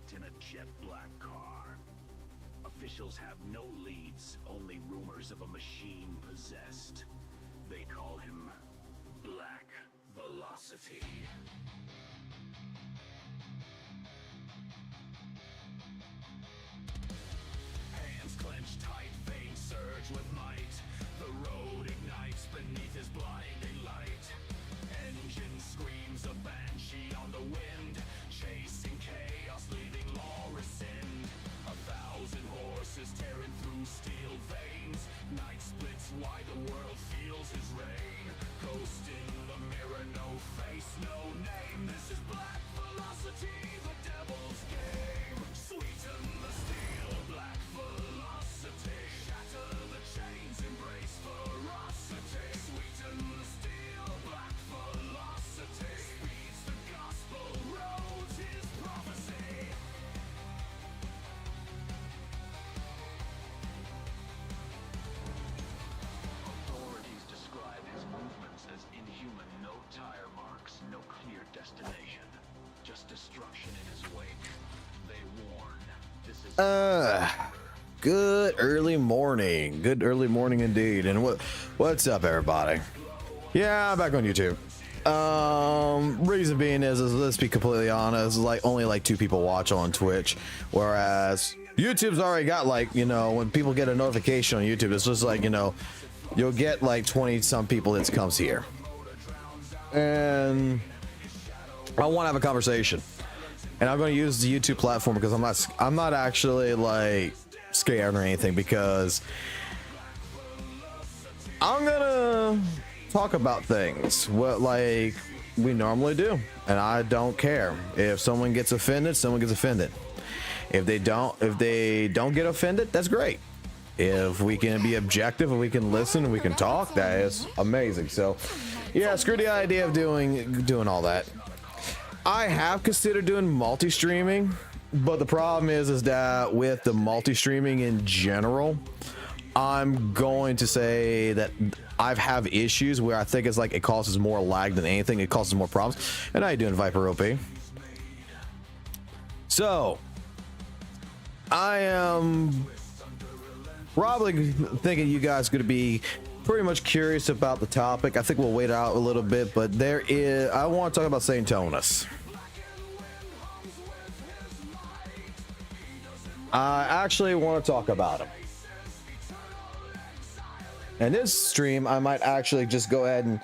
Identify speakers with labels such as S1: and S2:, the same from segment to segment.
S1: white in a jet black car. Officials have no leads, only rumors of a machine possessed. They call him Black Velocity. Hands clenched tight, veins surge with might. The road ignites beneath his blinding light. Engine screams a banshee on the wind, chasing chaos, leaving law rescind. 1,000 horses tearing through steel veins. Night splits wide, the world feels his reign. Ghost in the mirror, no face, no name. This is Black Velocity, the devil's game. Sweeten the steel, Black Velocity. Shatter the chains, embrace ferocity. Sweeten the steel, Black Velocity. Speeds the gospel, roads his prophecy. Authorities describe his movements as inhuman. No tire marks, no clear destination. Just destruction in his wake. They warn, this is
S2: Good early morning. Good early morning indeed. And what's up, everybody? Yeah, I'm back on YouTube. Reason being is let's be completely honest, like only like 2 people watch on Twitch, whereas YouTube's already got like, you know, when people get a notification on YouTube, it's just like, you know, you'll get like 20 some people that comes here. And I want to have a conversation. And I'm going to use the YouTube platform because I'm not actually like scared or anything, because I'm gonna talk about things what like we normally do, and I don't care if someone gets offended. Someone gets offended. If they don't get offended, that's great. If we can be objective and we can listen and we can talk, that is amazing. So yeah, screw the idea of doing all that. I have considered doing multi-streaming, but the problem is that with the multi-streaming in general, I'm going to say that I've have issues where I think it's like it causes more lag than anything. It causes more problems. And how you doing, Viper OP? So I am probably thinking you guys are going to be pretty much curious about the topic. I think we'll wait out a little bit, but I want to talk about Convenes. I actually want to talk about him. And this stream, I might actually just go ahead and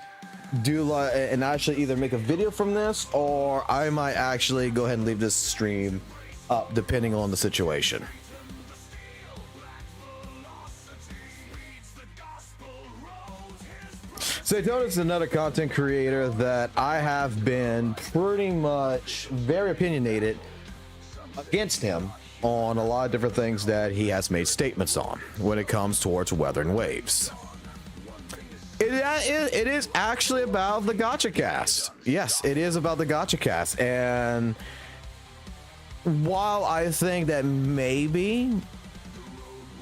S2: do and actually either make a video from this, or I might actually go ahead and leave this stream up depending on the situation. Convenes is another content creator that I have been pretty much very opinionated against him on a lot of different things that he has made statements on when it comes towards Wuthering Waves. It is actually about the gacha cast. Yes, it is about the gacha cast. And while I think that maybe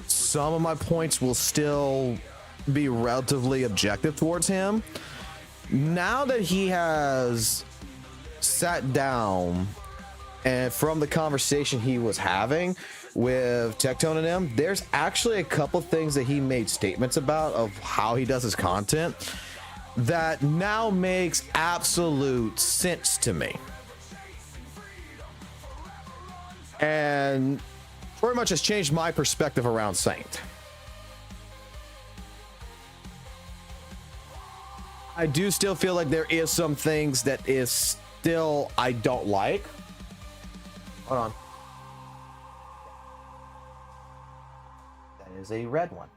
S2: some of my points will still be relatively objective towards him, now that he has sat down and from the conversation he was having with Tectone and them, there's actually a couple things that he made statements about of how he does his content that now makes absolute sense to me. And pretty much has changed my perspective around Saint. I do still feel like there is some things that is still I don't like. Hold on. That is a red one.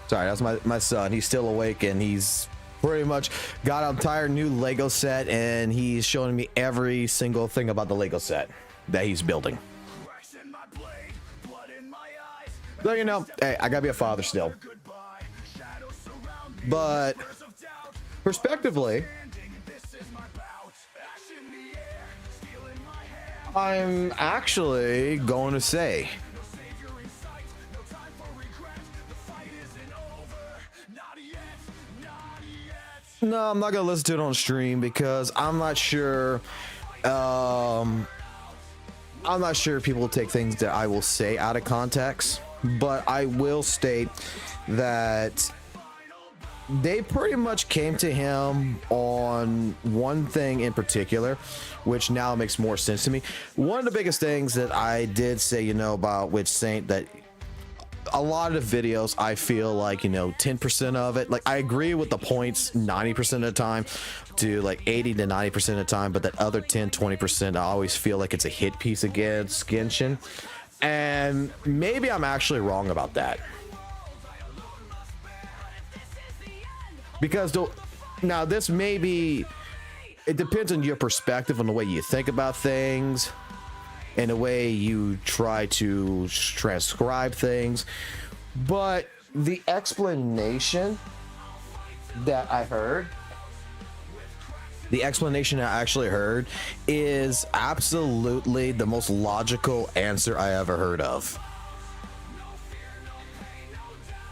S2: Sorry, that's my son. He's still awake and he's pretty much got an entire new Lego set, and he's showing me every single thing about the Lego set that he's building. So, you know, hey, I gotta be a father still. But prospectively, I'm actually going to say No, I'm not gonna listen to it on stream because I'm not sure. I'm not sure if people will take things that I will say out of context, but I will state that they pretty much came to him on one thing in particular, which now makes more sense to me. One of the biggest things that I did say, you know, about Witch Saint, that a lot of the videos, I feel like, you know, 10% of it, like, I agree with the points 90% of the time to like 80 to 90% of the time, but that other 10-20%, I always feel like it's a hit piece against Genshin. And maybe I'm actually wrong about that. Because now this may be, it depends on your perspective, on the way you think about things and the way you try to transcribe things, but the explanation that I heard, the explanation I actually heard, is absolutely the most logical answer I ever heard of.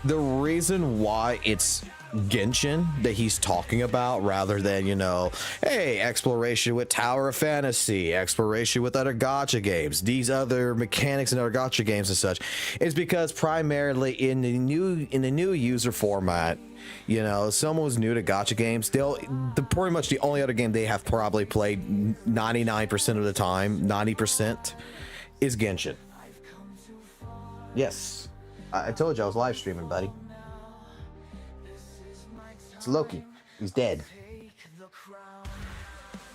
S2: The reason why it's Genshin that he's talking about, rather than, you know, hey, exploration with Tower of Fantasy, exploration with other gacha games, these other mechanics in other gacha games and such, is because primarily in the new user format, you know, someone who's new to gacha games, pretty much the only other game they have probably played 99% of the time, 90%, is Genshin. Yes, I told you I was live streaming, buddy. It's Loki. He's dead.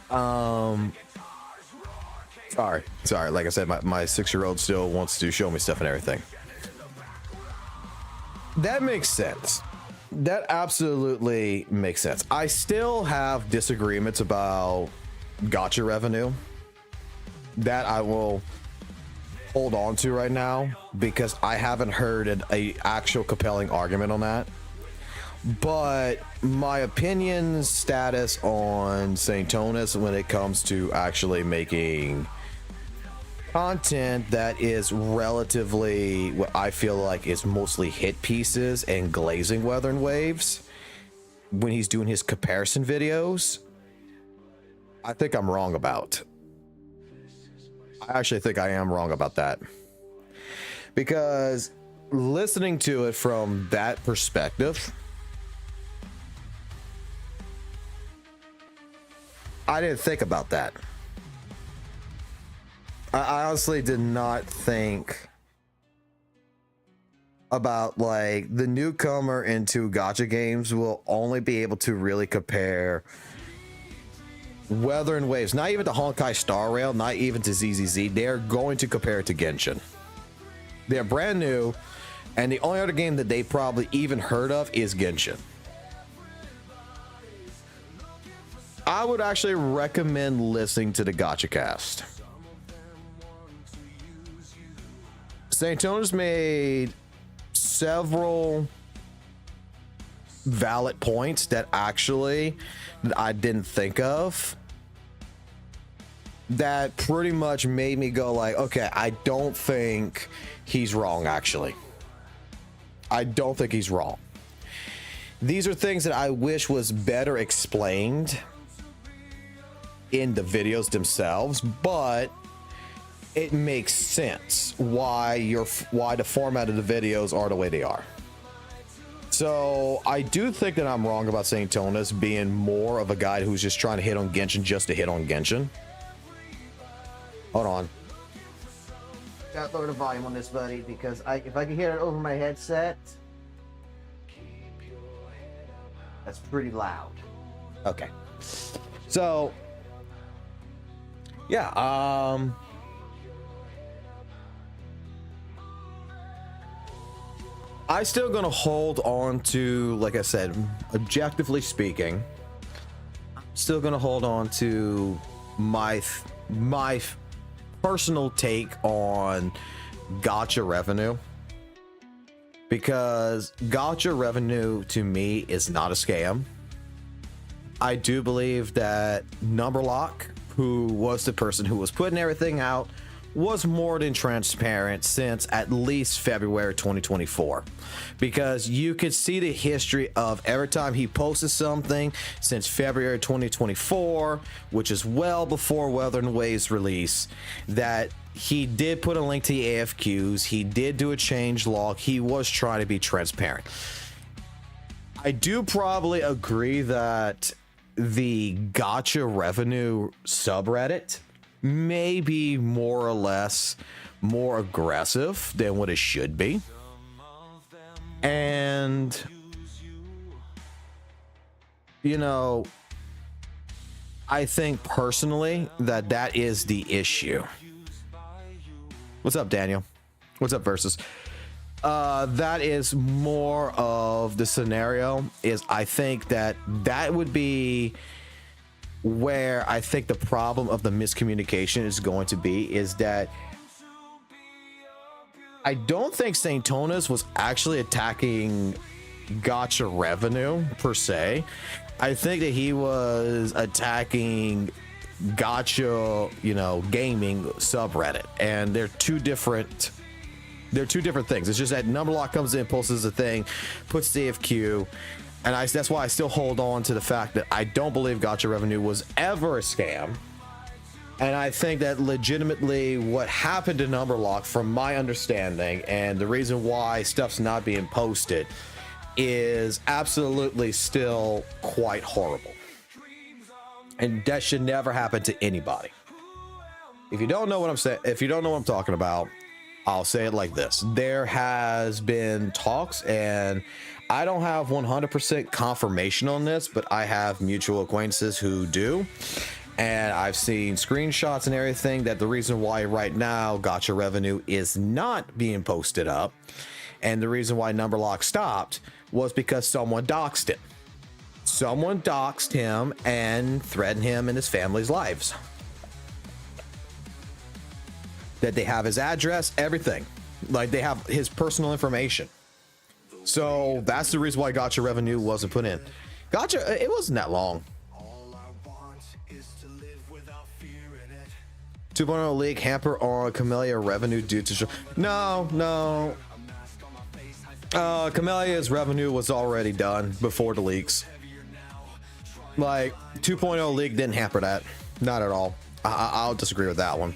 S2: Sorry. Like I said, my 6-year-old still wants to show me stuff and everything. That makes sense. That absolutely makes sense. I still have disagreements about gacha revenue that I will hold on to right now because I haven't heard an actual compelling argument on that. But my opinion status on Saintonis when it comes to actually making content that is relatively, what I feel like is mostly hit pieces and glazing Wuthering Waves, when he's doing his comparison videos, I think I'm wrong about. I actually think I am wrong about that. Because listening to it from that perspective, I didn't think about that. I honestly did not think about, like, the newcomer into gacha games will only be able to really compare Wuthering Waves, not even to Honkai Star Rail, not even to ZZZ. They're going to compare it to Genshin. They're brand new, and the only other game that they probably even heard of is Genshin. I would actually recommend listening to the Gacha Cast. Saintonis made several valid points that actually I didn't think of, that pretty much made me go like, okay, I don't think he's wrong. Actually, I don't think he's wrong. These are things that I wish was better explained in the videos themselves, but it makes sense why the format of the videos are the way they are. So I do think that I'm wrong about Saintonis being more of a guy who's just trying to hit on Genshin just to hit on Genshin. Hold on. Gotta lower the volume on this, buddy, because if I can hear it over my headset, that's pretty loud. Okay. So yeah, I still gonna hold on to, like I said, objectively speaking, I'm still gonna hold on to my personal take on gacha revenue, because gacha revenue to me is not a scam. I do believe that Numberlock, who was the person who was putting everything out, was more than transparent since at least February 2024, because you could see the history of every time he posted something since February 2024, which is well before Wuthering Waves release, that he did put a link to the AFQs, he did do a change log, he was trying to be transparent. I do probably agree that the gacha revenue subreddit may be more or less more aggressive than what it should be. And, you know, I think personally that that is the issue. What's up, Daniel? What's up, Versus? That is more of the scenario. Is I think that would be where I think the problem of the miscommunication is going to be, is that I don't think Saint Tonas was actually attacking gacha revenue per se. I think that he was attacking gacha, you know, gaming subreddit, and they're two different things. It's just that Numberlock comes in, posts a thing, puts the AFQ, and that's why I still hold on to the fact that I don't believe gacha revenue was ever a scam. And I think that legitimately what happened to Numberlock, from my understanding, and the reason why stuff's not being posted, is absolutely still quite horrible. And that should never happen to anybody. If you don't know what I'm saying, if you don't know what I'm talking about, I'll say it like this. There has been talks, and I don't have 100% confirmation on this, but I have mutual acquaintances who do. And I've seen screenshots and everything that the reason why right now gacha revenue is not being posted up, and the reason why Numberlock stopped, was because someone doxed him. Someone doxed him and threatened him and his family's lives. That they have his address, everything. Like, they have his personal information. So that's the reason why gacha revenue wasn't put in. Gacha, it wasn't that long. 2.0 leak hamper on Camellia revenue due to no. Camellia's revenue was already done before the leaks. Like, 2.0 leak didn't hamper that. Not at all. I'll disagree with that one.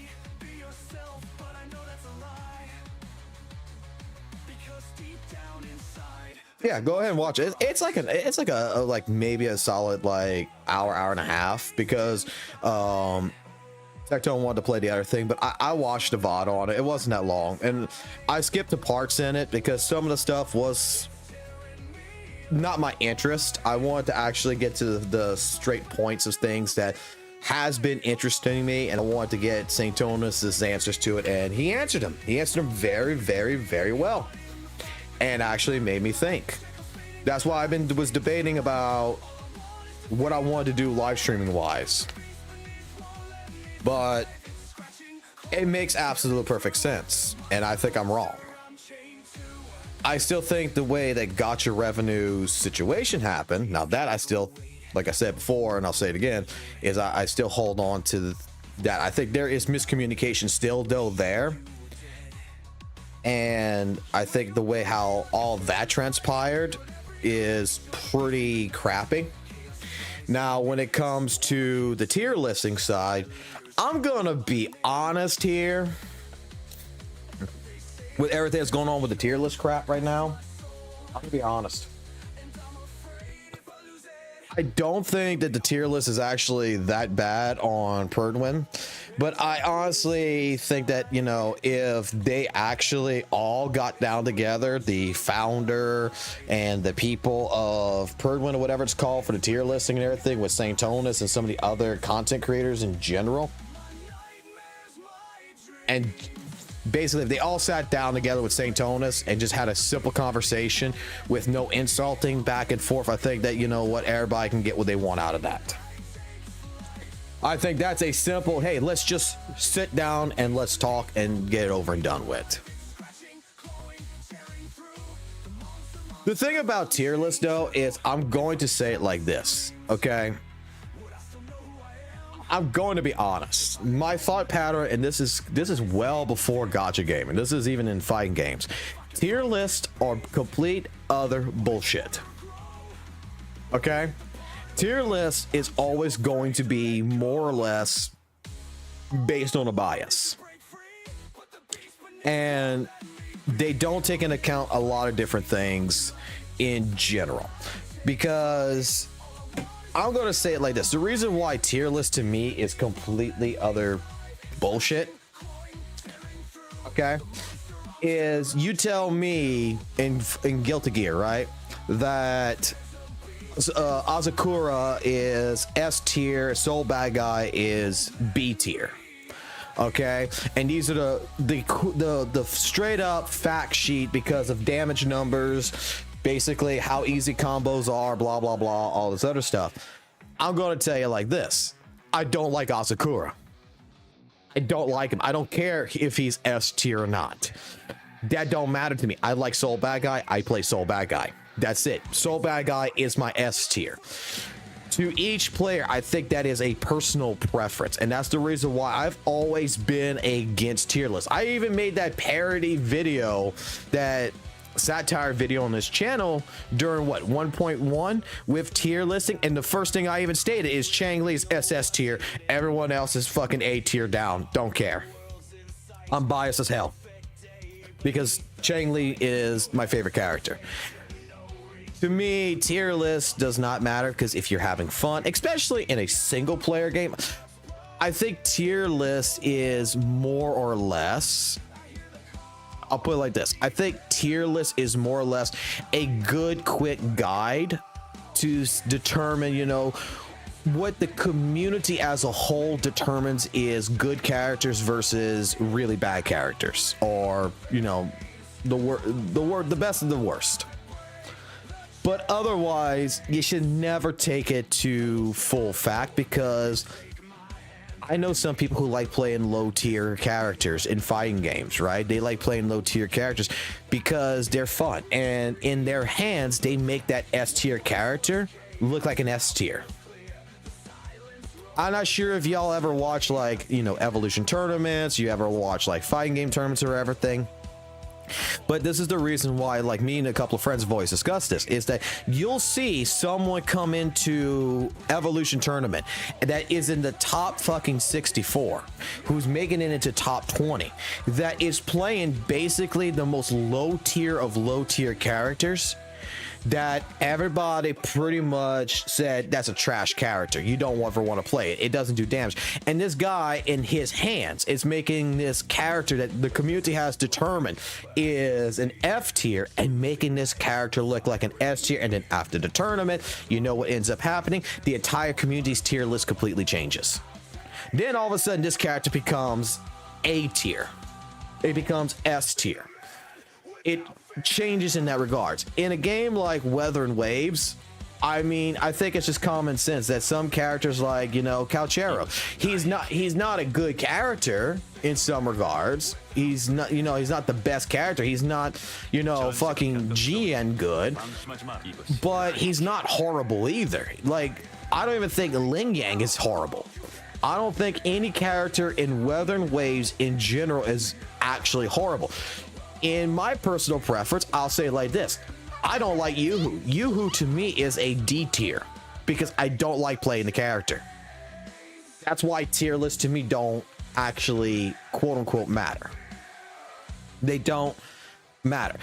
S2: Yeah, go ahead and watch it. It's like a maybe a solid like hour and a half, because Tectone wanted to play the other thing, but I watched the VOD on it. It wasn't that long, and I skipped the parts in it because some of the stuff was not my interest. I wanted to actually get to the straight points of things that has been interesting me, and I wanted to get Saint Tonas' answers to it, and he answered them. He answered them very, very, very well, and actually made me think. That's why I was debating about what I wanted to do live streaming wise, but it makes absolute perfect sense, and I think I'm wrong. I still think the way that gacha revenue situation happened, now that I still, like I said before, and I'll say it again, is I still hold on to that. I think there is miscommunication still though there. And I think the way how all that transpired is pretty crappy. Now, when it comes to the tier listing side, I'm gonna be honest here. With everything that's going on with the tier list crap right now, I'm gonna be honest. I don't think that the tier list is actually that bad on Perdwin, but I honestly think that, you know, if they actually all got down together, the founder and the people of Perdwin or whatever it's called for the tier listing and everything, with Saint Tonas and some of the other content creators in general, and basically if they all sat down together with Saint Tonas and just had a simple conversation with no insulting back and forth, I think that, you know what, everybody can get what they want out of that. I think that's a simple, hey, let's just sit down and let's talk and get it over and done with. The thing about tier list though is, I'm going to say it like this, okay? I'm going to be honest. My thought pattern, and this is well before gacha gaming. This is even in fighting games. Tier lists are complete other bullshit. Okay? Tier list is always going to be more or less based on a bias. And they don't take into account a lot of different things in general. Because I'm going to say it like this. The reason why tier list to me is completely other bullshit, okay, is you tell me in Guilty Gear, right, that Azakura is S tier, Soul Bad Guy is B tier. Okay, and these are the straight up fact sheet because of damage numbers, basically how easy combos are, blah blah blah, all this other stuff. I'm going to tell you like this: I don't like Asakura. I don't like him. I don't care if he's S tier or not. That don't matter to me. I like Soul Bad Guy. I play Soul Bad Guy. That's it. Soul Bad Guy is my S tier. To each player, I think that is a personal preference, and that's the reason why I've always been against tier lists. I even made that parody video, that satire video on this channel during 1.1 with tier listing, and the first thing I even stated is Chang Li's SS tier, everyone else is fucking A tier down. Don't care. I'm biased as hell because Chang Li is my favorite character. To me, tier list does not matter, because if you're having fun, especially in a single player game, I think tier list is more or less, I'll put it like this. I think tier list is more or less a good quick guide to determine, you know, what the community as a whole determines is good characters versus really bad characters, or, you know, the best of the worst. But otherwise, you should never take it to full fact, because I know some people who like playing low tier characters in fighting games, right? They like playing low tier characters because they're fun, and in their hands, they make that S tier character look like an S tier. I'm not sure if y'all ever watch, like, you know, evolution tournaments, you ever watch like fighting game tournaments or everything. But this is the reason why, like, me and a couple of friends have always discussed this, is that you'll see someone come into evolution tournament that is in the top fucking 64, who's making it into top 20, that is playing basically the most low tier of low tier characters, that everybody pretty much said that's a trash character, you don't ever want to play it, it doesn't do damage. And this guy in his hands is making this character that the community has determined is an F tier and making this character look like an S tier. And then after the tournament, you know what ends up happening? The entire community's tier list completely changes. Then all of a sudden this character becomes A tier, it becomes S tier, it changes in that regards. In a game like Wuthering Waves, I mean, I think it's just common sense that some characters, like, you know, Calchero, he's not a good character in some regards. He's not, you know, he's not the best character. He's not, you know, fucking GN good, but he's not horrible either. Like, I don't even think Ling Yang is horrible. I don't think any character in Wuthering Waves in general is actually horrible. In my personal preference, I'll say it like this: I don't like Yoo-Hoo. Yoo-Hoo to me is a D tier because I don't like playing the character. That's why tier lists to me don't actually quote unquote matter. They don't matter.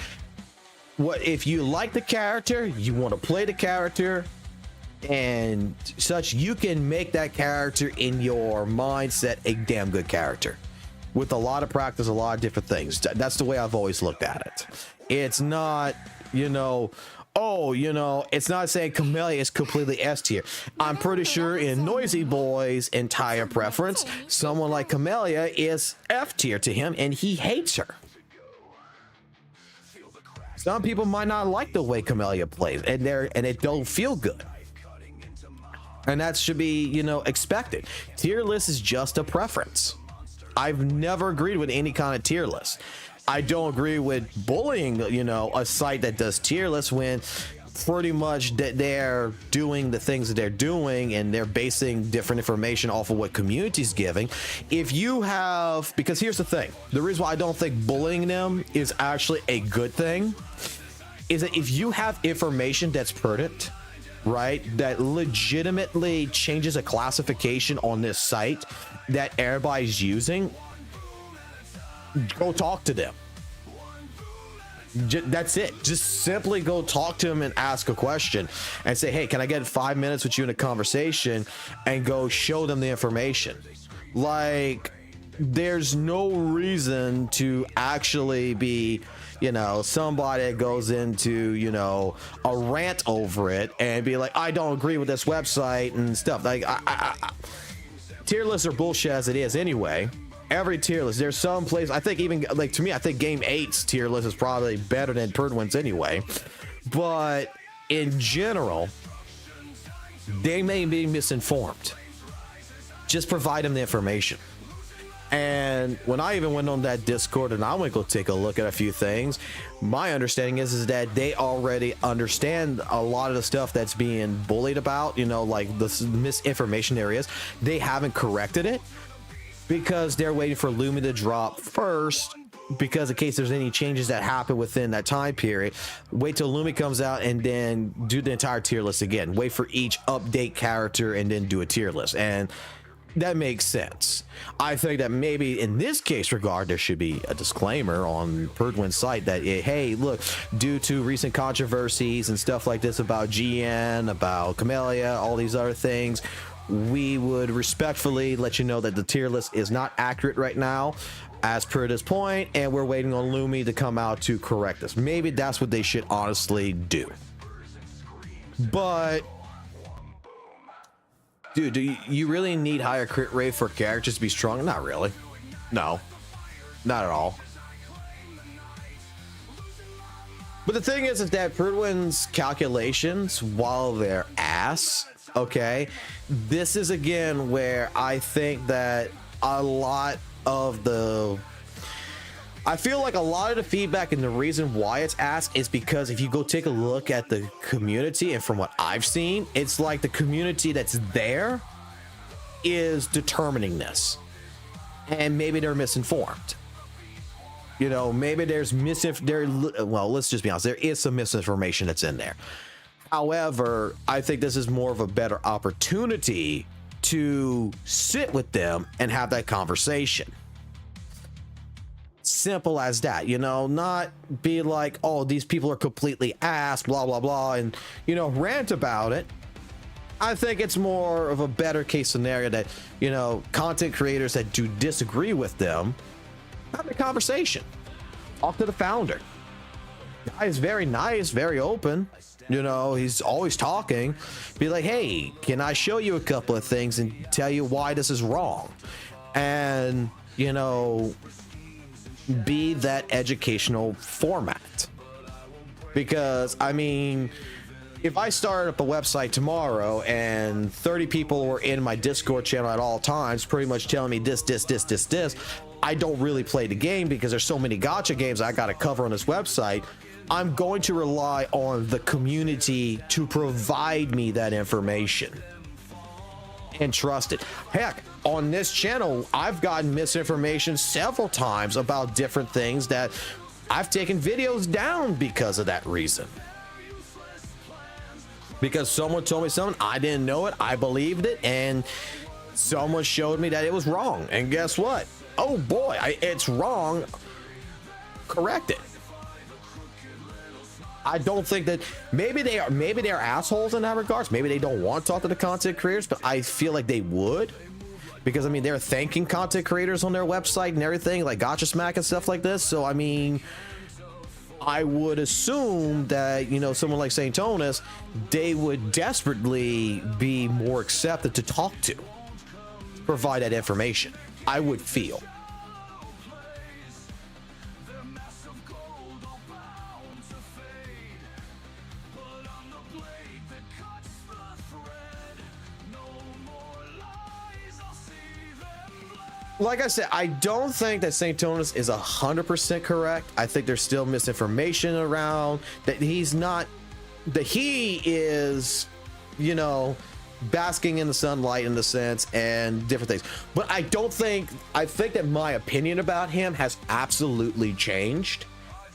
S2: What if you like the character, you want to play the character and such, you can make that character in your mindset a damn good character. With a lot of practice, a lot of different things. That's the way I've always looked at it. It's not, you know, oh, you know, it's not saying Camellia is completely S tier. I'm pretty sure in Noisy Boy's entire preference, someone like Camellia is F tier to him, and he hates her. Some people might not like the way Camellia plays, and it don't feel good. And that should be, you know, expected. Tier list is just a preference. I've never agreed with any kind of tier list. I don't agree with bullying, you know, a site that does tier lists when pretty much that they're doing the things that they're doing, and they're basing different information off of what community's giving. If you have, because here's the thing, the reason why I don't think bullying them is actually a good thing is that if you have information that's pertinent, right, that legitimately changes a classification on this site that everybody's using, go talk to them. That's it. Just simply go talk to them and ask a question and say, hey, can I get 5 minutes with you in a conversation, and go show them the information. Like, there's no reason to actually be, you know, somebody that goes into, you know, a rant over it and be like, I don't agree with this website and stuff. Like, tier lists are bullshit as it is anyway. Every tier list, there's some place, I think, even like, to me, I think game 8's tier list is probably better than Perdwin's anyway. But in general, they may be misinformed. Just provide them the information. And when I even went on that Discord and I went to go take a look at a few things, my understanding is that they already understand a lot of the stuff that's being bullied about, you know, like the misinformation there is. They haven't corrected it because they're waiting for Lumi to drop first, because in case there's any changes that happen within that time period, wait till Lumi comes out and then do the entire tier list again. Wait for each update character and then do a tier list. And that makes sense. I think that maybe in this case regard, there should be a disclaimer on Perdwin's site that, hey, look, due to recent controversies and stuff like this about GN, about Camellia, all these other things, we would respectfully let you know that the tier list is not accurate right now as per this point, and we're waiting on Lumi to come out to correct this. Maybe that's what they should honestly do. But dude, do you really need higher crit rate for characters to be strong? Not really. No, not at all. But the thing is that Perdwin's calculations, while they're ass, okay, this is again where I think that a lot of the, I feel like a lot of the feedback and the reason why it's asked is because if you go take a look at the community, and from what I've seen, it's like the community that's there is determining this, and maybe they're misinformed. You know, maybe there's well, let's just be honest, there is some misinformation that's in there. However, I think this is more of a better opportunity to sit with them and have that conversation. Simple as that, you know, not be like, oh, these people are completely ass, blah, blah, blah, and, you know, rant about it. I think it's more of a better case scenario that, you know, content creators that do disagree with them have a conversation. Talk to the founder. Guy is very nice, very open. You know, he's always talking. Be like, hey, can I show you a couple of things and tell you why this is wrong? And, you know, be that educational format. Because, I mean, if I started up a website tomorrow and 30 people were in my Discord channel at all times, pretty much telling me this, I don't really play the game because there's so many gacha games I got to cover on this website. I'm going to rely on the community to provide me that information and trust it. Heck, on this channel, I've gotten misinformation several times about different things that I've taken videos down because of that reason. Because someone told me something, I didn't know it, I believed it, and someone showed me that it was wrong. And guess what? Oh boy, it's wrong. Correct it. I don't think that maybe they're assholes in that regards. Maybe they don't want to talk to the content creators, but I feel like they would, because I mean they're thanking content creators on their website and everything, like Gacha Smack and stuff like this. So I mean, I would assume that, you know, someone like St. Tonus, they would desperately be more accepted to talk to, provide that information. I would feel. Like I said, I don't think that St. Tonus is 100% correct. I think there's still misinformation around, that he's not that he is, you know, basking in the sunlight in the sense and different things. But I think that my opinion about him has absolutely changed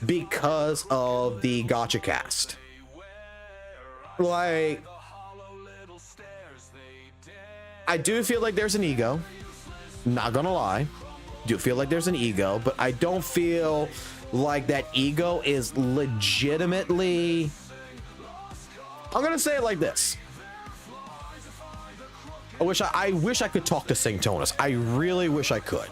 S2: because of the gacha cast. Like, I do feel like there's an ego, not gonna lie, do feel like there's an ego, but I don't feel like that ego is legitimately, I'm gonna say it like this. I wish I could talk to Sanctonus. I really wish I could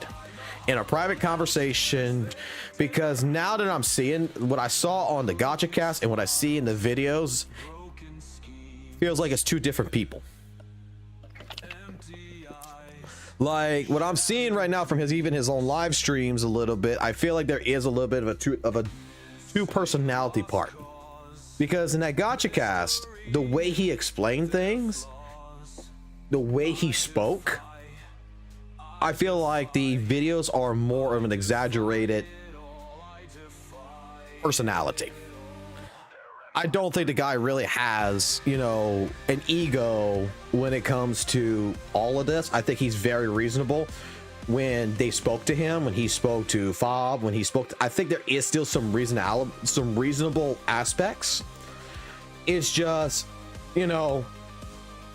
S2: in a private conversation, because now that I'm seeing what I saw on the gacha cast and what I see in the videos, feels like it's two different people. Like what I'm seeing right now from his own live streams a little bit, I feel like there is a little bit of a two personality part, because in that gacha cast, the way he explained things, the way he spoke, I feel like the videos are more of an exaggerated personality. I don't think the guy really has, you know, an ego when it comes to all of this. I think he's very reasonable when they spoke to him, when he spoke to Fob, when he spoke to, I think there is still some reasonable aspects. It's just, you know,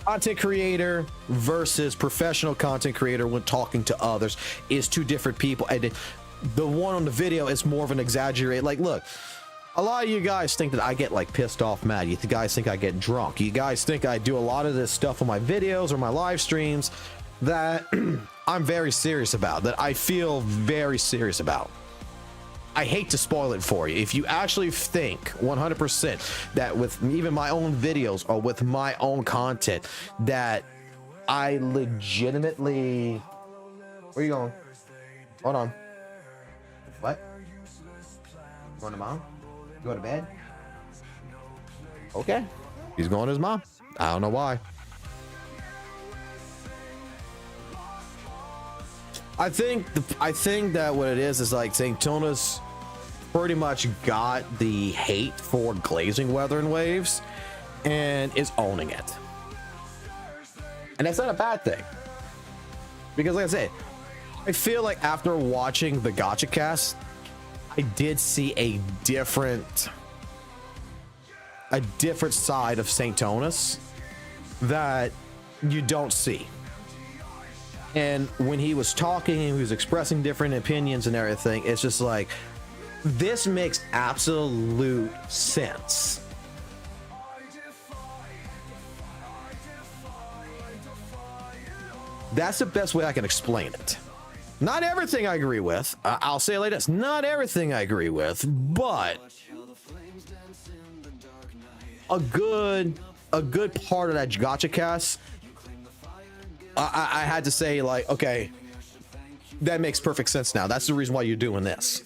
S2: content creator versus professional content creator when talking to others is two different people. And the one on the video is more of an exaggerate. Like, look, a lot of you guys think that I get like pissed off mad. You guys think I get drunk. You guys think I do a lot of this stuff on my videos or my live streams that I'm very serious about, that I feel very serious about. I hate to spoil it for you. If you actually think 100% that with even my own videos or with my own content that I legitimately... Where are you going? Hold on. What? Going to mom? You going to bed? Okay. He's going to his mom. I don't know why. I think that what it is like Sanctonus pretty much got the hate for glazing Wuthering Waves and is owning it. And that's not a bad thing. Because like I said, I feel like after watching the gacha cast, I did see a different side of Sanctonus that you don't see. And when he was talking and he was expressing different opinions and everything, it's just like, this makes absolute sense. That's the best way I can explain it. Not everything I agree with. I'll say it like this. Not everything I agree with, but a good part of that gacha cast, I had to say, like, okay, that makes perfect sense now. That's the reason why you're doing this.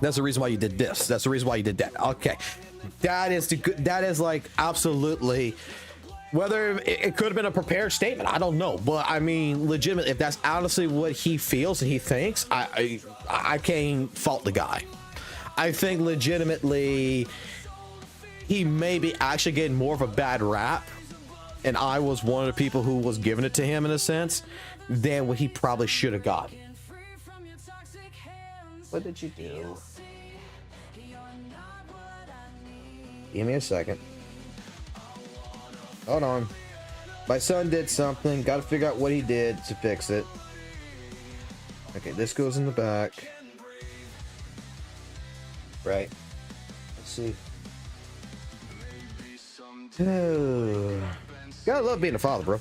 S2: That's the reason why you did this. That's the reason why you did that. Okay, that is like absolutely. Whether it could have been a prepared statement, I don't know, but I mean, legitimate. If that's honestly what he feels and he thinks, I can't fault the guy. I think legitimately, he may be actually getting more of a bad rap, and I was one of the people who was giving it to him in a sense, than what he probably should have got. What did you do? Give me a second. Hold on. My son did something. Got to figure out what he did to fix it. Okay, this goes in the back. Right. Let's see. Oh. Gotta love being a father, bro.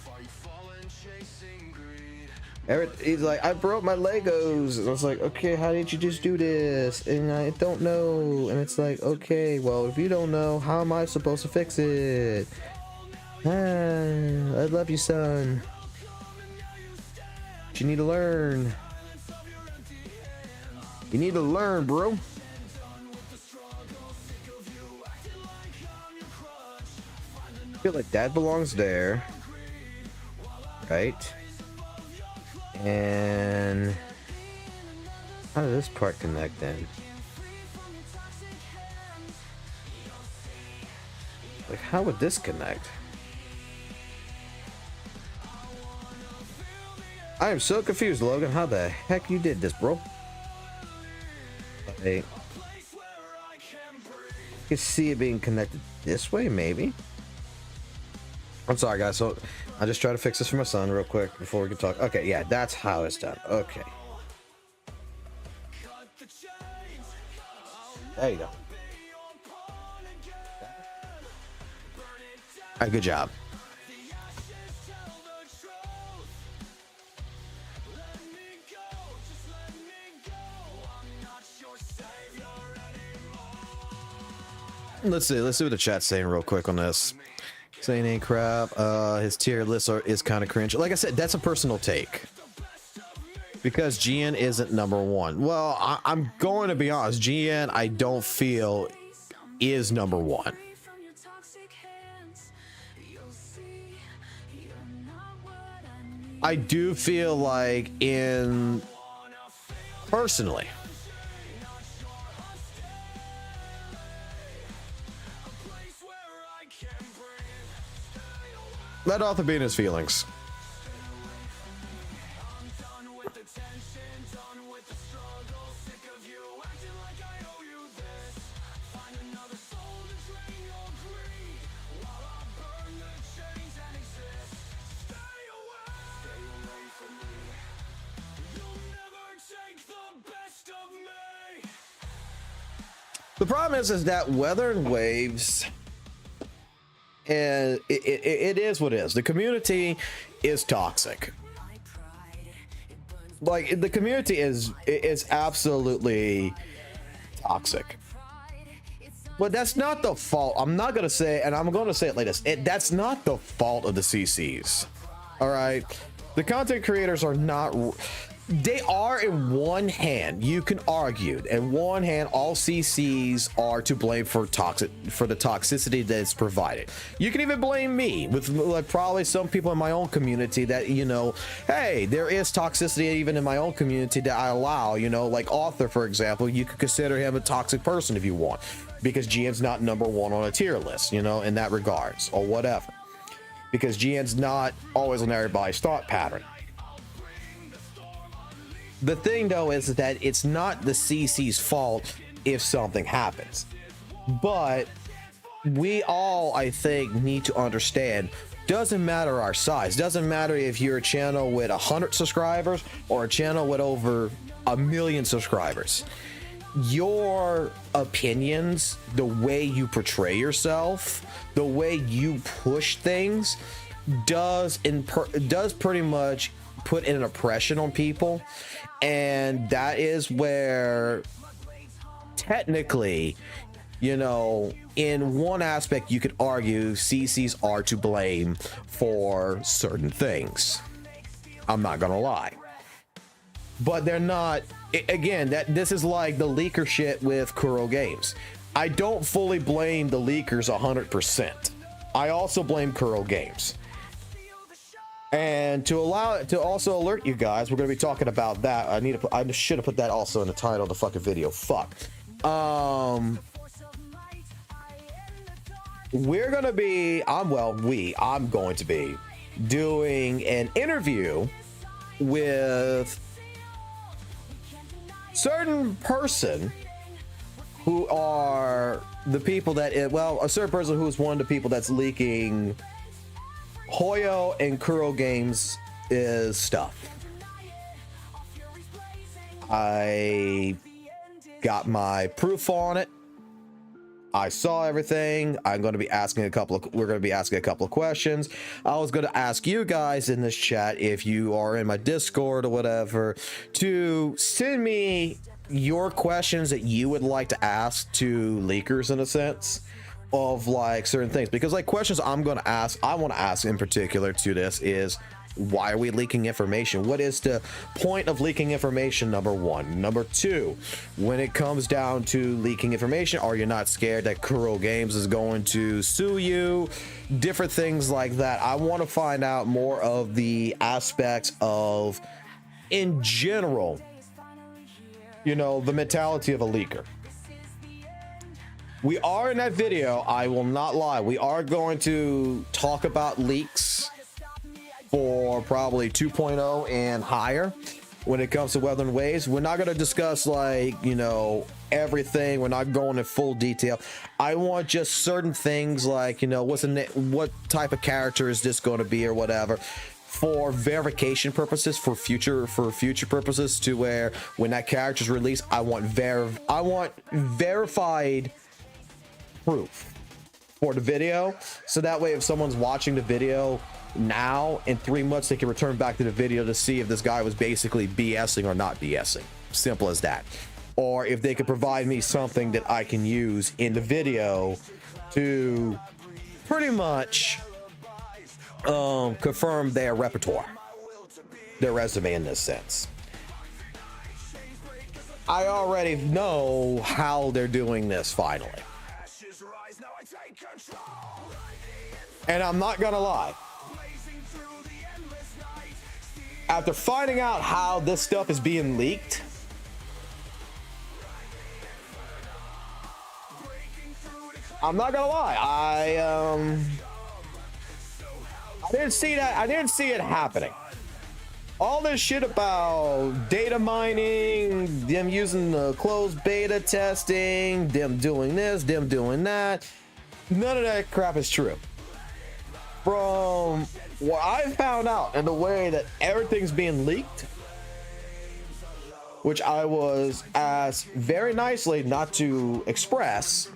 S2: He's like, I broke my Legos. And I was like, okay, how did you just do this? And I don't know. And it's like, okay, well, if you don't know, how am I supposed to fix it? I love you, son. But you need to learn. You need to learn, bro. I feel like dad belongs there. Right? And how does this part connect then? how would this connect? I am so confused, Logan. How the heck you did this, bro? Hey, you can see it being connected this way, maybe. I'm sorry, guys. So I just try to fix this for my son real quick before we can talk. Okay, yeah, that's how it's done. Okay. There you go. All right, good job. Let's see what the chat's saying real quick on this. Saying ain't crap. His tier list is kind of cringe. Like I said, that's a personal take. Because GN isn't number one. Well, I'm going to be honest. GN, I don't feel is number one. I do feel like personally, let author be in his feelings. The problem is that Wuthering Waves, and it is what it is. The community is toxic. Like, the community is absolutely toxic. But that's not the fault. I'm not gonna say, and I'm gonna say it like this. That's not the fault of the CCs. All right, the content creators are not. They are, in one hand, you can argue, in one hand, all CCs are to blame for the toxicity that's provided. You can even blame me with, like, probably some people in my own community that, you know, hey, there is toxicity even in my own community that I allow, you know, like Author, for example. You could consider him a toxic person if you want, because GN's not number one on a tier list, you know, in that regards, or whatever, because GN's not always on everybody's thought pattern. The thing, though, is that it's not the CC's fault if something happens. But we all, I think, need to understand, doesn't matter our size. Doesn't matter if you're a channel with 100 subscribers or a channel with over 1 million subscribers. Your opinions, the way you portray yourself, the way you push things, does pretty much put an impression on people. And that is where, technically, you know, in one aspect, you could argue CCs are to blame for certain things. I'm not gonna lie. But they're not. Again, this is like the leaker shit with Kuro Games. I don't fully blame the leakers 100%. I also blame Kuro Games. And to also alert you guys, we're going to be talking about that. I should have put that also in the title of the fucking video. Fuck. I'm going to be doing an interview with certain person who are the people that, a certain person who is one of the people that's leaking Hoyo and Kuro Games is stuff. I got my proof on it. I saw everything. We're going to be asking a couple of questions. I was going to ask you guys in this chat, if you are in my Discord or whatever, to send me your questions that you would like to ask to leakers, in a sense, of like certain things. Because like questions I want to ask in particular to this is, why are we leaking information? What is the point of leaking information? Number one. Number two, when it comes down to leaking information, are you not scared that Kuro Games is going to sue you? Different things like that. I want to find out more of the aspects of, in general, you know, the mentality of a leaker. We are in that video. I will not lie. We are going to talk about leaks for probably 2.0 and higher when it comes to Wuthering Waves. We're not going to discuss, like, you know, everything. We're not going in full detail. I want just certain things, like, you know, what type of character is this going to be or whatever, for verification purposes, for future purposes, to where when that character is released, I want verified proof for the video, so that way if someone's watching the video now, in 3 months they can return back to the video to see if this guy was basically BSing or not BSing. Simple as that. Or if they could provide me something that I can use in the video to pretty much confirm their repertoire, their resume in this sense. I already know how they're doing this finally. And I'm not gonna lie, after finding out how this stuff is being leaked, I'm not gonna lie, I didn't see that. I didn't see it happening. All this shit about data mining, them using the closed beta testing, them doing this, them doing that, none of that crap is true. From what I found out and the way that everything's being leaked, which I was asked very nicely not to express,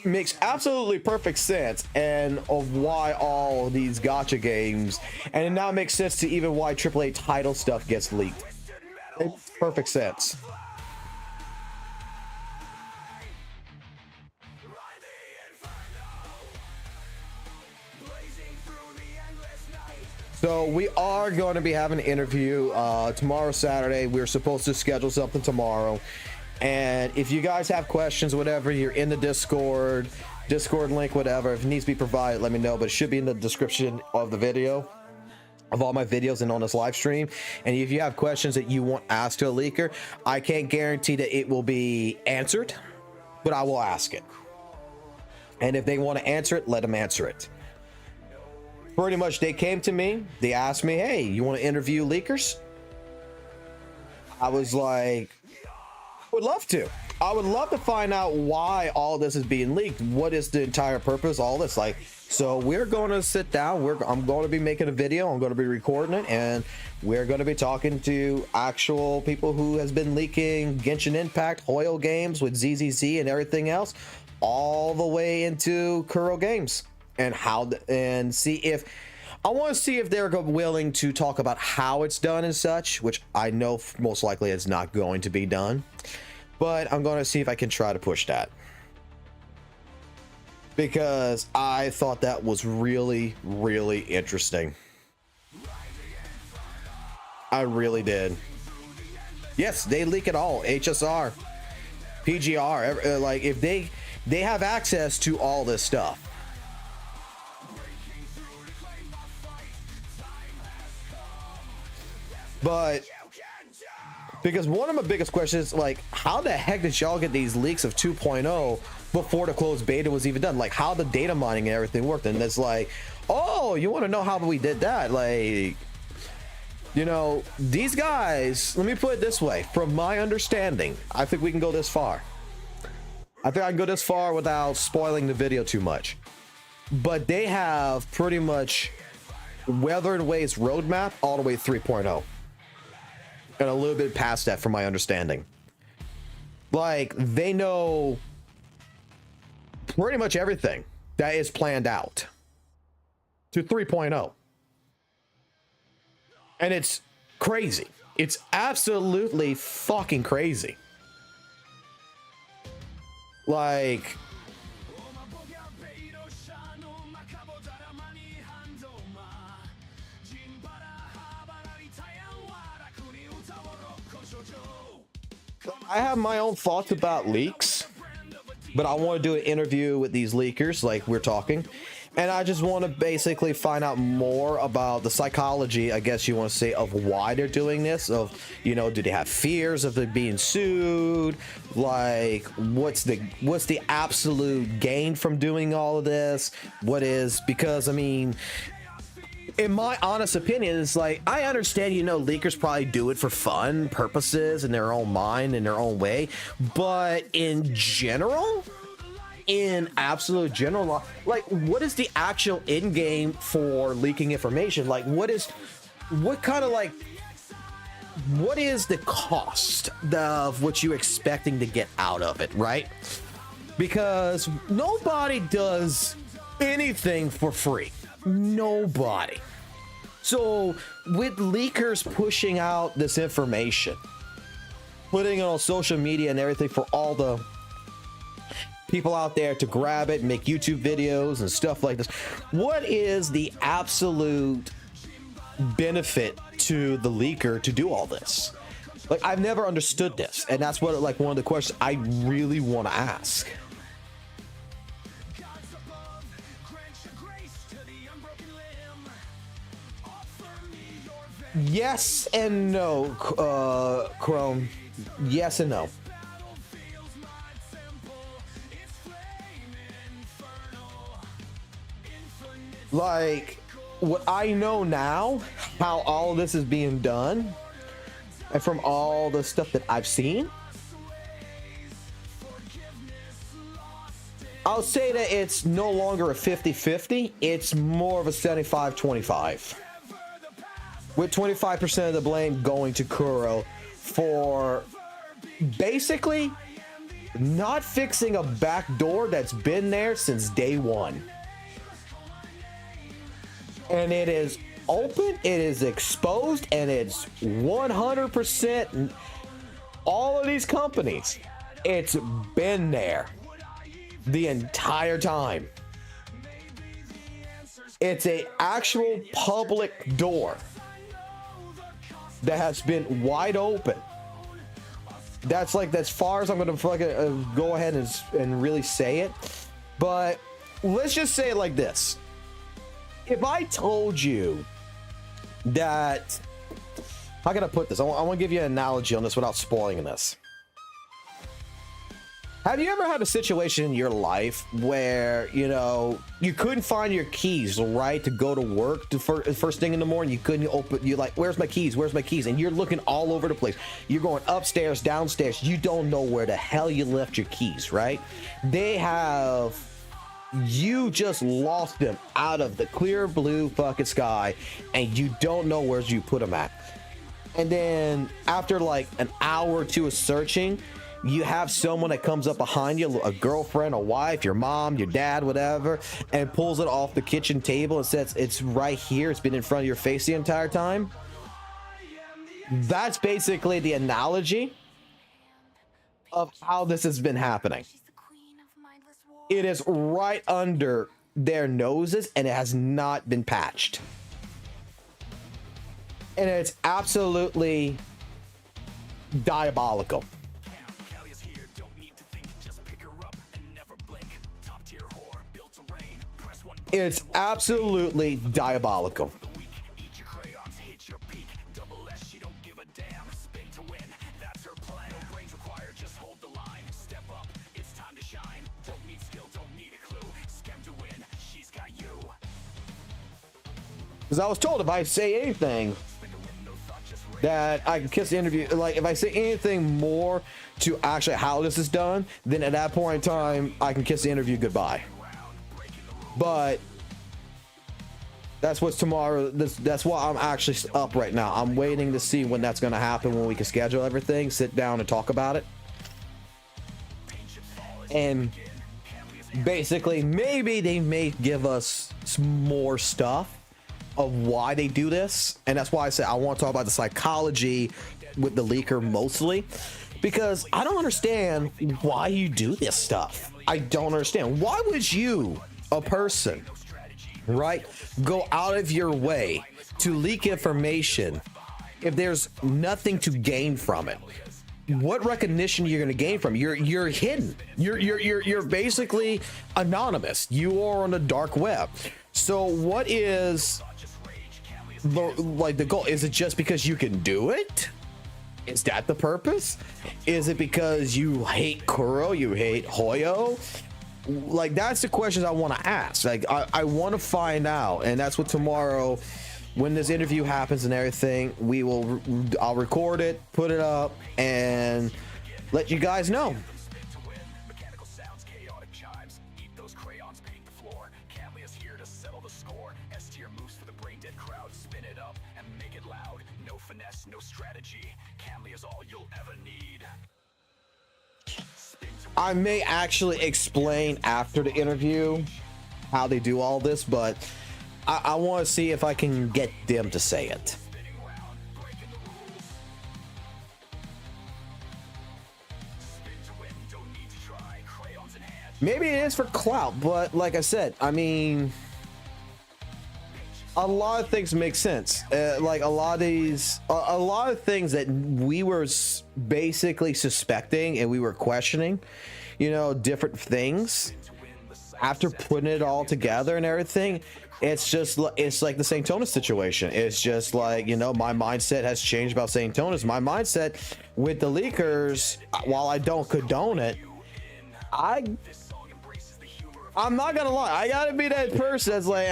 S2: makes absolutely perfect sense, and of why all these gacha games, and it now makes sense to even why AAA title stuff gets leaked. It makes perfect sense. So we are going to be having an interview tomorrow, Saturday. We're supposed to schedule something tomorrow. And if you guys have questions, whatever, you're in the Discord link, whatever, if it needs to be provided, let me know. But it should be in the description of the video, of all my videos and on this live stream. And if you have questions that you want asked to a leaker, I can't guarantee that it will be answered, but I will ask it. And if they want to answer it, let them answer it. Pretty much, they came to me, they asked me, hey, you want to interview leakers? I was like, would love to. I would love to find out why all this is being leaked. What is the entire purpose? All this, like, so we're going to sit down. I'm going to be making a video. I'm going to be recording it, and we're going to be talking to actual people who has been leaking Genshin Impact, Hoyo games with ZZZ and everything else, all the way into Kuro games, and see if I want to see if they're willing to talk about how it's done and such, which I know most likely it's not going to be done. But I'm going to see if I can try to push that, because I thought that was really, really interesting. I really did. Yes, they leak it all. HSR, PGR, like, if they have access to all this stuff. But because one of my biggest questions is, like, how the heck did y'all get these leaks of 2.0 before the closed beta was even done? Like, how the data mining and everything worked. And it's like, oh, you want to know how we did that? Like, you know, these guys, let me put it this way, from my understanding, I think we can go this far. I think I can go this far without spoiling the video too much. But they have pretty much Wuthering Waves roadmap all the way 3.0. And a little bit past that, from my understanding. Like, they know pretty much everything that is planned out to 3.0. And it's crazy. It's absolutely fucking crazy. Like, I have my own thoughts about leaks, but I want to do an interview with these leakers, like we're talking, And I just want to basically find out more about the psychology, I guess you want to say, of why they're doing this. Of, you know, do they have fears of it being sued? Like, what's the absolute gain from doing all of this? What is, because I mean, in my honest opinion, it's like, I understand, you know, leakers probably do it for fun purposes in their own mind, in their own way, but in general, in absolute general, like, what is the actual end game for leaking information? Like, what is the cost of what you expecting to get out of it, right? Because nobody does anything for free. Nobody. So with leakers pushing out this information, putting it on social media and everything for all the people out there to grab it, make YouTube videos and stuff like this, what is the absolute benefit to the leaker to do all this? Like, I've never understood this, and that's what, like, one of the questions I really want to ask. Yes and no, Chrome. Yes and no. Like, what I know now, how all of this is being done, and from all the stuff that I've seen, I'll say that it's no longer a 50-50, it's more of a 75-25. With 25% of the blame going to Kuro for basically not fixing a back door that's been there since day one. And it is open, it is exposed, and it's 100% all of these companies. It's been there the entire time. It's a actual public door that has been wide open. That's like, as far as I'm gonna fucking go ahead and really say it. But let's just say it like this. If I told you that, how can I put this? I want to give you an analogy on this without spoiling this. Have you ever had a situation in your life where, you know, you couldn't find your keys, right, to go to work first thing in the morning? You couldn't open, you're like, where's my keys? Where's my keys? And you're looking all over the place. You're going upstairs, downstairs. You don't know where the hell you left your keys, right? You just lost them out of the clear blue fucking sky, and you don't know where you put them at. And then after like an hour or two of searching, you have someone that comes up behind you, a girlfriend, a wife, your mom, your dad, whatever, and pulls it off the kitchen table and says, it's right here. It's been in front of your face the entire time. That's basically the analogy of how this has been happening. It is right under their noses, and it has not been patched. And it's absolutely diabolical. It's absolutely diabolical. Because I was told if I say anything that I can kiss the interview, like if I say anything more to actually how this is done, then at that point in time, I can kiss the interview goodbye. But that's what's tomorrow. That's why I'm actually up right now. I'm waiting to see when that's going to happen, when we can schedule everything, sit down and talk about it. And basically, maybe they may give us some more stuff of why they do this. And that's why I said I want to talk about the psychology with the leaker mostly, because I don't understand why you do this stuff. I don't understand. Why would you, a person, right, go out of your way to leak information if there's nothing to gain from it? what recognition you're going to gain from? You're hidden. You're basically anonymous. You are on the dark web. So what is the goal? Is it just because you can do it? Is that the purpose? Is it because you hate Kuro, you hate Hoyo? Like, that's the questions I want to ask. Like, I want to find out, and that's what tomorrow, when this interview happens and everything, I'll record it, put it up, and let you guys know. I may actually explain after the interview how they do all this, but I want to see if I can get them to say it. Maybe it is for clout, but like I said, I mean, a lot of things make sense. Like a lot of things that we were basically suspecting and we were questioning, you know, different things. After putting it all together and everything, it's like the St. Tonus situation. It's just like, you know, my mindset has changed about St. Tonus. My mindset with the leakers, while I don't condone it, I'm not gonna lie, I gotta be that person that's like,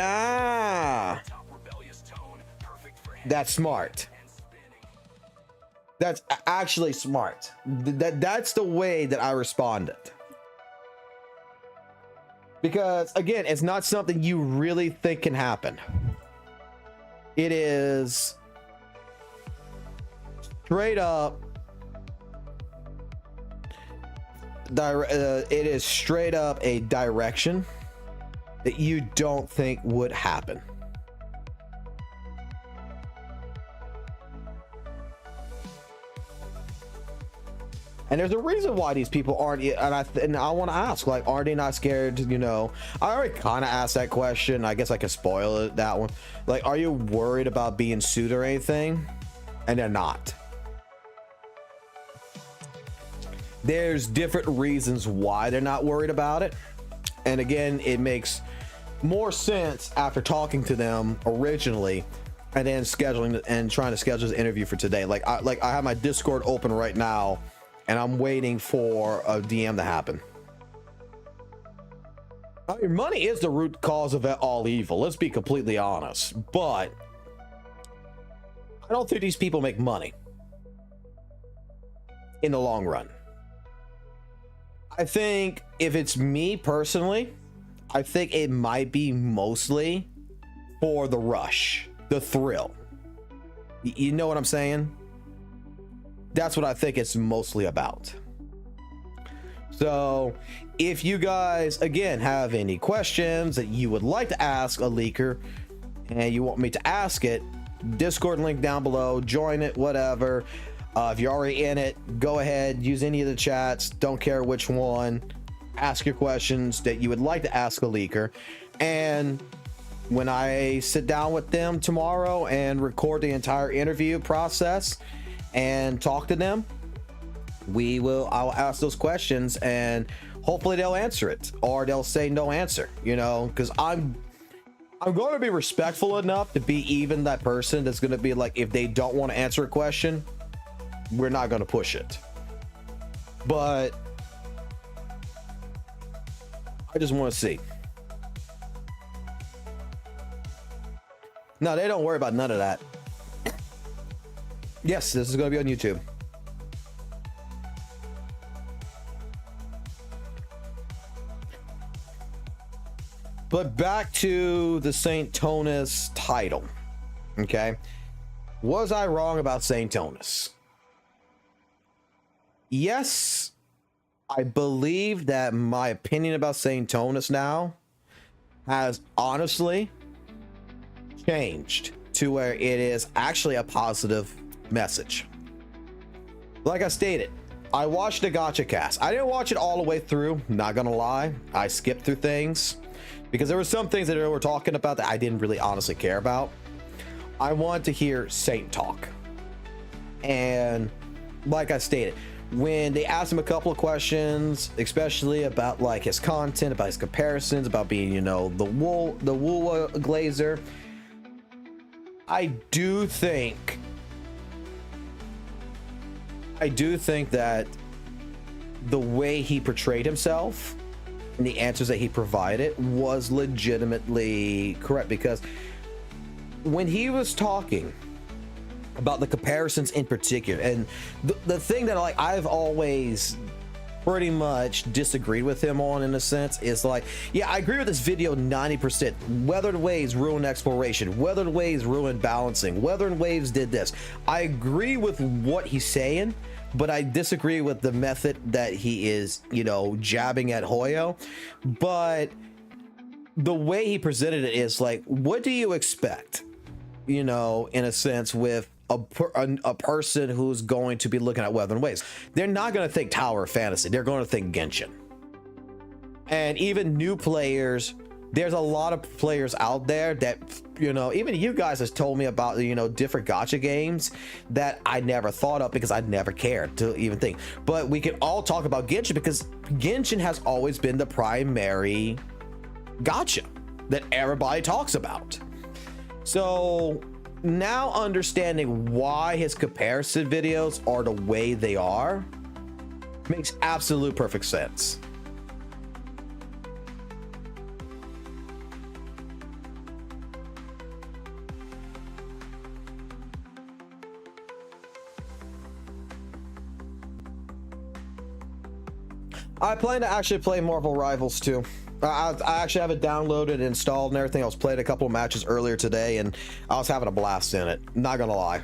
S2: that's smart. That's actually smart. That's the way that I responded. Because again, it's not something you really think can happen. It is straight up it is straight up a direction that you don't think would happen. And there's a reason why these people aren't, and I want to ask, like, are they not scared? You know, I already kind of asked that question. I guess I could spoil it, that one. Like, are you worried about being sued or anything? And they're not. There's different reasons why they're not worried about it. And again, it makes more sense after talking to them originally and then scheduling and trying to schedule this interview for today. Like I have my Discord open right now and I'm waiting for a DM to happen. I mean, money is the root cause of all evil. Let's be completely honest. But I don't think these people make money in the long run. I think if it's me personally, I think it might be mostly for the rush, the thrill. You know what I'm saying? That's what I think it's mostly about. So if you guys, again, have any questions that you would like to ask a leaker and you want me to ask it, Discord link down below, join it, whatever. If you're already in it, go ahead, use any of the chats, don't care which one, ask your questions that you would like to ask a leaker. And when I sit down with them tomorrow and record the entire interview process and talk to them, I'll ask those questions and hopefully they'll answer it, or they'll say no answer, you know, because I'm going to be respectful enough to be even that person that's going to be like, if they don't want to answer a question, we're not going to push it. But I just want to see. No, they don't worry about none of that. Yes, this is going to be on YouTube. But back to the St. Tonus title. Okay. Was I wrong about St. Tonus? Yes, I believe that my opinion about St. Tonus now has honestly changed to where it is actually a positive message. Like I stated, I watched the gacha cast. I didn't watch it all the way through, not gonna lie. I skipped through things because there were some things that they were talking about that I didn't really honestly care about. I wanted to hear Saint talk. And like I stated, when they asked him a couple of questions, especially about like his content, about his comparisons, about being, you know, the WUWA glazer, I do think that the way he portrayed himself and the answers that he provided was legitimately correct, because when he was talking about the comparisons in particular, and the thing that like I've always pretty much disagreed with him on in a sense is like, yeah, I agree with this video 90%. Weathered Waves ruined exploration, Weathered Waves ruined balancing, Wuthering Waves did this. I agree with what he's saying, but I disagree with the method that he is, you know, jabbing at Hoyo. But the way he presented it is like, what do you expect, you know, in a sense, with a person who's going to be looking at Wuthering Waves? They're not going to think Tower of Fantasy. They're going to think Genshin. And even new players, there's a lot of players out there that, you know, even you guys has told me about, you know, different gacha games that I never thought of because I never cared to even think. But we can all talk about Genshin because Genshin has always been the primary gacha that everybody talks about. So now understanding why his comparison videos are the way they are makes absolute perfect sense. I plan to actually play Marvel Rivals too. I actually have it downloaded, installed, and everything. I was playing a couple of matches earlier today, and I was having a blast in it. Not gonna lie.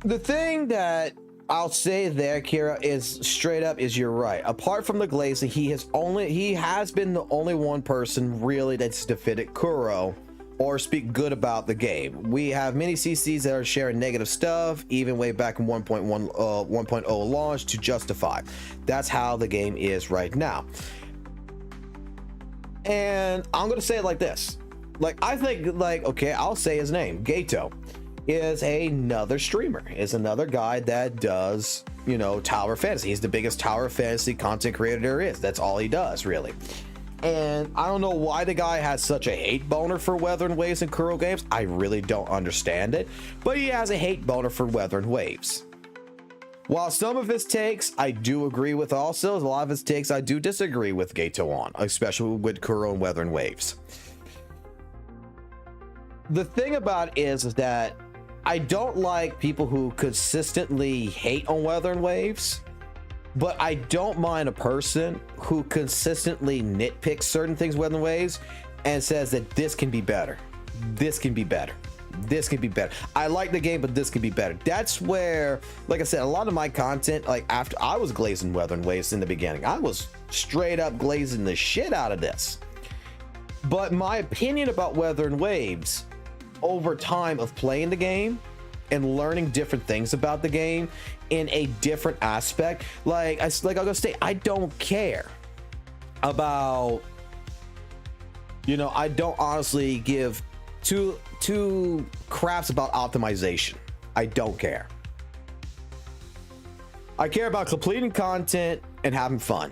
S2: The thing that I'll say there, Kira, is straight up is you're right. Apart from the glazing, he has been the only one person really that's defended Kuro or speak good about the game. We have many CCs that are sharing negative stuff, even way back in 1.0 launch, to justify. That's how the game is right now. And I'm gonna say it like this. Like, I think, like, okay, I'll say his name, Gato is another streamer, is another guy that does, you know, Tower Fantasy. He's the biggest Tower Fantasy content creator there is. That's all he does, really. And I don't know why the guy has such a hate boner for Wuthering Waves and Kuro games. I really don't understand it, but he has a hate boner for Wuthering Waves. While some of his takes I do agree with, also a lot of his takes I do disagree with Gato on, especially with Kuro and Wuthering Waves. The thing about it is that I don't like people who consistently hate on Wuthering Waves, but I don't mind a person who consistently nitpicks certain things Wuthering Waves and says that this can be better. This can be better. This can be better. I like the game, but this can be better. That's where, like I said, a lot of my content, like after I was glazing Wuthering Waves in the beginning, I was straight up glazing the shit out of this. But my opinion about Wuthering Waves over time of playing the game and learning different things about the game in a different aspect, like I'm gonna say, I don't care about, you know, I don't honestly give two craps about optimization. I don't care. I care about completing content and having fun.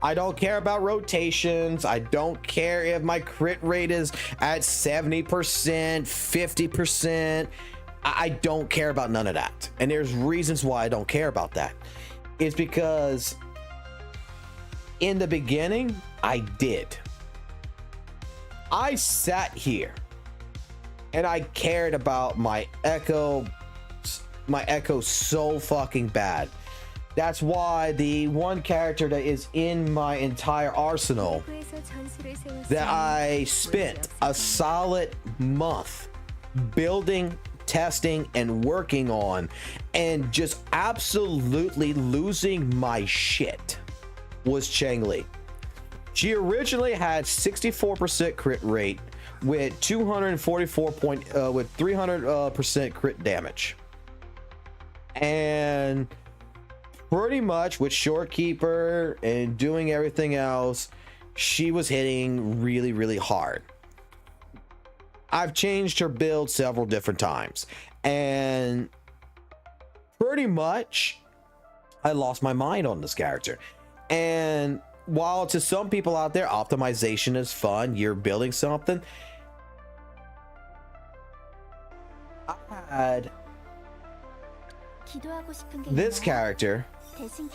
S2: I don't care about rotations. I don't care if my crit rate is at 70%, 50%. I don't care about none of that. And there's reasons why I don't care about that. It's because in the beginning, I did. I sat here and I cared about my echo so fucking bad. That's why the one character that is in my entire arsenal that I spent a solid month building, testing, and working on, and just absolutely losing my shit, was Changli. She originally had 64% crit rate with 300% crit damage. And pretty much with Shorekeeper and doing everything else, she was hitting really, really hard. I've changed her build several different times, and pretty much I lost my mind on this character. And while to some people out there, optimization is fun, you're building something, I had this character.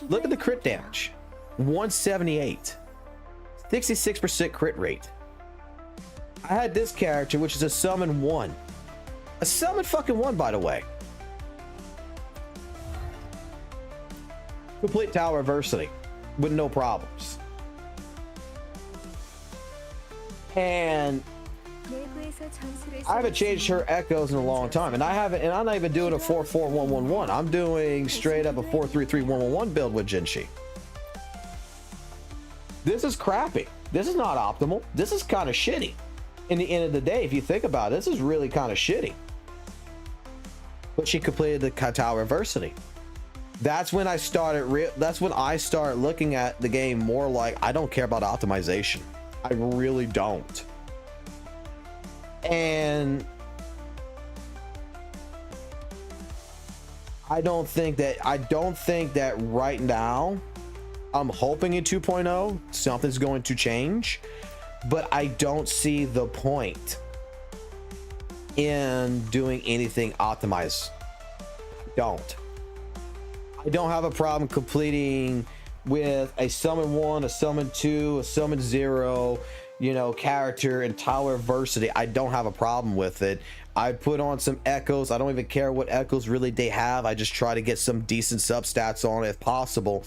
S2: Look at the crit damage, 178, 66% crit rate. I had this character, which is a summon 1, a summon fucking 1, by the way, complete tower adversity with no problems. And I haven't changed her echoes in a long time, and I'm not even doing a 4-4-1-1-1. I'm doing straight up a 4-3-3-1-1-1 build with Jinshi. This is crappy. This is not optimal. This is kind of shitty. In the end of the day, if you think about it, this is really kind of shitty. But she completed the tower adversity. That's when I started. That's when I started looking at the game more like I don't care about optimization. I really don't. And I don't think that right now, I'm hoping in 2.0 something's going to change, but I don't see the point in doing anything optimized. I don't have a problem completing with a summon 1, a summon 2, a summon 0, you know, character and tower adversity. I don't have a problem with it. I put on some echoes. I don't even care what echoes really they have. I just try to get some decent substats on it if possible.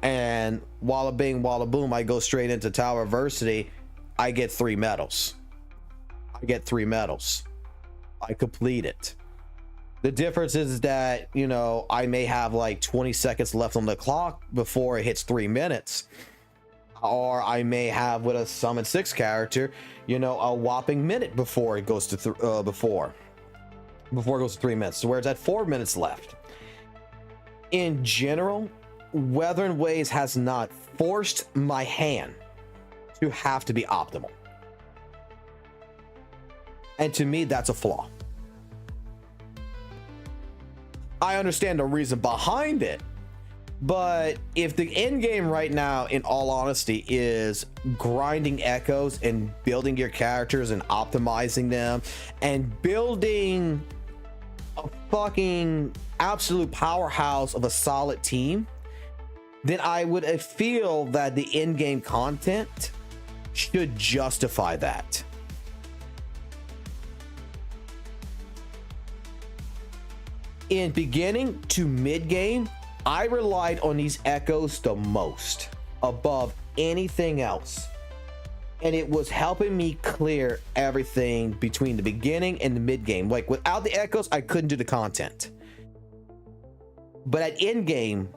S2: And walla bing, walla boom, I go straight into tower adversity. I get 3 medals. I complete it. The difference is that, you know, I may have like 20 seconds left on the clock before it hits 3 minutes. Or I may have with a summon 6 character, you know, a whopping minute before it goes to before it goes to 3 minutes. So where it's at 4 minutes left. In general, Wuthering Waves has not forced my hand to have to be optimal. And to me, that's a flaw. I understand the reason behind it, but if the end game right now, in all honesty, is grinding echoes and building your characters and optimizing them and building a fucking absolute powerhouse of a solid team, then I would feel that the end game content should justify that. In beginning to mid game, I relied on these echoes the most above anything else, and it was helping me clear everything between the beginning and the mid game. Like without the echoes, I couldn't do the content, but at end game,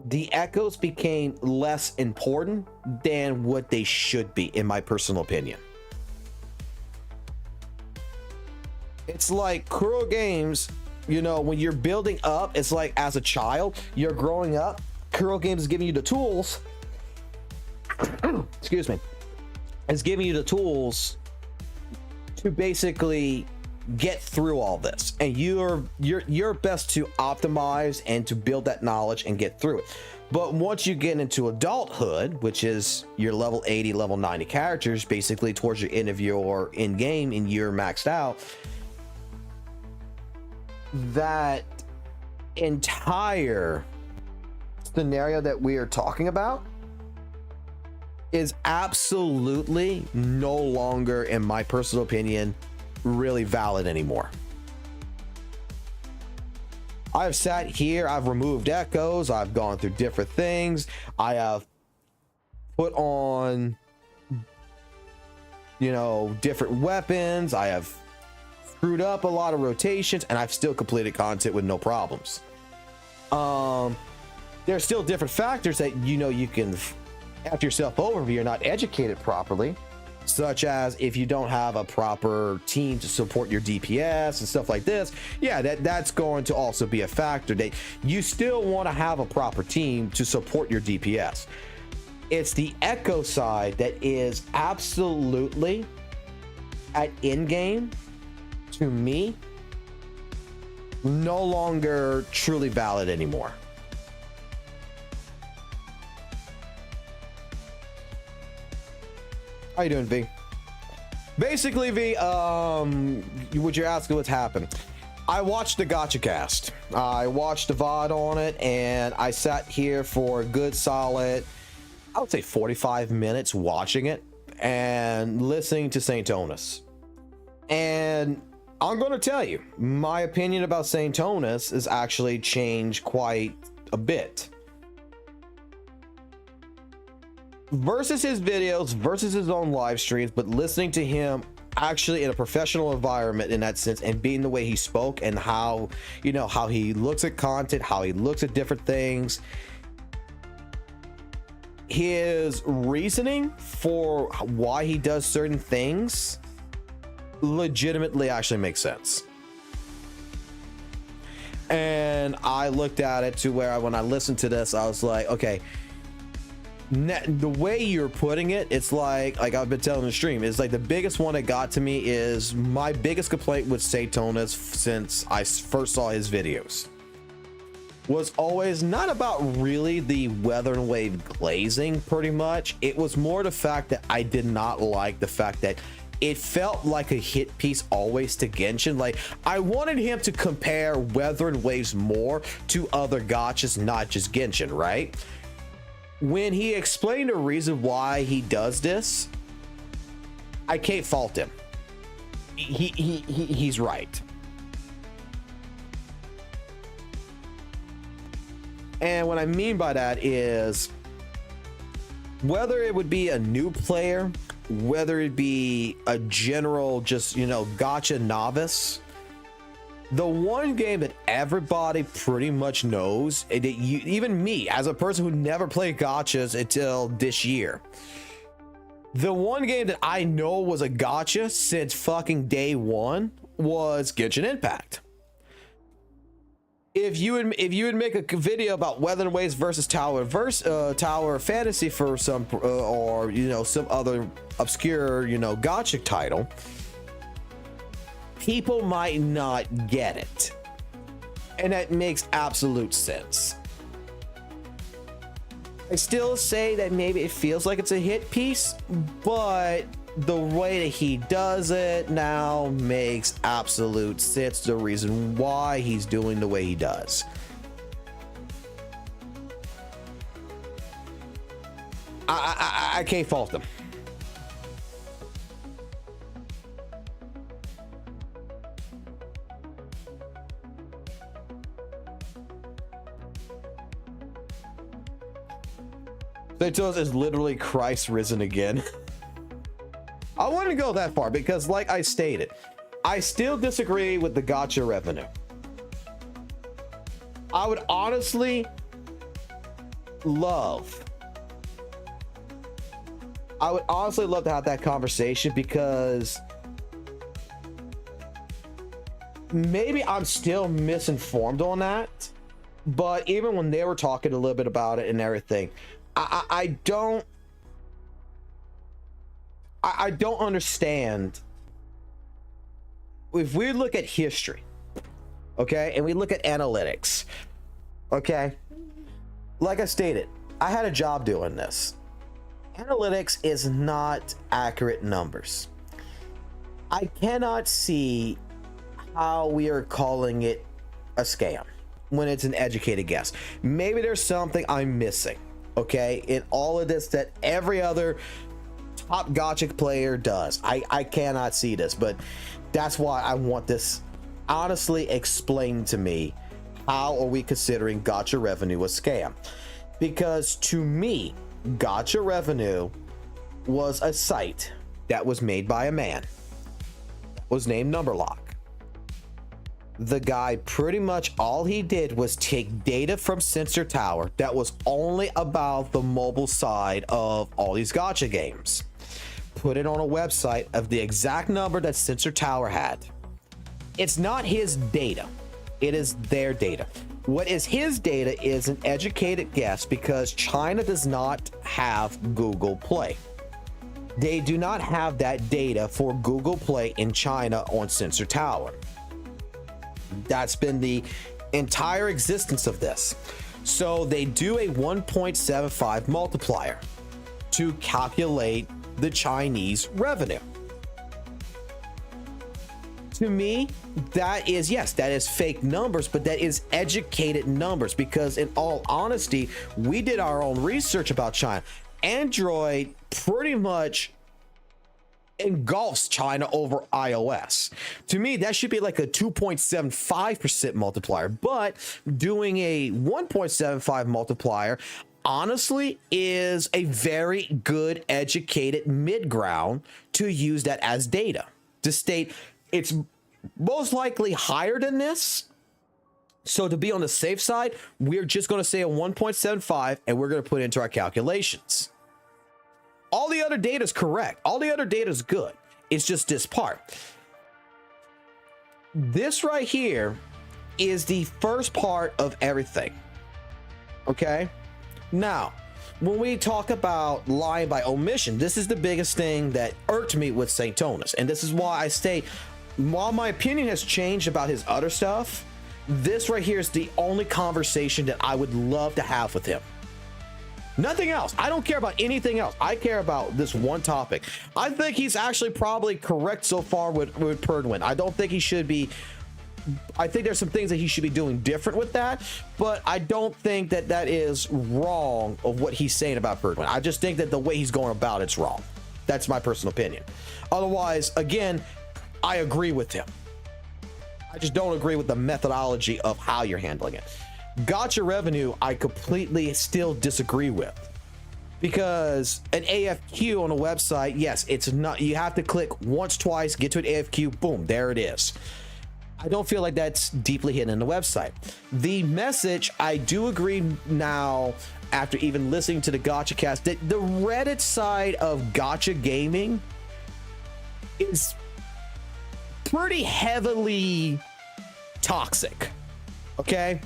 S2: the echoes became less important than what they should be, in my personal opinion. It's like Kuro Games, you know, when you're building up, it's like as a child, you're growing up, Kuro Games is giving you the tools. Excuse me. It's giving you the tools to basically get through all this, and you're best to optimize and to build that knowledge and get through it. But once you get into adulthood, which is your level 80, level 90 characters, basically towards your end of your end game and you're maxed out, that entire scenario that we are talking about is absolutely no longer, in my personal opinion, really valid anymore. I've sat here, I've removed echoes, I've gone through different things, I have put on, you know, different weapons, I have screwed up a lot of rotations, and I've still completed content with no problems. There's still different factors that, you know, you can after yourself over if you're not educated properly. such as if you don't have a proper team to support your DPS and stuff like this. Yeah, that's going to also be a factor, that you still want to have a proper team to support your DPS. It's the echo side that is absolutely, at endgame, to me, no longer truly valid anymore. How you doing, V? Basically, V, what you're asking, what's happened? I watched the gacha cast. I watched the VOD on it, and I sat here for a good solid, I would say 45 minutes watching it and listening to Saint Onus. And I'm going to tell you, my opinion about Saint Onus has actually changed quite a bit. Versus his videos, versus his own live streams, but listening to him actually in a professional environment in that sense, and being the way he spoke and how, you know, how he looks at content, how he looks at different things, his reasoning for why he does certain things legitimately actually makes sense. And I looked at it to where when I listened to this, I was like, okay, the way you're putting it, it's like I've been telling the stream, it's like the biggest one that got to me is my biggest complaint with Saint Onus since I first saw his videos was always not about really the Wuthering Wave glazing, pretty much. It was more the fact that I did not like the fact that it felt like a hit piece always to Genshin. Like, I wanted him to compare Wuthering Waves more to other gachas, not just Genshin, right? When he explained the reason why he does this, I can't fault him. He's right. And what I mean by that is, whether it would be a new player, whether it be a general just, you know, gacha novice, the one game that everybody pretty much knows, and that you, even me as a person who never played gachas until this year, the one game that I know was a gacha since fucking day one was Genshin Impact. If you would make a video about Wuthering Waves versus Tower Fantasy for some or, you know, some other obscure, you know, gacha title, people might not get it, and that makes absolute sense. I still say that maybe it feels like it's a hit piece, but the way that he does it now makes absolute sense, the reason why he's doing the way he does. I can't fault him. Zetos is literally Christ risen again. I wouldn't go that far because, like I stated, I still disagree with the gacha revenue. I would honestly love to have that conversation, because maybe I'm still misinformed on that. But even when they were talking a little bit about it and everything, I don't understand. If we look at history, okay, and we look at analytics, okay, like I stated, I had a job doing this. Analytics is not accurate numbers. I cannot see how we are calling it a scam when it's an educated guess. Maybe there's something I'm missing, okay, in all of this that every other top gacha player does. I cannot see this, but that's why I want this honestly explained to me. How are we considering gacha revenue a scam? Because to me, gacha revenue was a site that was made by a man, was named Numberlock. The guy, pretty much all he did was take data from Sensor Tower that was only about the mobile side of all these gacha games, put it on a website of the exact number that Sensor Tower had. It's not his data. It is their data. What is his data is an educated guess because China does not have Google Play. They do not have that data for Google Play in China on Sensor Tower. That's been the entire existence of this. So they do a 1.75 multiplier to calculate the Chinese revenue. To me, that is, yes, that is fake numbers, but that is educated numbers because in all honesty, we did our own research about China. Android pretty much engulfs China over iOS. To me, that should be like a 2.75% multiplier, but doing a 1.75 multiplier honestly is a very good educated mid ground to use that as data to state it's most likely higher than this. So to be on the safe side, we're just going to say a 1.75 and we're going to put it into our calculations. All the other data is correct. All the other data is good. It's just this part. This right here is the first part of everything. Okay? Now, when we talk about lying by omission, this is the biggest thing that irked me with St. Tonus. And this is why I say, while my opinion has changed about his other stuff, this right here is the only conversation that I would love to have with him. Nothing else. I don't care about anything else. I care about this one topic. I think he's actually probably correct so far with Perdwin. I don't think he should be. I think there's some things that he should be doing different with that, but I don't think that that is wrong of what he's saying about Perdwin. I just think that the way he's going about it's wrong. That's my personal opinion. Otherwise, again, I agree with him. I just don't agree with the methodology of how you're handling it. Gacha revenue, I completely still disagree with because an AFQ on a website, yes, it's not, you have to click once, twice, get to an AFQ, boom, there it is. I don't feel like that's deeply hidden in the website. The message, I do agree now, after even listening to the Gacha cast, that the Reddit side of gacha gaming is pretty heavily toxic. Okay?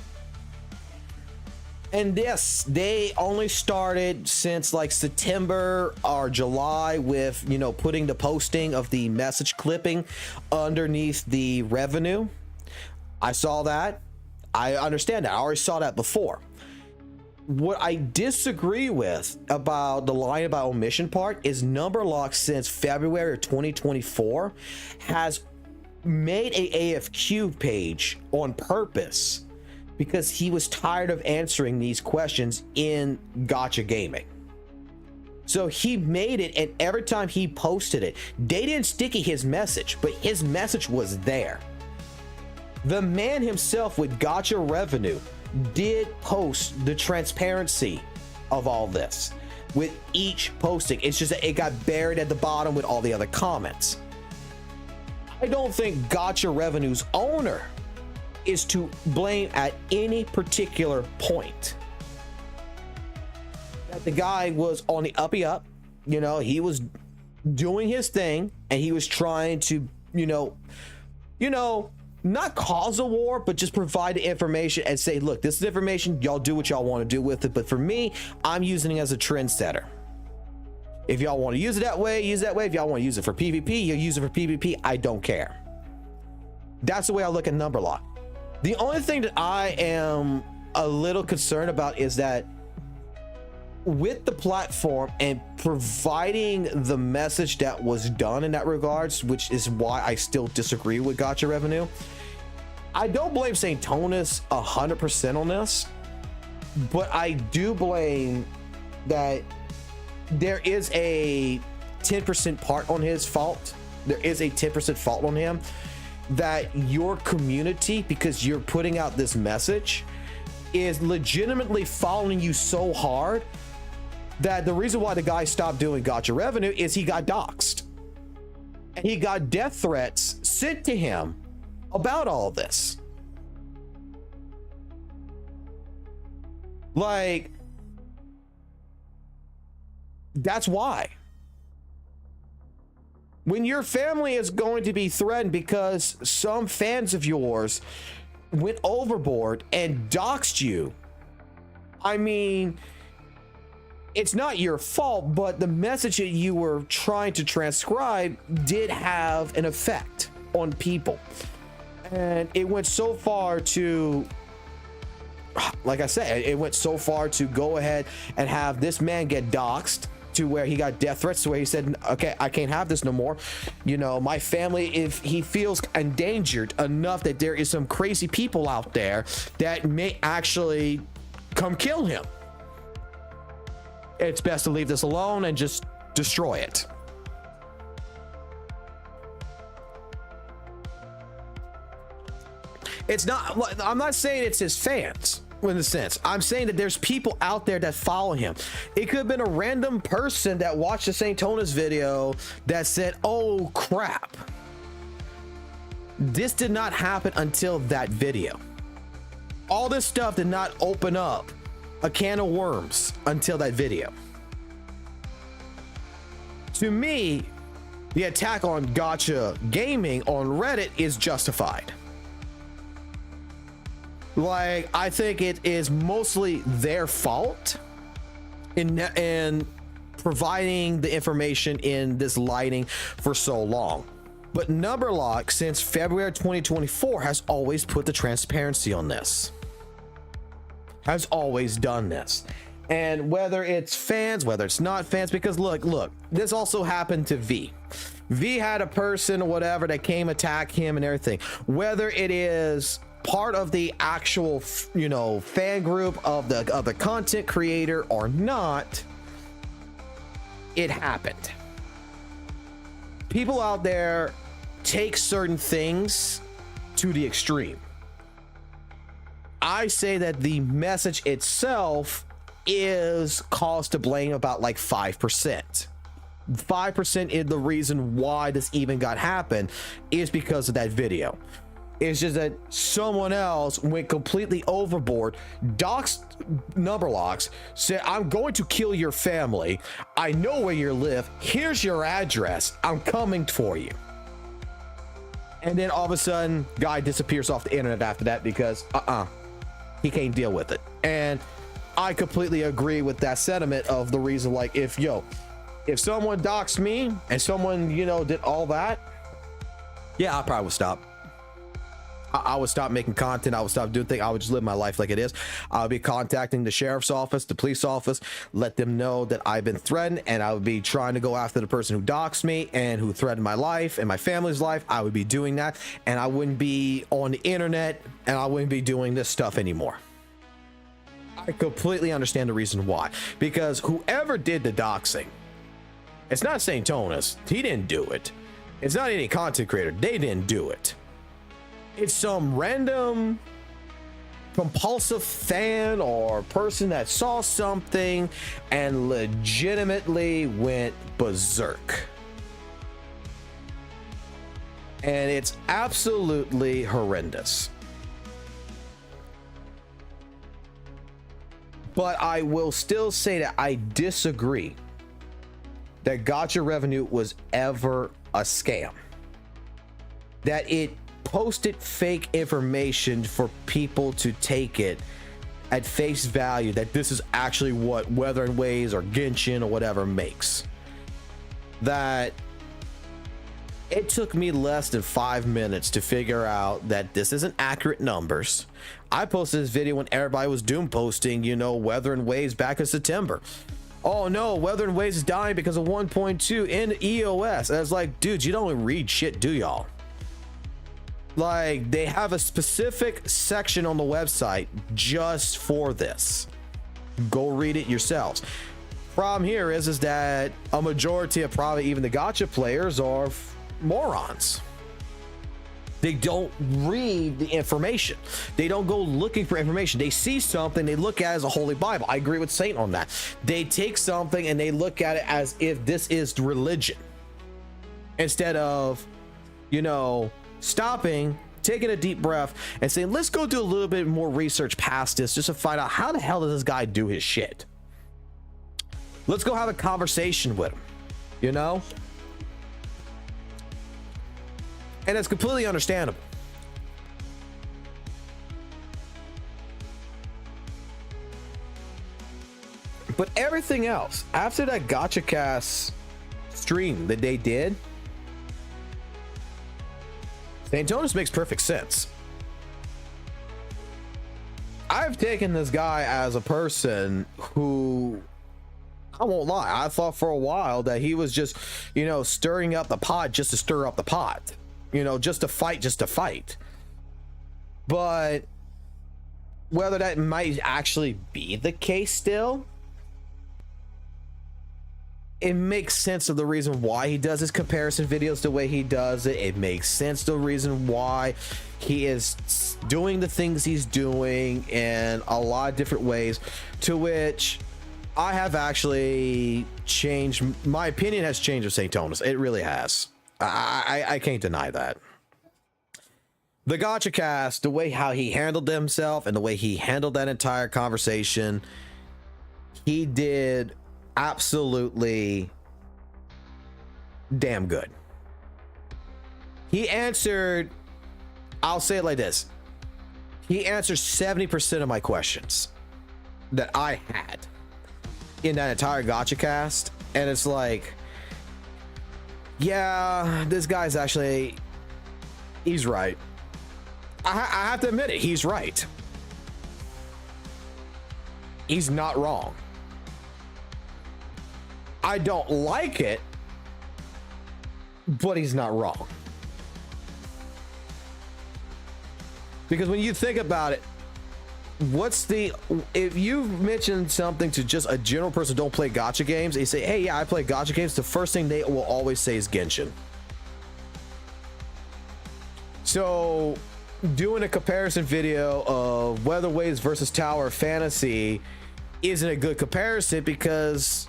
S2: And yes, they only started since like September or July with, you know, putting the posting of the message clipping underneath the revenue. I saw that. I understand that. I already saw that before. What I disagree with about the lying about omission part is Numberlock since February of 2024 has made a AFQ page on purpose because he was tired of answering these questions in gacha gaming. So he made it, and every time he posted it, they didn't sticky his message, but his message was there. The man himself with gacha revenue did post the transparency of all this with each posting. It's just that it got buried at the bottom with all the other comments. I don't think gacha revenue's owner is to blame at any particular point. That the guy was on the uppy up, you know, he was doing his thing and he was trying to, you know, not cause a war, but just provide the information and say, look, this is information, y'all do what y'all want to do with it. But for me, I'm using it as a trendsetter. If y'all want to use it that way, use it that way. If y'all want to use it for PvP, you'll use it for PvP. I don't care. That's the way I look at Numberlock. The only thing that I am a little concerned about is that with the platform and providing the message that was done in that regards, which is why I still disagree with gacha revenue. I don't blame St. Tonus 100% on this, but I do blame that there is a 10% part on his fault. There is a 10% fault on him. That your community, because you're putting out this message, is legitimately following you so hard that the reason why the guy stopped doing gacha revenue is he got doxxed. And he got death threats sent to him about all this. Like, that's why. When your family is going to be threatened because some fans of yours went overboard and doxed you, I mean, it's not your fault, but the message that you were trying to transcribe did have an effect on people. And it went so far to, like I said, it went so far to go ahead and have this man get doxxed to where he got death threats, to where he said, okay, I can't have this no more. You know, my family, if he feels endangered enough that there is some crazy people out there that may actually come kill him, it's best to leave this alone and just destroy it. It's not, I'm not saying it's his fans in a sense. I'm saying that there's people out there that follow him. It could have been a random person that watched the St. Tona's video that said, oh crap, this did not happen until that video. All this stuff did not open up a can of worms until that video. To me, the attack on gacha gaming on Reddit is justified. Like, I think it is mostly their fault in providing the information in this lighting for so long. But Numberlock, since February 2024, has always put the transparency on this. Has always done this. And whether it's fans, whether it's not fans, because look, this also happened to V. V had a person or whatever that came attack him and everything. Whether it is part of the actual, you know, fan group of the content creator or not, it happened. People out there take certain things to the extreme. I say that the message itself is cause to blame about like 5%. 5% is the reason why this even got happened is because of that video. It's just that someone else went completely overboard, doxed Numberlocks, said, I'm going to kill your family. I know where you live. Here's your address. I'm coming for you. And then all of a sudden, guy disappears off the internet after that because, he can't deal with it. And I completely agree with that sentiment of the reason, like, if someone doxed me and someone, you know, did all that, yeah, I probably would stop. I would stop making content. I would stop doing things. I would just live my life like it is. I would be contacting the sheriff's office, the police office, let them know that I've been threatened, and I would be trying to go after the person who doxed me and who threatened my life and my family's life. I would be doing that, and I wouldn't be on the internet, and I wouldn't be doing this stuff anymore. I completely understand the reason why, because whoever did the doxing, it's not St. Tonas. He didn't do it. It's not any content creator. They didn't do it. It's some random compulsive fan or person that saw something and legitimately went berserk. And it's absolutely horrendous. But I will still say that I disagree that gacha revenue was ever a scam. That it posted fake information for people to take it at face value, that this is actually what Wuthering Waves or Genshin or whatever makes. That it took me less than 5 minutes to figure out that this isn't accurate numbers. I posted this video when everybody was doom posting, you know, Wuthering Waves back in September. Oh no, Wuthering Waves is dying because of 1.2 in EOS. And I was like, dude, you don't read shit, do y'all? Like, they have a specific section on the website just for this. Go read it yourselves. Problem here is that a majority of probably even the gacha players are morons. They don't read the information. They don't go looking for information. They see something, they look at it as a holy Bible. I agree with Saint on that. They take something and they look at it as if this is religion, instead of, you know, stopping, taking a deep breath and saying, let's go do a little bit more research past this just to find out how the hell does this guy do his shit. Let's go have a conversation with him, you know? And it's completely understandable. But everything else, after that Gacha Cast stream that they did, Santonis makes perfect sense. I've taken this guy as a person who, I won't lie, I thought for a while that he was just, you know, stirring up the pot just to stir up the pot, you know, just to fight. But whether that might actually be the case still, it makes sense of the reason why he does his comparison videos the way he does it. It makes sense the reason why he is doing the things he's doing in a lot of different ways, to which I have actually changed. My opinion has changed of Santonis. It really has. I can't deny that. The Gacha Cast, the way how he handled himself and the way he handled that entire conversation, he did absolutely damn good. He answered, I'll say it like this, he answered 70% of my questions that I had in that entire Gacha Cast. And it's like, yeah, this guy's actually, he's right. I have to admit it, he's right. He's not wrong. I don't like it, but he's not wrong. Because when you think about it, if you've mentioned something to just a general person who don't play gacha games, they say, hey, yeah, I play gacha games, the first thing they will always say is Genshin. So doing a comparison video of Wuthering Waves versus Tower Fantasy isn't a good comparison, because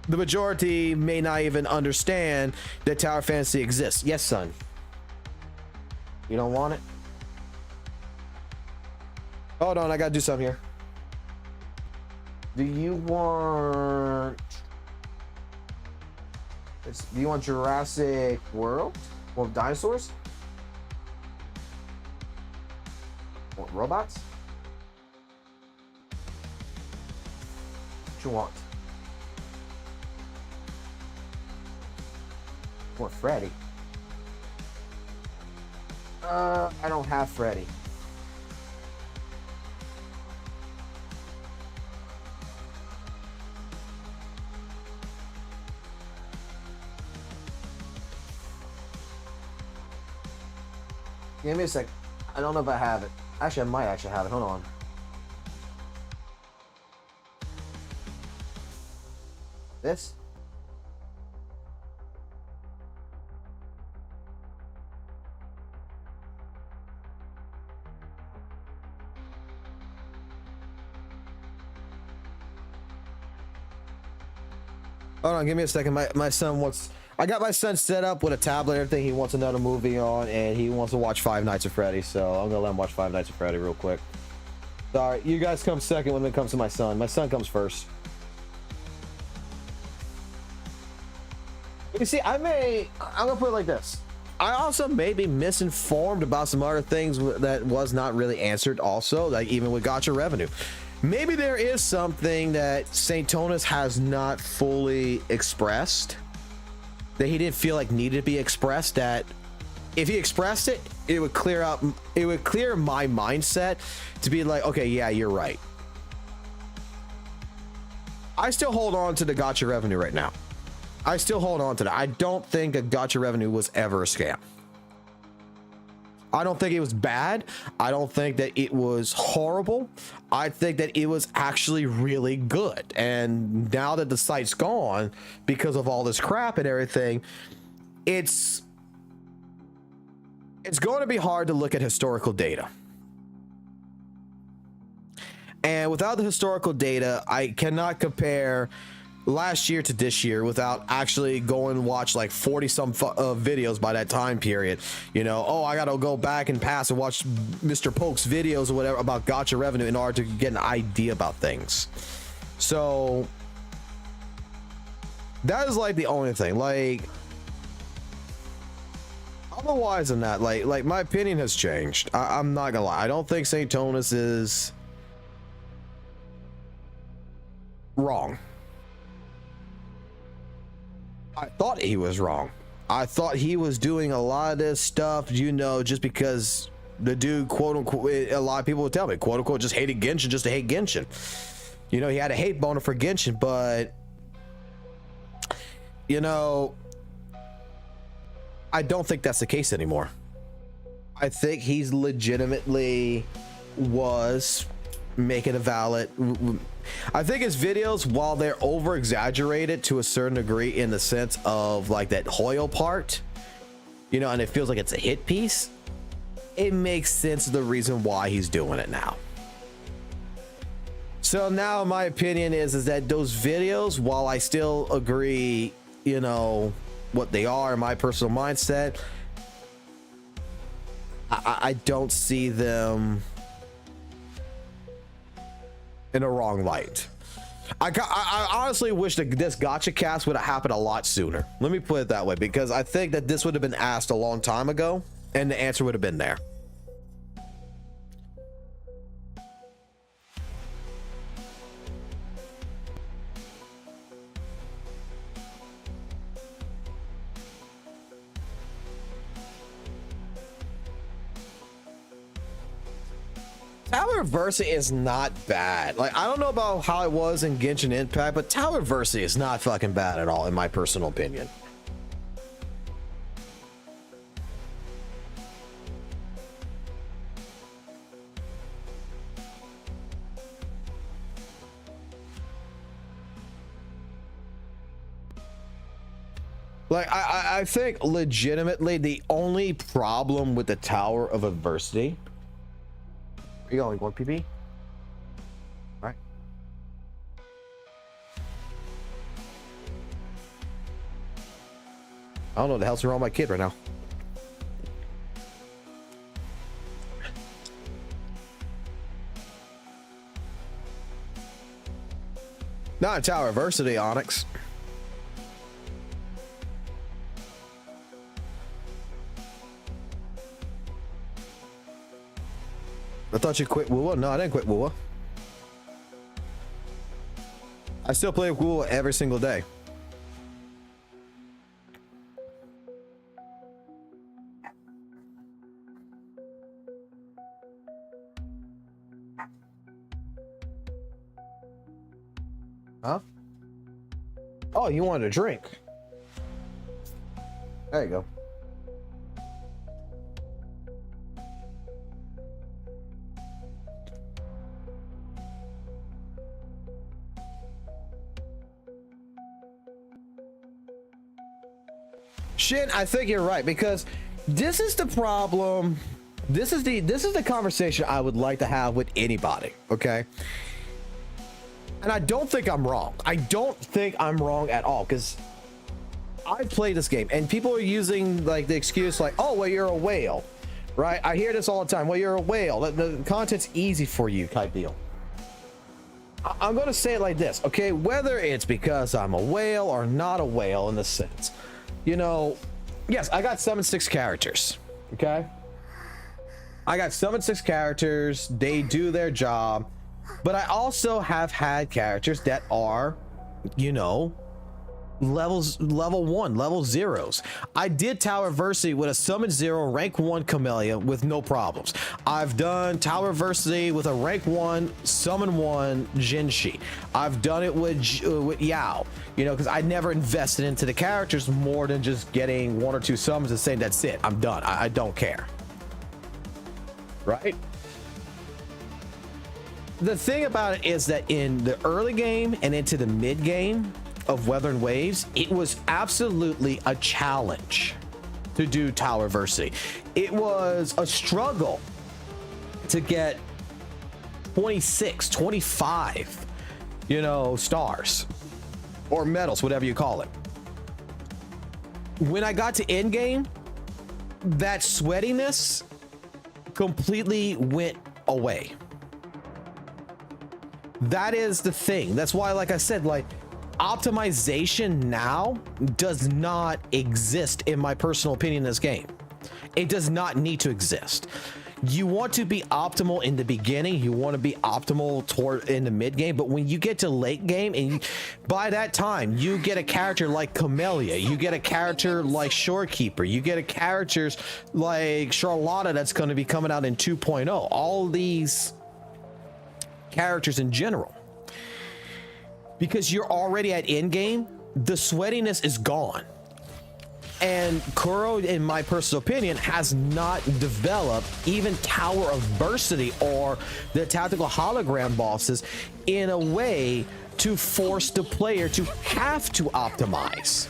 S2: the majority may not even understand that Tower Fantasy exists. Yes, son. You don't want it? Hold on, I gotta do something here. Do you want Jurassic World? Well, dinosaurs? What, robots? What you want? What, Freddy? I don't have Freddy. Give me a sec. I don't know if I have it. Actually, I might actually have it. Hold on. This? Hold on, give me a second. My son wants, I got my son set up with a tablet and everything. He wants another movie on, and he wants to watch Five Nights at Freddy, so I'm gonna let him watch Five Nights at Freddy real quick. Sorry, you guys come second when it comes to my son. My son comes first. You see, I'm gonna put it like this. I also may be misinformed about some other things that was not really answered also, like even with gacha revenue. Maybe there is something that Santonis has not fully expressed, that he didn't feel like needed to be expressed, that if he expressed it, it would clear my mindset to be like, okay, yeah, you're right. I still hold on to the gacha revenue right now. I still hold on to that. I don't think that gacha revenue was ever a scam. I don't think it was bad. I don't think that it was horrible. I think that it was actually really good. And now that the site's gone because of all this crap and everything, it's going to be hard to look at historical data. And without the historical data, I cannot compare last year to this year without actually going and watch like 40 some videos by that time period. You know, oh, I gotta go back and pass and watch Mr. Polk's videos or whatever about gacha revenue in order to get an idea about things. So that is like the only thing. Like, otherwise than that, like my opinion has changed. I'm not gonna lie. I don't think St. Tonus is wrong. I thought he was wrong. I thought he was doing a lot of this stuff, you know, just because the dude, quote unquote, a lot of people would tell me, quote unquote, just hated Genshin just to hate Genshin. You know, he had a hate boner for Genshin, but, you know, I don't think that's the case anymore. I think he's legitimately was making a valid. I think his videos, while they're over exaggerated to a certain degree in the sense of like that Hoyle part, you know, and it feels like it's a hit piece, it makes sense of the reason why he's doing it now. So now my opinion is that those videos, while I still agree, you know, what they are in my personal mindset, I don't see them in a wrong light. I honestly wish that this gacha cast would have happened a lot sooner. Let me put it that way, because I think that this would have been asked a long time ago and the answer would have been there. Tower Adversity is not bad. Like, I don't know about how it was in Genshin Impact, but Tower Adversity is not fucking bad at all, in my personal opinion. Like, I think legitimately the only problem with the Tower of Adversity. Are you going 1 PP? All right. I don't know what the hell's wrong with my kid right now. Not a Tower Adversity, Onyx. I thought you quit WUWA. No, I didn't quit WUWA. I still play WUWA every single day. Huh? Oh, you wanted a drink. There you go. Shit, I think you're right, because this is the problem. This is the conversation I would like to have with anybody, okay? And I don't think I'm wrong. I don't think I'm wrong at all, because I play this game and people are using like the excuse like, oh, well, you're a whale, right? I hear this all the time. Well, you're a whale. The content's easy for you type deal. I'm going to say it like this, okay? Whether it's because I'm a whale or not a whale in the sense, you know, yes, I got 76 characters, okay? I got 76 characters. They do their job. But I also have had characters that are, you know, level 1, level 0s. I did Tower Adversity with a summon 0 rank 1 Camellia with no problems. I've done Tower Adversity with a rank 1 summon 1 Jinshi. I've done it with Yao, you know, because I never invested into the characters more than just getting 1 or 2 summons and saying that's it, I'm done. I don't care, right? The thing about it is that in the early game and into the mid game of Wuthering Waves, it was absolutely a challenge to do Tower Adversity. It was a struggle to get 26, 25, you know, stars or medals, whatever you call it. When I got to endgame, that sweatiness completely went away. That is the thing. That's why, like I said, like, optimization now does not exist in my personal opinion in this game. It does not need to exist. You want to be optimal in the beginning, you want to be optimal toward in the mid game, but when you get to late game, and by that time you get a character like Camellia, you get a character like Shorekeeper, you get a characters like Charlotta that's going to be coming out in 2.0, all these characters in general, because you're already at end game, the sweatiness is gone. And Kuro, in my personal opinion, has not developed even Tower of Adversity or the tactical hologram bosses in a way to force the player to have to optimize.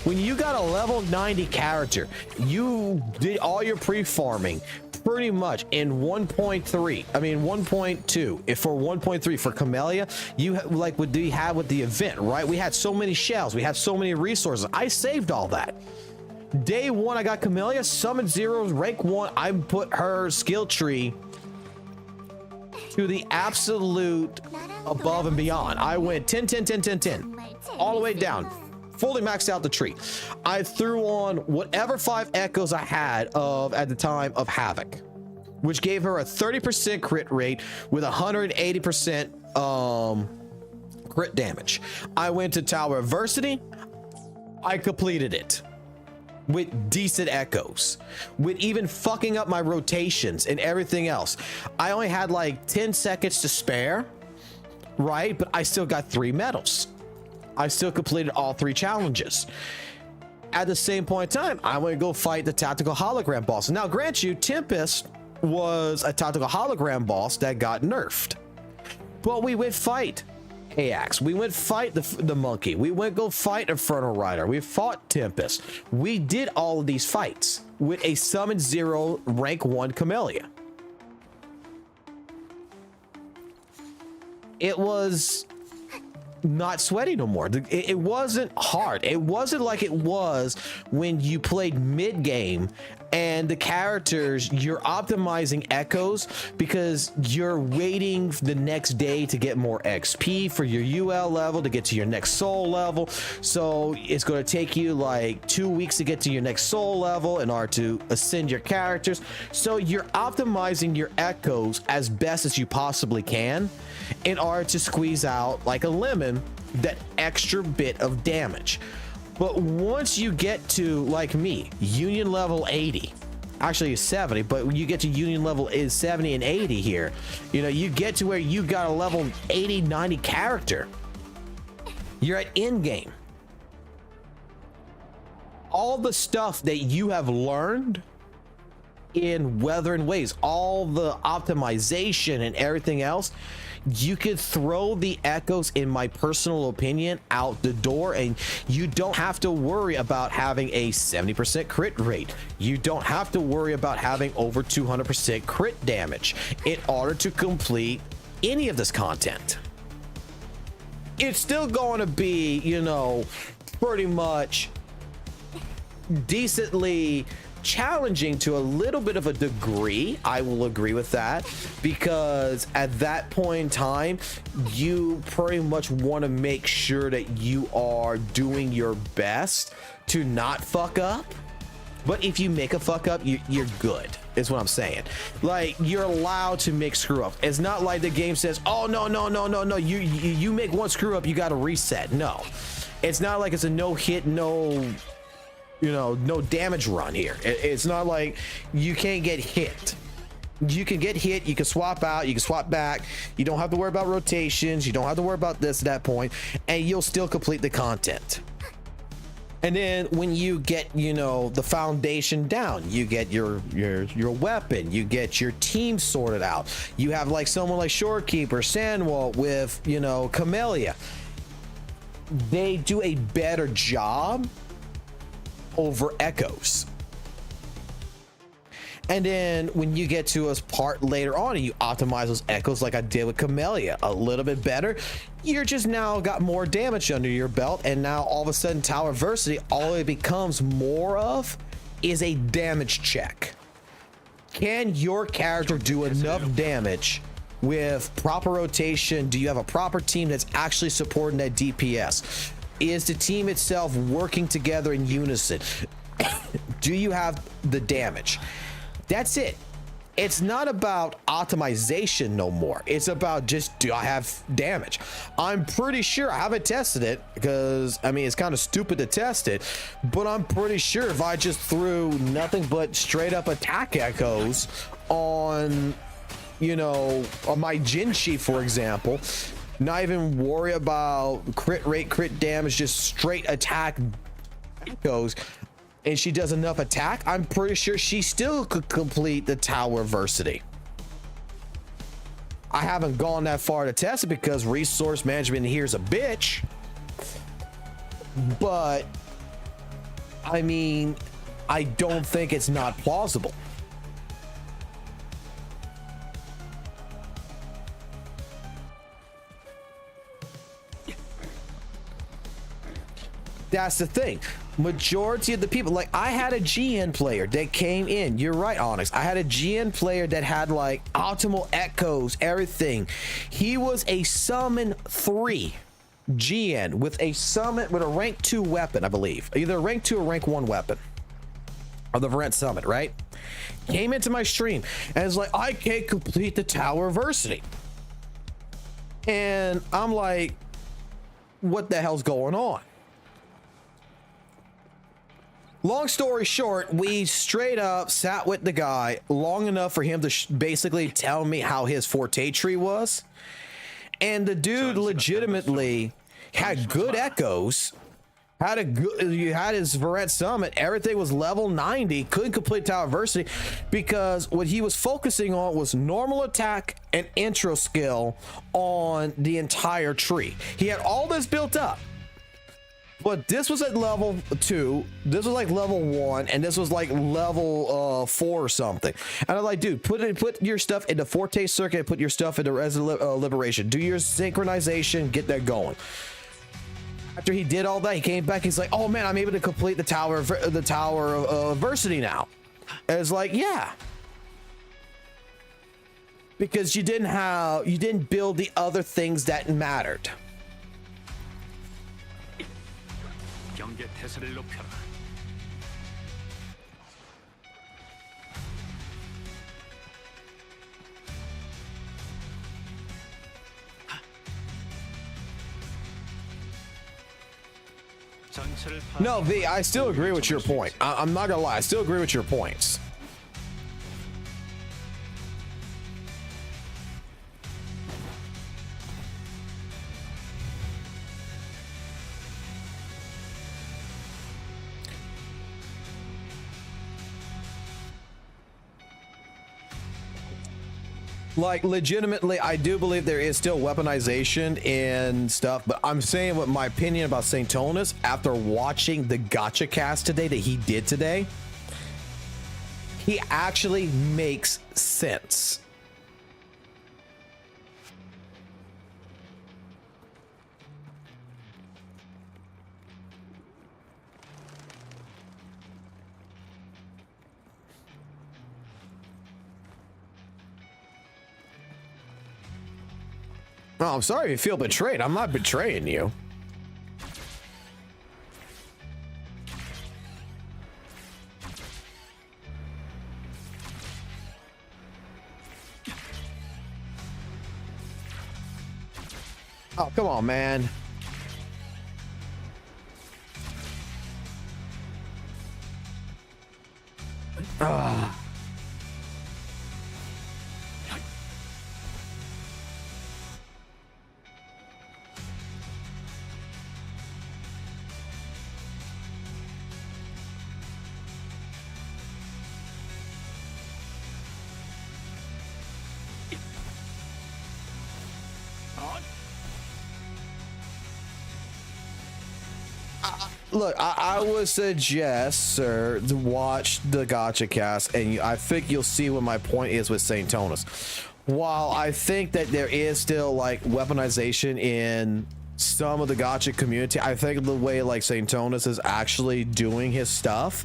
S2: When you got a level 90 character, you did all your pre-farming pretty much in 1.3. I mean 1.2. If for 1.3 for Camellia, you like what do you have with the event, right? We had so many shells, we had so many resources. I saved all that. Day one, I got Camellia, summon zeros, rank 1. I put her skill tree to the absolute above and beyond. I went 10, 10, 10, 10, 10, all the way down. Fully maxed out the tree. I threw on whatever 5 echoes I had of at the time of Havoc, which gave her a 30% crit rate with 180% crit damage. I went to Tower of Adversity. I completed it with decent echoes, with even fucking up my rotations and everything else. I only had like 10 seconds to spare, right? But I still got 3 medals. I still completed all 3 challenges. At the same point in time, I want to go fight the tactical hologram boss. Now, grant you, Tempest was a tactical hologram boss that got nerfed, but we went fight Ajax. We went fight the monkey. We went go fight Infernal Rider. We fought Tempest. We did all of these fights with a summon 0 rank 1 Camellia. It was not sweaty no more. It wasn't hard. It wasn't like it was when you played mid game and the characters, you're optimizing echoes because you're waiting the next day to get more XP for your UL level, to get to your next soul level. So it's going to take you like 2 weeks to get to your next soul level in order to ascend your characters. So you're optimizing your echoes as best as you possibly can in order to squeeze out like a lemon that extra bit of damage. But once you get to, like me, union level 80, actually 70, but you get to union level is 70 and 80 here, you know, you get to where you got a level 80 90 character, you're at end game. All the stuff that you have learned in Wuthering Waves, all the optimization and everything else, you could throw the echoes, in my personal opinion, out the door, and you don't have to worry about having a 70% crit rate. You don't have to worry about having over 200% crit damage in order to complete any of this content. It's still going to be, you know, pretty much decently challenging to a little bit of a degree. I will agree with that, because at that point in time, you pretty much want to make sure that you are doing your best to not fuck up. But if you make a fuck up, you're good, is what I'm saying. Like, you're allowed to make screw up. It's not like the game says, oh no, you make one screw up, you got to reset. No, it's not like it's a no hit, no damage run here. It's not like you can't get hit. You can get hit, you can swap out, you can swap back. You don't have to worry about rotations, you don't have to worry about this at that point, and you'll still complete the content. And then when you get, you know, the foundation down, you get your weapon, you get your team sorted out. You have like someone like Shorekeeper, Sandwall with, you know, Camellia. They do a better job over echoes. And then when you get to a part later on and you optimize those echoes like I did with Camellia a little bit better, you're just now got more damage under your belt, and now all of a sudden Tower Adversity, all it becomes more of is a damage check. Can your character do enough damage with proper rotation? Do you have a proper team that's actually supporting that DPS? Is the team itself working together in unison? Do you have the damage? That's it. It's not about optimization no more. It's about just, do I have damage? I'm pretty sure, I haven't tested it because, I mean, it's kind of stupid to test it, but I'm pretty sure if I just threw nothing but straight up attack echoes on, you know, on my Jinchi, for example, not even worry about crit rate, crit damage, just straight attack echoes, and she does enough attack, I'm pretty sure she still could complete the tower versity. I haven't gone that far to test it because resource management here is a bitch, but I mean, I don't think it's not plausible. That's the thing. Majority of the people, like, I had a GN player that came in. You're right, Onyx. I had a GN player that had like optimal echoes, everything. He was a summon 3 GN with a summon with a rank 2 weapon, I believe. Either a rank 2 or rank 1 weapon. Of the Varent Summit, right? Came into my stream and is like, I can't complete the tower versity. And I'm like, what the hell's going on? Long story short, we straight up sat with the guy long enough for him to basically tell me how his forte tree was. And the dude legitimately had good echoes, had his Varette Summit, everything was level 90, couldn't complete Tower Versity because what he was focusing on was normal attack and intro skill on the entire tree. He had all this built up. But this was at level 2, this was like level 1, and this was like level 4 or something. And I'm like, dude, put your stuff into Forte Circuit, put your stuff into Liberation, do your synchronization, get that going. After he did all that, he came back, he's like, oh man, I'm able to complete the tower of Versity now. And it's like, yeah. Because you didn't build the other things that mattered.
S1: 경계 태세를 높여라.
S2: No, V, I still agree with your point. I'm not gonna lie, I still agree with your points. Like, legitimately, I do believe there is still weaponization and stuff, but I'm saying what my opinion about St. Tonus after watching the gacha cast today that he did today, he actually makes sense. Oh, I'm sorry you feel betrayed. I'm not betraying you. Oh, come on, man. Ah. Look, I would suggest, sir, to watch the gacha cast, and I think you'll see what my point is with St. Tonus. While I think that there is still like weaponization in some of the gacha community, I think the way like St. Tonus is actually doing his stuff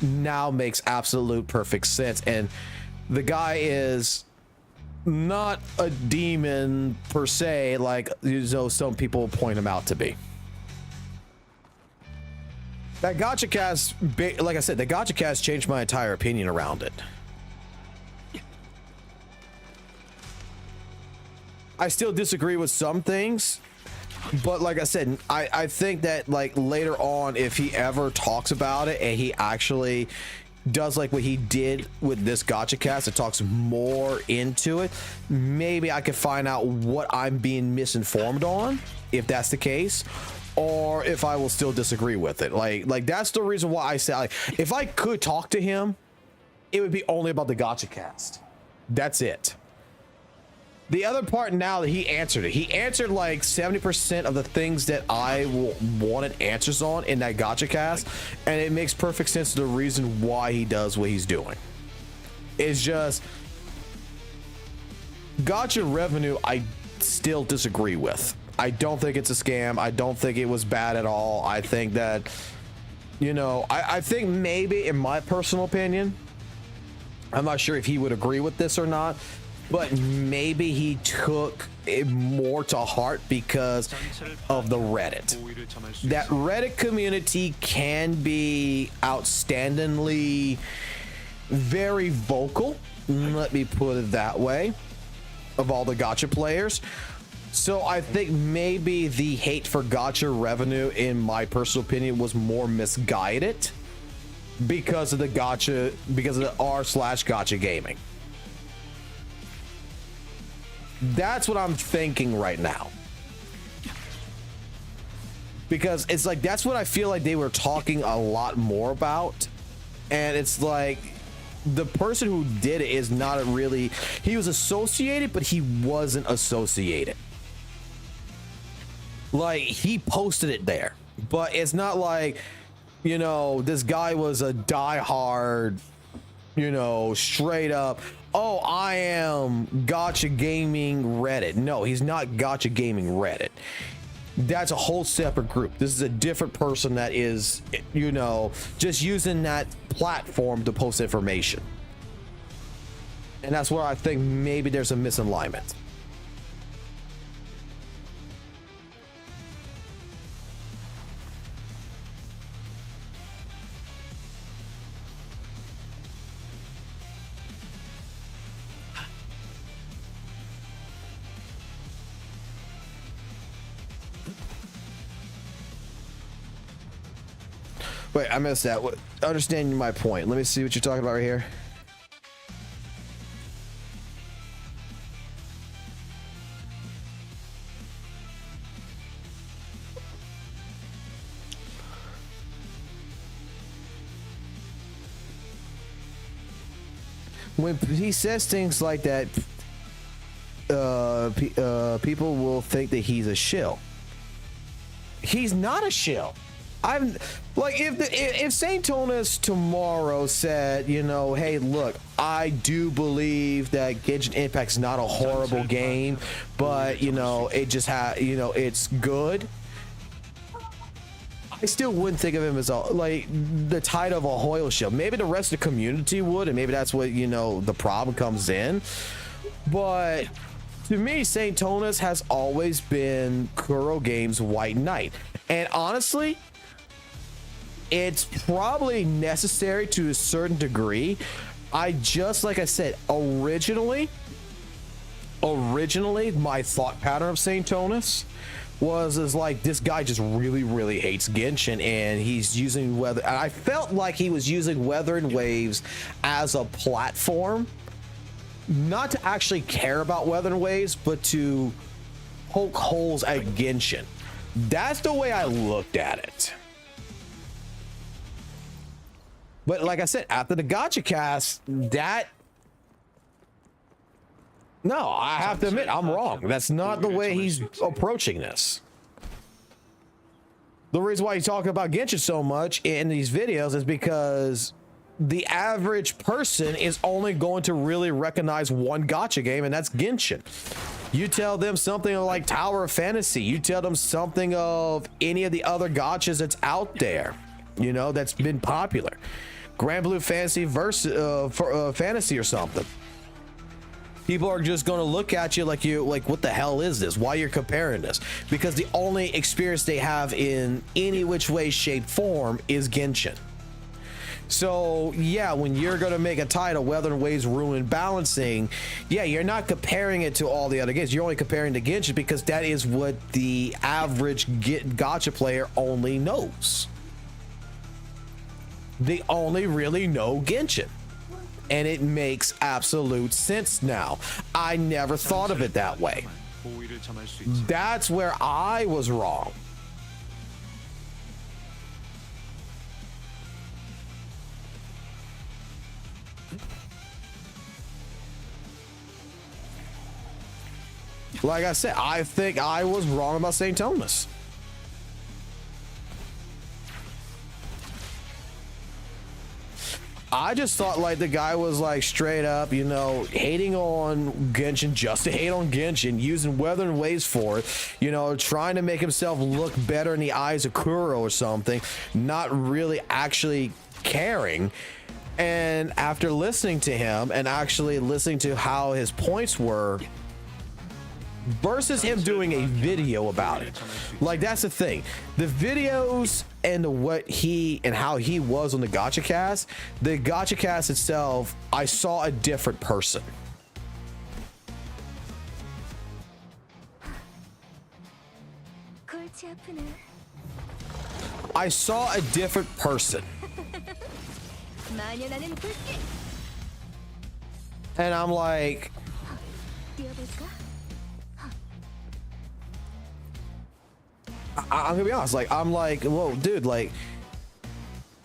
S2: now makes absolute perfect sense. And the guy is not a demon per se, like, you know, some people point him out to be. That gacha cast, like I said, the gacha cast changed my entire opinion around it. I still disagree with some things, but like I said, I think that like later on, if he ever talks about it and he actually does like what he did with this gacha cast and talks more into it, maybe I could find out what I'm being misinformed on, if that's the case, or if I will still disagree with it. Like that's the reason why I said, like, if I could talk to him, it would be only about the gacha cast. That's it. The other part, now that he answered it, he answered like 70% of the things that I wanted answers on in that gacha cast, and it makes perfect sense to the reason why he does what he's doing. It's just gacha revenue, I still disagree with. I don't think it's a scam. I don't think it was bad at all. I think that, you know, I think maybe, in my personal opinion, I'm not sure if he would agree with this or not, but maybe he took it more to heart because of the Reddit. That Reddit community can be outstandingly very vocal, let me put it that way, of all the gacha players. So I think maybe the hate for gacha revenue, in my personal opinion, was more misguided because of the gacha, because of the r/gacha gaming. That's what I'm thinking right now, because it's like that's what I feel like they were talking a lot more about, and it's like the person who did it is not really, he was associated, but he wasn't associated. Like, he posted it there, but it's not like, you know, this guy was a diehard, you know, straight up, oh, I am gacha gaming Reddit. No, he's not gacha gaming Reddit. That's a whole separate group. This is a different person that is, you know, just using that platform to post information. And that's where I think maybe there's a misalignment. Wait, I missed that. Understanding my point. Let me see what you're talking about right here. When he says things like that, people will think that he's a shill. He's not a shill. I'm like, if Saint Tonus tomorrow said, you know, hey, look, I do believe that Genshin Impact's not a horrible game, but you know, it just you know, it's good, I still wouldn't think of him as a, like, the title of a Hoyle shill. Maybe the rest of the community would, and maybe that's what, you know, the problem comes in. But to me, Saint Tonus has always been Kuro Games' White Knight, and honestly, it's probably necessary to a certain degree. Like I said, originally my thought pattern of Saint Tonus was like, this guy just really hates Genshin, and he's using and I felt like he was using Wuthering Waves as a platform, not to actually care about Wuthering Waves, but to poke holes at Genshin. That's the way I looked at it. But like I said, after the gacha cast, no, I have to admit, I'm wrong. That's not the way he's approaching this. The reason why he's talking about Genshin so much in these videos is because the average person is only going to really recognize one gacha game, and that's Genshin. You tell them something like Tower of Fantasy, you tell them something of any of the other gachas that's out there, you know, that's been popular. Grand Blue Fantasy Fantasy or something. people are just going to look at you like what the hell is this? Why you're comparing this? Because the only experience they have in any which way, shape, form is Genshin. So yeah, when you're going to make a title, Wuthering Waves Ruin Balancing, yeah, you're not comparing it to all the other games. You're only comparing to Genshin because that is what the average gacha player only knows. They only really know Genshin. And it makes absolute sense now. I never thought of it that way. That's where I was wrong. Like I said, I think I was wrong about St. Thomas. I just thought like the guy was like straight up, you know, hating on Genshin just to hate on Genshin, using Wuthering Waves for it, you know, trying to make himself look better in the eyes of Kuro or something, not really actually caring. And after listening to him and actually listening to how his points were, versus him doing a video about it, like that's the thing, the videos and how he was on the gacha cast, the gacha cast itself, I saw a different person. I saw a different person. And I'm like, I'm gonna be honest, like I'm like, whoa dude, like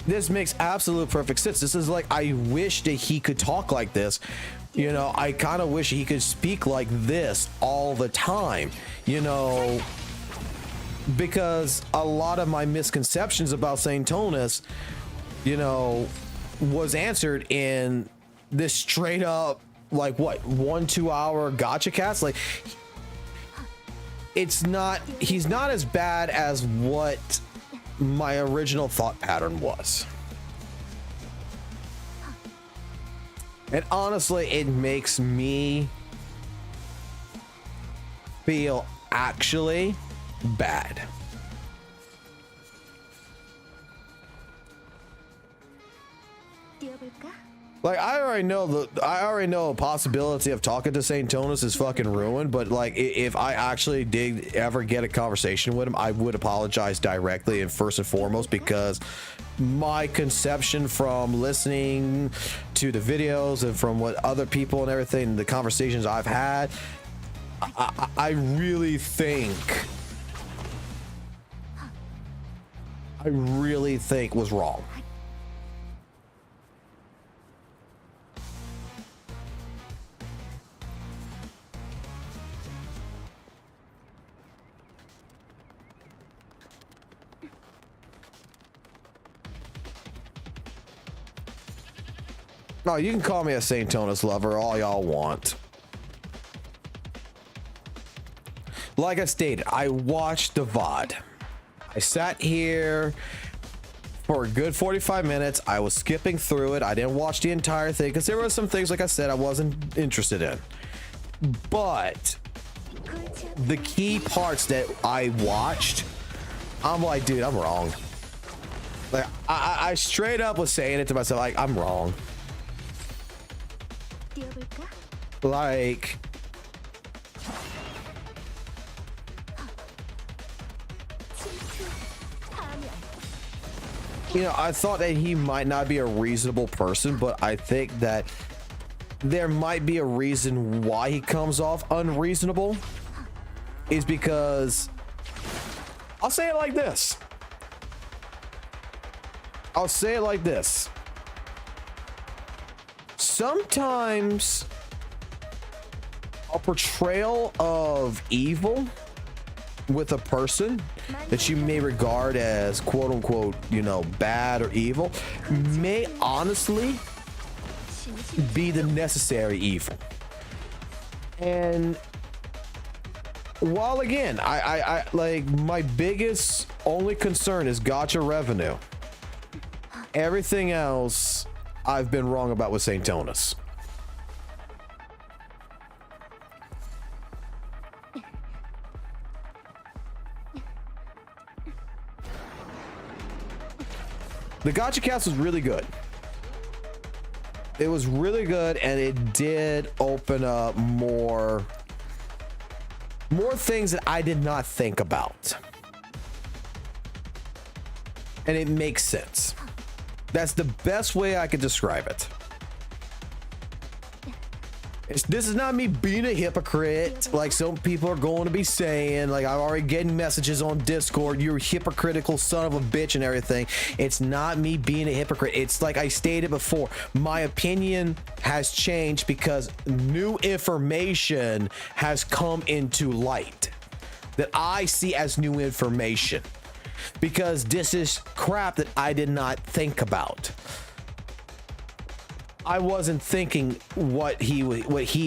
S2: this makes absolute perfect sense. This is like, I wish that he could talk like this, you know. I kind of wish he could speak like this all the time, you know, because a lot of my misconceptions about St. Thomas, you know, was answered in this straight up like what 1-2 hour gacha cast. Like it's not, he's not as bad as what my original thought pattern was. And honestly, it makes me feel actually bad. Like I already know a possibility of talking to St. Thomas is fucking ruined, but like if I actually did ever get a conversation with him, I would apologize directly and first and foremost, because my conception from listening to the videos and from what other people and everything, the conversations I've had, I really think was wrong. No, you can call me a St. Thomas lover all y'all want. Like I stated, I watched the VOD. I sat here for a good 45 minutes. I was skipping through it. I didn't watch the entire thing because there were some things, like I said, I wasn't interested in. But the key parts that I watched, I'm like, dude, I'm wrong. Like I straight up was saying it to myself, like, I'm wrong. Like, you know, I thought that he might not be a reasonable person, but I think that there might be a reason why he comes off unreasonable, is because I'll say it like this. Sometimes a portrayal of evil with a person that you may regard as quote unquote, you know, bad or evil may honestly be the necessary evil. And while again, I like, my biggest only concern is gacha revenue, everything else I've been wrong about with St. Thomas. The gacha cast was really good. It was really good, and it did open up more things that I did not think about. And it makes sense. That's the best way I could describe it. This is not me being a hypocrite like some people are going to be saying. Like, I'm already getting messages on Discord, you're a hypocritical son of a bitch and everything. It's not me being a hypocrite. It's like I stated before, my opinion has changed because new information has come into light that I see as new information, because this is crap that I did not think about. I wasn't thinking what he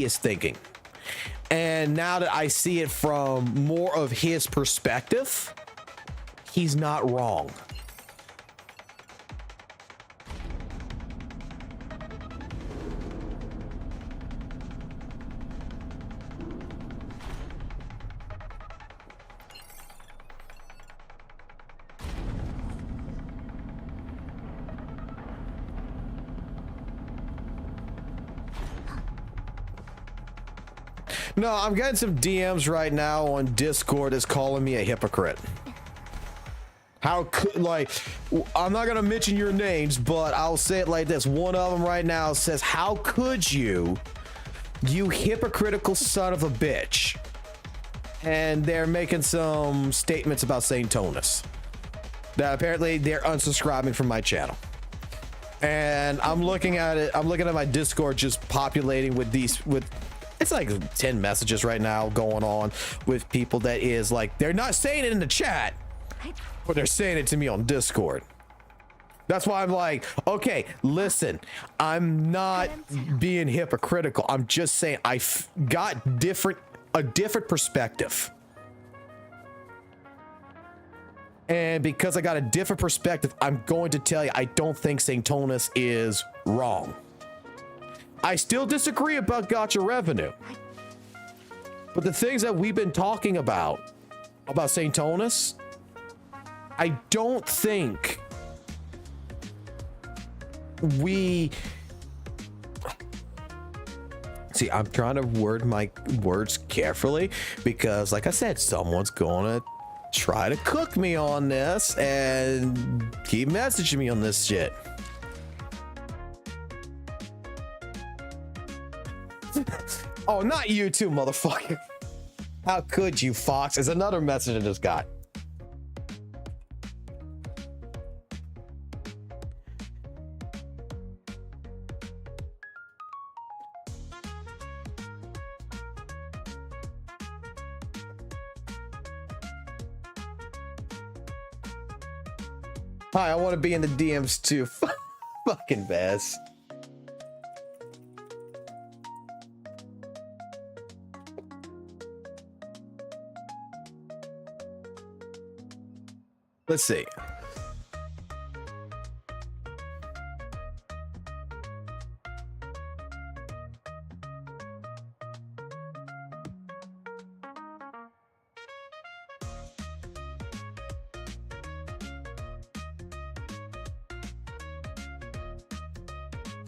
S2: is thinking. And now that I see it from more of his perspective, he's not wrong. No, I'm getting some DMs right now on Discord that's calling me a hypocrite. How could, like, I'm not gonna mention your names, but I'll say it like this. One of them right now says, how could you hypocritical son of a bitch? And they're making some statements about Saint Tonus. That apparently they're unsubscribing from my channel. And I'm looking at it, I'm looking at my Discord just populating with it's like 10 messages right now going on with people that is like, they're not saying it in the chat, but they're saying it to me on Discord. That's why I'm like, okay, listen, I'm not being hypocritical. I'm just saying I've got a different perspective. And because I got a different perspective, I'm going to tell you, I don't think Saint Tonus is wrong. I still disagree about gacha revenue, but the things that we've been talking about Saint Tonus, I don't think we see. I'm trying to word my words carefully because, like I said, someone's gonna try to cook me on this and keep messaging me on this shit. Oh, not you too, motherfucker. How could you, Fox? Is another message I just got. Hi, I want to be in the DMs too. Fucking best. Let's see.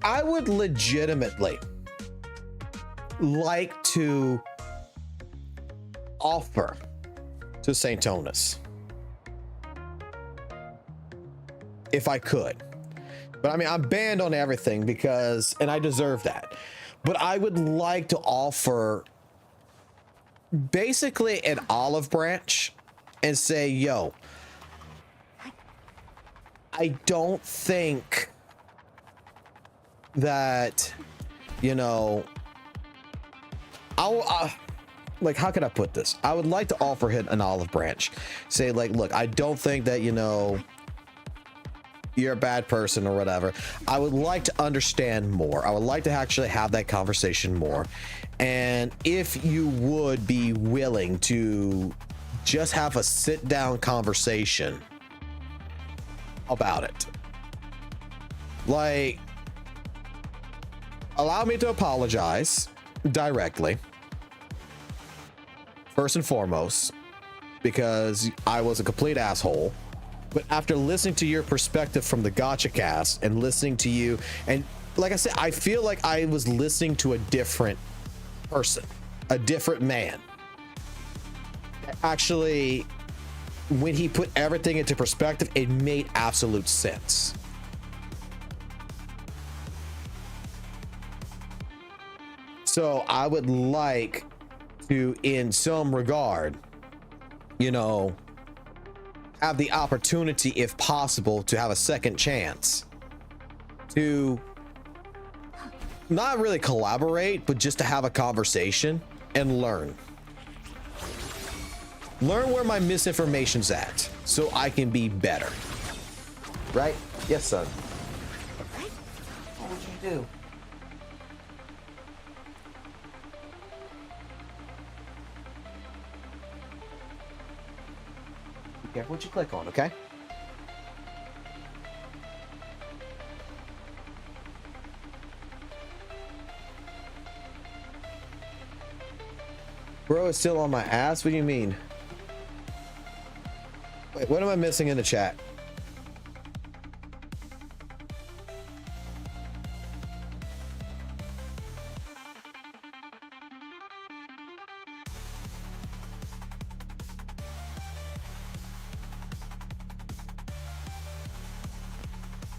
S2: I would legitimately like to offer to Saint Tonus if I could, but I mean, I'm banned on everything because, and I deserve that, but I would like to offer basically an olive branch and say, yo, I don't think that, you know, like, how can I put this? I would like to offer him an olive branch. Say, like, look, I don't think that, you know, you're a bad person or whatever. I would like to understand more. I would like to actually have that conversation more. And if you would be willing to just have a sit down conversation about it, like, allow me to apologize directly, first and foremost, because I was a complete asshole But after listening to your perspective from the Gacha cast and listening to you, and like I said, I feel like I was listening to a different person, a different man. Actually, when he put everything into perspective, it made absolute sense. So I would like to, in some regard, you know, have the opportunity, if possible, to have a second chance to not really collaborate, but just to have a conversation and learn where my misinformation's at so I can be better. Right? Yes, son. What would you do? Be careful what you click on, okay? Bro is still on my ass? What do you mean? Wait, what am I missing in the chat?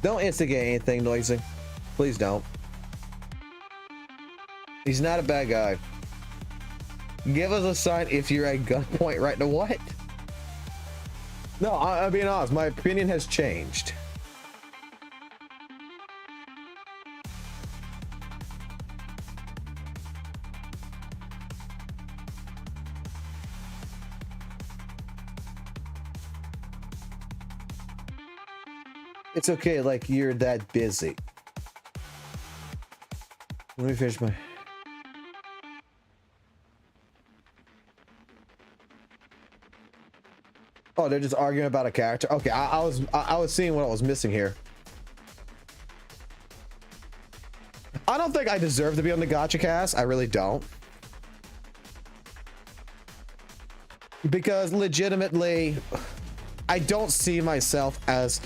S2: Don't instigate anything, Noisy. Please don't. He's not a bad guy. Give us a sign if you're at gunpoint right now. What? No, I'm being honest. My opinion has changed. It's okay, like you're that busy. Let me finish my... Oh, they're just arguing about a character. Okay, I was seeing what I was missing here. I don't think I deserve to be on the Gacha cast. I really don't. Because legitimately, I don't see myself as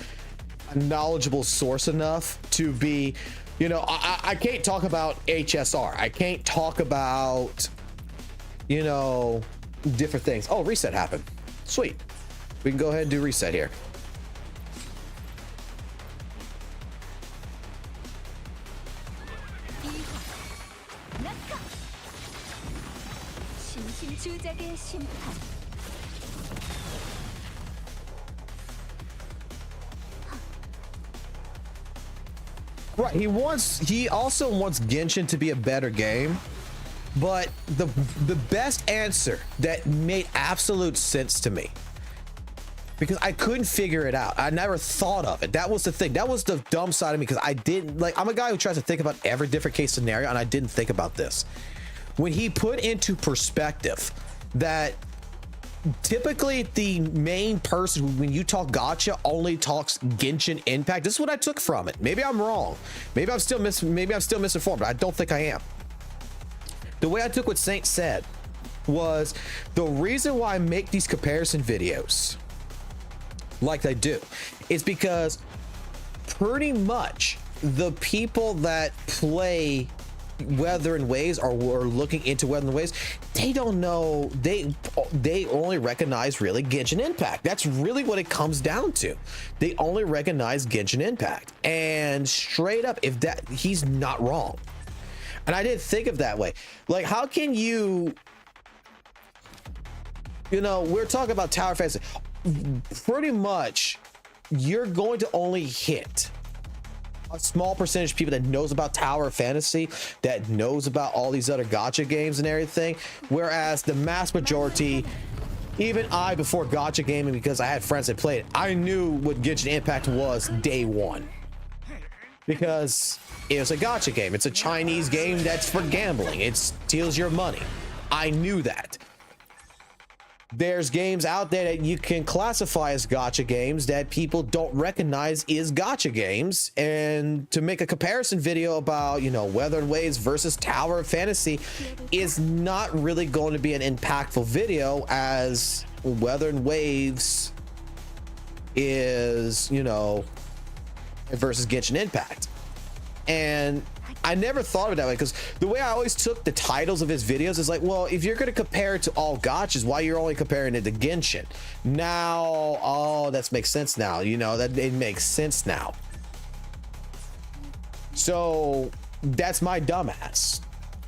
S2: a knowledgeable source enough to be, you know, I can't talk about HSR. I can't talk about, you know, different things. Oh, reset happened. Sweet. We can go ahead and do reset here. Right, he also wants Genshin to be a better game, but the best answer that made absolute sense to me, because I couldn't figure it out. I never thought of it. That was the thing. That was the dumb side of me, because I didn't, like, I'm a guy who tries to think about every different case scenario, and I didn't think about this. When he put into perspective that typically the main person, when you talk gacha, only talks Genshin Impact. This is what I took from it. Maybe I'm wrong. Maybe I'm still misinformed, but I don't think I am. The way I took what Saint said was the reason why I make these comparison videos like I do is because pretty much the people that play Wuthering Waves or were looking into Wuthering Waves, they don't know, they only recognize really Genshin Impact. That's really what it comes down to. They only recognize Genshin Impact, and straight up, if that, he's not wrong. And I didn't think of that way. Like, how can you know, we're talking about tower fantasy. Pretty much you're going to only hit a small percentage of people that knows about tower fantasy, that knows about all these other gacha games and everything, whereas the mass majority, even I, before gacha gaming, because I had friends that played it, I knew what Genshin Impact was day one, because it was a gacha game. It's a Chinese game that's for gambling. It steals your money. I knew that. There's games out there that you can classify as gacha games that people don't recognize is gacha games, and to make a comparison video about, you know, Wuthering Waves versus Tower of Fantasy is not really going to be an impactful video, as Wuthering Waves is, you know, versus Genshin Impact. And I never thought of it that way, because the way I always took the titles of his videos is like, well, if you're going to compare it to all gachas, why you're only comparing it to Genshin? Now, oh, that makes sense now. You know, that it makes sense now. So that's my dumbass.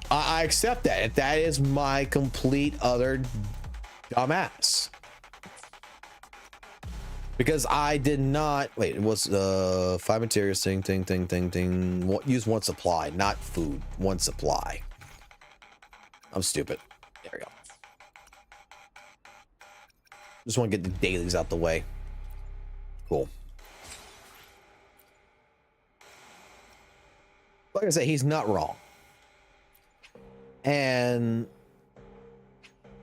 S2: I accept that. That is my complete other dumbass. Because I did not wait. It was 5 materials thing. Use one supply, not food. One supply. I'm stupid. There we go. Just want to get the dailies out the way. Cool. Like I said, he's not wrong. And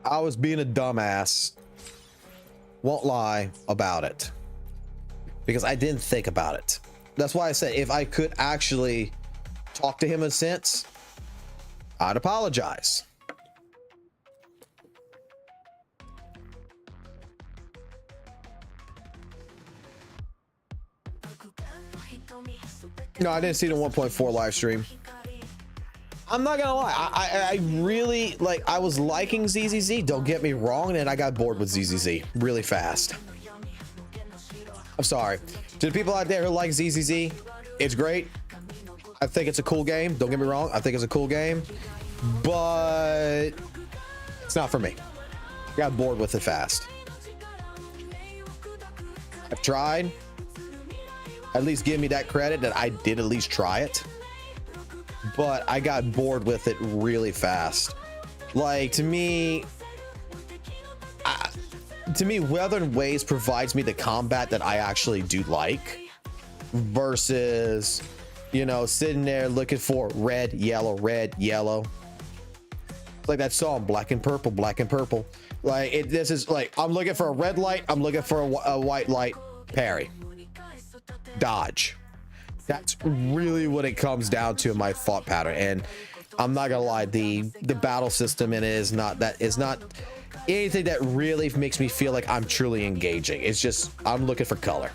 S2: I was being a dumbass. Won't lie about it, because I didn't think about it. That's why I said if I could actually talk to him in a sense, I'd apologize. No, I didn't see the 1.4 live stream. I'm not gonna lie, I really like, I was liking ZZZ, don't get me wrong, and I got bored with ZZZ really fast. I'm sorry to the people out there who like ZZZ. It's great. I think it's a cool game, don't get me wrong, I think it's a cool game, but it's not for me. I got bored with it fast. I've tried. At least give me that credit that I did at least try it. But I got bored with it really fast. Like, to me, Wuthering Waves provides me the combat that I actually do like, versus, you know, sitting there looking for red, yellow, red, yellow. Like that song, black and purple, black and purple. Like, this is like, I'm looking for a red light, I'm looking for a white light, parry, dodge. That's really what it comes down to in my thought pattern. And I'm not gonna lie, the battle system in it is not anything that really makes me feel like I'm truly engaging. It's just, I'm looking for color.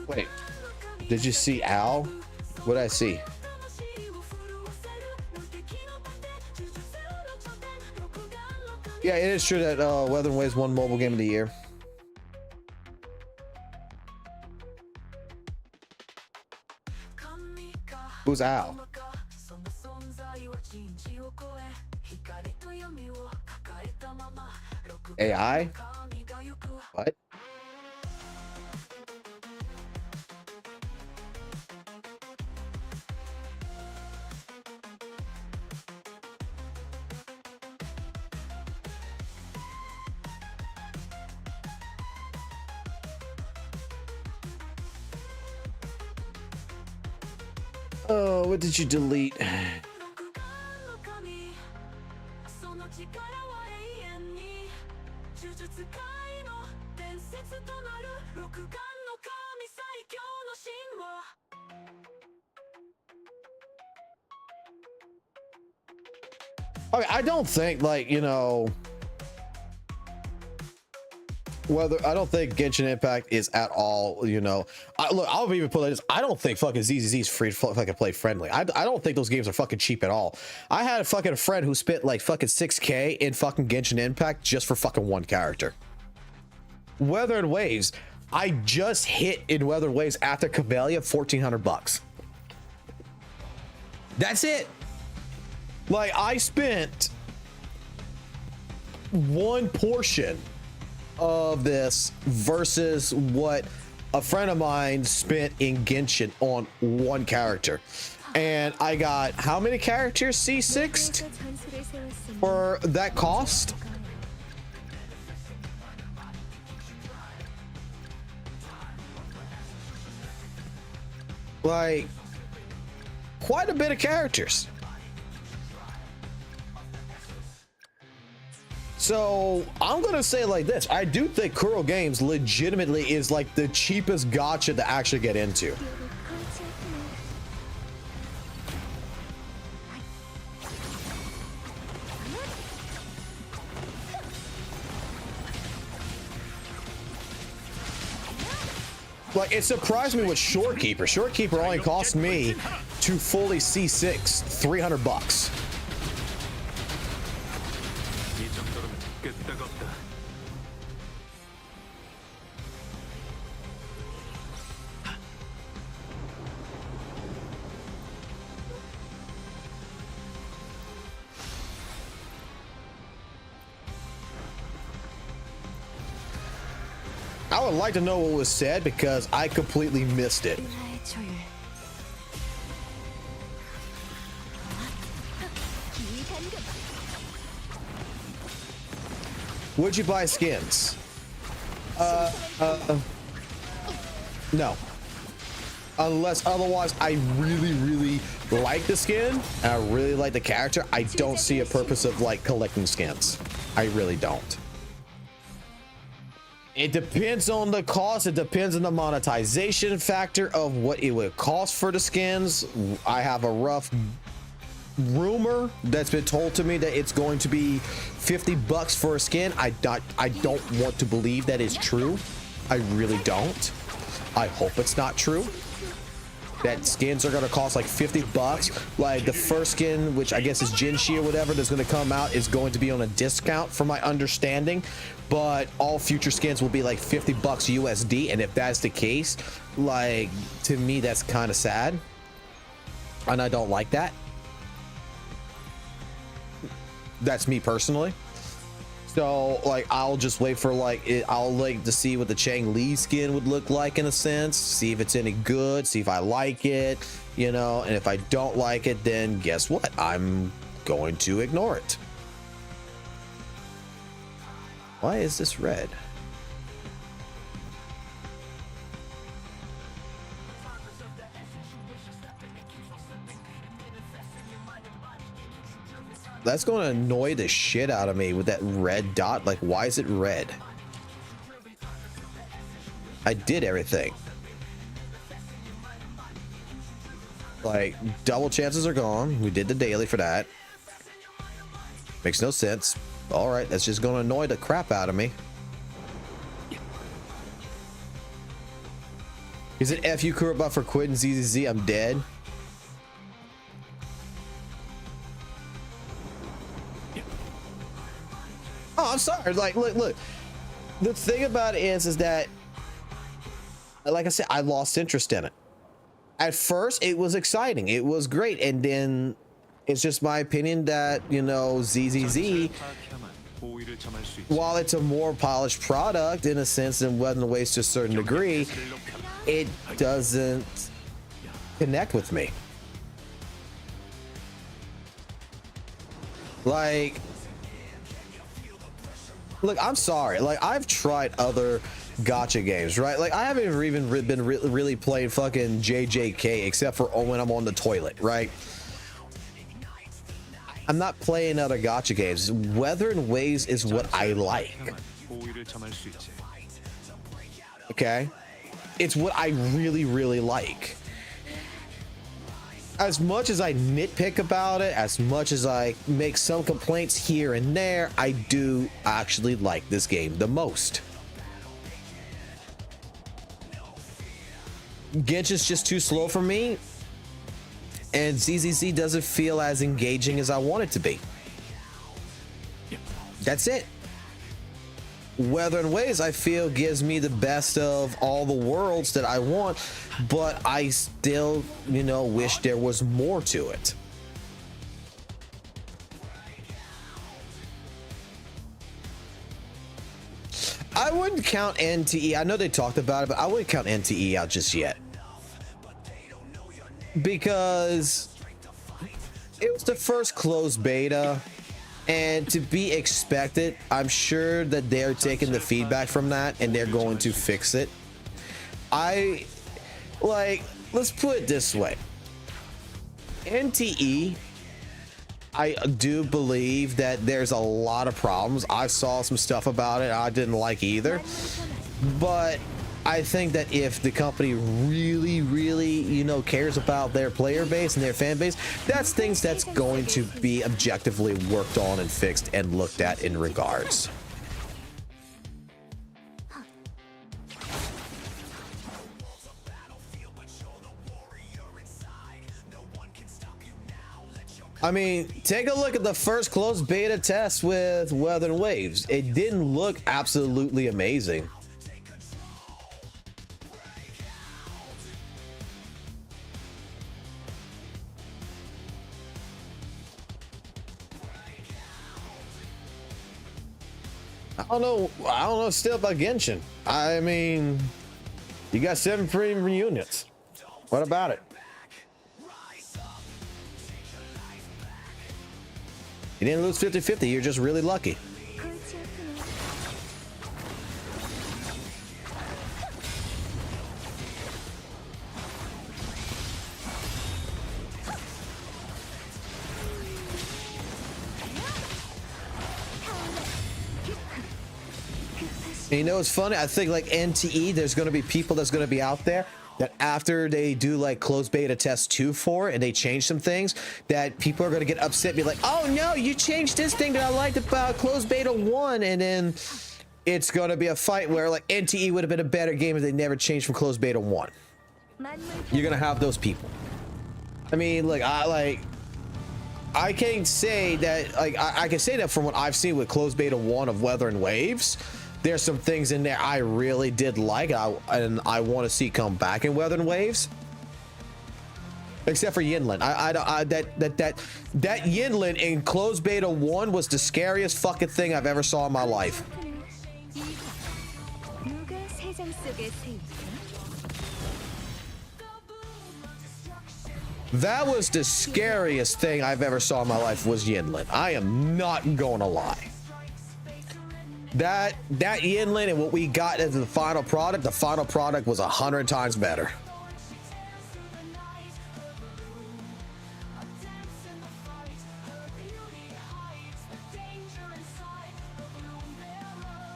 S2: Wait, did you see Al? What did I see? Yeah, it is true that Wuthering Waves won Mobile Game of the Year. Who's Al? AI? What? Oh, what did you delete? Okay, I don't think, like, you know, I don't think Genshin Impact is at all, you know, look, I'll even put it like this. I don't think fucking ZZZ is free to fucking play friendly. I don't think those games are fucking cheap at all. I had a fucking friend who spent like fucking 6K in fucking Genshin Impact just for fucking one character. Wuthering Waves, I just hit in Wuthering Waves after Camellia $1,400. That's it. Like, I spent one portion of this versus what a friend of mine spent in Genshin on one character, and I got how many characters C6'd for that cost? Like, quite a bit of characters. So I'm gonna say like this: I do think Kuro Games legitimately is like the cheapest gacha to actually get into. Like, it surprised me with Shorekeeper. Shorekeeper only cost me to fully C6 $300. I would like to know what was said because I completely missed it. Would you buy skins? No. Unless otherwise I really like the skin and I really like the character, I don't see a purpose of like collecting skins. I really don't. It depends on the cost. It depends on the monetization factor of what it would cost for the skins. I have a rough rumor that's been told to me that it's going to be $50 for a skin. I don't want to believe that is true. I really don't. I hope it's not true. That skins are going to cost like $50. Like the first skin, which I guess is Jinshi or whatever, that's going to come out is going to be on a discount from my understanding. But all future skins will be like $50 USD. And if that's the case, like, to me, that's kind of sad. And I don't like that. That's me personally. So like, I'll just wait for like it. I'll like to see what the Chang Li skin would look like in a sense, see if it's any good, see if I like it, you know, and if I don't like it, then guess what? I'm going to ignore it. Why is this red? That's going to annoy the shit out of me with that red dot. Like, why is it red? I did everything. Like, double chances are gone. We did the daily for that. Makes no sense. All right, that's just going to annoy the crap out of me. Is it FU Kuraba for quitting ZZZ? I'm dead. Oh, I'm sorry. Like, look. The thing about it is that, like I said, I lost interest in it. At first, it was exciting. It was great. And then it's just my opinion that, you know, ZZZ, while it's a more polished product in a sense than Wuthering Waves to a certain degree, it doesn't connect with me. Like, look, I'm sorry. Like, I've tried other gacha games, right? Like, I haven't even been really playing fucking JJK except for when I'm on the toilet, right? I'm not playing other gacha games. Wuthering Waves is what I like. Okay? It's what I really like. As much as I nitpick about it, as much as I make some complaints here and there, I do actually like this game the most. Genshin's just too slow for me, and ZZZ doesn't feel as engaging as I want it to be. That's it. Wuthering Waves, I feel, gives me the best of all the worlds that I want, but I still, you know, wish there was more to it. I wouldn't count NTE. I know they talked about it, but I wouldn't count NTE out just yet. Because it was the first closed beta. And to be expected, I'm sure that they're taking the feedback from that and they're going to fix it. Let's put it this way. NTE I do believe that there's a lot of problems. I saw some stuff about it I didn't like either, but I think that if the company really, you know, cares about their player base and their fan base, that's things that's going to be objectively worked on and fixed and looked at in regards. I mean, take a look at the first closed beta test with Wuthering Waves. It didn't look absolutely amazing. I don't know still about Genshin. I mean, you got 7 free reunions. What about it? You didn't lose 50-50, you're just really lucky. And you know, it's funny, I think like NTE, there's going to be people that's going to be out there that after they do like closed beta test 2 for it and they change some things, that people are going to get upset and be like, oh no, you changed this thing that I liked about closed beta 1, and then it's going to be a fight where like NTE would have been a better game if they never changed from closed beta 1. You're going to have those people. I mean, like I can't say that, like I can say that from what I've seen with closed beta 1 of Wuthering Waves. There's some things in there I really did like, and I want to see come back in Wuthering Waves. Except for Yinlin. That Yinlin in closed beta 1 was the scariest fucking thing I've ever saw in my life. That was the scariest thing I've ever saw in my life, was Yinlin. I am not gonna lie. That Yinlin and what we got as the final product was 100 times better.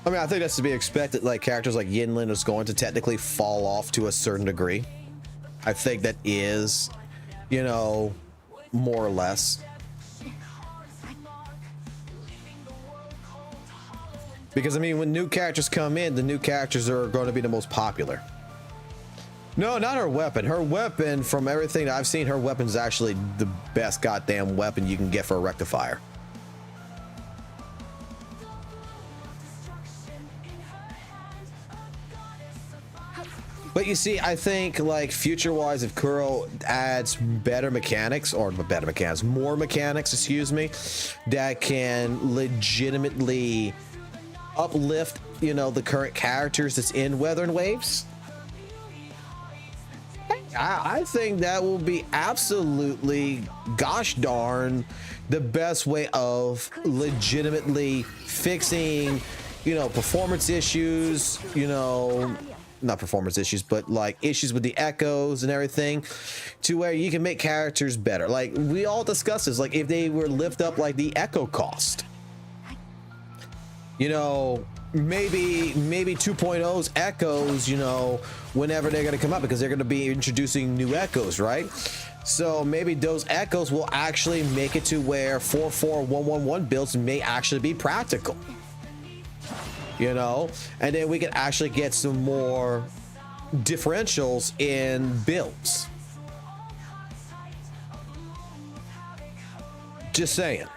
S2: I mean, I think that's to be expected. Like, characters like Yinlin is going to technically fall off to a certain degree. I think that is, you know, more or less. Because, I mean, when new characters come in, the new characters are going to be the most popular. No, not her weapon. Her weapon, from everything that I've seen, her weapon is actually the best goddamn weapon you can get for a rectifier. But you see, I think, like, future-wise, if Kuro adds more mechanics, excuse me, that can legitimately uplift, you know, the current characters that's in Wuthering Waves, I think that will be absolutely, gosh darn, the best way of legitimately fixing, you know, performance issues, you know, not performance issues, but like issues with the echoes and everything, to where you can make characters better. Like we all discussed this, like if they were lift up like the echo cost, you know, maybe 2.0's echoes, you know, whenever they're going to come up, because they're going to be introducing new echoes, right? So maybe those echoes will actually make it to where 44111 builds may actually be practical, you know, and then we can actually get some more differentials in builds. Just saying.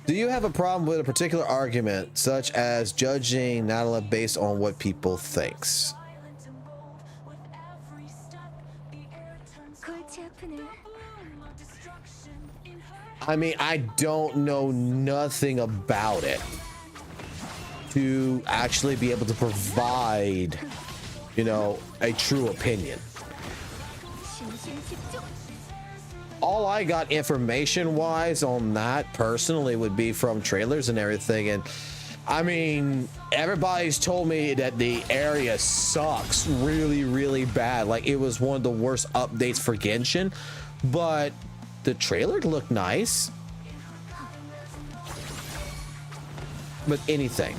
S2: Do you have a problem with a particular argument, such as judging Nadala based on what people thinks? I mean, I don't know nothing about it to actually be able to provide, you know, a true opinion. all I got information wise on that personally would be from trailers and everything. And I mean, everybody's told me that the area sucks really, really bad. Like, it was one of the worst updates for Genshin, but the trailer looked nice. But anything.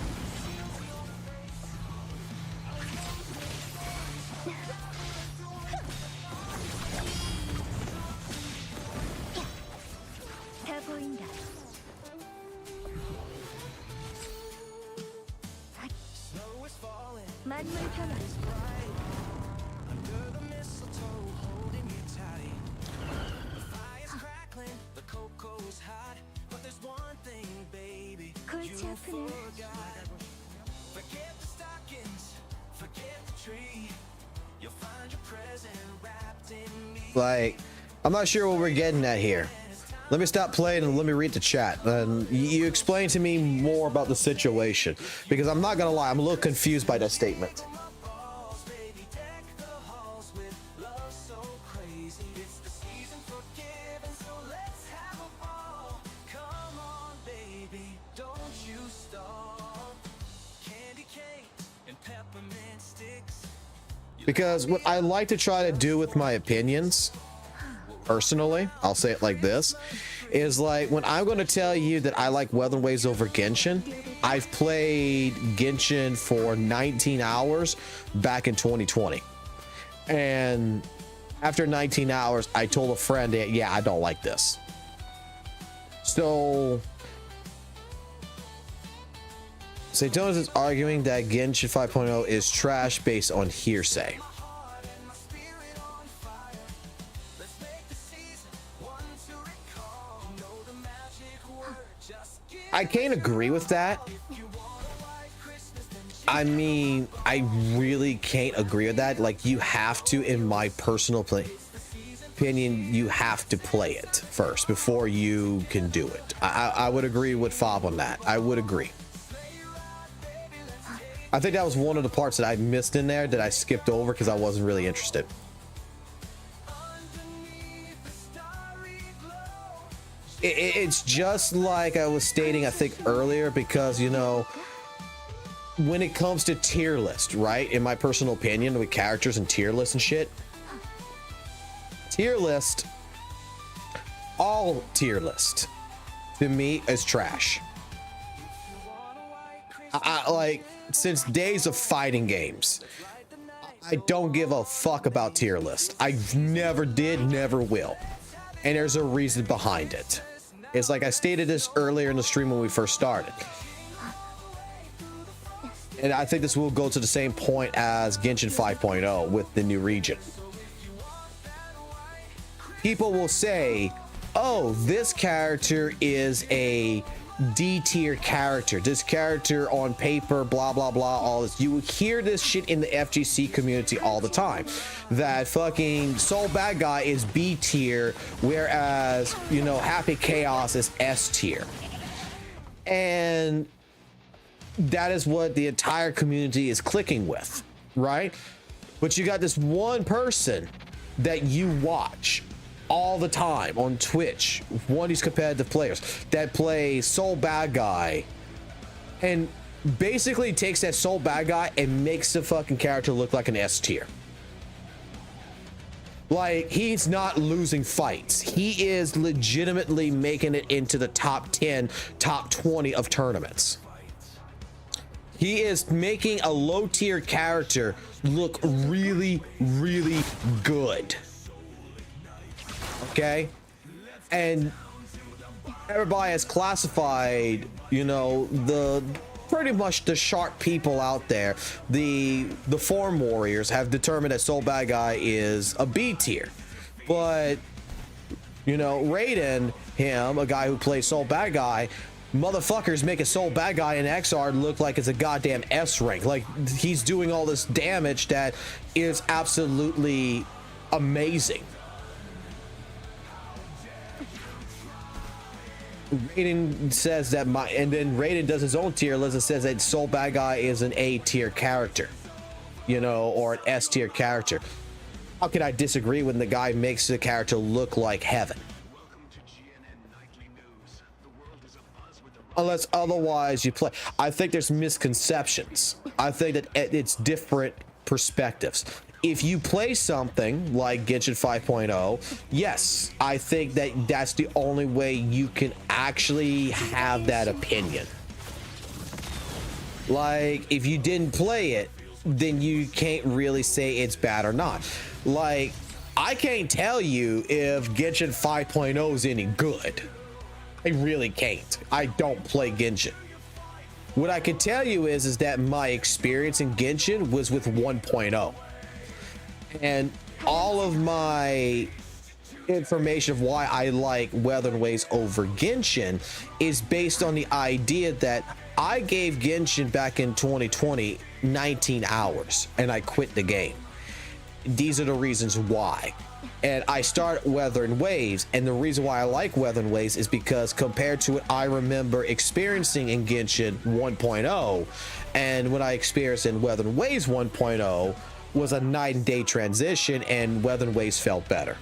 S2: Like, I'm not sure what we're getting at here. Let me stop playing and let me read the chat. And you explain to me more about the situation, because I'm not gonna lie, I'm a little confused by that statement. Because what I like to try to do with my opinions, personally, I'll say it like this, is like, when I'm going to tell you that I like Wuthering Waves over Genshin, I've played Genshin for 19 hours back in 2020. And after 19 hours, I told a friend that, yeah, I don't like this. So Saitonis is arguing that Genshin 5.0 is trash based on hearsay. I can't agree with that. I mean, I really can't agree with that. Like, you have to, in my personal opinion, you have to play it first before you can do it. I would agree with Fob on that. I would agree. I think that was one of the parts that I missed in there that I skipped over because I wasn't really interested. It's just like I was stating, I think, earlier, because, you know, when it comes to tier list, right? In my personal opinion, with characters and tier list and shit, tier list, all tier list, to me, is trash. I like, since days of fighting games, I don't give a fuck about tier list. I never did, never will. And there's a reason behind it. It's like I stated this earlier in the stream when we first started. And I think this will go to the same point as Genshin 5.0 with the new region. People will say, oh, this character is a D tier character. This character on paper, blah, blah, blah, all this. You hear this shit in the FGC community all the time. That fucking Soul Bad Guy is B tier, whereas, you know, Happy Chaos is S tier. And that is what the entire community is clicking with, right? But you got this one person that you watch all the time on Twitch, one of these competitive players that plays Soul Bad Guy, and basically takes that Soul Bad Guy and makes the fucking character look like an S tier. Like, he's not losing fights. He is legitimately making it into the top 10, top 20 of tournaments. He is making a low tier character look really, really good. Okay, and everybody has classified, you know, the pretty much the sharp people out there, the form warriors have determined that Soul Bad Guy is a B tier. But, you know, Raiden, him, a guy who plays Soul Bad Guy, motherfuckers make a Soul Bad Guy in XR look like it's a goddamn S rank. Like, he's doing all this damage that is absolutely amazing. Raiden says that and then Raiden does his own tier list and says that Soul Bad Guy is an A tier character, you know, or an S tier character. How could I disagree when the guy makes the character look like heaven? unless otherwise you play. I think there's misconceptions. I think that it's different perspectives. If you play something like Genshin 5.0, yes, I think that that's the only way you can actually have that opinion. Like, if you didn't play it, then you can't really say it's bad or not. Like, I can't tell you if Genshin 5.0 is any good. I really can't. I don't play Genshin. What I can tell you is that my experience in Genshin was with 1.0. And all of my information of why I like Wuthering Waves over Genshin is based on the idea that I gave Genshin back in 2020 19 hours and I quit the game. These are the reasons why. And I start Wuthering Waves, and the reason why I like Wuthering Waves is because compared to what I remember experiencing in Genshin 1.0 and what I experienced in Wuthering Waves 1.0 was a night and day transition, and Wuthering Waves felt better.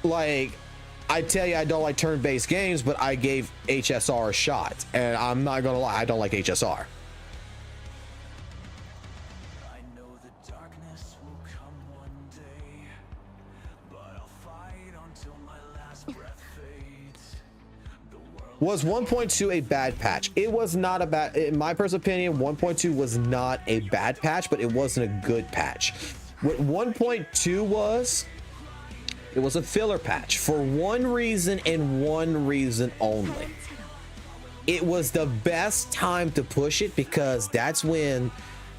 S2: Like, I tell you, I don't like turn-based games, but I gave HSR a shot, and I'm not gonna lie, I don't like HSR.
S1: I know the darkness will come one day, but I'll fight until my last breath fades. The world
S2: Was 1.2 a bad patch? It was not a bad, in my personal opinion, 1.2 was not a bad patch, but it wasn't a good patch. What 1.2 was, it was a filler patch for one reason and one reason only. It was the best time to push it because that's when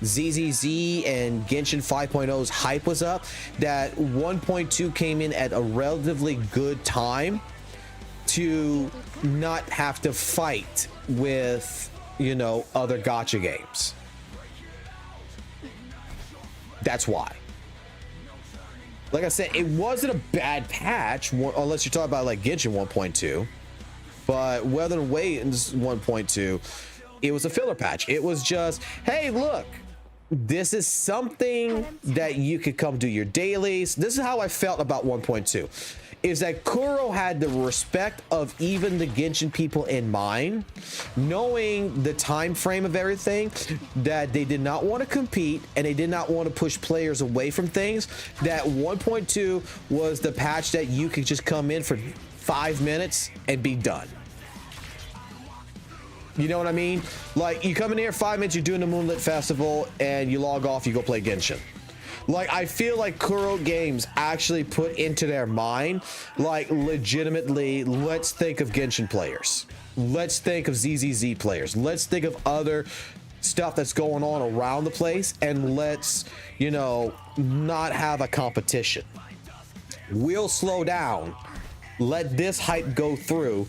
S2: ZZZ and Genshin 5.0's hype was up. That 1.2 came in at a relatively good time to not have to fight with, you know, other gacha games. That's why. Like I said, it wasn't a bad patch, unless you're talking about like Genshin 1.2, but Wuthering Waves 1.2, it was a filler patch. It was just, hey, look, this is something that you could come do your dailies. This is how I felt about 1.2, is that Kuro had the respect of even the Genshin people in mind, knowing the time frame of everything, that they did not want to compete and they did not want to push players away from things. That 1.2 was the patch that you could just come in for 5 minutes and be done. You know what I mean? Like, you come in here 5 minutes, you're doing the Moonlit Festival, and you log off, you go play Genshin. Like, I feel like Kuro Games actually put into their mind, like, legitimately, let's think of Genshin players. Let's think of ZZZ players. Let's think of other stuff that's going on around the place, and let's, you know, not have a competition. We'll slow down, let this hype go through,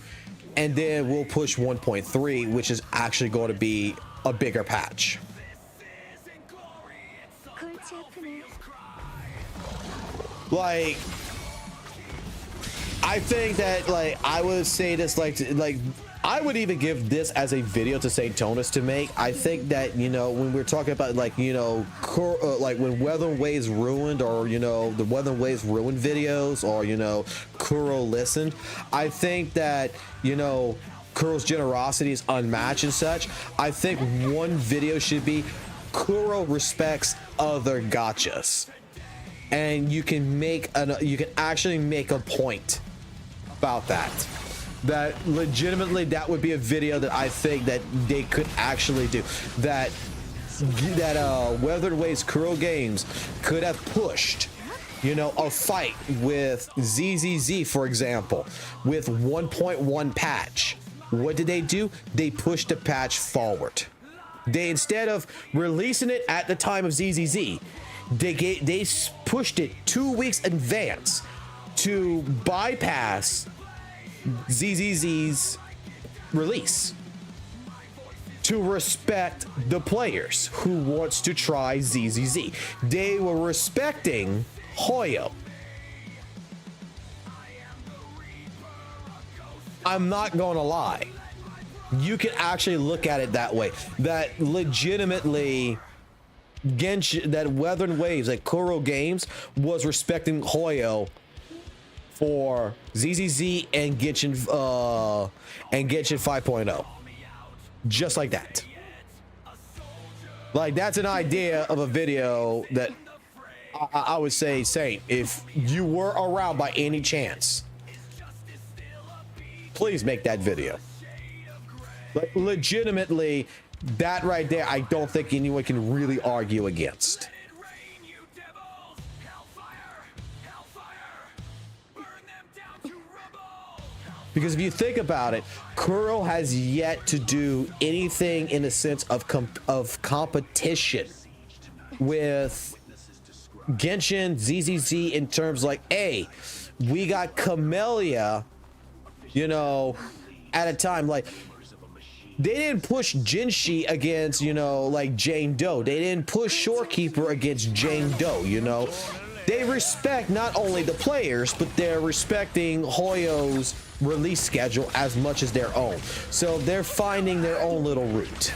S2: and then we'll push 1.3, which is actually going to be a bigger patch. Like, I think that, like, I would say this, like I would even give this as a video to St. Tonus to make. I think that, you know, when we're talking about, like, you know, like when Wuthering Waves ruined, or, you know, the Wuthering Waves ruined videos, or, you know, Kuro listened, I think that, you know, Kuro's generosity is unmatched and such. I think one video should be Kuro respects other gachas. And you can actually make a point about that. That legitimately, that would be a video that I think that they could actually do. That Wuthering Waves Kuro Games could have pushed, you know, a fight with ZZZ, for example, with 1.1 patch. What did they do? They pushed the patch forward. They, instead of releasing it at the time of ZZZ, they pushed it 2 weeks in advance to bypass ZZZ's release, to respect the players who wants to try ZZZ. They were respecting Hoyo. I'm not gonna lie, you can actually look at it that way, that legitimately Genshin, that Wuthering Waves, like Kuro Games, was respecting Hoyo for ZZZ and Genshin 5.0. Just like that. Like, that's an idea of a video that I would say, Saint, if you were around by any chance, please make that video. Like, legitimately, that right there, I don't think anyone can really argue against. Because if you think about it, Kuro has yet to do anything in the sense of competition with Genshin, ZZZ, in terms like, hey, we got Camellia, you know, at a time. Like, they didn't push Jinshi against, you know, like Jane Doe. They didn't push Shorekeeper against Jane Doe, you know. They respect not only the players, but they're respecting Hoyo's release schedule as much as their own. So they're finding their own little route.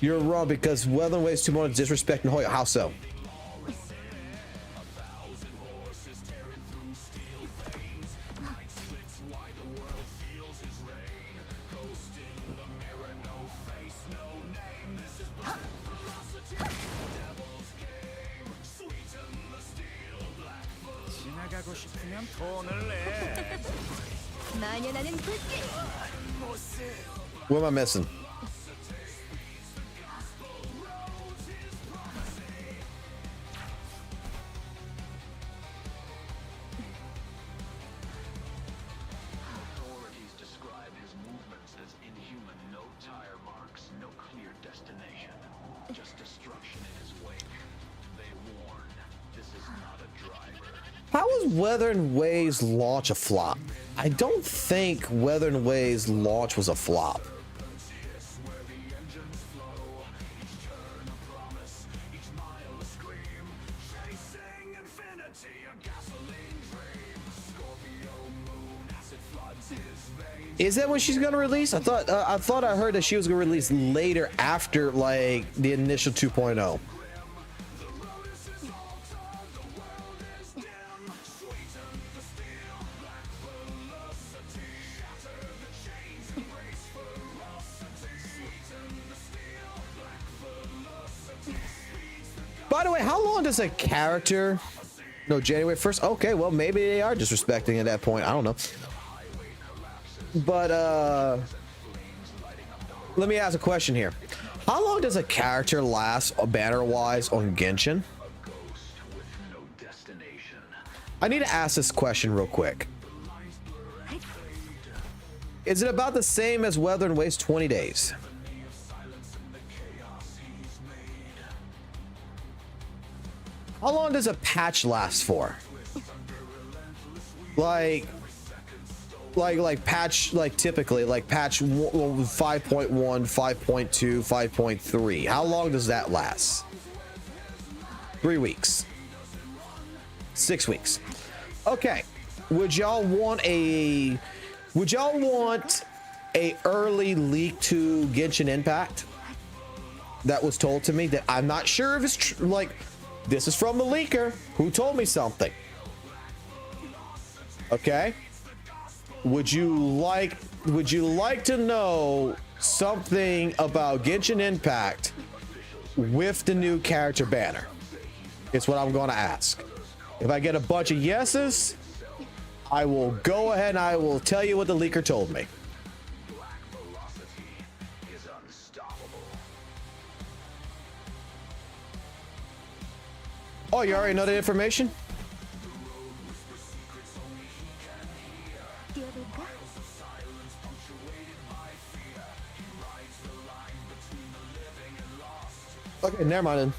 S2: You're wrong, because Wuthering Waves 2.0 is disrespecting Hoyo. How so? What am I missing?
S1: Authorities describe his movements as inhuman, no tire marks, no clear destination, just destruction in his wake. They warn, this is not a driver.
S2: How was Wuthering Waves launch a flop? I don't think Wuthering Waves launch was a flop. Is that when she's gonna release? I thought I heard that she was gonna release later, after like the initial 2.0. By the way, how long does a character? No, January 1st. Okay, well, maybe they are disrespecting at that point. I don't know. But let me ask a question here. How long does a character last banner-wise on Genshin? I need to ask this question real quick. Is it about the same as Wuthering Waves 20 days? How long does a patch last for? Like patch, like typically like patch 5.1, 5.2, 5.3. How long does that last? 3 weeks. 6 weeks. Okay. Would y'all want a early leak to Genshin Impact? That was told to me, that I'm not sure if it's true. Like, this is from the leaker who told me something. Okay. Would you like to know something about Genshin Impact with the new character banner? It's what I'm going to ask. If I get a bunch of yeses, I will go ahead and I will tell you what the leaker told me. Oh, you already know the information? Okay, never mind then.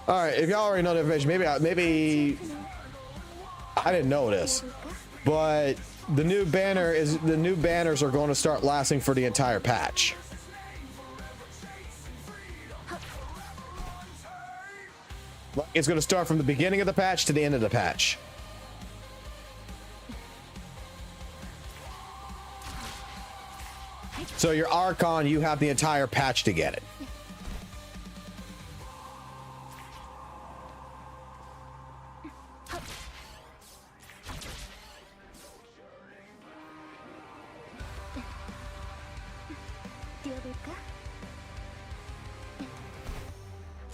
S2: All right, if y'all already know the information, maybe I didn't know this, but the new banners are going to start lasting for the entire patch. It's going to start from the beginning of the patch to the end of the patch. So your Archon, you have the entire patch to get it.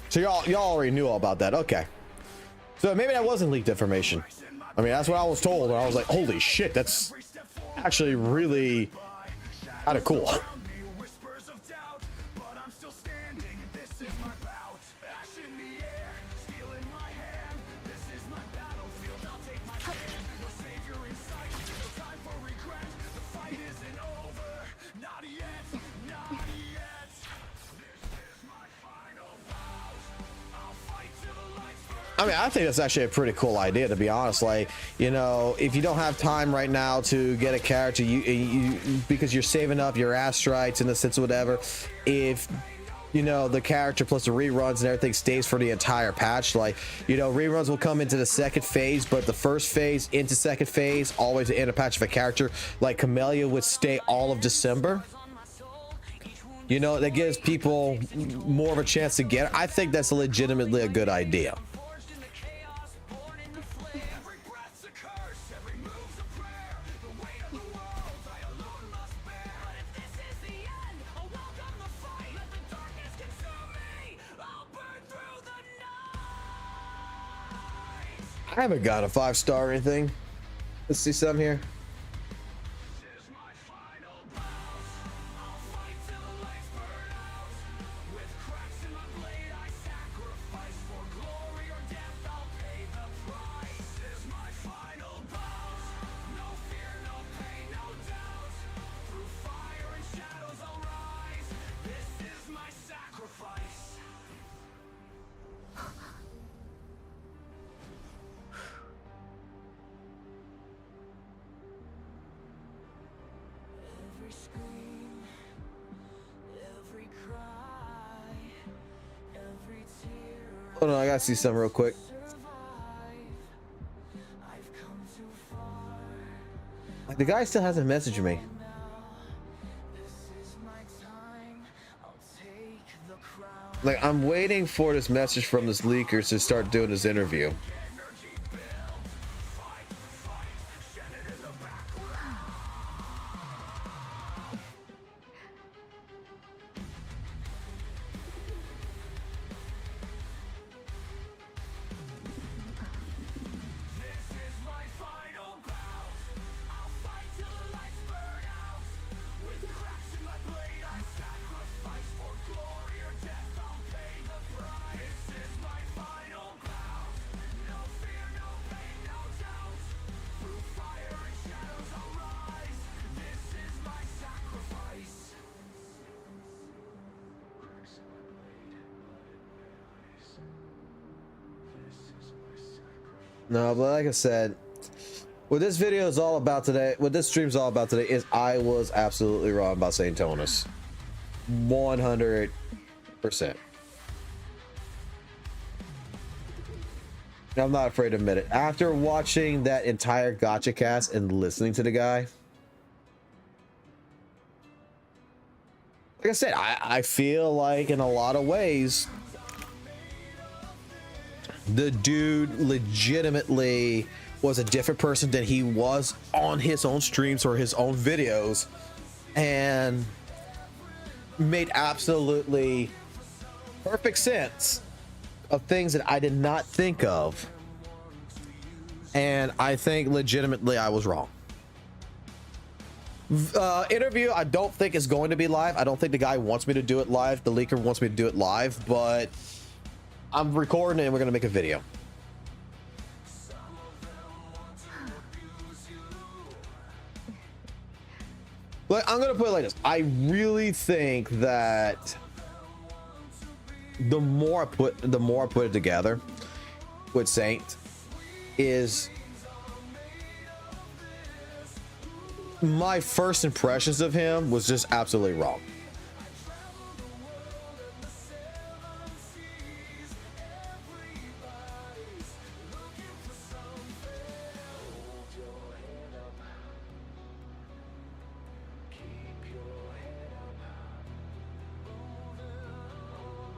S2: So y'all already knew all about that. Okay. So maybe that wasn't leaked information. I mean, that's what I was told, and I was like, holy shit, that's actually really kind of cool. I mean, I think that's actually a pretty cool idea, to be honest. Like, you know, if you don't have time right now to get a character, you because you're saving up your ass strikes in the sense of whatever, if you know the character plus the reruns and everything stays for the entire patch, like, you know, reruns will come into the second phase, but the first phase into second phase, always the end of patch of a character like Camellia would stay all of December. You know, that gives people more of a chance to get it. I think that's legitimately a good idea. I haven't got a 5-star or anything. Let's see some here. Hold on, I gotta see something real quick. Like, the guy still hasn't messaged me. Like, I'm waiting for this message from this leaker to start doing this interview. No, but like I said, what this video is all about today, what this stream's all about today, is I was absolutely wrong about Saint Tonus. 100%. I'm not afraid to admit it. After watching that entire gacha cast and listening to the guy, like I said, I feel like in a lot of ways, the dude legitimately was a different person than he was on his own streams or his own videos, and made absolutely perfect sense of things that I did not think of. And I think legitimately I was wrong. Interview, I don't think is going to be live. I don't think the guy wants me to do it live. The leaker wants me to do it live, but I'm recording it and we're gonna make a video. Like, I'm gonna put it like this. I really think that the more I put it together with Saint, is my first impressions of him was just absolutely wrong.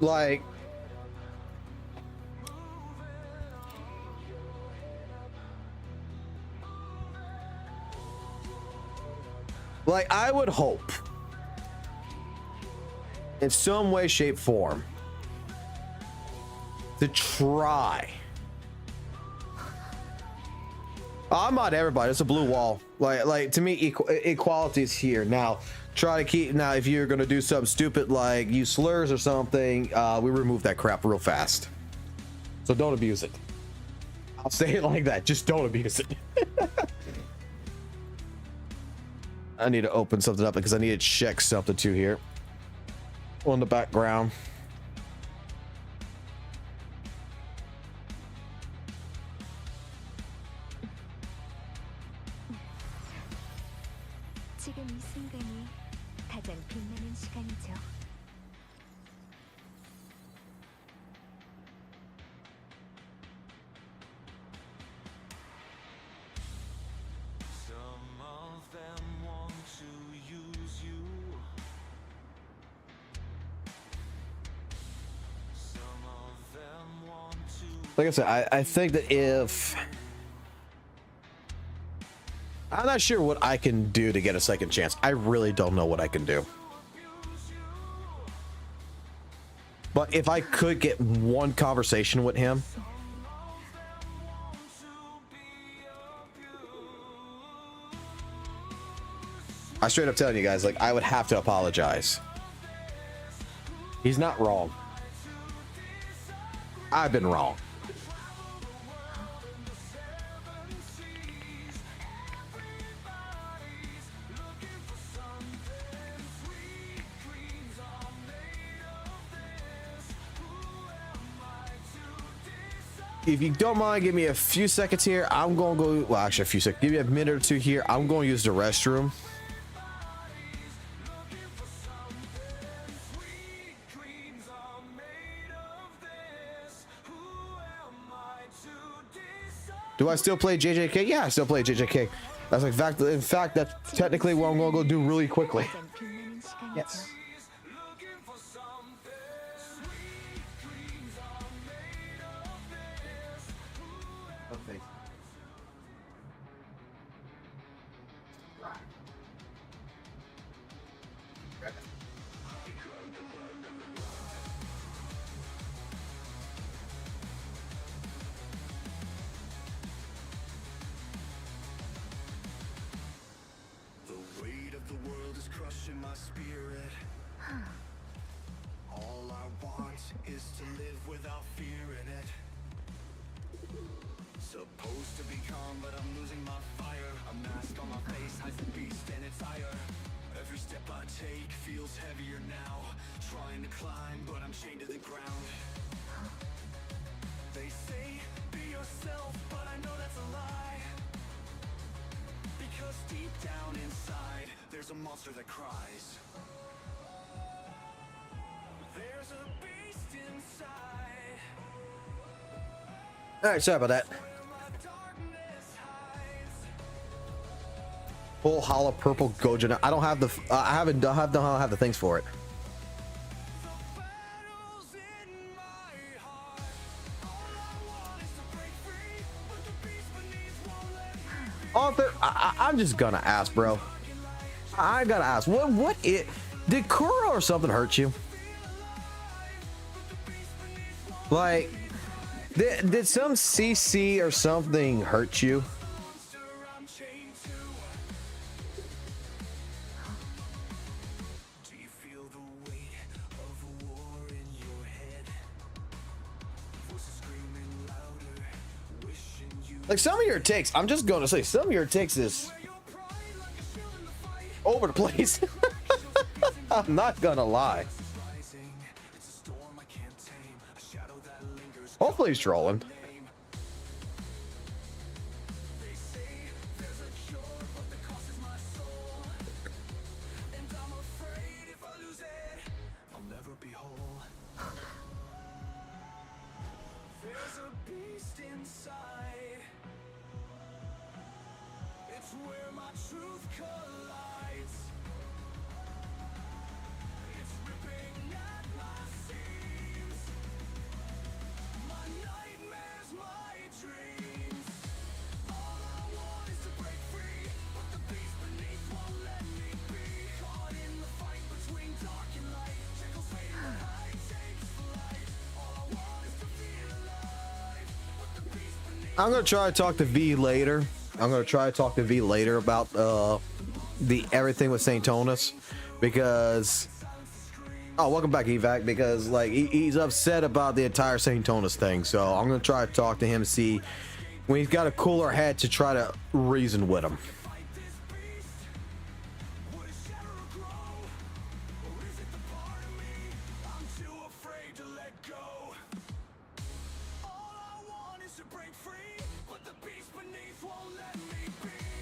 S2: Like, I would hope in some way, shape, form to try. I'm not everybody. It's a blue wall. Like to me, equality is here. Now, try to keep. Now, if you're gonna do something stupid like use slurs or something, we remove that crap real fast. So don't abuse it. I'll say it like that. Just don't abuse it. I need to open something up because I need to check something too here. On the background.
S3: 지금 이 순간이 가장 빛나는 시간이죠.
S1: Some of them want to use you. Some of them want to.
S2: Like I said, I think that if I'm not sure what I can do to get a second chance. I really don't know what I can do. But if I could get one conversation with him, I straight up telling you guys, like, I would have to apologize. He's not wrong. I've been wrong. If you don't mind, give me a few seconds here. I'm going to go, well, actually a few seconds. Give me a minute or two here. I'm going to use the restroom. Do I still play JJK? Yeah, I still play JJK. That's like fact. In fact, that's technically what I'm going to go do really quickly. Yes. Okay.
S1: The weight of the world is crushing my spirit. All I want is to live without fear in it. Supposed to be calm, but I'm losing my fire. A mask on my face hides the beast and its ire. Every step I take feels heavier now. Trying to climb, but I'm chained to the ground. They say, be yourself, but I know that's a lie. Because deep down inside, there's a monster that cries. There's a beast inside.
S2: All right, sorry about that. Full hollow purple Goja. I don't have the. I don't have the things for it. Arthur, I'm just gonna ask, bro. I gotta ask. What it? Did Kuro or something hurt you? Like, did some CC or something hurt you? Like, some of your takes, I'm just going to say, some of your takes is over the place. I'm not going to lie. Hopefully he's trolling. I'm gonna try to talk to V later. I'm gonna try to talk to V later about the everything with Saint Tonus, because welcome back, Evac, because like he's upset about the entire Saint Tonus thing. So I'm gonna try to talk to him, see when he's got a cooler head to try to reason with him.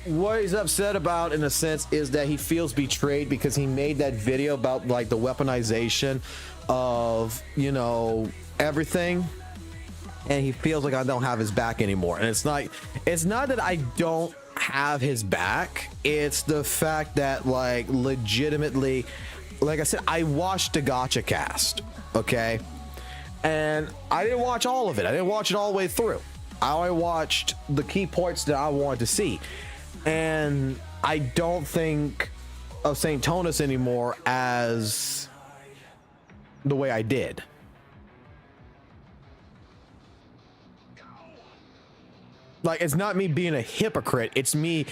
S2: What he's upset about, in a sense, is that he feels betrayed because he made that video about like the weaponization of, you know, everything, and he feels like I don't have his back anymore. And it's not that I don't have his back, it's the fact that, like, legitimately, like I said, I watched the gacha cast, okay, and I didn't watch all of it. I didn't watch it all the way through. I only watched the key points that I wanted to see. And I don't think of Saint Tonus anymore as the way I did. Like, it's not me being a hypocrite. It's me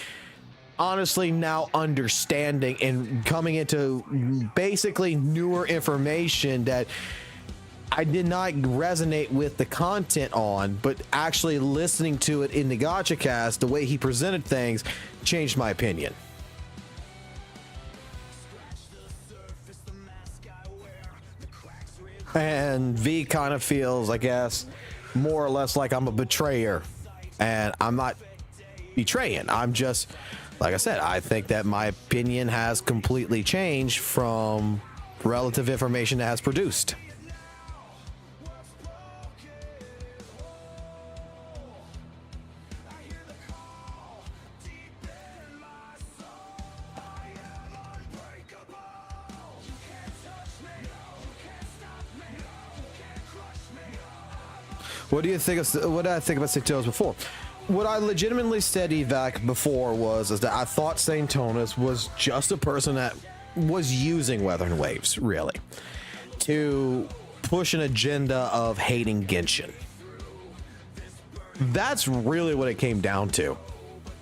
S2: honestly now understanding and coming into basically newer information that I did not resonate with the content on, but actually listening to it in the gacha cast, the way he presented things changed my opinion. And V kind of feels, I guess, more or less like I'm a betrayer, and I'm not betraying. I'm just, like I said, I think that my opinion has completely changed from relative information that has produced. What do you think of what I think about Saint Tonus before? What I legitimately said, Evac, before is that I thought Saint Tonus was just a person that was using Wuthering Waves, really, to push an agenda of hating Genshin. That's really what it came down to.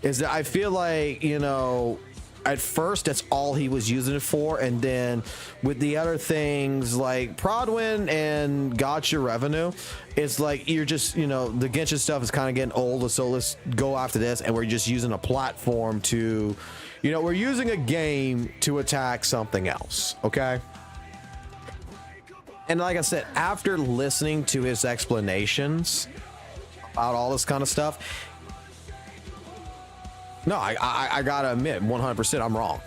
S2: Is that I feel like, you know, at first that's all he was using it for, and then with the other things like Prodwin and gacha revenue, it's like you're just, you know, the Genshin stuff is kind of getting old, so let's go after this, and we're just using a platform to, you know, we're using a game to attack something else, okay? And like I said, after listening to his explanations about all this kind of stuff, no, I gotta admit, 100% I'm wrong.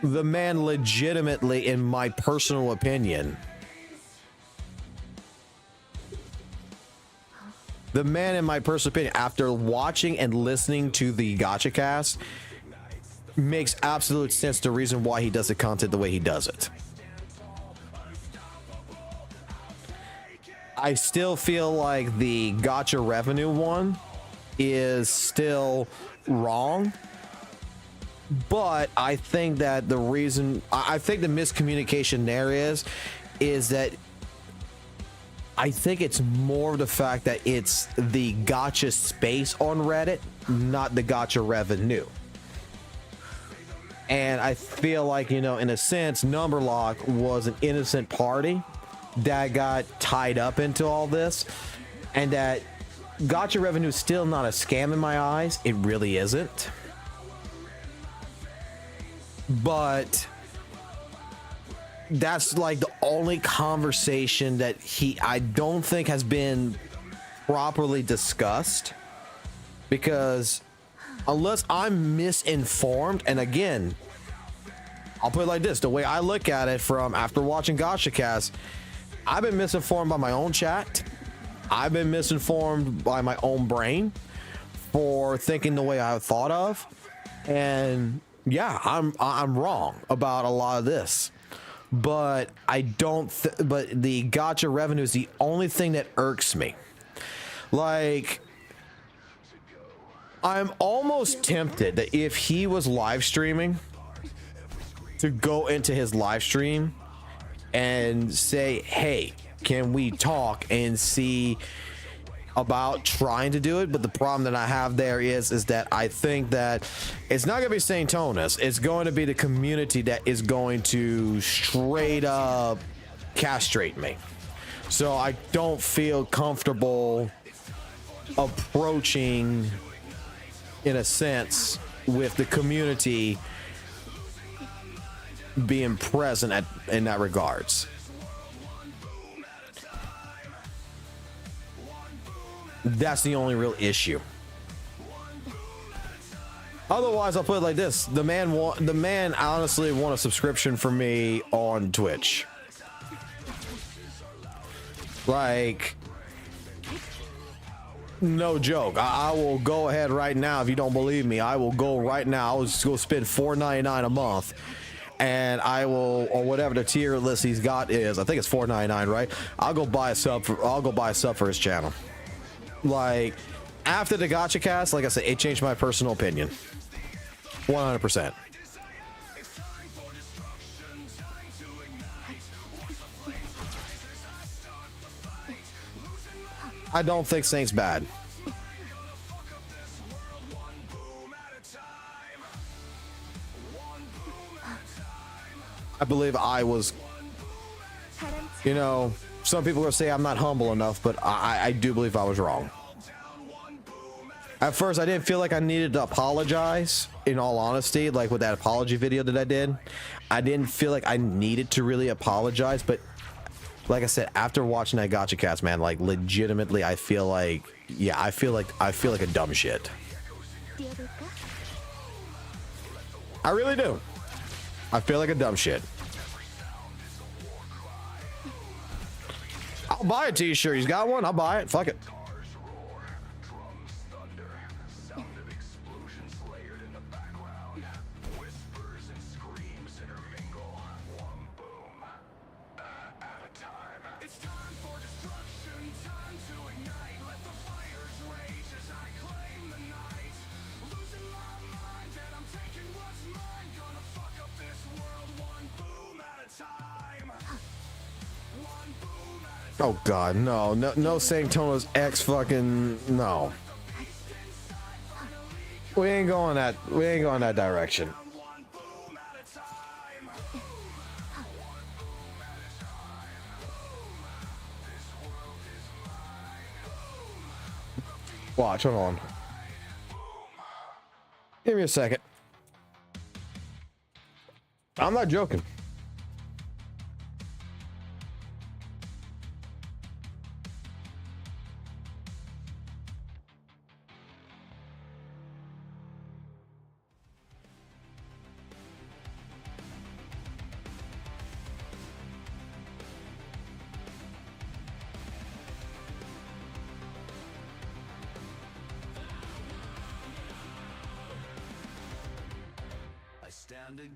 S2: The man legitimately, in my personal opinion, after watching and listening to the gacha cast, makes absolute sense the reason why he does the content the way he does it. I still feel like the gacha revenue one is still wrong, but I think that the reason, I think the miscommunication there is that I think it's more of the fact that it's the gacha space on Reddit, not the gacha revenue. And I feel like, you know, in a sense, Numberlock was an innocent party that got tied up into all this, and that gacha revenue is still not a scam in my eyes. It really isn't. But that's like the only conversation that I don't think has been properly discussed, because unless I'm misinformed, and again, I'll put it like this, the way I look at it from after watching gacha cast, I've been misinformed by my own chat. I've been misinformed by my own brain for thinking the way I thought of, and yeah, I'm wrong about a lot of this. But I don't. But the gacha revenue is the only thing that irks me. Like, I'm almost tempted that if he was live streaming, to go into his live stream and say, "Hey, can we talk and see about trying to do it, but the problem that I have there is that I think that it's not gonna be Saint Tonus, it's going to be the community that is going to straight up castrate me. So I don't feel comfortable approaching, in a sense, with the community being present in that regards. That's the only real issue. Otherwise, I'll put it like this: the man honestly won a subscription for me on Twitch. Like, no joke. I will go ahead right now. If you don't believe me, I will go right now. I will just go spend $4.99 a month, and I will, or whatever the tier list he's got is. I think it's $4.99, right? I'll go buy a sub for his channel. Like, after the gacha cast, like I said, it changed my personal opinion 100%. I don't think Saint's bad. I believe I was, you know, some people will say I'm not humble enough, but I do believe I was wrong. At first, I didn't feel like I needed to apologize, in all honesty, like with that apology video that I did. I didn't feel like I needed to really apologize, but like I said, after watching that gacha cast, man, like legitimately, I feel like, yeah, I feel like a dumb shit. I really do. I feel like a dumb shit. I'll buy a t-shirt. He's got one. I'll buy it. Fuck it. Oh God, no Saint Tono's X fucking no. We ain't going that direction. Watch, hold on. Give me a second. I'm not joking.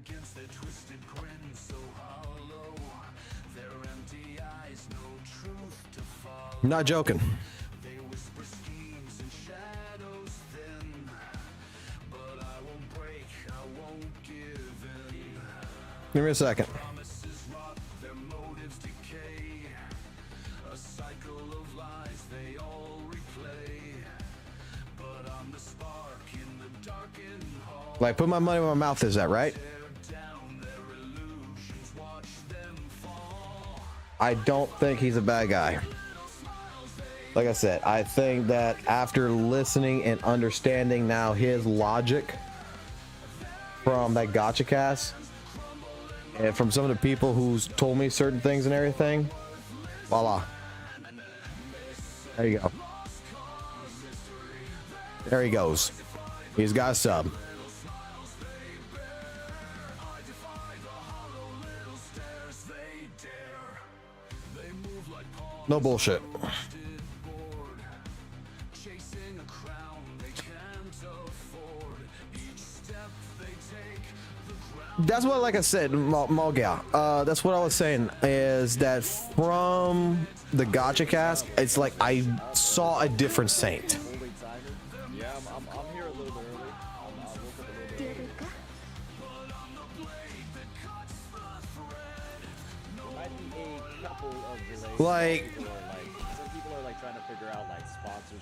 S1: Against their twisted grin so hollow, their empty eyes, no truth to follow.
S2: I'm not joking.
S1: They whisper schemes and shadows thin, but I won't break, I won't give in.
S2: Give me a second.
S1: Promises rot, their motives decay, a cycle of lies they all replay, but I'm the spark in the darkened hall.
S2: Like, put my money where my mouth is, that right? I don't think he's a bad guy. Like I said, I think that after listening and understanding now his logic from that gacha cast and from some of the people who's told me certain things and everything, voila. There you go. There he goes. He's got a sub. No bullshit. That's what, like I said, Malga, that's what I was saying, is that from the gacha cast, it's like I saw a different Saint.
S4: Yeah, I'm here a little bit early. I woke up a little bit early. There might be a couple of delays.
S2: Like,
S4: Some people are like trying to figure out like sponsors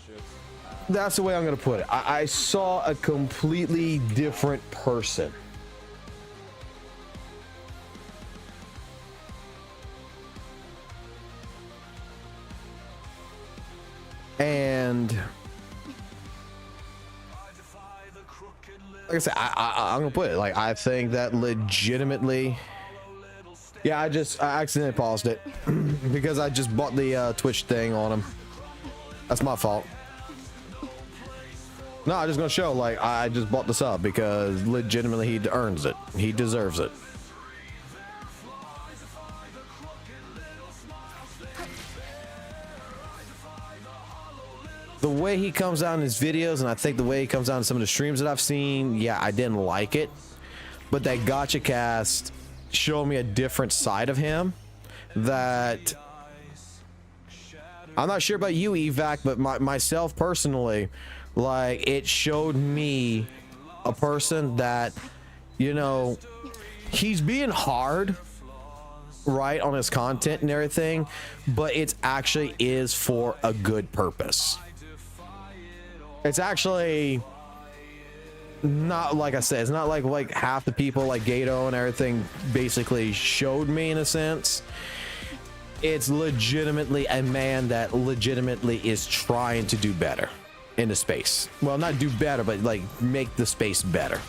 S2: that's the way I'm gonna put it. I saw a completely different person. And like I said, I'm gonna put it like, I think that legitimately, yeah, I accidentally paused it because I just bought the Twitch thing on him. That's my fault. No, I'm just gonna show like I just bought the sub because legitimately he earns it. He deserves it. The way he comes out in his videos, and I think the way he comes out in some of the streams that I've seen, yeah, I didn't like it. But that gacha cast showed me a different side of him that I'm not sure about you, Evac, but myself personally, like, it showed me a person that, you know, he's being hard, right, on his content and everything, but it's actually is for a good purpose. It's actually not, like I said, it's not like half the people like Gato and everything basically showed me in a sense. It's legitimately a man that legitimately is trying to do better in the space. Well, not do better, but like make the space better.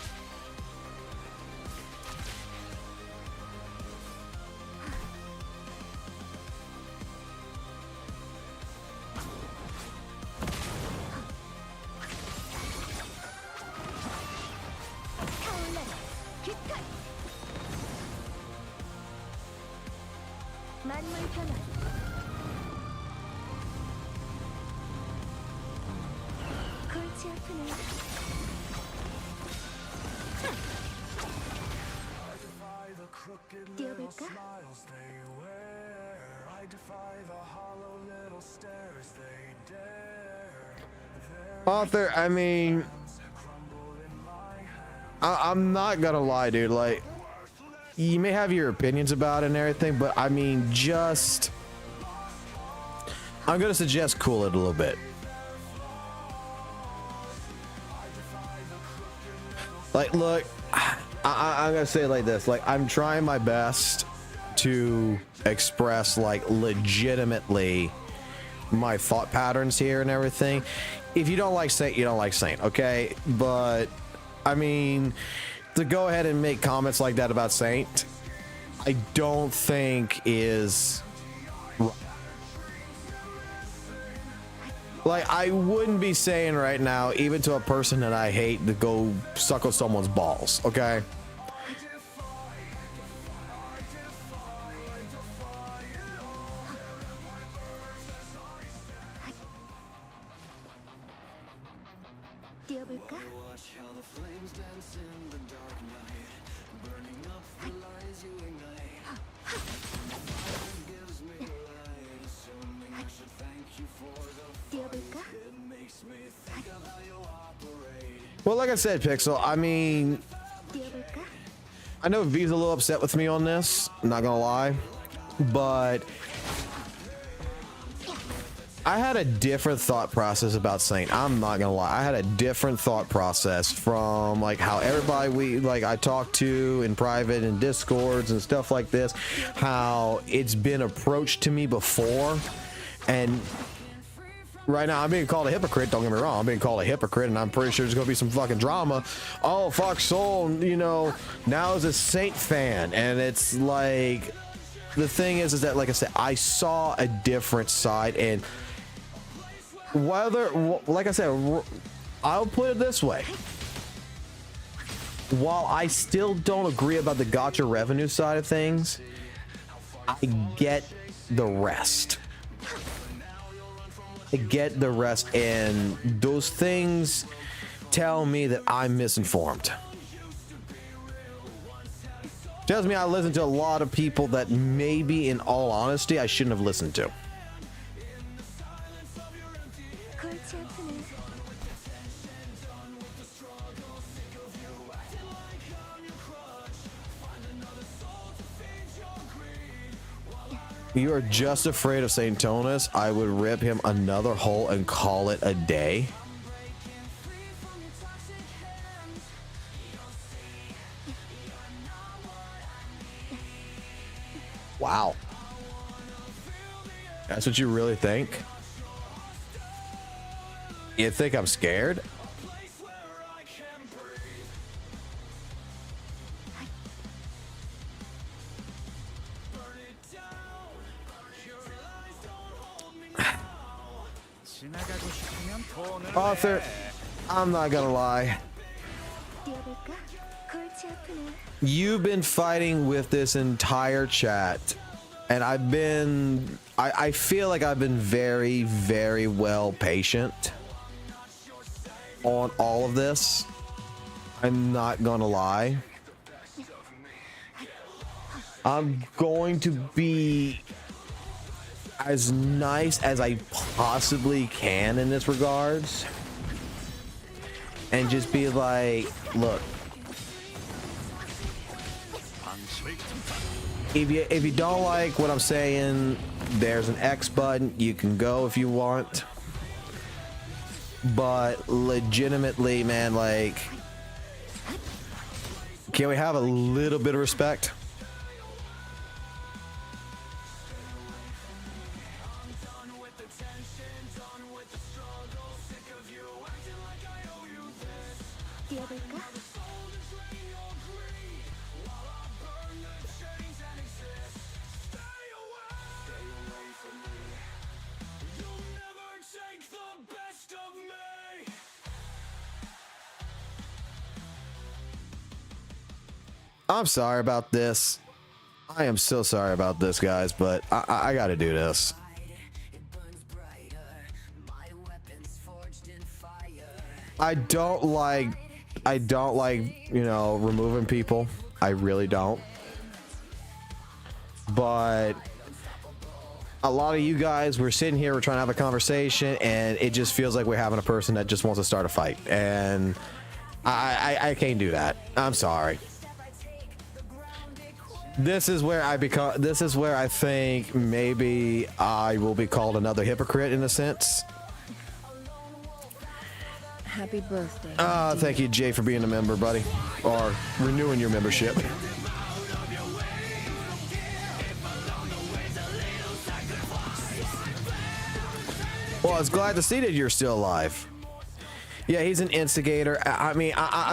S2: Author, I mean, I'm not gonna lie, dude, like, you may have your opinions about it and everything, but I mean, just, I'm gonna suggest cool it a little bit. Like, look, I'm gonna say it like this, like, I'm trying my best to express like legitimately my thought patterns here and everything. If you don't like Saint, you don't like Saint, okay? But I mean, to go ahead and make comments like that about Saint, I don't think is like, I wouldn't be saying right now, even to a person that I hate, to go suckle someone's balls, okay? Well, like I said, Pixel, I mean, I know V's a little upset with me on this, I'm not gonna lie, but I had a different thought process about Saint. I'm not gonna lie, I had a different thought process from like how everybody I talk to in private and discords and stuff like this, how it's been approached to me before, and right now I'm being called a hypocrite. Don't get me wrong, I'm being called a hypocrite, and I'm pretty sure there's gonna be some fucking drama. Oh, Fox Soul, you know, now is a Saint fan, and it's like, the thing is that, like I said, I saw a different side, and whether, like I said, I'll put it this way: while I still don't agree about the gacha revenue side of things, I get the rest. I get the rest, and those things tell me that I'm misinformed. Tells me I listen to a lot of people that maybe, in all honesty, I shouldn't have listened to. You are just afraid of Saint Tonus. I would rip him another hole and call it a day. Wow. That's what you really think? You think I'm scared? Author, I'm not gonna lie.
S3: 뛰어볼까? 골치 아프네.
S2: You've been fighting with this entire chat, and I feel like I've been very, very well patient on all of this. I'm not gonna lie. I'm going to be as nice as I possibly can in this regards, and just be like, look, if you don't like what I'm saying, there's an X button. You can go if you want, but legitimately, man, like, can we have a little bit of respect?
S3: 뛰어볼까?
S2: I'm sorry about this. I am so sorry about this, guys, but I gotta do this. I don't like, you know, removing people. I really don't. But a lot of you guys, we're sitting here, we're trying to have a conversation, and it just feels like we're having a person that just wants to start a fight. And I can't do that. I'm sorry. This is where I think maybe I will be called another hypocrite in a sense.
S3: Happy birthday.
S2: Thank you, Jay, for being a member, buddy, or renewing your membership. Well, I was glad to see that you're still alive. Yeah, he's an instigator. I mean, I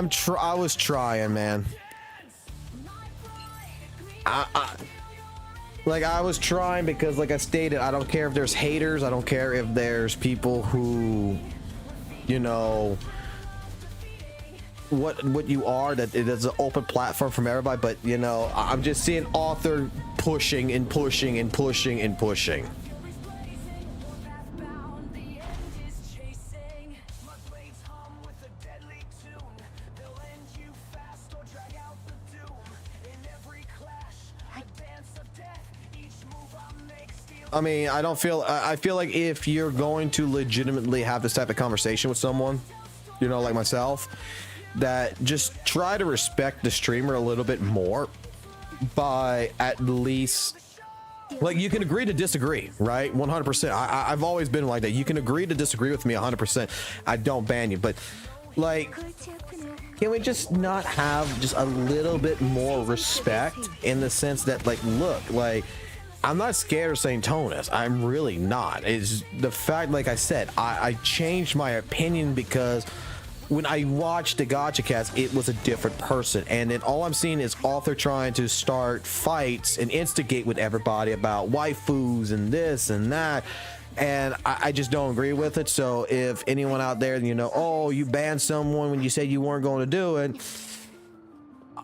S2: was trying, man. Like, I was trying because, like I stated, I don't care if there's haters. I don't care if there's people who, you know, what you are, that it is an open platform from everybody. But, you know, I'm just seeing author pushing and pushing and pushing and pushing. I mean, I feel like if you're going to legitimately have this type of conversation with someone, you know, like myself, that just try to respect the streamer a little bit more by at least, like, you can agree to disagree, right? 100%. I've always been like that. You can agree to disagree with me 100%. I don't ban you, but like, can we just not have just a little bit more respect in the sense that, like, look, like, I'm not scared of saying Tonus. I'm really not. It's the fact, like I said, I changed my opinion because when I watched the Gacha Cats, it was a different person. And then all I'm seeing is author trying to start fights and instigate with everybody about waifus and this and that. And I just don't agree with it. So if anyone out there, you know, oh, you banned someone when you said you weren't going to do it,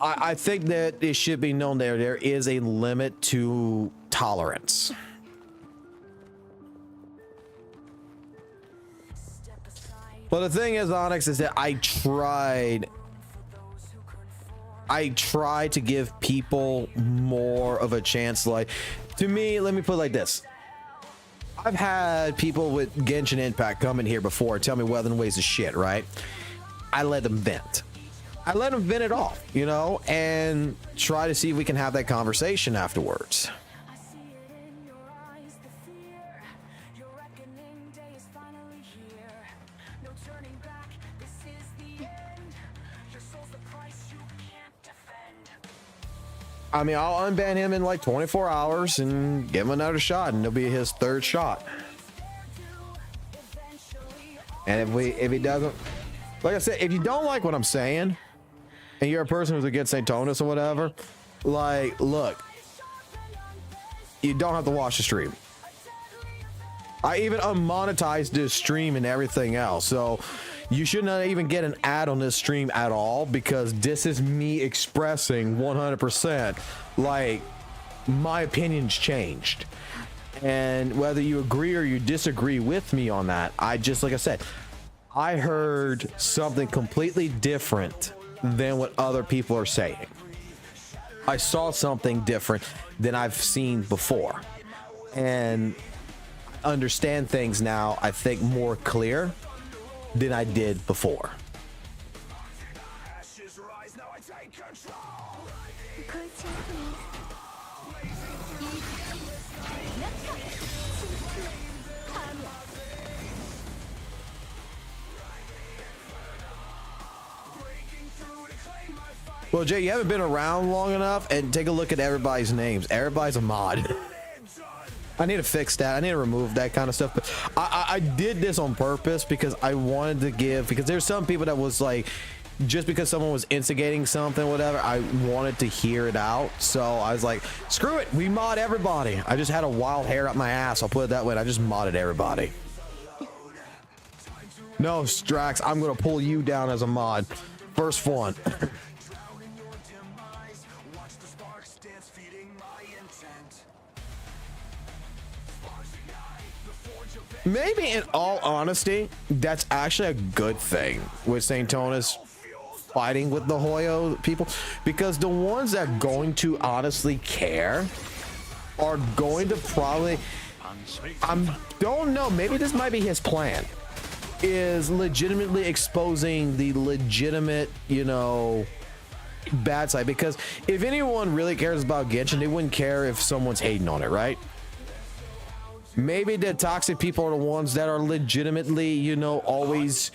S2: I think that it should be known there is a limit to tolerance. Well, the thing is, Onyx, is that I tried to give people more of a chance. Like, to me, let me put it like this. I've had people with Genshin Impact come in here before and tell me Wuthering Waves is shit, right? I let them vent. I let them vent it off, you know, and try to see if we can have that conversation afterwards. I mean, I'll unban him in like 24 hours and give him another shot, and it'll be his third shot. And if he doesn't, like I said, if you don't like what I'm saying, and you're a person who's against St. Tonus or whatever, like, look, you don't have to watch the stream. I even unmonetized this stream and everything else, so you should not even get an ad on this stream at all, because this is me expressing 100% like my opinion's changed. And whether you agree or you disagree with me on that, like I said, I heard something completely different than what other people are saying. I saw something different than I've seen before, and understand things now, I think, more clear than I did before. Well, Jay, you haven't been around long enough, and take a look at everybody's names. Everybody's a mod. I need to fix that. I need to remove that kind of stuff. But I did this on purpose because I wanted to give, because there's some people that was like, just because someone was instigating something, whatever, I wanted to hear it out. So I was like, screw it, we mod everybody. I just had a wild hair up my ass, I'll put it that way, and I just modded everybody. No, Strax, I'm gonna pull you down as a mod. First one. Maybe in all honesty, that's actually a good thing with St. Tonus fighting with the Hoyo people, because the ones that are going to honestly care are going to probably, don't know, maybe this might be his plan, is legitimately exposing the legitimate, you know, bad side. Because if anyone really cares about Genshin, they wouldn't care if someone's hating on it, right? Maybe the toxic people are the ones that are legitimately, you know, always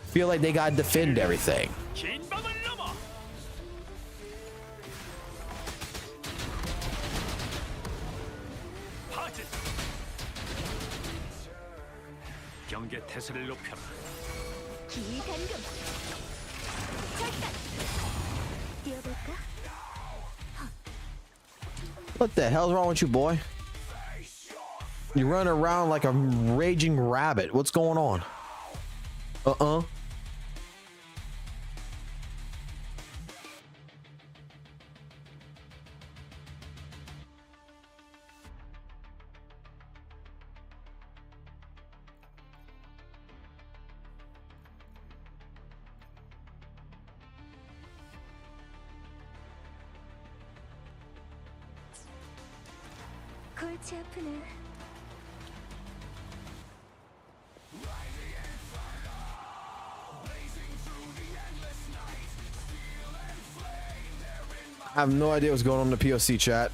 S2: feel like they gotta defend everything. What the hell's wrong with you, boy? You run around like a raging rabbit. What's going on?
S3: 골치 아프네.
S2: I have no idea what's going on in the POC chat.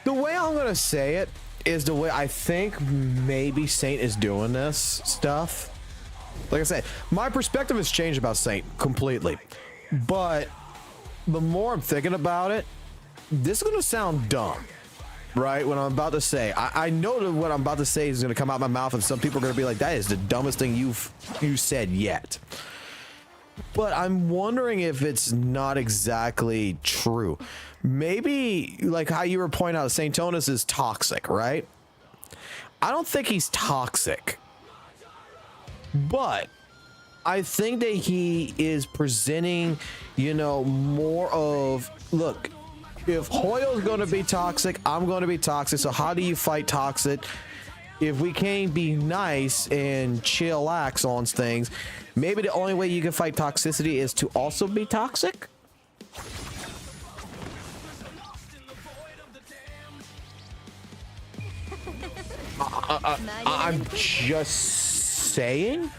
S2: The way I'm gonna say it is the way I think maybe Saint is doing this stuff. Like I said, my perspective has changed about Saint completely, but the more I'm thinking about it, this is gonna sound dumb, right? What I'm about to say, I know that what I'm about to say is gonna come out my mouth, and some people are gonna be like, "That is the dumbest thing you said yet." But I'm wondering if it's not exactly true. Maybe like how you were pointing out, St. Tonus is toxic, right? I don't think he's toxic, but I think that he is presenting, you know, more of, look, if Hoyo's going to be toxic, I'm going to be toxic. So how do you fight toxic? If we can't be nice and chillax on things, maybe the only way you can fight toxicity is to also be toxic. I'm just saying.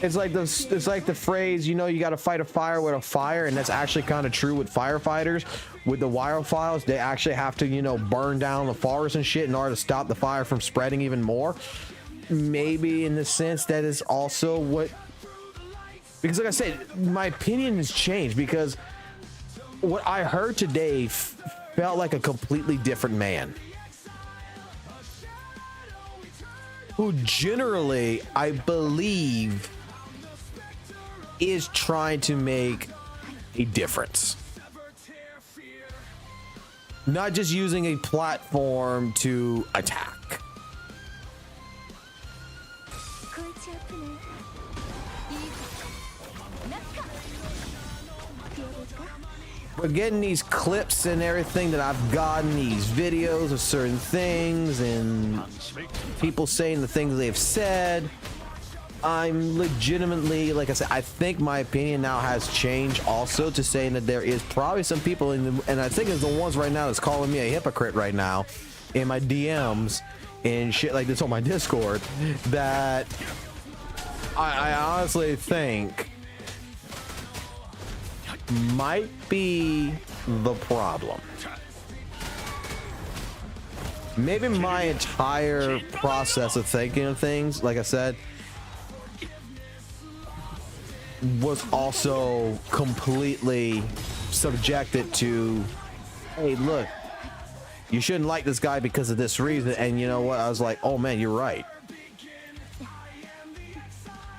S2: It's like the phrase, you know, you got to fight a fire with a fire, and that's actually kind of true with firefighters. With the wildfires, they actually have to, you know, burn down the forest and shit in order to stop the fire from spreading even more. Maybe in the sense that is also what, because like I said, my opinion has changed because what I heard today felt like a completely different man, who generally, I believe, is trying to make a difference. Not just using a platform to attack.
S3: 골치 아프네. 낙하. 뛰어볼까?
S2: But getting these clips and everything that I've gotten, these videos of certain things and people saying the things they've said, I'm legitimately, like I said, I think my opinion now has changed also to saying that there is probably some people in the, and I think it's the ones right now that's calling me a hypocrite right now in my DMs and shit like this on my Discord, that I honestly think might be the problem. Maybe my entire process of thinking of things, like I said, was also completely subjected to, hey, look, you shouldn't like this guy because of this reason. And you know what? I was like, oh man, you're right.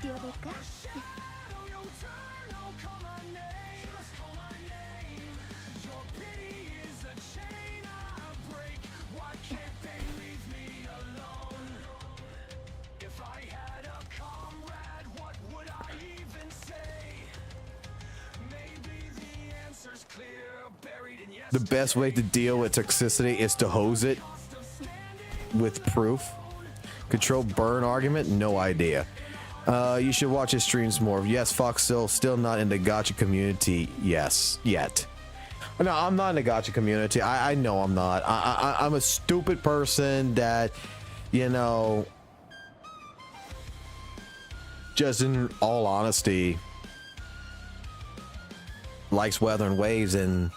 S3: 뛰어볼까?
S2: The best way to deal with toxicity is to hose it with proof. Control burn argument? No idea. You should watch his streams more. Yes, Fox still not in the gacha community. Yes, yet. No, I'm not in the gacha community. I know I'm not. I'm a stupid person that, you know, just in all honesty, likes Wuthering Waves and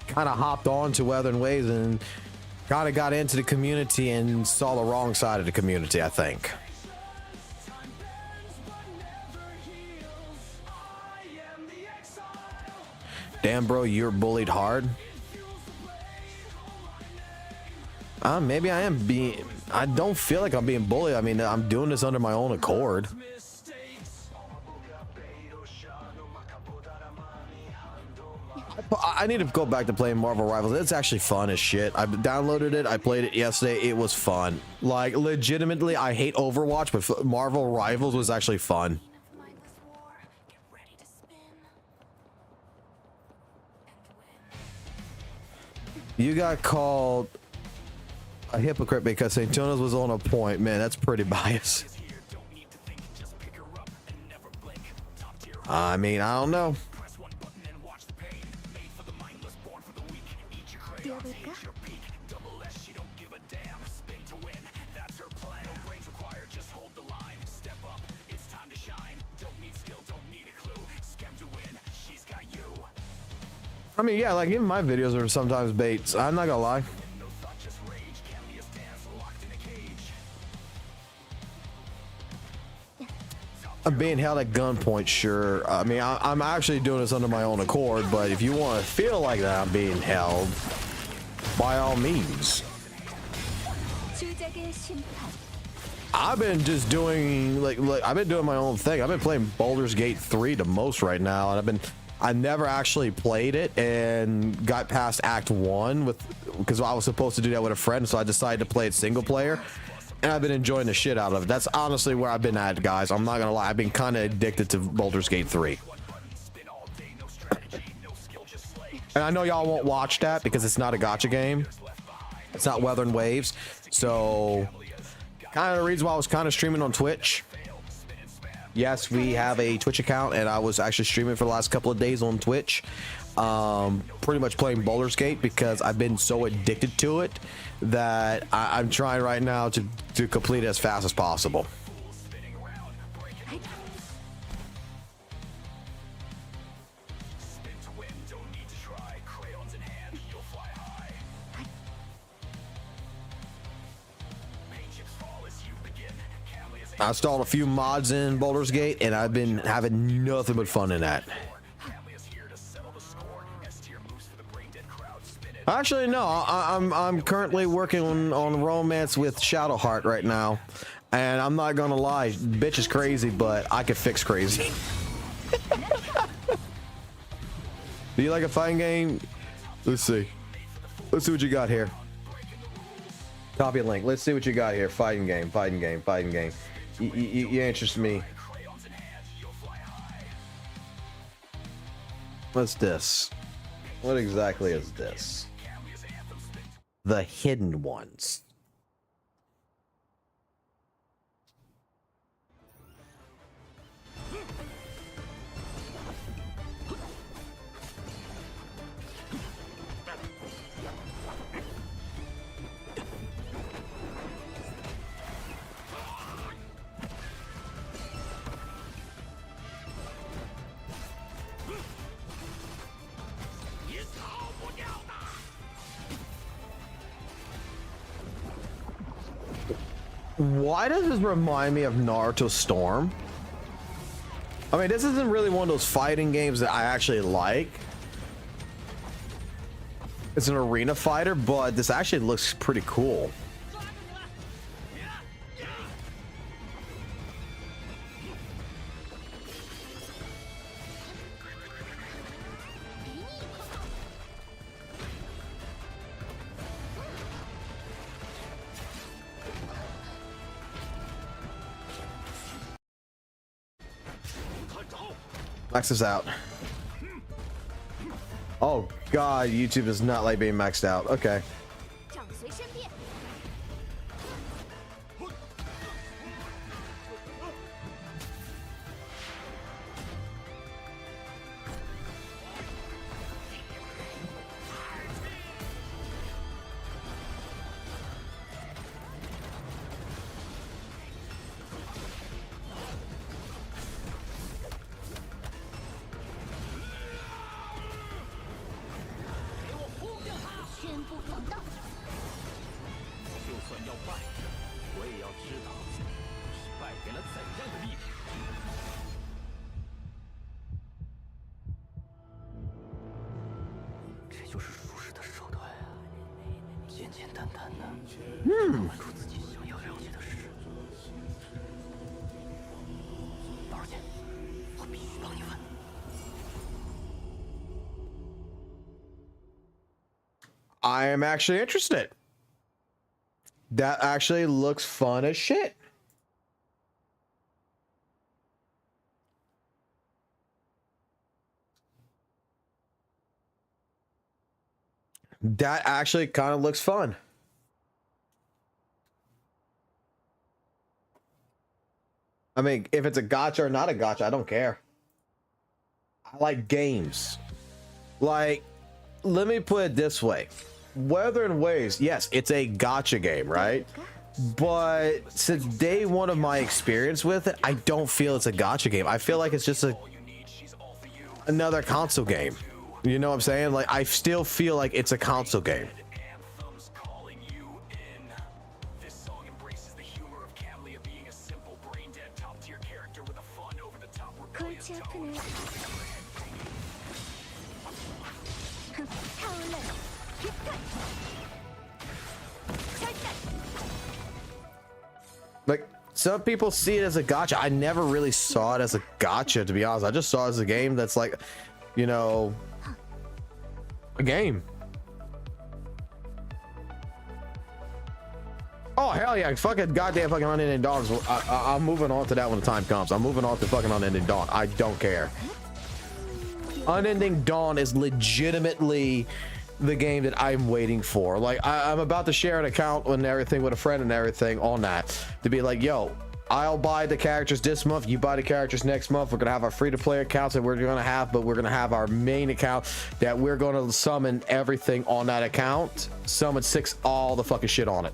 S2: kind of hopped on to Wuthering Waves and kind of got into the community and saw the wrong side of the community, I think. Damn, bro, you're bullied hard. Maybe I am being, I don't feel like I'm being bullied. I mean, I'm doing this under my own accord. I need to go back to playing Marvel Rivals. It's actually fun as shit. I downloaded it. I played it yesterday. It was fun. Like, legitimately, I hate Overwatch, but Marvel Rivals was actually fun. You got called a hypocrite because St. Jonas was on a point. Man, that's pretty biased. I mean, I don't know.
S3: 뛰어볼까?
S2: I mean, yeah, like even my videos are sometimes baits. I'm not gonna lie. I'm being held at gunpoint, sure. I mean, I'm actually doing this under my own accord, but if you want to feel like that I'm being held, by all means.
S3: 주작의 심판.
S2: I've been just doing like I've been doing my own thing. I've been playing Baldur's Gate 3 the most right now, and I never actually played it and got past Act 1 because I was supposed to do that with a friend, so I decided to play it single player. And I've been enjoying the shit out of it. That's honestly where I've been at, guys. I'm not gonna lie. I've been kind of addicted to Baldur's Gate 3. And I know y'all won't watch that because it's not a gacha game. It's not Wuthering Waves. So, kind of the reason why I was kind of streaming on Twitch. Yes, we have a Twitch account, and I was actually streaming for the last couple of days on Twitch. Pretty much playing Baldur's Gate because I've been so addicted to it that I'm trying right now to complete it as fast as possible. I installed a few mods in Baldur's Gate, and I've been having nothing but fun in that. Actually, no. I'm currently working on romance with Shadowheart right now, and I'm not gonna lie, bitch is crazy, but I could fix crazy. Do you like a fighting game? Let's see. Let's see what you got here. Copy a link. Let's see what you got here. Fighting game. Fighting game. Fighting game. You interest me. What's this? What exactly is this? The Hidden Ones. Why does this remind me of Naruto Storm? I mean, this isn't really one of those fighting games that I actually like. It's an arena fighter, but this actually looks pretty cool. Max is out. Oh god, YouTube does not like being maxed out. Okay. I am actually interested. That actually looks fun as shit. That actually kind of looks fun. I mean, if it's a gacha or not a gacha, I don't care. I like games. Like, let me put it this way. Wuthering Waves, yes, it's a gacha game, right? But since day one of my experience with it, I don't feel it's a gacha game. I feel like it's just another console game. You know what I'm saying? Like, I still feel like it's a console game. Like, some people see it as a gacha. I never really saw it as a gacha, to be honest. I just saw it as a game that's like, you know, a game. Oh, hell yeah. Fucking goddamn fucking Unending Dawn. I'm moving on to that when the time comes. I'm moving on to fucking Unending Dawn. I don't care. Unending Dawn is legitimately the game that I'm waiting for. Like, I'm about to share an account and everything with a friend and everything on that to be like, yo, I'll buy the characters this month, you buy the characters next month. We're gonna have our free-to-play accounts that we're gonna have, but we're gonna have our main account that we're gonna summon everything on that account, summon all the fucking shit on it.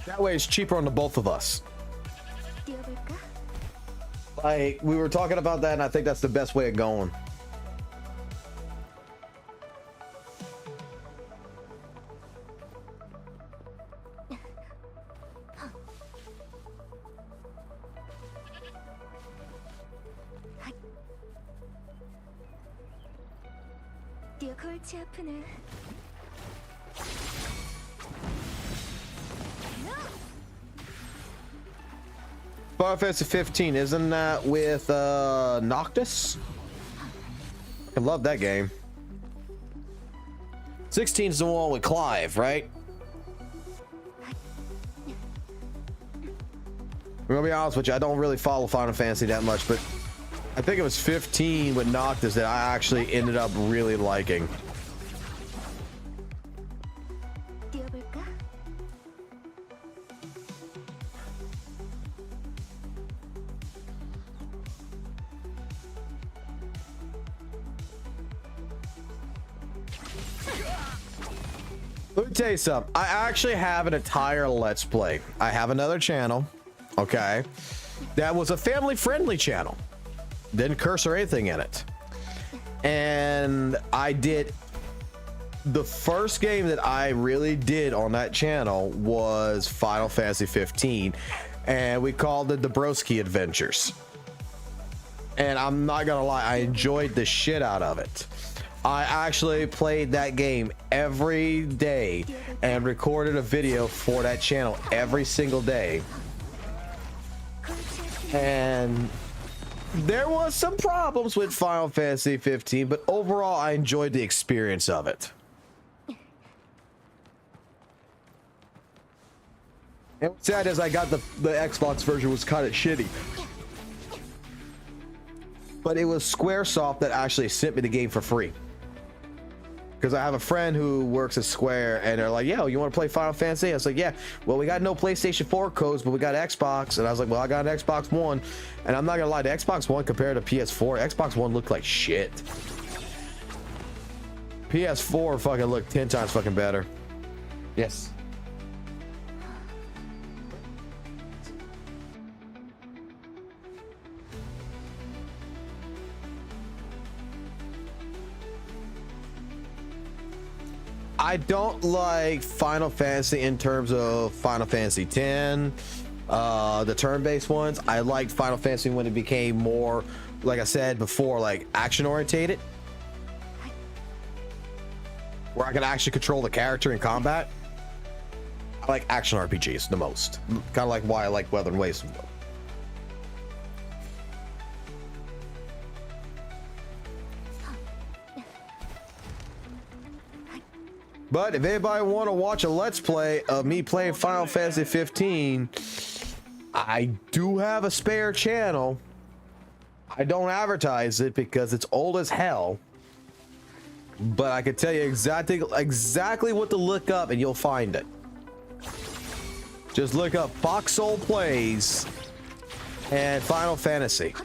S2: That way it's cheaper on the both of us. Like, we were talking about that, and I think that's the best way of going.
S3: 골치 아프네.
S2: Final Fantasy 15, isn't that with Noctis? I love that game. 16 is the one with Clive, right? I'm gonna be honest with you, I don't really follow Final Fantasy that much, but I think it was 15 with Noctis that I actually ended up really liking.
S3: 뛰어볼까?
S2: Let me tell you something. I actually have an entire Let's Play. I have another channel, okay, that was a family-friendly channel. Didn't curse or anything in it. And I did... The first game that I really did on that channel was Final Fantasy 15. And we called it the Broski Adventures. And I'm not gonna lie, I enjoyed the shit out of it. I actually played that game every day and recorded a video for that channel every single day. And there was some problems with Final Fantasy 15, but overall I enjoyed the experience of it. And what's sad is I got the Xbox version was kind of shitty. But it was Squaresoft that actually sent me the game for free. Because I have a friend who works at Square, and they're like, yo, you want to play Final Fantasy? I was like, yeah. Well, we got no PlayStation 4 codes, but we got Xbox. And I was like, well, I got an Xbox One. And I'm not going to lie, the Xbox One compared to PS4, Xbox One looked like shit. PS4 fucking looked 10 times fucking better. Yes. I don't like Final Fantasy in terms of Final Fantasy X, the turn-based ones. I liked Final Fantasy when it became more, like I said before, like action-orientated, where I can actually control the character in combat. I like action RPGs the most. Kind of like why I like Wuthering Waves. But if anybody want to watch a Let's Play of me playing Final Fantasy 15, I do have a spare channel. I don't advertise it because it's old as hell. But I can tell you exactly what to look up and you'll find it. Just look up Fox Soul Plays and Final Fantasy.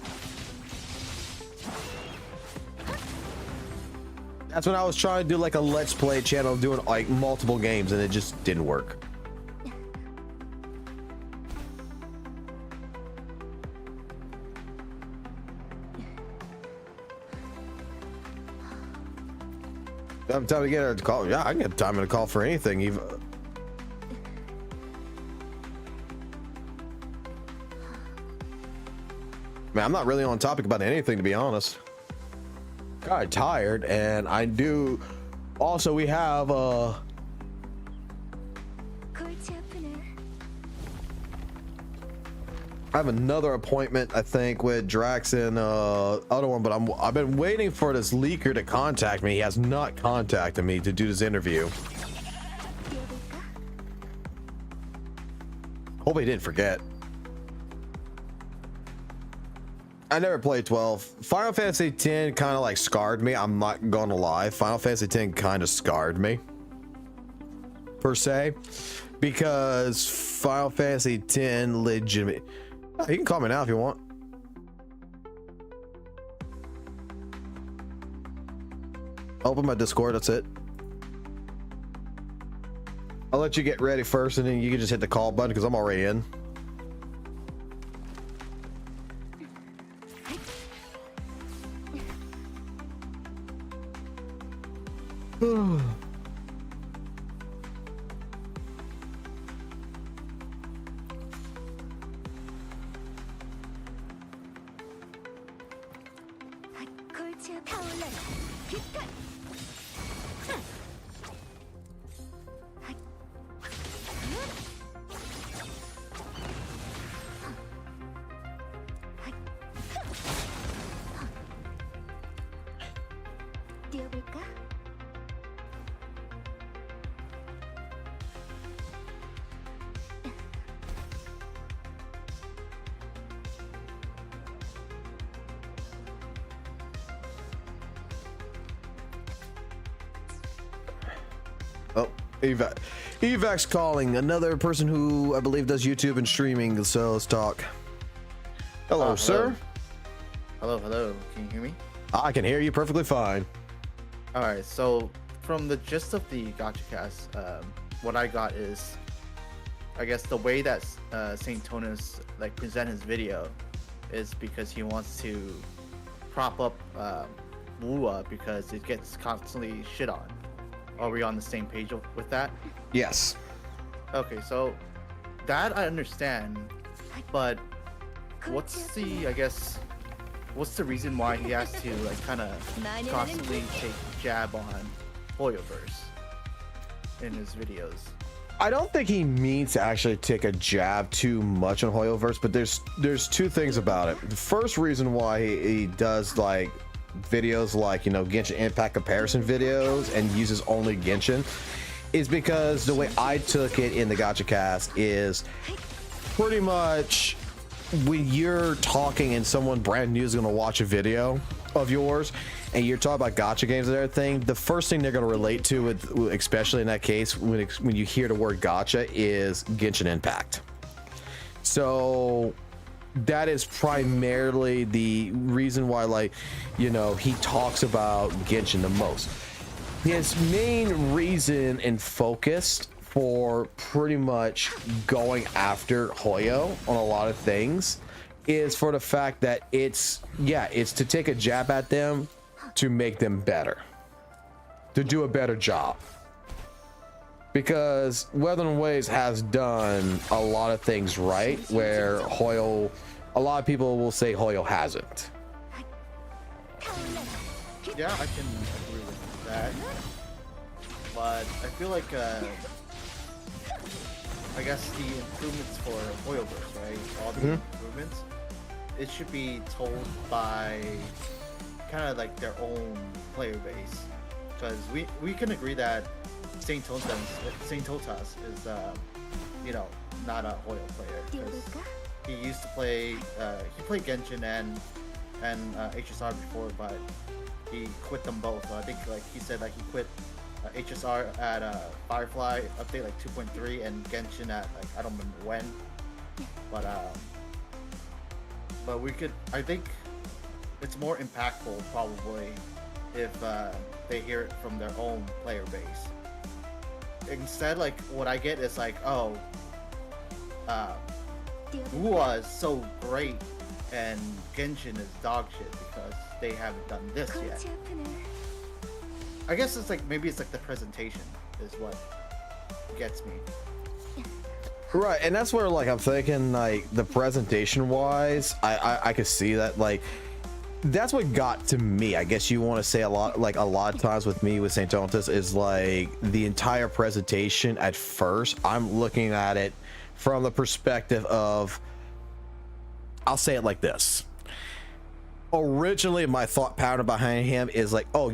S2: That's when I was trying to do like a Let's Play channel doing like multiple games and it just didn't work. I'm time to get her to call. Yeah, I can get time to call for anything. Even. Man, I'm not really on topic about anything, to be honest. God, tired, and I do. Also, we have I have another appointment, I think, with Drax and other one, but I've been waiting for this leaker to contact me. He has not contacted me to do this interview. Hope he didn't forget. I never played 12. Final Fantasy X kind of like scarred me. I'm not gonna lie. Final Fantasy X kind of scarred me, per se, because Final Fantasy X legitimate. You can call me now if you want. Open my Discord, that's it. I'll let you get ready first and then you can just hit the call button because I'm already in.
S3: 뛰어볼까?
S2: Oh, Evac's calling, another person who I believe does YouTube and streaming, so let's talk. Hello, sir.
S5: Hello, hello. Can you hear me?
S2: I can hear you perfectly fine.
S5: All right. So from the gist of the gacha cast, what I got is, I guess the way that Saint Tonus like present his video is because he wants to prop up WUWA because it gets constantly shit on. Are we on the same page with that?
S2: Yes.
S5: Okay, so that I understand, but what's the, I guess, what's the reason why he has to like kind of constantly take jab on Hoyoverse in his videos?
S2: I don't think he means to actually take a jab too much on Hoyoverse, but there's two things about it. The first reason why he does like videos like, you know, Genshin Impact comparison videos and uses only Genshin is because the way I took it in the gacha cast is pretty much when you're talking and someone brand new is going to watch a video of yours and you're talking about gacha games and everything, the first thing they're going to relate to, with especially in that case when you hear the word gacha, is Genshin Impact. So that is primarily the reason why, like, you know, he talks about Genshin the most. His main reason and focus for pretty much going after Hoyo on a lot of things is for the fact that it's to take a jab at them to make them better, to do a better job. Because Wuthering Waves has done a lot of things right where Hoyo, a lot of people will say Hoyo hasn't.
S5: Yeah, I can agree with that. But I feel like, I guess the improvements for Hoyoverse, right? All the improvements, it should be told by kind of like their own player base. Because we can agree that Saint Totas is, you know, not a Hoyo player. 'Cause he used to play, he played Genshin and HSR before, but he quit them both. I think like he said like he quit HSR at Firefly update like 2.3 and Genshin at like I don't remember when, but we could, I think it's more impactful probably if they hear it from their own player base. Instead, like what I get is like, oh, WUWA is so great and Genshin is dog shit because they haven't done this yet. I guess it's like, maybe it's like the presentation is what gets me.
S2: Right, and that's where like I'm thinking like the presentation wise, I could see that, like that's what got to me. I guess you want to say a lot of times with me with Saint Tonus is like the entire presentation. At first I'm looking at it from the perspective of, I'll say it like this. Originally my thought pattern behind him is like, oh,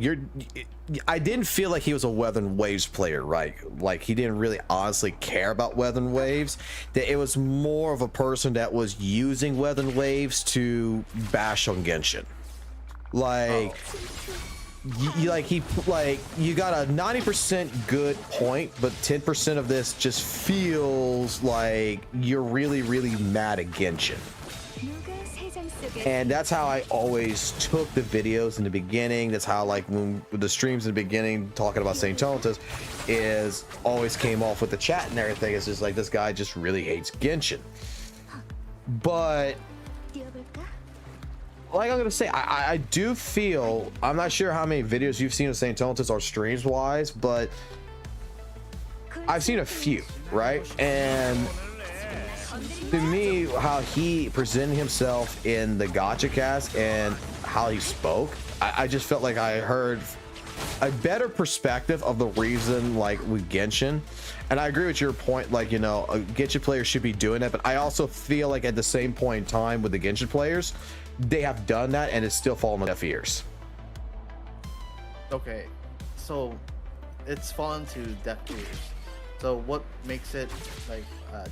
S2: I didn't feel like he was a Wuthering Waves player, right? Like he didn't really honestly care about Wuthering Waves. That it was more of a person that was using Wuthering Waves to bash on Genshin. Like, you got a 90% good point, but 10% of this just feels like you're really, really mad at Genshin. And that's how I always took the videos in the beginning. That's how, like, when the streams in the beginning talking about Saint Tonus is always came off with the chat and everything. It's just like, this guy just really hates Genshin. But like I'm gonna say, I do feel, I'm not sure how many videos you've seen of Saint Tonus or streams wise, but I've seen a few, right? And to me, how he presented himself in the gacha cast and how he spoke, I just felt like I heard a better perspective of the reason, like with Genshin. And I agree with your point, like, you know, a Genshin player should be doing that, but I also feel like at the same point in time with the Genshin players, they have done that and it's still falling on deaf ears.
S5: Okay, so it's fallen to deaf ears. So what makes it like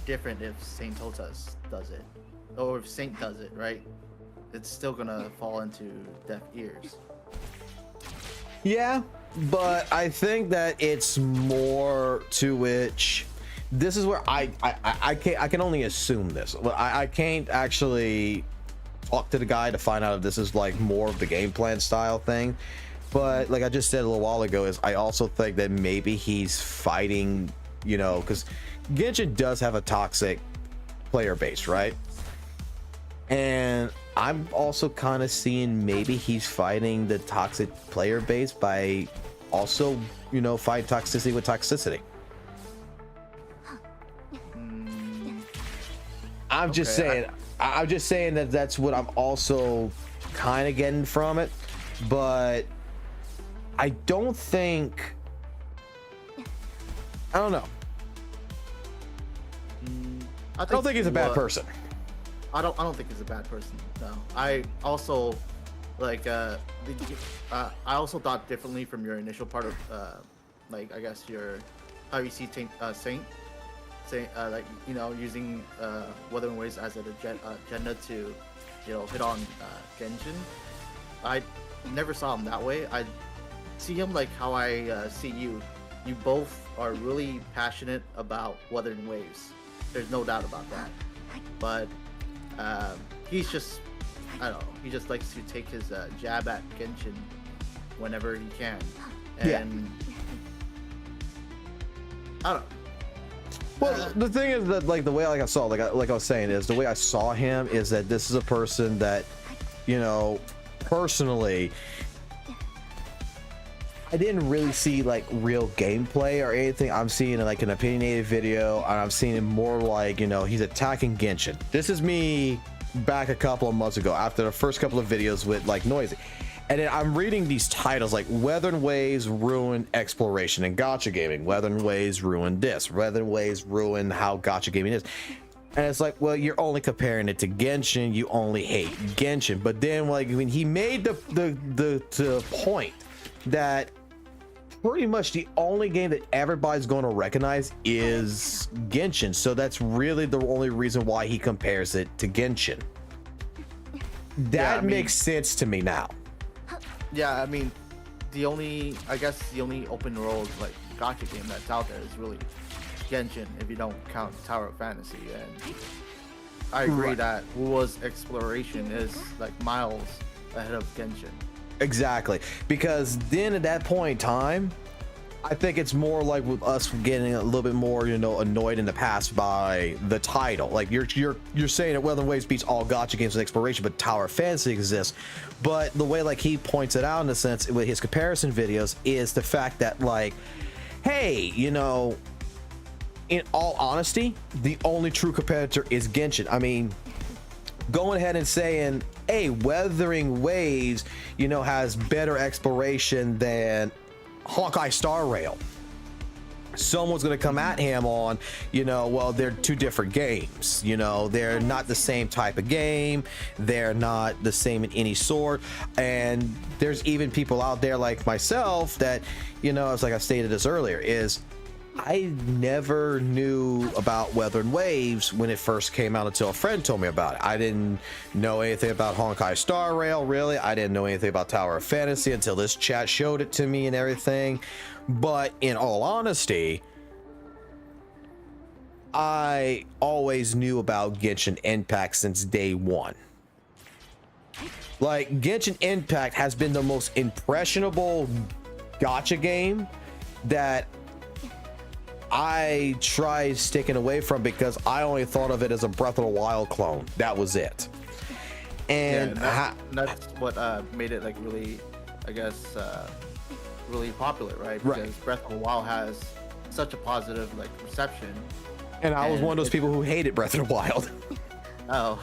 S5: different if Saint Totas does it, or if Saint does it, right? It's still gonna fall into deaf ears.
S2: Yeah, but I think that it's more to which this is where I can only assume this. Well, I can't actually talk to the guy to find out if this is like more of the game plan style thing. But like I just said a little while ago, is I also think that maybe he's fighting, you know, because Genshin does have a toxic player base, right? And I'm also kind of seeing maybe he's fighting the toxic player base by also, you know, fight toxicity with toxicity. I'm just saying. I'm just saying that that's what I'm also kind of getting from it, but I don't think. I don't know. I don't think he's a bad person.
S5: I don't think he's a bad person. No. I also like I also thought differently from your initial part of like I guess your how you see Saint like, you know, using Wuthering Waves as an agenda to, you know, hit on Genshin. I never saw him that way. I see him like how I see you. You both are really passionate about Wuthering Waves. There's no doubt about that. But he's just, I don't know, he just likes to take his jab at Genshin whenever he can. And
S2: Yeah.
S5: I don't know.
S2: Well, the thing is that, like, the way I saw, like I was saying, is the way I saw him is that this is a person that, you know, personally, I didn't really see like real gameplay or anything. I'm seeing like an opinionated video, and I'm seeing him more like, you know, he's attacking Genshin. This is me back a couple of months ago after the first couple of videos with like Noisy. And then I'm reading these titles like Wuthering Waves ruined exploration and gacha gaming. Wuthering Waves ruined this. Wuthering Waves ruined how gacha gaming is. And it's like, well, you're only comparing it to Genshin. You only hate Genshin. But then, like, when he made the point that pretty much the only game that everybody's going to recognize is Genshin. So that's really the only reason why he compares it to Genshin. That makes sense to me now.
S5: Yeah, I mean, the only open world like gacha game that's out there is really Genshin, if you don't count Tower of Fantasy. And I agree that WUWA's exploration is like miles ahead of Genshin.
S2: Exactly, because then at that point in time, I think it's more like with us getting a little bit more, you know, annoyed in the past by the title. Like you're saying that Wuthering Waves beats all gacha games with exploration, but Tower of Fantasy exists. But the way like he points it out in a sense with his comparison videos is the fact that like, hey, you know, in all honesty, the only true competitor is Genshin. I mean, going ahead and saying, hey, Wuthering Waves, you know, has better exploration than Honkai Star Rail. Someone's going to come at him on, you know, well, they're two different games. You know, they're not the same type of game. They're not the same in any sort. And there's even people out there like myself that, you know, as like I stated this earlier, is I never knew about Wuthering Waves when it first came out until a friend told me about it. I didn't know anything about Honkai Star Rail, really. I didn't know anything about Tower of Fantasy until this chat showed it to me and everything. But in all honesty, I always knew about Genshin Impact since day one. Like, Genshin Impact has been the most impressionable gacha game that I tried sticking away from because I only thought of it as a Breath of the Wild clone. That was it. And
S5: that's what made it like really, I guess, really popular, right? Because Breath of the Wild has such a positive like reception.
S2: And I was one of those people who hated Breath of the Wild.
S5: Oh.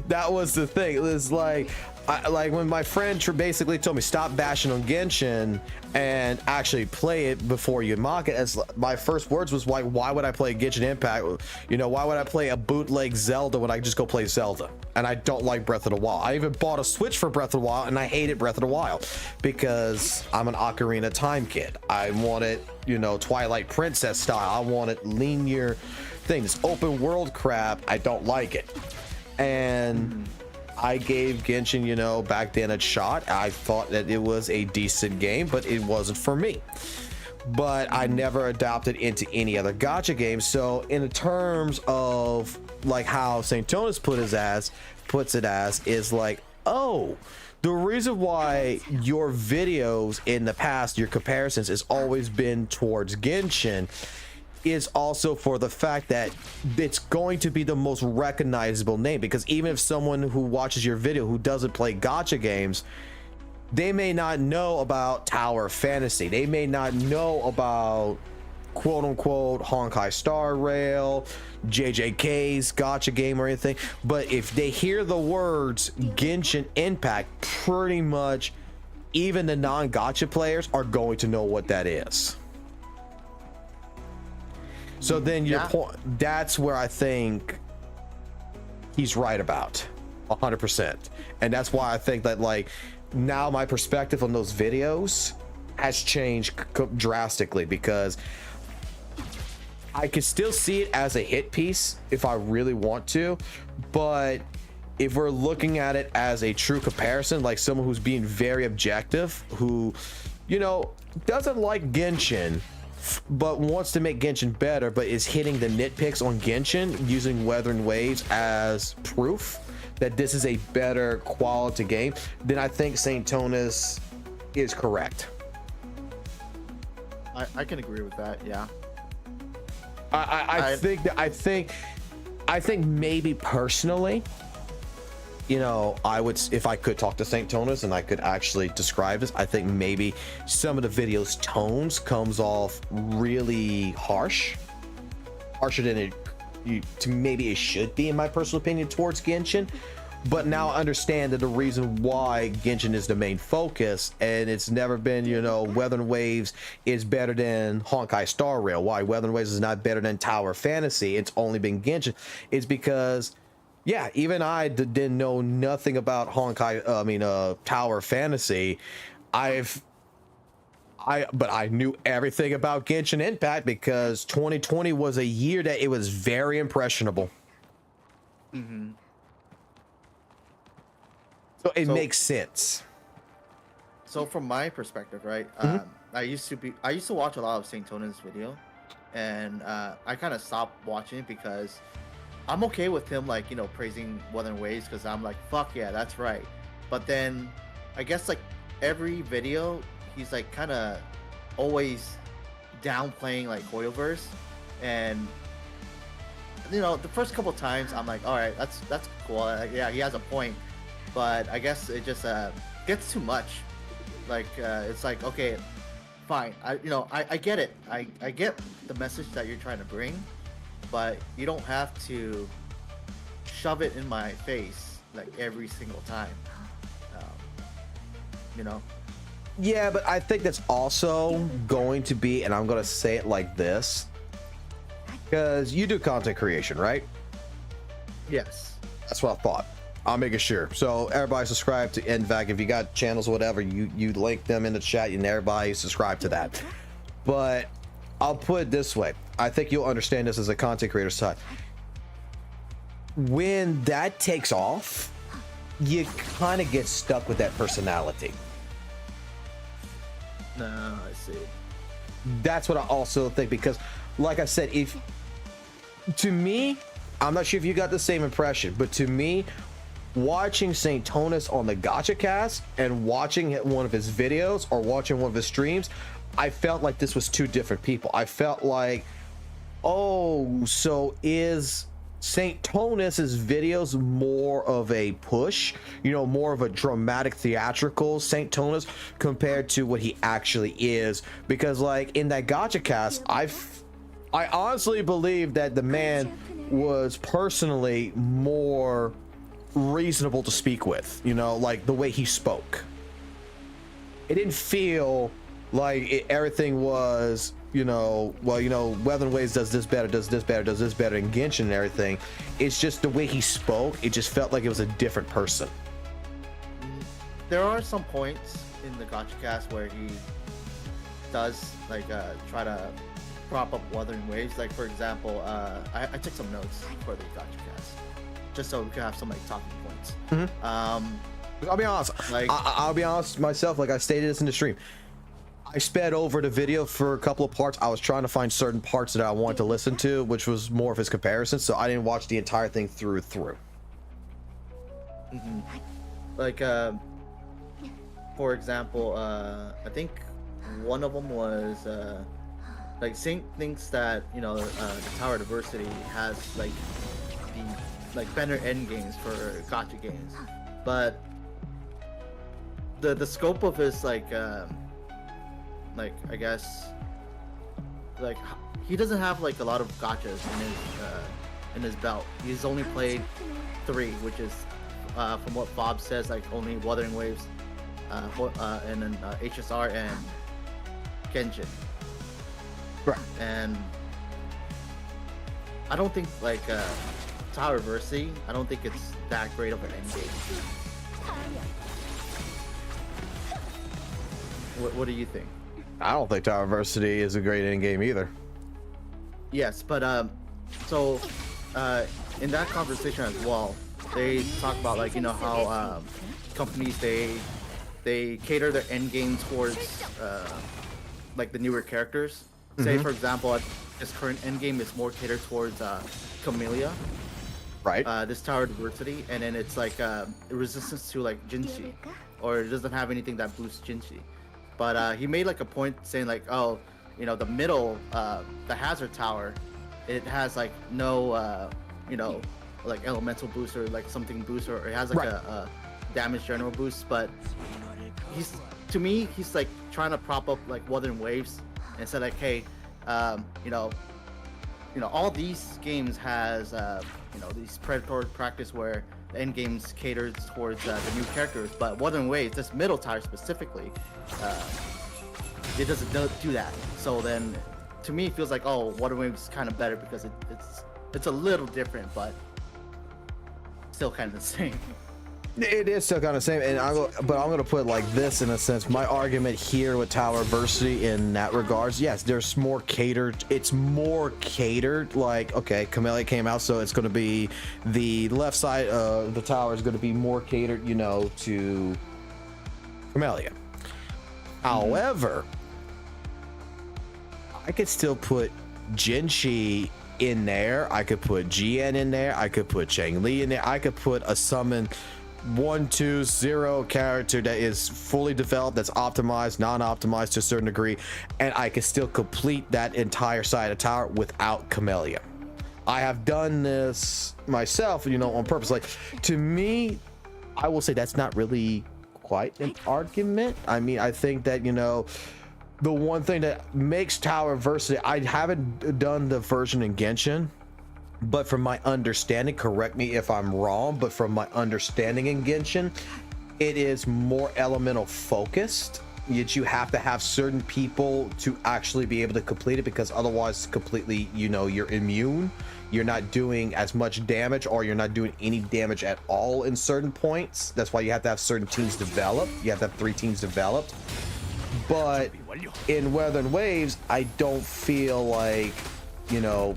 S2: That was the thing. It was like, like when my friend basically told me stop bashing on Genshin and actually play it before you mock it, as my first words was like, why would I play Genshin Impact? You know, why would I play a bootleg Zelda when I just go play Zelda? And I don't like Breath of the Wild. I even bought a Switch for Breath of the Wild, and I hated Breath of the Wild because I'm an Ocarina of Time kid. I wanted, you know, Twilight Princess style. I wanted linear things. Open world crap, I don't like it. And I gave Genshin, you know, back then a shot. I thought that it was a decent game, but it wasn't for me. But I never adopted into any other gacha game. So in terms of like how St. Tonis puts it as is like, oh, the reason why your videos in the past, your comparisons has always been towards Genshin is also for the fact that it's going to be the most recognizable name, because even if someone who watches your video who doesn't play gacha games, they may not know about Tower Fantasy, they may not know about quote unquote Honkai Star Rail, JJK's gacha game or anything, but if they hear the words Genshin Impact, pretty much even the non-gacha players are going to know what that is. So then your point, that's where I think he's right about 100%. And that's why I think that like now my perspective on those videos has changed drastically, because I can still see it as a hit piece if I really want to, but if we're looking at it as a true comparison, like someone who's being very objective, who, you know, doesn't like Genshin, but wants to make Genshin better, but is hitting the nitpicks on Genshin using Wuthering Waves as proof that this is a better quality game, then I think St. Tonis is correct.
S5: I can agree with that. Yeah.
S2: I think maybe personally, you know, I would, if I could talk to St. Tonis and I could actually describe this, I think maybe some of the video's tones comes off really harsher than maybe it should be, in my personal opinion, towards Genshin. But now I understand that the reason why Genshin is the main focus, and it's never been, you know, Wuthering Waves is better than Honkai Star Rail, why Wuthering Waves is not better than Tower Fantasy, it's only been Genshin, it's because, yeah, even I didn't know nothing about Tower Fantasy. But I knew everything about Genshin Impact because 2020 was a year that it was very impressionable.
S5: Mm-hmm.
S2: So it makes sense.
S5: So from my perspective, right, I used to watch a lot of St. Tonis video, and I kind of stopped watching it because I'm okay with him, like, you know, praising Wuthering Waves, because I'm like, fuck yeah, that's right. But then I guess like every video he's like kind of always downplaying like Hoyoverse, and you know, the first couple times I'm like, all right, that's cool, yeah, he has a point. But I guess it just gets too much. Like it's like, okay, fine, I get it, I get the message that you're trying to bring, but you don't have to shove it in my face like every single time, you know.
S2: Yeah, but I think that's also going to be, and I'm going to say it like this, because you do content creation, right?
S5: Yes.
S2: That's what I thought. I'll make it sure. So everybody subscribe to NVAC. If you got channels or whatever, you link them in the chat and everybody subscribe to that. But I'll put it this way. I think you'll understand this as a content creator side. When that takes off, you kind of get stuck with that personality.
S5: No, I see.
S2: That's what I also think, because like I said, to me, I'm not sure if you got the same impression, but to me, watching St. Tonis on the Gacha Cast and watching one of his videos or watching one of his streams, I felt like this was two different people. I felt like, oh, so is St. Tonis's videos more of a push, you know, more of a dramatic theatrical St. Tonis compared to what he actually is? Because like in that Gacha Cast, I honestly believe that the man was personally more reasonable to speak with, you know, like the way he spoke. It didn't feel like everything was, you know, well, you know, Wuthering Waves does this better, does this better, does this better, and Genshin and everything. It's just the way he spoke, it just felt like it was a different person.
S5: There are some points in the gacha cast where he does like try to prop up Wuthering Waves. Like for example, I took some notes for the gacha cast just so we could have some like talking points.
S2: I'll be honest.
S5: Like-
S2: I'll be honest myself. Like I stated this in the stream, I sped over the video for a couple of parts. I was trying to find certain parts that I wanted to listen to, which was more of his comparison. So I didn't watch the entire thing through.
S5: Like for example, I think one of them was like Sync thinks that, you know, the Tower Diversity has like the better end games for gacha games, but the scope of his like I guess like he doesn't have like a lot of gachas in his belt. He's only played 3, which is from what Bob says, like only Wuthering Waves, and then HSR and Genshin.
S2: Right.
S5: And I don't think like Tower Diversity, I don't think it's that great of an end game. What do you think?
S2: I don't think Tower Diversity is a great end game either.
S5: Yes, but so in that conversation as well, they talk about like, you know, how companies they cater their end game towards like the newer characters. Say for example, this current end game is more catered towards Camellia,
S2: Right.
S5: this Tower Diversity, and then it's like resistance to like Jinshi, or it doesn't have anything that boosts Jinshi. But he made like a point saying like, oh, you know, the middle, the Hazard Tower, it has like no, you know, like elemental boost or like something boost, or it has like a damage general boost. But he's, to me, he's like trying to prop up like Wuthering Waves and said like, hey, you know, all these games has, you know, these predatory practice where the end games caters towards the new characters, but Wuthering Waves, this middle tower specifically, it doesn't do that. So then, to me, it feels like, oh, Wuthering Waves is kind of better because it's a little different, but still kind of the same.
S2: It is still kind of the same, and but I'm gonna put it like this in a sense. My argument here with Tower Diversity in that regards, yes, there's more catered. It's more catered. Like, okay, Camellia came out, so it's gonna be the left side of the tower is gonna be more catered, you know, to Camellia. However, I could still put Jinshi in there. I could put GN in there. I could put Changli in there. I could put a summon 1-2-0 character that is fully developed, that's optimized, non-optimized to a certain degree, and I can still complete that entire side of tower without Camellia. I have done this myself, you know, on purpose. Like, to me, I will say that's not really quite an argument. I mean, I think that, you know, the one thing that makes Tower Diversity, I haven't done the version in Genshin, but from my understanding, correct me if I'm wrong, but from my understanding in Genshin, it is more elemental focused. Yet you have to have certain people to actually be able to complete it, because otherwise completely, you know, you're immune. You're not doing as much damage, or you're not doing any damage at all in certain points. That's why you have to have certain teams developed. You have to have 3 teams developed. But in Wuthering Waves, I don't feel like, you know,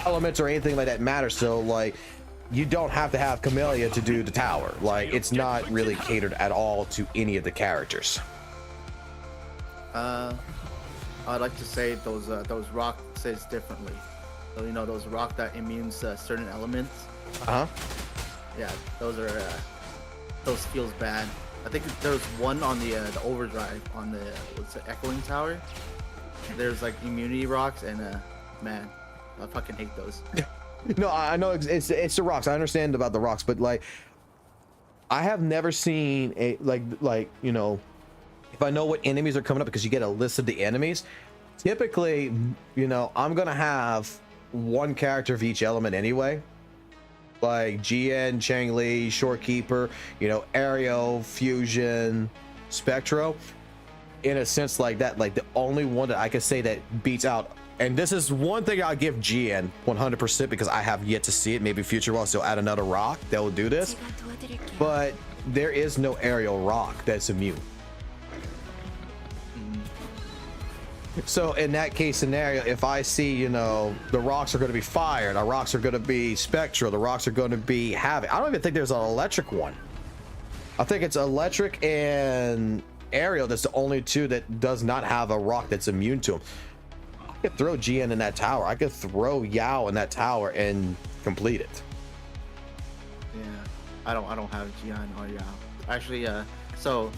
S2: elements or anything like that matter. So like, you don't have to have Camellia to do the tower. Like, it's not really catered at all to any of the characters.
S5: I'd like to say those rock says differently. So, you know, those rock that immunes certain elements. Yeah, those feels bad. I think there's one on the overdrive on the echoing tower. There's like immunity rocks, and man, I fucking hate those.
S2: No, I know it's the rocks. I understand about the rocks, but like, I have never seen a like you know, if I know what enemies are coming up, because you get a list of the enemies. Typically, you know, I'm gonna have one character of each element anyway. like GN, Changli, Shorekeeper, you know, Aerial, Fusion, Spectro, in a sense like that. Like the only one that I could say that beats out, and this is one thing I'll give GN 100% because I have yet to see it. Maybe Future will still add another rock that will do this, but there is no aerial rock that's immune. So in that case scenario, if I see, you know, the rocks are going to be fire, the rocks are going to be spectral, the rocks are going to be havoc. I don't even think there's an electric one. I think it's electric and aerial. That's the only two that does not have a rock that's immune to them. I could throw GN in that tower. I could throw Yao in that tower and complete it.
S5: Yeah, I don't have GN or Yao. Actually, so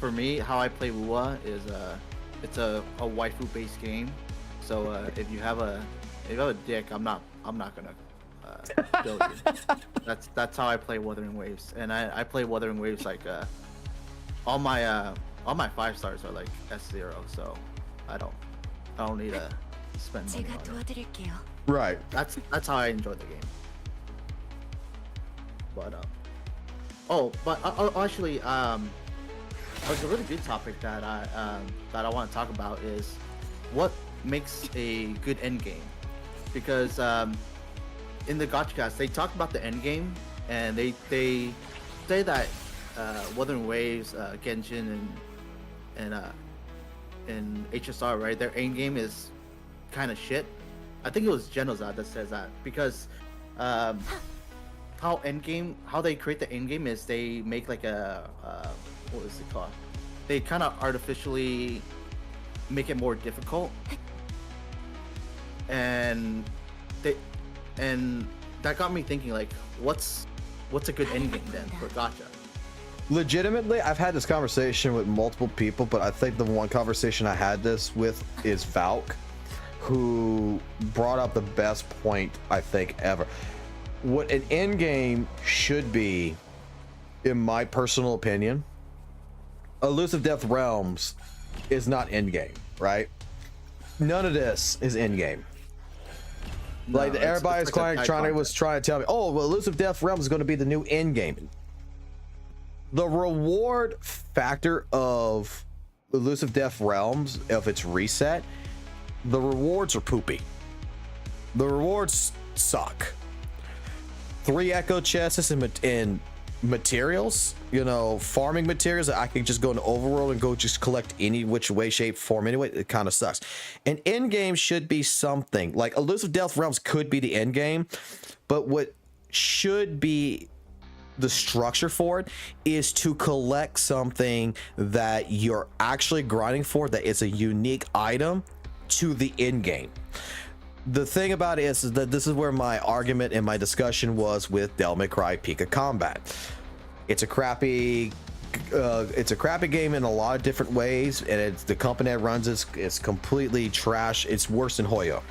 S5: for me, how I play WUWA is it's a waifu based game. So if you have a dick, I'm not gonna build you. That's how I play Wuthering Waves, and I play Wuthering Waves like all my 5-stars are like S0, so I don't need to spend money on it.
S2: Right.
S5: That's how I enjoy the game. But actually, a really good topic that I want to talk about is what makes a good end game, because in the GotchaCast they talk about the end game, and they say that Wuthering Waves, Genshin, and HSR, right, their end game is kind of shit. I think it was Genozad that says that, because how they create the end game is they make like a what is it called? They kind of artificially make it more difficult, and that got me thinking, like, what's a good end game then for gacha?
S2: Legitimately, I've had this conversation with multiple people, but I think the one conversation I had this with is Valk, who brought up the best point I think ever. What an end game should be, in my personal opinion, Elusive Death Realms is not end game, right? None of this is end game.
S5: No,
S2: like everybody is trying to tell me, oh, well, Elusive Death Realms is going to be the new end game. The reward factor of Elusive Death Realms, if it's reset, the rewards are poopy. The rewards suck. 3 echo chests and materials, you know, farming materials that I can just go into overworld and go just collect any which way, shape, form anyway. It kind of sucks. An end game should be something like Elusive Death Realms could be the end game, but what should be the structure for it is to collect something that you're actually grinding for, that is a unique item to the end game. The thing about it is that this is where my argument and my discussion was with Devil May Cry Pika Combat. It's a crappy game in a lot of different ways, and it's the company that runs it is completely trash. It's worse than Hoyo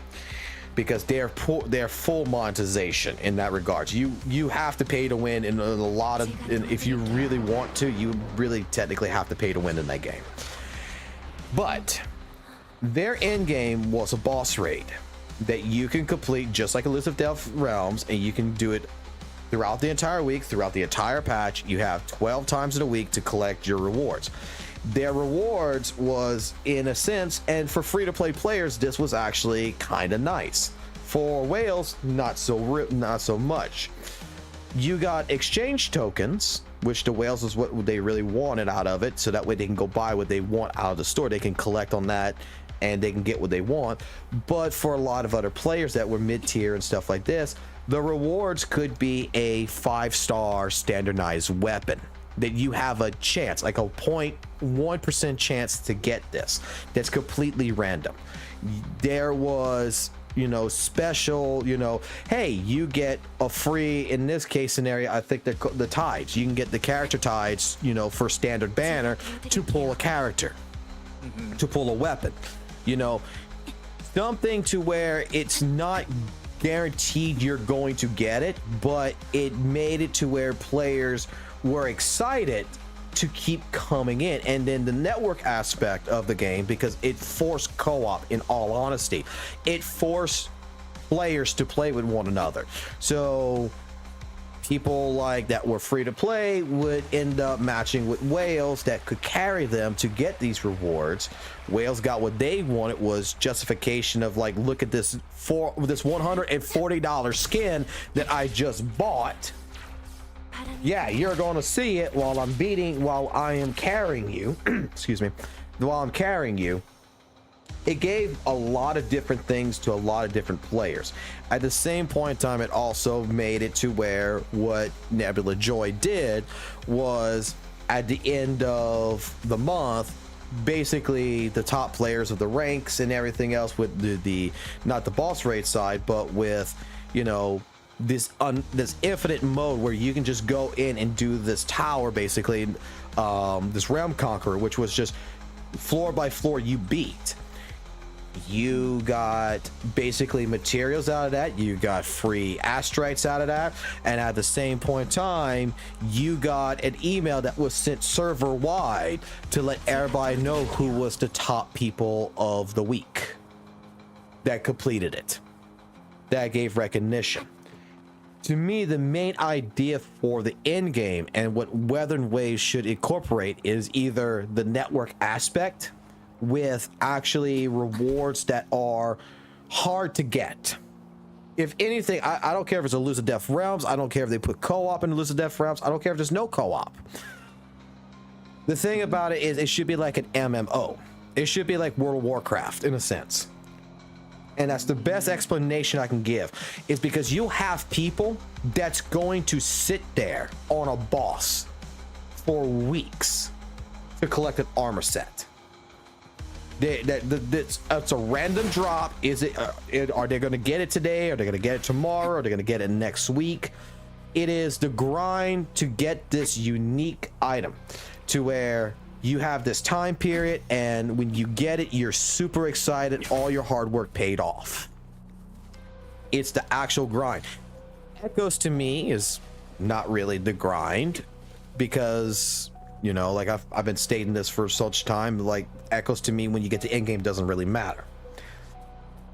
S2: because they're full monetization in that regards. You have to pay to win in a lot of, and if you really want to, you really technically have to pay to win in that game. But their end game was a boss raid that you can complete just like Elusive Death Realms, and you can do it throughout the entire week, throughout the entire patch. You have 12 times in a week to collect your rewards. Their rewards was, in a sense, and for free-to-play players, this was actually kind of nice. For whales, not so much. You got exchange tokens, which the whales is what they really wanted out of it, so that way they can go buy what they want out of the store. They can collect on that and they can get what they want. But for a lot of other players that were mid-tier and stuff like this, the rewards could be a 5-star standardized weapon that you have a chance, like a 0.1% chance to get this. That's completely random. There was, you know, special, you know, hey, you get a free, in this case scenario, I think the tides. You can get the character tides, you know, for standard banner to pull a character, to pull a weapon. You know, something to where it's not guaranteed you're going to get it, but it made it to where players were excited to keep coming in. And then the network aspect of the game, because it forced co-op, in all honesty, it forced players to play with one another. So people like that were free to play would end up matching with whales that could carry them to get these rewards. Whales got what they wanted was justification of like, look at this this $140 skin that I just bought. Yeah, you're going to see it while I am carrying you. Excuse me. While I'm carrying you. It gave a lot of different things to a lot of different players. At the same point in time, it also made it to where what Nebula Joy did was at the end of the month, basically the top players of the ranks and everything else with the not the boss raid side, but with, you know, this infinite mode where you can just go in and do this tower, basically, this realm conqueror, which was just floor by floor you beat. You got basically materials out of that, you got free astrites out of that, and at the same point in time you got an email that was sent server wide to let everybody know who was the top people of the week that completed it. That gave recognition. To me, the main idea for the end game and what Wuthering Waves should incorporate is either the network aspect with actually rewards that are hard to get. If anything, I don't care if it's elusive death realms, I don't care if they put co-op in elusive death realms, I don't care if there's no co-op. The thing about it is it should be like an MMO. It should be like World of Warcraft in a sense. And that's the best explanation I can give, is because you'll have people that's going to sit there on a boss for weeks to collect an armor set. It's a random drop. Are they going to get it today? Are they going to get it tomorrow? Are they going to get it next week? It is the grind to get this unique item to where you have this time period, and when you get it, you're super excited. All your hard work paid off. It's the actual grind. Echoes to me is not really the grind, because, you know, like I've been stating this for such time, like Echoes to me when you get to endgame doesn't really matter.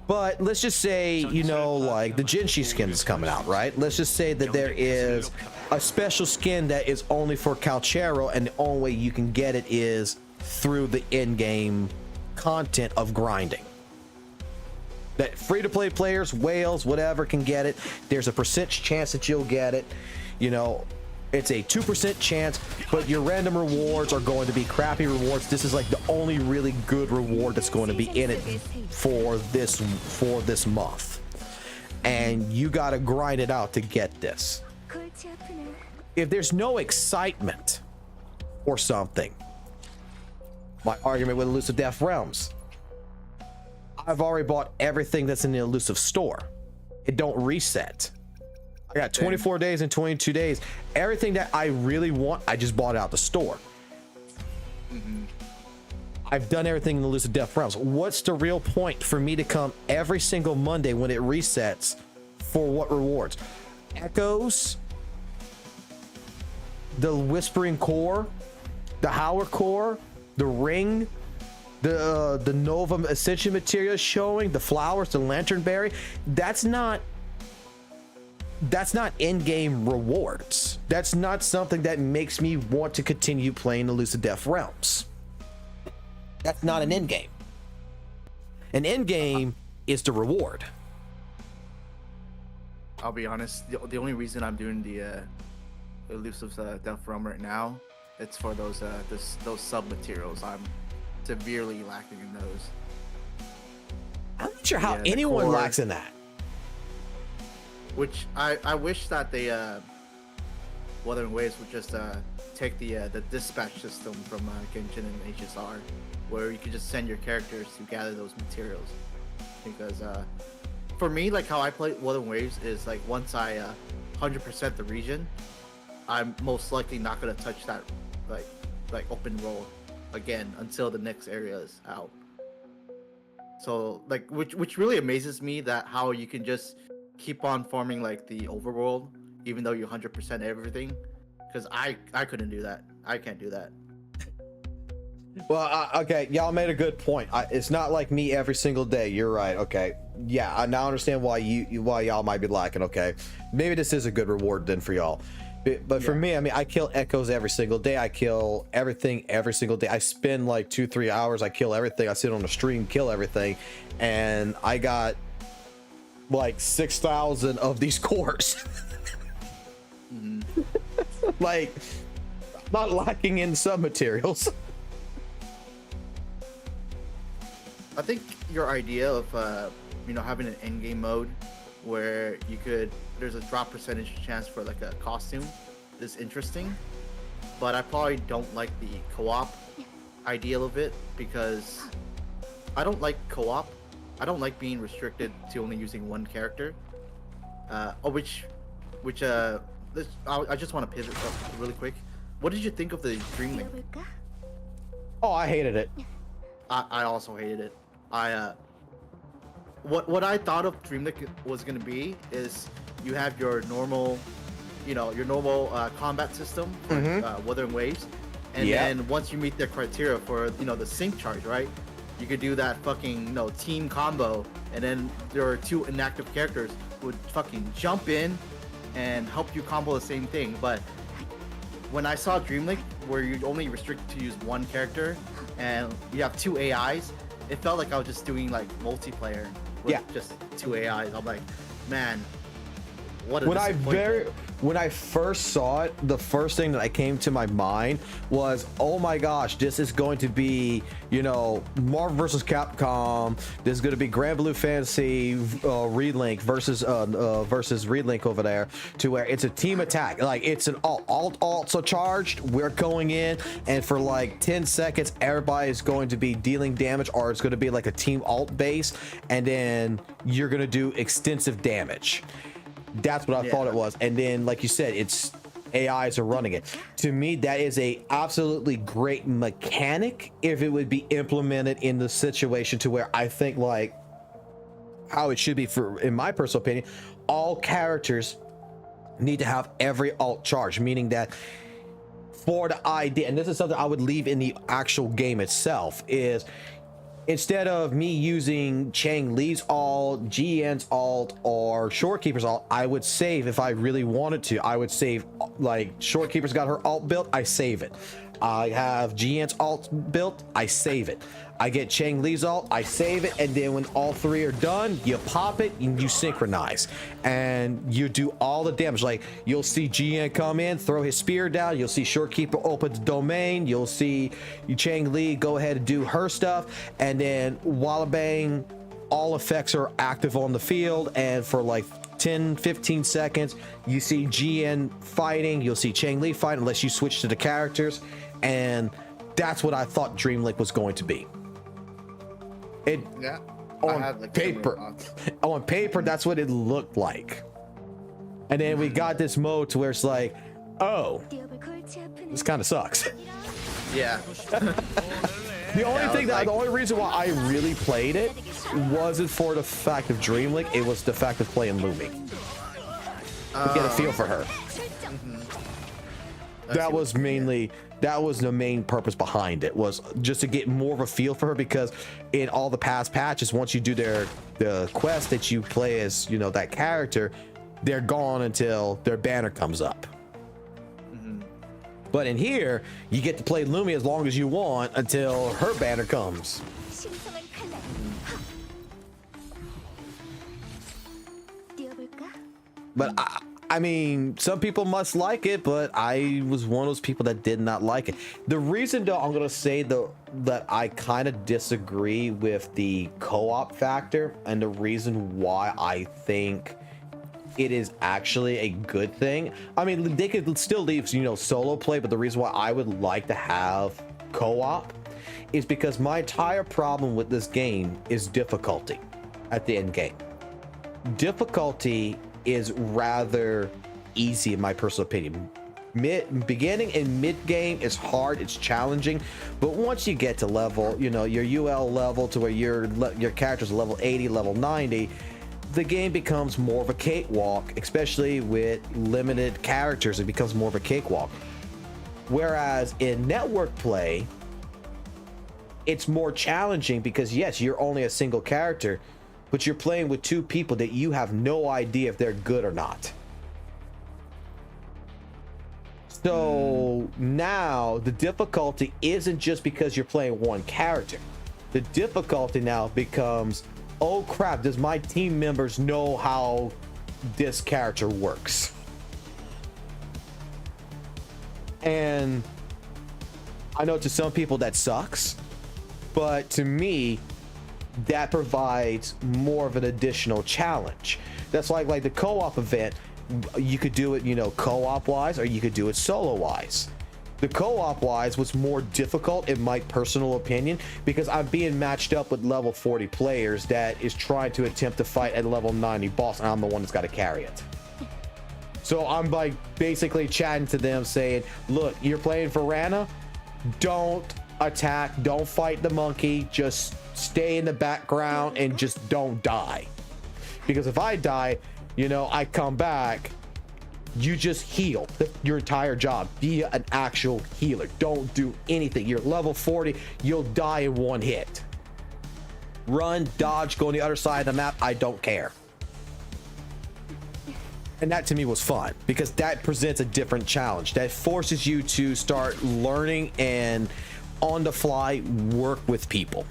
S2: But let's just say, you know, like the Jinshi skin is coming out, right? Let's just say that there is a special skin that is only for Calchero, and the only way you can get it is through the in-game content of grinding. That free-to-play players, whales, whatever, can get it. There's a percentage chance that you'll get it. You know, it's a 2% chance, but your random rewards are going to be crappy rewards. This is like the only really good reward that's going to be in it for this month. And you got to grind it out to get this. If there's no excitement or something, my argument with Elusive Death Realms, I've already bought everything that's in the Elusive store. It don't reset. I got 24 days and 22 days. Everything that I really want, I just bought it out the store. I've done everything in the Elusive Death Realms. What's the real point for me to come every single Monday when it resets for what rewards? Echoes, the Whispering Core, the Howler Core, the Ring, the Nova Ascension material showing, the flowers, the Lanternberry. That's not in-game rewards. That's not something that makes me want to continue playing Elusive Death Realms. That's not an in-game. An in-game is the reward.
S5: I'll be honest, the only reason I'm doing the Elusive Death Realm right now, it's for those sub-materials. I'm severely lacking in those.
S2: I'm not sure how anyone lacks in that.
S5: Which I wish that they Wuthering Waves would just take the dispatch system from Genshin and HSR, where you could just send your characters to gather those materials. Because for me, like how I play Wuthering Waves is like once I 100% the region, I'm most likely not gonna touch that like open role again until the next area is out. So like which really amazes me, that how you can just keep on farming like the overworld even though you 100% everything, because I couldn't do that. I can't do that.
S2: Well, okay, y'all made a good point. It's not like me every single day. You're right. Okay, yeah, I now understand why why y'all might be lacking. Okay, maybe this is a good reward then for y'all. But for me, I mean, I kill echoes every single day. I kill everything every single day. I spend like 2-3 hours. I kill everything. I sit on a stream, kill everything, and I got like 6,000 of these cores. Like, not lacking in some materials.
S5: I think your idea of having an endgame mode where there's a drop percentage chance for like a costume is interesting, but I probably don't like the co-op ideal of it because I don't like co-op. I don't like being restricted to only using one character. I just want to pivot up really quick. What did you think of the Dreamlink?
S3: 뛰어볼까?
S2: Oh, I hated it.
S5: I also hated it. What I thought of Dreamlink was gonna be is you have your normal, combat system, Wuthering Waves, and then once you meet the criteria for the sync charge, right? You could do that fucking team combo, and then there are two inactive characters who would fucking jump in and help you combo the same thing. But when I saw Dreamlink, where you're only restricted to use one character and you have two AIs, it felt like I was just doing like multiplayer with just two AIs. I'm like, man, what a disappointment.
S2: When I first saw it, the first thing that came to my mind was, oh my gosh, this is going to be, Marvel vs. Capcom. This is going to be Grand Blue Fantasy Relink versus Relink over there, to where it's a team attack. Like, it's an alts are charged. We're going in, and for like 10 seconds, everybody's going to be dealing damage, or it's going to be like a team alt base, and then you're going to do extensive damage. That's what I thought it was. And then, like you said, it's AIs are running it. To me, that is a absolutely great mechanic if it would be implemented in the situation to where I think like how it should be, for in my personal opinion, all characters need to have every alt charge, meaning that for the idea, and this is something I would leave in the actual game itself, is instead of me using Chang Li's alt, GN's alt, or Shorekeeper's alt, I would save if I really wanted to. I would save, like, Shorekeeper's got her alt built, I save it. I have GN's alt built, I save it. I get Chang Li's alt, I save it, and then when all three are done, you pop it and you synchronize. And you do all the damage. Like, you'll see GN come in, throw his spear down, you'll see Shorekeeper open the domain, you'll see Chang Li go ahead and do her stuff, and then Wallabang, all effects are active on the field, and for like 10-15 seconds, you see GN fighting, you'll see Chang Li fight unless you switch to the characters, and that's what I thought Dreamlink was going to be. On paper, that's what it looked like. And then we got this mode to where it's like, oh,
S3: 뛰어볼 골치 아픈
S2: this kind of sucks.
S5: Yeah.
S2: The only reason why I really played it wasn't for the fact of Dreamlink, it was the fact of playing Lumi. To get a feel for her. That was the main purpose behind it, was just to get more of a feel for her, because in all the past patches, once you do the quest that you play as, that character, they're gone until their banner comes up. But in here, you get to play Lumi as long as you want until her banner comes.
S3: 신성한 칼날. 뛰어볼까?
S2: But I mean, some people must like it, but I was one of those people that did not like it. The reason, though, I'm gonna say that I kind of disagree with the co-op factor, and the reason why I think it is actually a good thing. I mean, they could still leave, solo play, but the reason why I would like to have co-op is because my entire problem with this game is difficulty at the end game. Difficulty is rather easy in my personal opinion. Beginning and mid game is hard, it's challenging, but once you get to level, your UL level, to where your character's level 80, level 90, the game becomes more of a cakewalk, especially with limited characters. It becomes more of a cakewalk. Whereas in network play, it's more challenging because yes, you're only a single character, but you're playing with two people that you have no idea if they're good or not. So now the difficulty isn't just because you're playing one character. The difficulty now becomes, oh crap, does my team members know how this character works? And I know to some people that sucks, but to me, that provides more of an additional challenge. That's like the co-op event. You could do it, you know, co-op wise, or you could do it solo wise. The co-op wise was more difficult in my personal opinion because I'm being matched up with level 40 players that is trying to attempt to fight at level 90 boss, and I'm the one that's got to carry it. So I'm like basically chatting to them saying, look, you're playing for Rana, don't attack, don't fight the monkey, just stay in the background and just don't die. Because if I die, you know, I come back, you just heal. Your entire job, be an actual healer. Don't do anything. You're level 40, you'll die in one hit. Run, dodge, go on the other side of the map, I don't care. And that to me was fun because that presents a different challenge that forces you to start learning and on the fly work with people.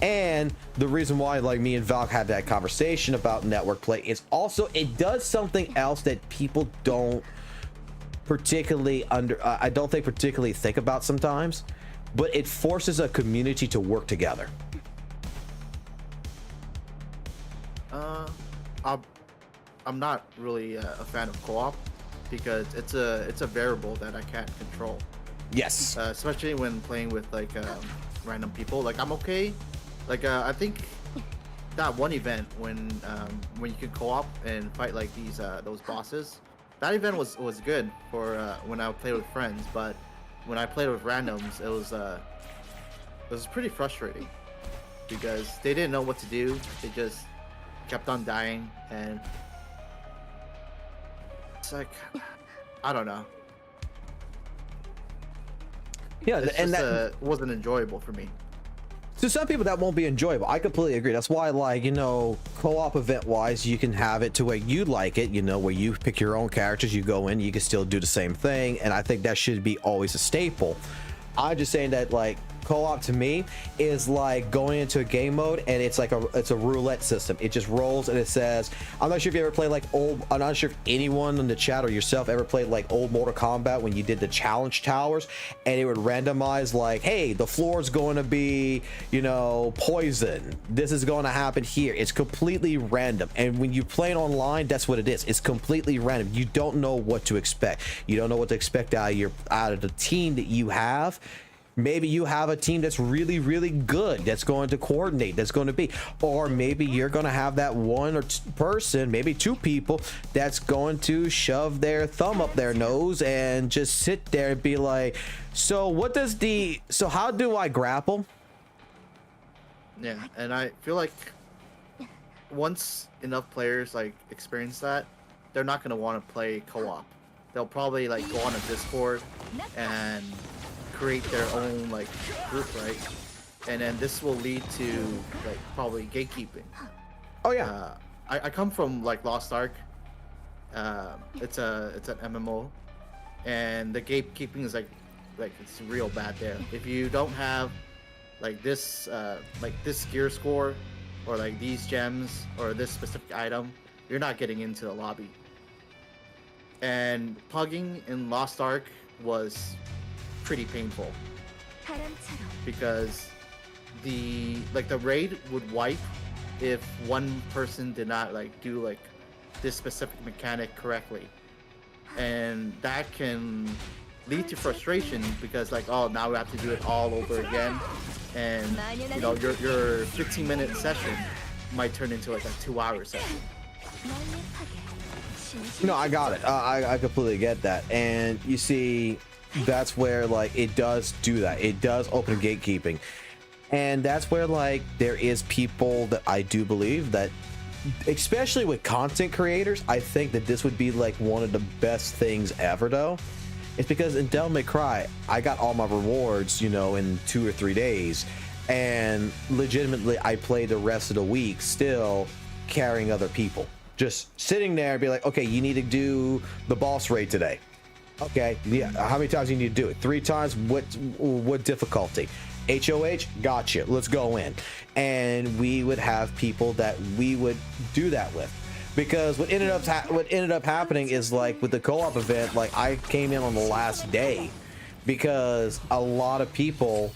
S2: And the reason why like me and Valk had that conversation about network play is also it does something else that people don't particularly I don't think particularly think about sometimes, but it forces a community to work together.
S5: I'm not really a fan of co-op because it's a variable that I can't control.
S2: Yes.
S5: Especially when playing with like random people. Like I'm okay. Like I think that one event when you could co-op and fight like those bosses, that event was good for when I played with friends. But when I played with randoms, it was pretty frustrating because they didn't know what to do. They just kept on dying, and it's like I don't know.
S2: Yeah,
S5: It's
S2: and
S5: just,
S2: that
S5: wasn't enjoyable for me.
S2: to some people that won't be enjoyable. I completely agree. That's why, like, you know, co-op event wise, you can have it to where you like it, you know, where you pick your own characters, you go in, you can still do the same thing, and I think that should be always a staple. I'm just saying that like co-op to me is like going into a game mode and it's like it's a roulette system. It just rolls and it says, I'm not sure if you ever played like I'm not sure if anyone in the chat or yourself ever played like old Mortal Kombat when you did the challenge towers and it would randomize like, hey, the floor is going to be, you know, poison, this is going to happen here. It's completely random, and when you play it online, that's what it is. It's completely random. You don't know what to expect. You don't know what to expect out of the team that you have. Maybe you have a team that's really, really good, that's going to coordinate, that's going to be, or maybe you're going to have that one or person, maybe two people, that's going to shove their thumb up their nose and just sit there and be like, so how do I grapple?
S5: Yeah, and I feel like once enough players like experience that, they're not gonna want to play co-op. They'll probably like go on a Discord and create their own like group, right? And then this will lead to like probably gatekeeping.
S2: Oh yeah.
S5: I come from like Lost Ark. It's an MMO, and the gatekeeping is like it's real bad there. If you don't have like this gear score or like these gems or this specific item, you're not getting into the lobby. And pugging in Lost Ark was pretty painful because the raid would wipe if one person did not like do like this specific mechanic correctly, and that can lead to frustration because like, oh, now we have to do it all over again, and you know your 15-minute session might turn into like a 2-hour session.
S2: No, I got it. I completely get that. And you see, that's where like it does do that. It does open gatekeeping, and that's where like there is people that I do believe that, especially with content creators, I think that this would be like one of the best things ever though, It's because in Devil May Cry, I got all my rewards, you know, in 2 or 3 days, and legitimately I played the rest of the week still carrying other people, just sitting there and be like, okay, you need to do the boss raid today. Okay, yeah. How many times do you need to do it? 3 times. What difficulty? HOH, gotcha. Let's go in. And we would have people that we would do that with. Because what ended up happening is, like, with the co-op event, like, I came in on the last day because a lot of people.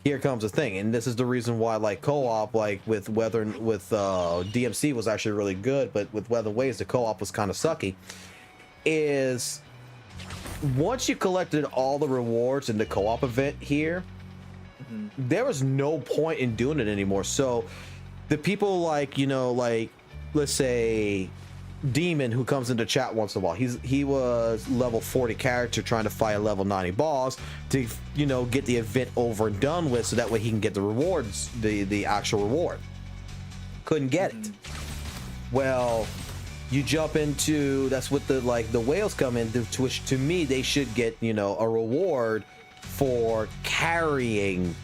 S2: Here comes the thing, and this is the reason why, like, co-op, like with DMC was actually really good, but with Wuthering Waves, the co-op was kind of sucky. Is once you collected all the rewards in the co-op event here, there was no point in doing it anymore. So the people, like, you know, like, let's say Demon, who comes into chat once in a while, he was level 40 character trying to fight a level 90 boss to, you know, get the event over and done with, so that way he can get the rewards, the actual reward. Couldn't get it. Well, you jump into, that's what the whales come in to, which to me they should get, you know, a reward for carrying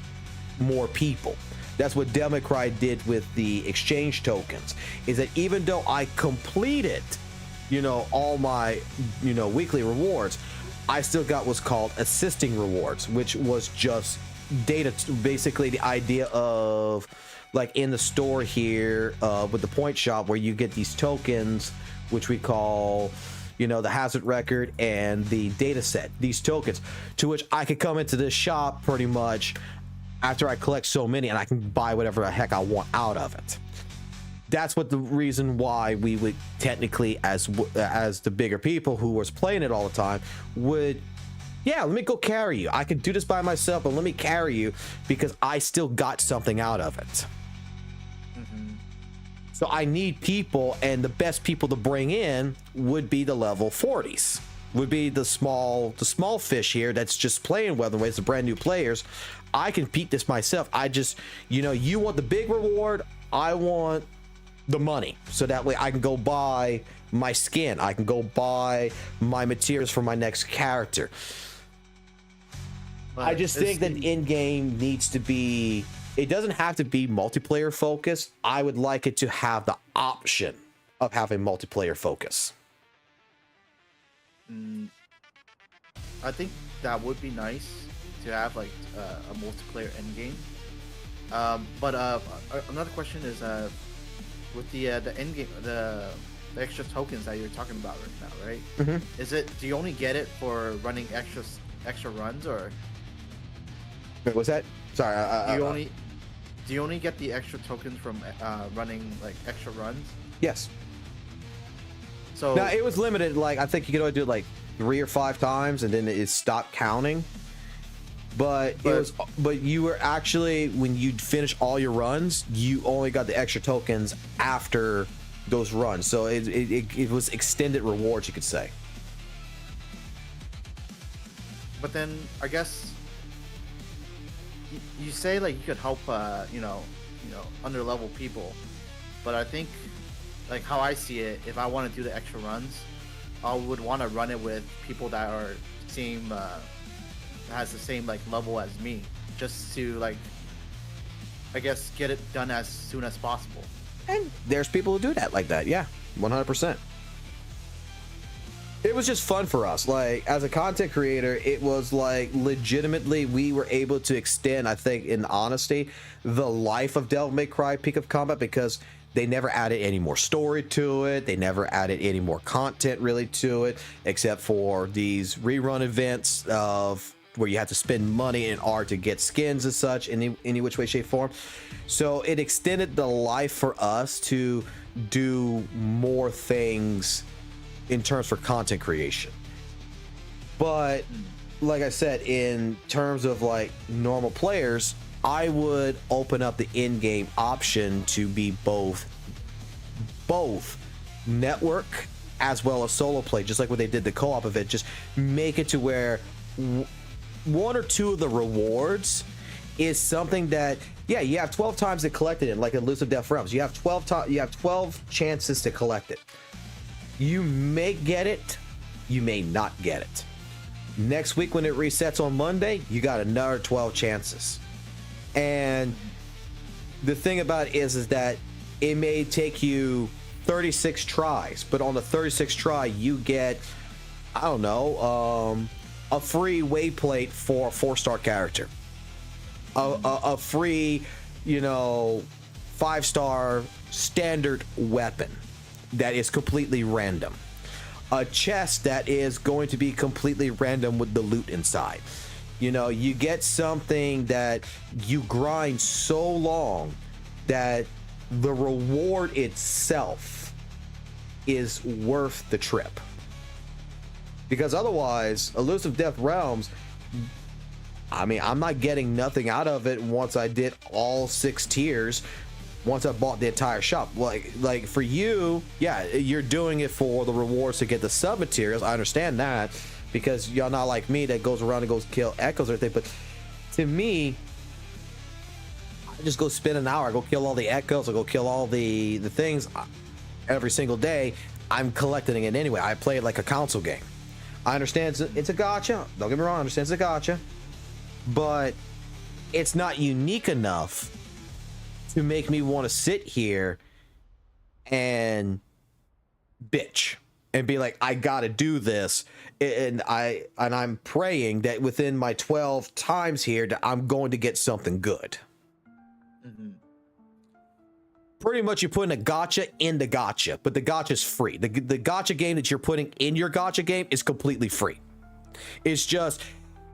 S2: more people. That's what Devil May Cry did with the exchange tokens, is that even though I completed, you know, all my, you know, weekly rewards, I still got what's called assisting rewards, which was just data, basically the idea of, like, in the store here with the point shop, where you get these tokens, which we call, you know, the hazard record and the data set, these tokens, to which I could come into this shop pretty much after I collect so many, and I can buy whatever the heck I want out of it. That's what the reason why we would technically, as the bigger people who was playing it all the time, would, yeah, let me go carry you. I can do this by myself, but let me carry you because I still got something out of it. So I need people, and the best people to bring in would be the level 40s. Would be the small fish here that's just playing Wuthering Waves, the brand new players. I can beat this myself. I just, you know, you want the big reward, I want the money, so that way I can go buy my skin, I can go buy my materials for my next character. But I just think that in-game needs to be, it doesn't have to be multiplayer focused. I would like it to have the option of having multiplayer focus.
S5: I think that would be nice to have, like, a multiplayer endgame. But another question is, with the endgame, the extra tokens that you're talking about right now, right? Is it, do you only get it for running extra runs, or
S2: wait, what's that? Sorry,
S5: do you only get the extra tokens from running, like, extra runs?
S2: Yes.
S5: So
S2: now it was limited. Like, I think you could only do it like 3 or 5 times, and then it stopped counting. But you were actually, when you'd finish all your runs, you only got the extra tokens after those runs. So it was extended rewards, you could say.
S5: But then I guess you say, like, you could help you know under level people, but I think, like, how I see it, if I want to do the extra runs, I would want to run it with people that are has the same, like, level as me, just to, like, I guess, get it done as soon as possible.
S2: And there's people who do that like that. Yeah, 100%. It was just fun for us. Like, as a content creator, it was like legitimately we were able to extend, I think, in honesty, the life of Devil May Cry Peak of Combat, because they never added any more story to it. They never added any more content really to it, except for these rerun events of where you have to spend money in art to get skins and such, in any which way, shape, form. So it extended the life for us to do more things in terms for content creation. But like I said, in terms of, like, normal players, I would open up the in-game option to be both network as well as solo play, just like what they did the co-op event. Just make it to where 1 or 2 of the rewards is something that, yeah, you have 12 times to collect it in, like Elusive Death Realms. You have 12 chances to collect it. You may get it, you may not get it. Next week when it resets on Monday, you got another 12 chances. And the thing about it is that it may take you 36 tries, but on the 36th try, you get, I don't know, a free wayplate for a 4-star character. A free, 5-star standard weapon that is completely random. A chest that is going to be completely random with the loot inside. You get something that you grind so long that the reward itself is worth the trip. Because otherwise, Elusive Death Realms, I mean, I'm not getting nothing out of it once I did all 6 tiers, once I bought the entire shop. Like for you, yeah, you're doing it for the rewards to get the sub materials. I understand that, because y'all not like me that goes around and goes kill echoes or anything. But to me, I just go spend an hour, I go kill all the echoes, I go kill all the things every single day. I'm collecting it anyway. I play it like a console game. I understand it's a gacha. Don't get me wrong, I understand it's a gacha. But it's not unique enough to make me want to sit here and bitch and be like, I gotta do this. And I'm praying that within my 12 times here that I'm going to get something good.
S5: Mm-hmm.
S2: Pretty much you're putting a gacha in the gacha, but the gacha is free. The gacha game that you're putting in your gacha game is completely free.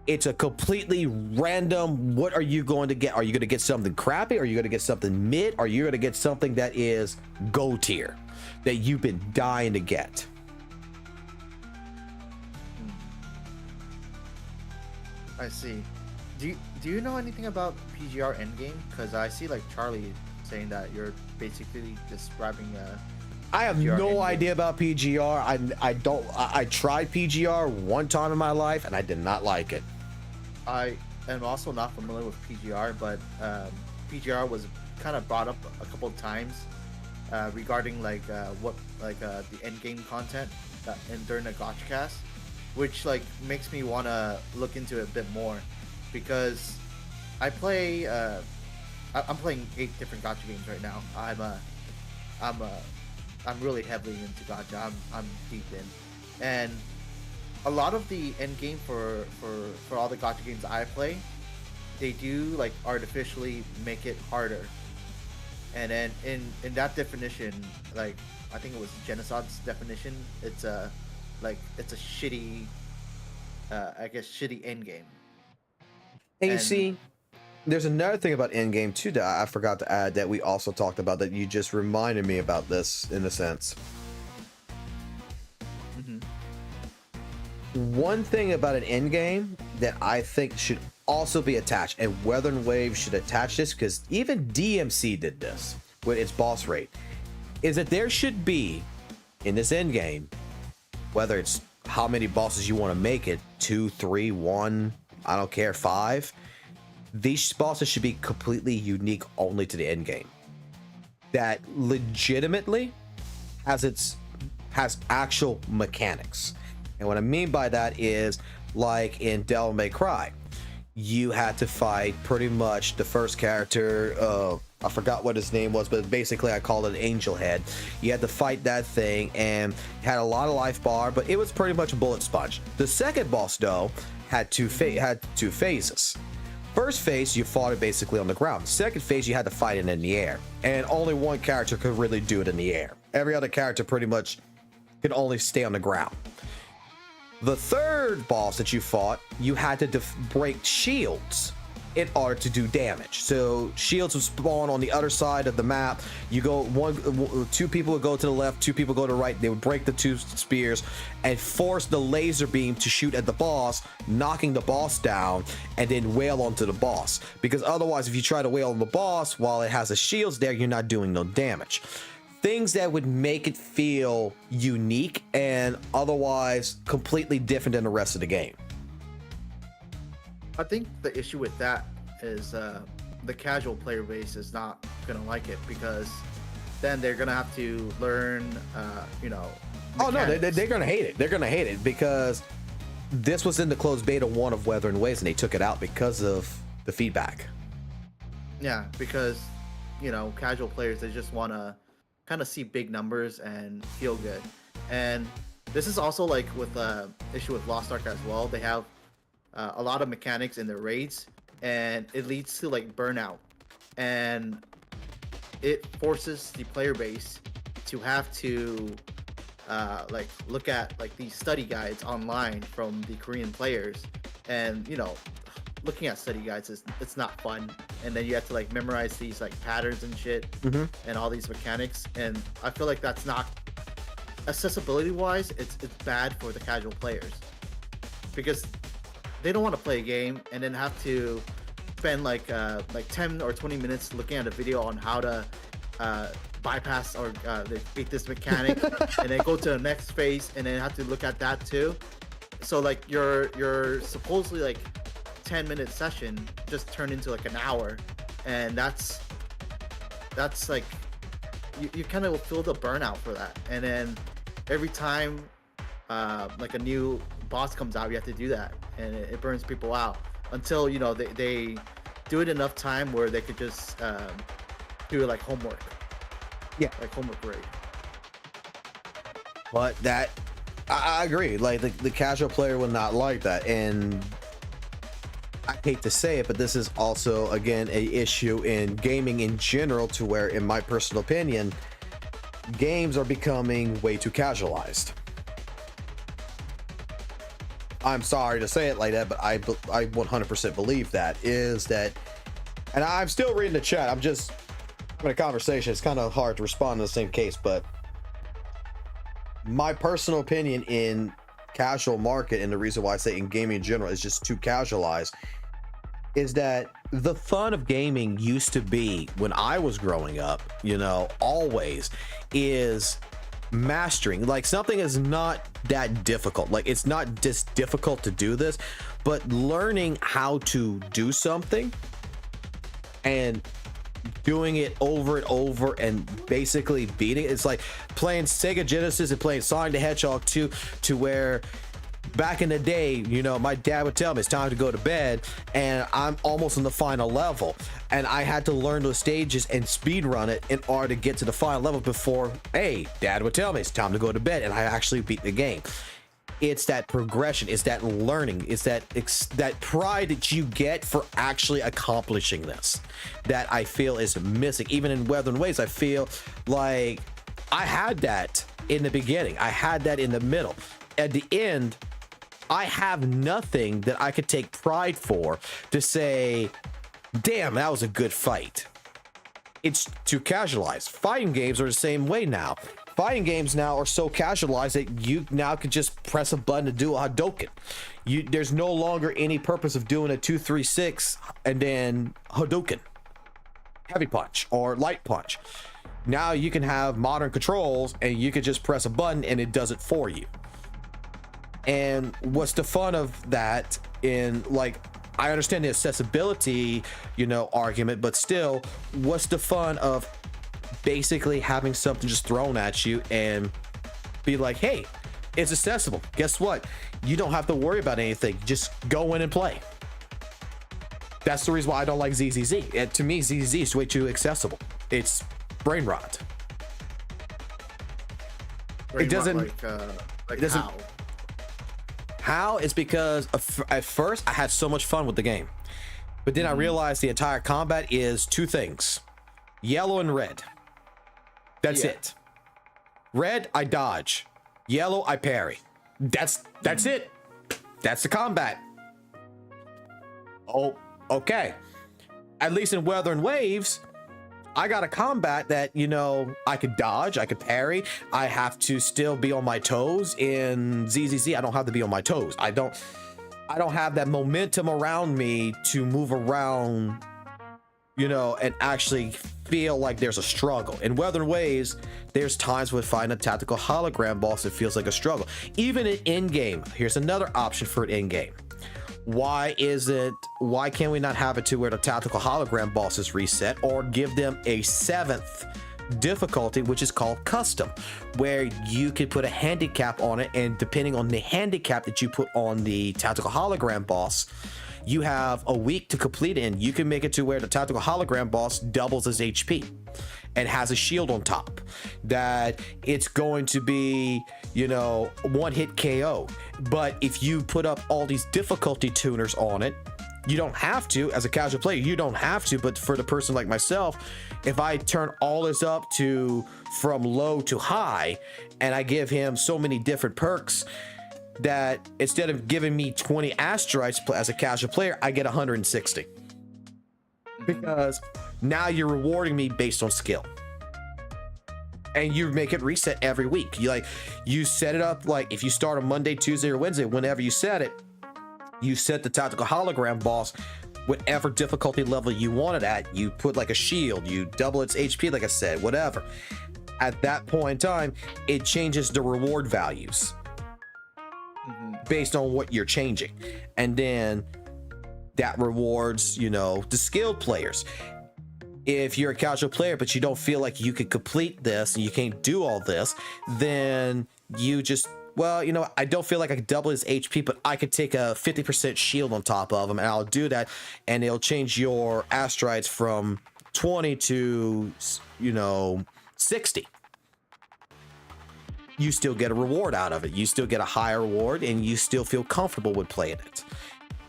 S2: It's a completely random, what are you going to get? Are you going to get something crappy? Are you going to get something mid? Are you going to get something that is go tier that you've been dying to get?
S5: I see. Do you know anything about PGR endgame? Because I see like Charlie saying that you're basically describing
S2: I have
S5: PGR
S2: no
S5: endgame.
S2: idea about PGR. I tried PGR one time in my life and I did not like it.
S5: I am also not familiar with PGR, but PGR was kind of brought up a couple of times regarding the end game content and during the Gotcha cast, which like makes me want to look into it a bit more, because I play I'm playing 8 different Gotcha games right now. I'm really heavily into Gotcha. I'm deep in, and a lot of the end game for all the Gotcha games I play, they do like artificially make it harder. And then in that definition, like I think it was Genocid's definition, it's a shitty, I guess shitty end game.
S2: And you see, there's another thing about endgame too that I forgot to add that we also talked about, that you just reminded me about this in a sense.
S5: Mm-hmm.
S2: One thing about an endgame that I think should also be attached, and Wuthering Waves should attach this, because even DMC did this with its boss rate, is that there should be in this endgame, whether it's how many bosses you want to make it, 2, 3, 1, I don't care, 5. These bosses should be completely unique only to the end game. That legitimately has actual mechanics. And what I mean by that is, like in Devil May Cry, you had to fight pretty much the first character, I forgot what his name was, but basically I called it Angel Head. You had to fight that thing and had a lot of life bar, but it was pretty much a bullet sponge. The second boss though had two phases. First phase, you fought it basically on the ground. Second phase, you had to fight it in the air. And only one character could really do it in the air. Every other character pretty much could only stay on the ground. The third boss that you fought, you had to break shields in order to do damage. So shields would spawn on the other side of the map. You go two people would go to the left, 2 people go to the right. They would break the 2 spears and force the laser beam to shoot at the boss, knocking the boss down, and then wail onto the boss. Because otherwise, if you try to wail on the boss while it has the shields there, you're not doing no damage. Things that would make it feel unique and otherwise completely different than the rest of the game.
S5: I think the issue with that is the casual player base is not gonna like it, because then they're gonna have to learn,
S2: Oh no, they're gonna hate it. They're gonna hate it because this was in the closed beta 1 of Wuthering Waves, and they took it out because of the feedback.
S5: Yeah, because casual players, they just want to kind of see big numbers and feel good. And this is also like with issue with Lost Ark as well. They have a lot of mechanics in their raids, and it leads to like burnout, and it forces the player base to have to like look at like these study guides online from the Korean players, and looking at study guides it's not fun, and then you have to like memorize these like patterns and shit, and all these mechanics, and I feel like that's not, accessibility wise, it's bad for the casual players, because they don't want to play a game and then have to spend like 10 or 20 minutes looking at a video on how to bypass or beat this mechanic and then go to the next phase and then have to look at that too. So like your supposedly like 10-minute session just turned into like an hour, and that's like you kind of feel the burnout for that. And then every time like a new boss comes out, you have to do that, and it burns people out until they do it enough time where they could just do it like homework.
S2: Yeah,
S5: like homework grade.
S2: But that, I agree. Like the casual player will not like that, and I hate to say it, but this is also again a issue in gaming in general, to where, in my personal opinion, games are becoming way too casualized. I'm sorry to say it like that, but I 100% believe that is that, and I'm still reading the chat. I'm just in a conversation. It's kind of hard to respond in the same case, but my personal opinion in casual market, and the reason why I say in gaming in general is just too casualized, is that the fun of gaming used to be, when I was growing up, always is mastering. Like, something is not that difficult. Like, it's not just difficult to do this, but learning how to do something and doing it over and over and basically beating it. It's like playing Sega Genesis and playing Sonic the Hedgehog 2, to where back in the day, my dad would tell me it's time to go to bed, and I'm almost on the final level, and I had to learn those stages and speed run it in order to get to the final level before, hey, dad would tell me it's time to go to bed, and I actually beat the game. It's that progression, it's that learning, it's that pride that you get for actually accomplishing this that I feel is missing. Even in Wuthering Waves, I feel like I had that in the beginning, I had that in the middle. At the end, I have nothing that I could take pride for to say, damn, that was a good fight. It's too casualized. Fighting games are the same way now. Fighting games now are so casualized that you now can just press a button to do a Hadouken. There's no longer any purpose of doing a 2-3-6 and then Hadouken, heavy punch or light punch. Now you can have modern controls and you can just press a button and it does it for you. And what's the fun of that? In, like, I understand the accessibility, argument, but still, what's the fun of basically having something just thrown at you and be like, hey, it's accessible. Guess what? You don't have to worry about anything. Just go in and play. That's the reason why I don't like ZZZ. To me, ZZZ is way too accessible. It's brain rot. It doesn't.
S5: Like
S2: it doesn't.
S5: how?
S2: How is because at first I had so much fun with the game, but then I realized the entire combat is two things: yellow and red. That's it. Red, I dodge. Yellow, I parry. That's it. That's the combat. Oh, okay. At least in Wuthering Waves, I got a combat that, I could dodge, I could parry. I have to still be on my toes. In ZZZ, I don't have to be on my toes. I don't have that momentum around me to move around, and actually feel like there's a struggle. In Wuthering Waves, there's times when fighting a tactical hologram boss, it feels like a struggle. Even in endgame, here's another option for an endgame. Why can't we not have it to where the tactical hologram bosses reset, or give them a 7th difficulty, which is called custom, where you could put a handicap on it, and depending on the handicap that you put on the tactical hologram boss, you have a week to complete it, and you can make it to where the tactical hologram boss doubles his HP and has a shield on top, that it's going to be, you know, one hit KO. But if you put up all these difficulty tuners on it, you don't have to. As a casual player, you don't have to, but for the person like myself, if I turn all this up to from low to high, and I give him so many different perks, that instead of giving me 20 asteroids as a casual player, I get 160. Because now you're rewarding me based on skill. And you make it reset every week. You set it up, like if you start on Monday, Tuesday, or Wednesday, whenever you set it, you set the tactical hologram boss whatever difficulty level you want it at. You put like a shield, you double its HP, like I said, whatever. At that point in time, it changes the reward values based on what you're changing. And then that rewards, you know, the skilled players. If you're a casual player, but you don't feel like you could complete this and you can't do all this, then you just, well, you know, I don't feel like I could double his HP, but I could take a 50% shield on top of him, and I'll do that, and it'll change your asteroids from 20 to, you know, 60. You still get a reward out of it. You still get a higher reward, and you still feel comfortable with playing it.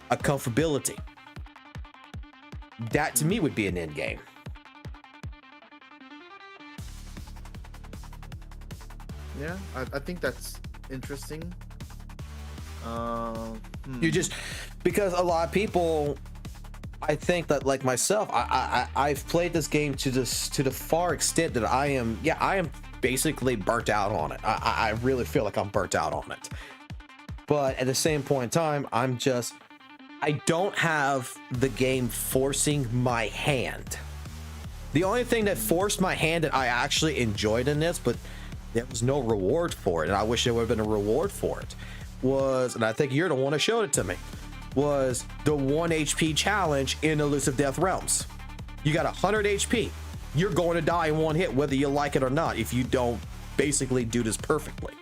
S2: A comfortability. That to me would be an end game.
S5: Yeah, I think that's interesting.
S2: You just, because a lot of people, I think that like myself, I've played this game to the far extent that I am basically burnt out on it. I really feel like I'm burnt out on it. But at the same point in time, I don't have the game forcing my hand. The only thing that forced my hand that I actually enjoyed in this, but there was no reward for it, and I wish there would have been a reward for it, was, and I think you're the one that showed it to me, was the 1 HP challenge in Elusive Death Realms. You got 100 HP. You're going to die in one hit, whether you like it or not, if you don't basically do this perfectly.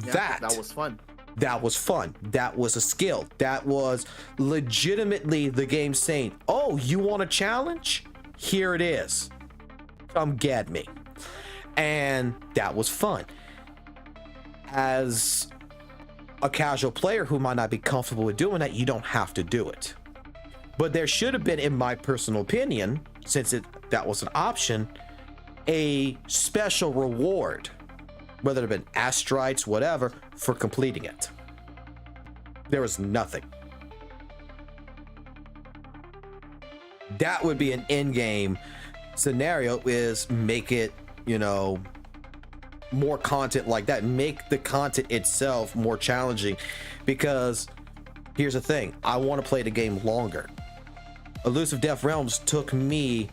S5: Yeah, that was fun.
S2: That was fun. That was a skill. That was legitimately the game saying, oh, you want a challenge? Here it is. Come get me. And that was fun. As a casual player who might not be comfortable with doing that, you don't have to do it. But there should have been, in my personal opinion, since that was an option, a special reward, whether it have been asteroids, whatever, for completing it. There was nothing. That would be an in-game scenario, is make it, you know, more content like that. Make the content itself more challenging, because here's the thing, I want to play the game longer. Elusive Death Realms took me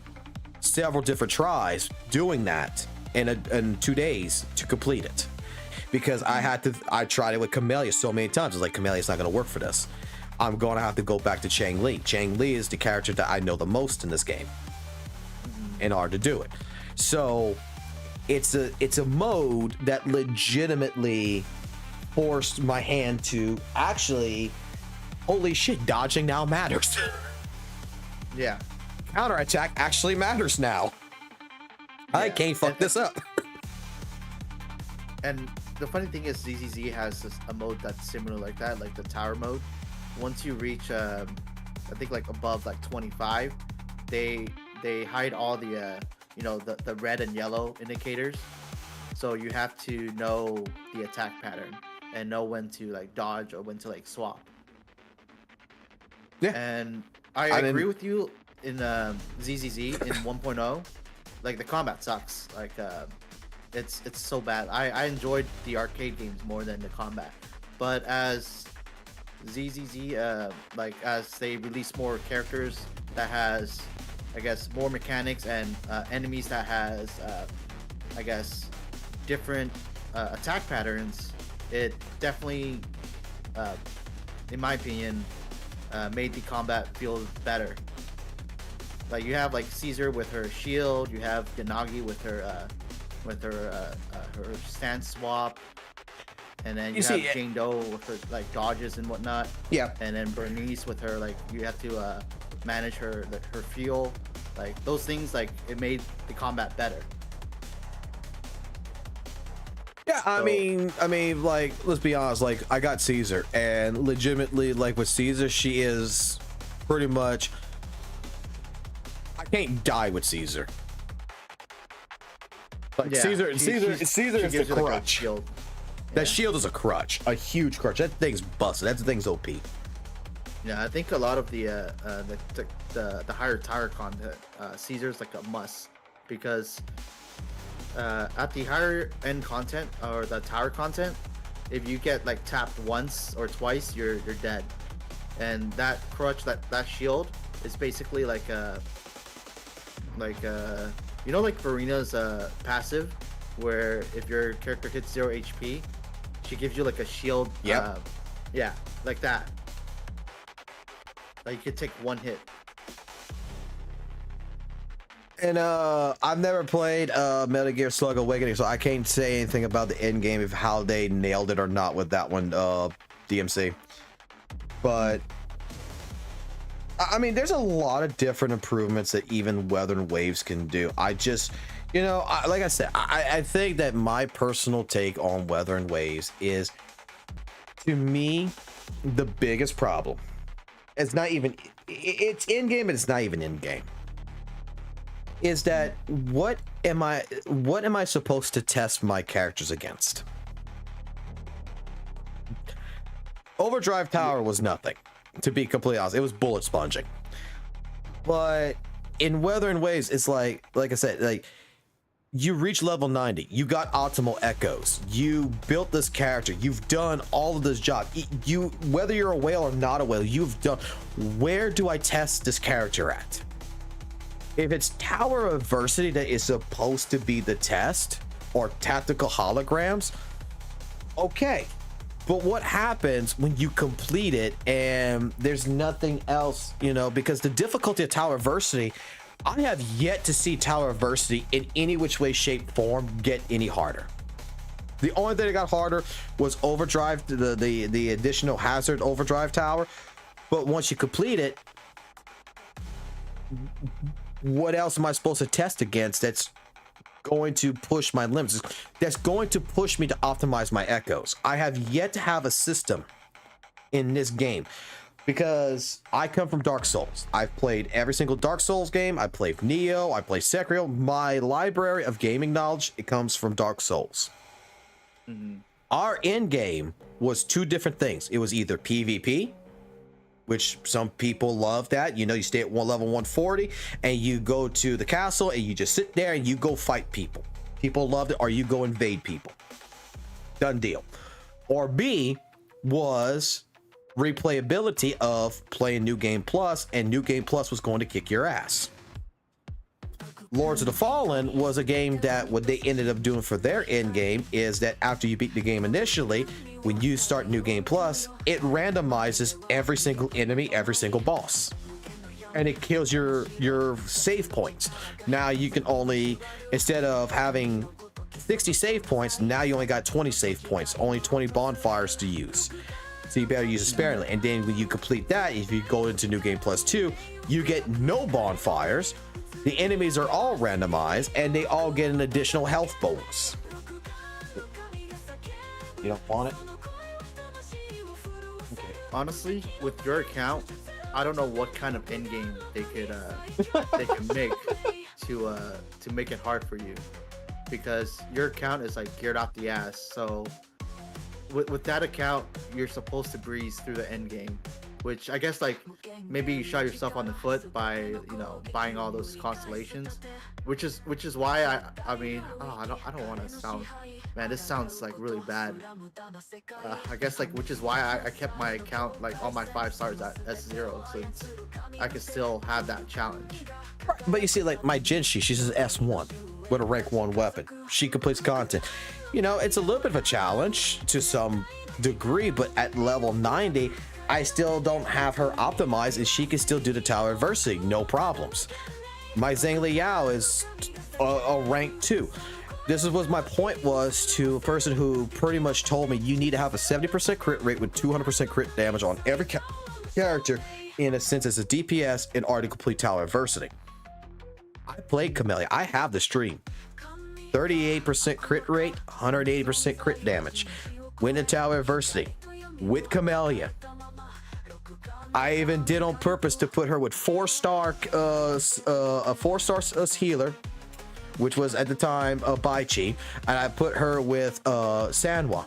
S2: several different tries doing that in 2 days to complete it, because I tried it with Camellia so many times. I was like, Camelia's not going to work for this. I'm going to have to go back to Chang Li. Chang Li is the character that I know the most in this game in order to do it. So it's a mode that legitimately forced my hand to actually, holy shit, dodging now matters.
S5: Yeah.
S2: Counterattack actually matters now. Yeah. I can't fuck this up.
S5: And the funny thing is, ZZZ has a mode that's similar like that, like the tower mode. Once you reach, I think like above like 25, they hide all the the red and yellow indicators, so you have to know the attack pattern and know when to like dodge or when to like swap. Yeah, and I agree with you in ZZZ in 1.0. Like the combat sucks. Like it's so bad. I enjoyed the arcade games more than the combat, but as ZZZ like as they release more characters that has, I guess, more mechanics and enemies that has, I guess, different attack patterns, it definitely, in my opinion, made the combat feel better. Like you have like Caesar with her shield, you have Ganagi with her her stance swap, and then you have Jane Doe with her like dodges and whatnot.
S2: Yeah.
S5: And then Bernice with her like you have to manage her fuel, like those things. Like it made the combat better.
S2: Yeah, I mean, like, let's be honest. Like, I got Caesar, and legitimately, like with Caesar, she is pretty much. I can't die with Caesar. Like
S5: Yeah,
S2: Caesar is the
S5: gives you, like, a
S2: crutch.
S5: shield.
S2: That shield is a crutch, a huge crutch. That thing's busted. That thing's OP.
S5: Yeah, I think a lot of the higher tower content, Caesar's like a must, because at the higher end content or the tower content, if you get like tapped once or twice, you're dead. And that crutch, that shield is basically like you know, like Farina's passive, where if your character hits 0 HP, she gives you like a shield.
S2: Yep.
S5: Yeah, like that. Like you could take one hit.
S2: And I've never played Metal Gear Slug Awakening, so I can't say anything about the end game of how they nailed it or not with that one, DMC. But I mean, there's a lot of different improvements that even Wuthering Waves can do. I just, you know, like I said, I think that my personal take on Wuthering Waves is, to me, the biggest problem. It's not even, it's in game, but it's not even in game. Is that what am I supposed to test my characters against? Overdrive Tower was nothing, to be completely honest. It was bullet sponging. But in Wuthering Waves, it's like I said, like you reach level 90, you got optimal echoes, you built this character, you've done all of this job. You, whether you're a whale or not a whale, you've done. Where do I test this character at? If it's Tower of Adversity that is supposed to be the test, or tactical holograms, okay. But what happens when you complete it and there's nothing else, you know, because the difficulty of Tower of Adversity, I have yet to see Tower of Adversity in any which way, shape, form get any harder. The only thing that got harder was Overdrive, the additional hazard Overdrive Tower. But once you complete it, what else am I supposed to test against that's going to push my limits, that's going to push me to optimize my echoes? I have yet to have a system in this game, because I come from Dark Souls. I've played every single Dark Souls game. I played Neo, I played Sekiro. My library of gaming knowledge, it comes from Dark Souls. Our end game was two different things. It was either PvP, which some people love that, you know, you stay at level 140 and you go to the castle and you just sit there and you go fight people. People loved it. Or you go invade people. Done deal. Or B was replayability of playing New Game Plus, and New Game Plus was going to kick your ass. Lords of the Fallen was a game that what they ended up doing for their end game is that after you beat the game initially, when you start New Game Plus, it randomizes every single enemy, every single boss, and it kills your save points. Now you can only, instead of having 60 save points, now you only got 20 save points, only 20 bonfires to use. So you better use it sparingly. And then when you complete that, if you go into New Game Plus 2, you get no bonfires. The enemies are all randomized, and they all get an additional health bonus. You don't want it? Okay.
S5: Honestly, with your account, I don't know what kind of end game they could make to make it hard for you, because your account is like geared out the ass. So with that account, you're supposed to breeze through the end game, which I guess like maybe you shot yourself on the foot by, you know, buying all those constellations, which is why I mean, oh, I don't want to sound, man, this sounds like really bad. I guess like, which is why I kept my account like all my 5 stars at S0, so I could still have that challenge.
S2: But you see, like my Jinshi, she's an S1 with a rank 1 weapon. She completes content. You know, it's a little bit of a challenge to some degree, but at level 90, I still don't have her optimized, and she can still do the Tower of Adversity, no problems. My Zhang Liao is a rank 2. This was my point, was to a person who pretty much told me you need to have a 70% crit rate with 200% crit damage on every character, in a sense as a DPS in order to complete tower adversity. I played Camellia. I have the stream. 38% crit rate, 180% crit damage. Went in tower adversity with Camellia. I even did on purpose to put her with 4-star a 4-star healer, which was at the time Baichi, and I put her with Sanhua,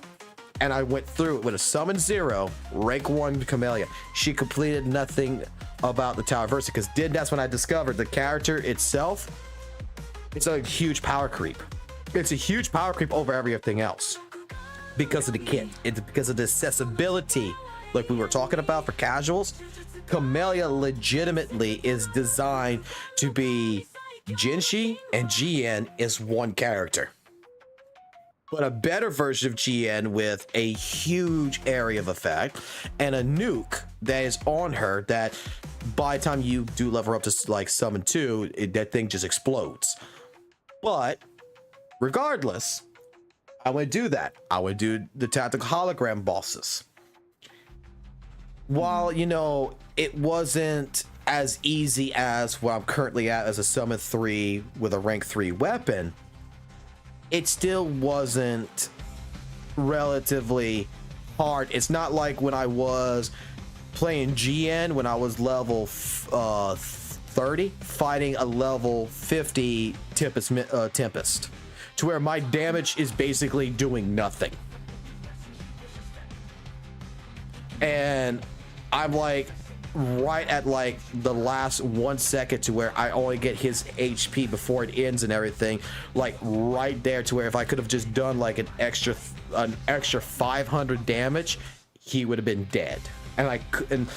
S2: and I went through it with a summon 0 rank 1 Camellia. She completed nothing about the tower adversity, because that's when I discovered the character itself. It's a huge power creep. It's a huge power creep over everything else because of the kit. It's because of the accessibility, like we were talking about for casuals. Camellia legitimately is designed to be Jinshi, and GN is one character, but a better version of GN with a huge area of effect and a nuke that is on her that by the time you do level up to like summon 2, that thing just explodes. But regardless, I would do that. I would do the tactical hologram bosses. While, you know, it wasn't as easy as where I'm currently at as a summon 3 with a rank 3 weapon, it still wasn't relatively hard. It's not like when I was playing GN when I was level 30 fighting a level 50 Tempest, to where my damage is basically doing nothing. And I'm like right at like the last 1 second to where I only get his HP before it ends and everything, like right there, to where if I could have just done like an extra 500 damage, he would have been dead. And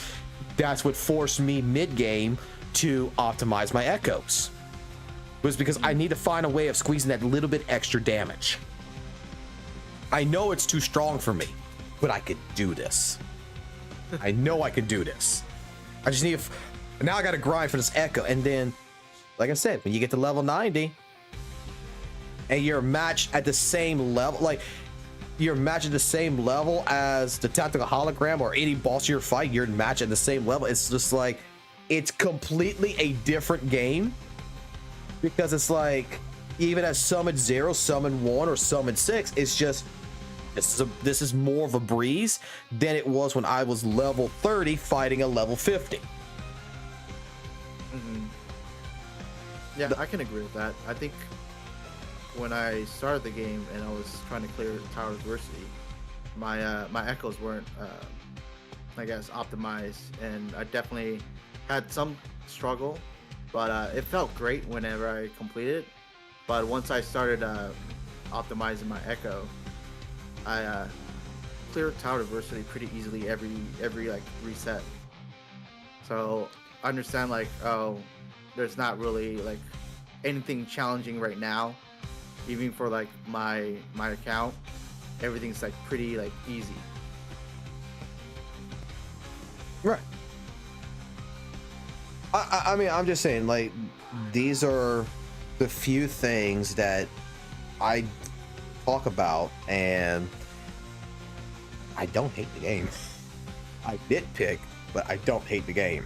S2: that's what forced me mid game to optimize my echoes, was because I need to find a way of squeezing that little bit extra damage. I know it's too strong for me, but I could do this. I know I could do this. I just need now I gotta grind for this echo. And then, like I said, when you get to level 90 and you're matched at the same level, like you're matched at the same level as the tactical hologram or any boss you're fighting, you're matched at the same level. It's just like, it's completely a different game, because it's like, even at summon 0, summon 1, or summon 6, it's just, this is more of a breeze than it was when I was level 30 fighting a level 50.
S5: Mm-hmm. Yeah, I can agree with that. I think when I started the game and I was trying to clear tower adversity, my echoes weren't, I guess, optimized, and I definitely had some struggle, but it felt great whenever I completed. But once I started optimizing my echo, I cleared tower adversity pretty easily every like reset. So I understand, like, oh, there's not really like anything challenging right now, even for like my account. Everything's like pretty like easy.
S2: Right. I mean, I'm just saying, like, these are the few things that I talk about, and I don't hate the game. I nitpick, but I don't hate the game.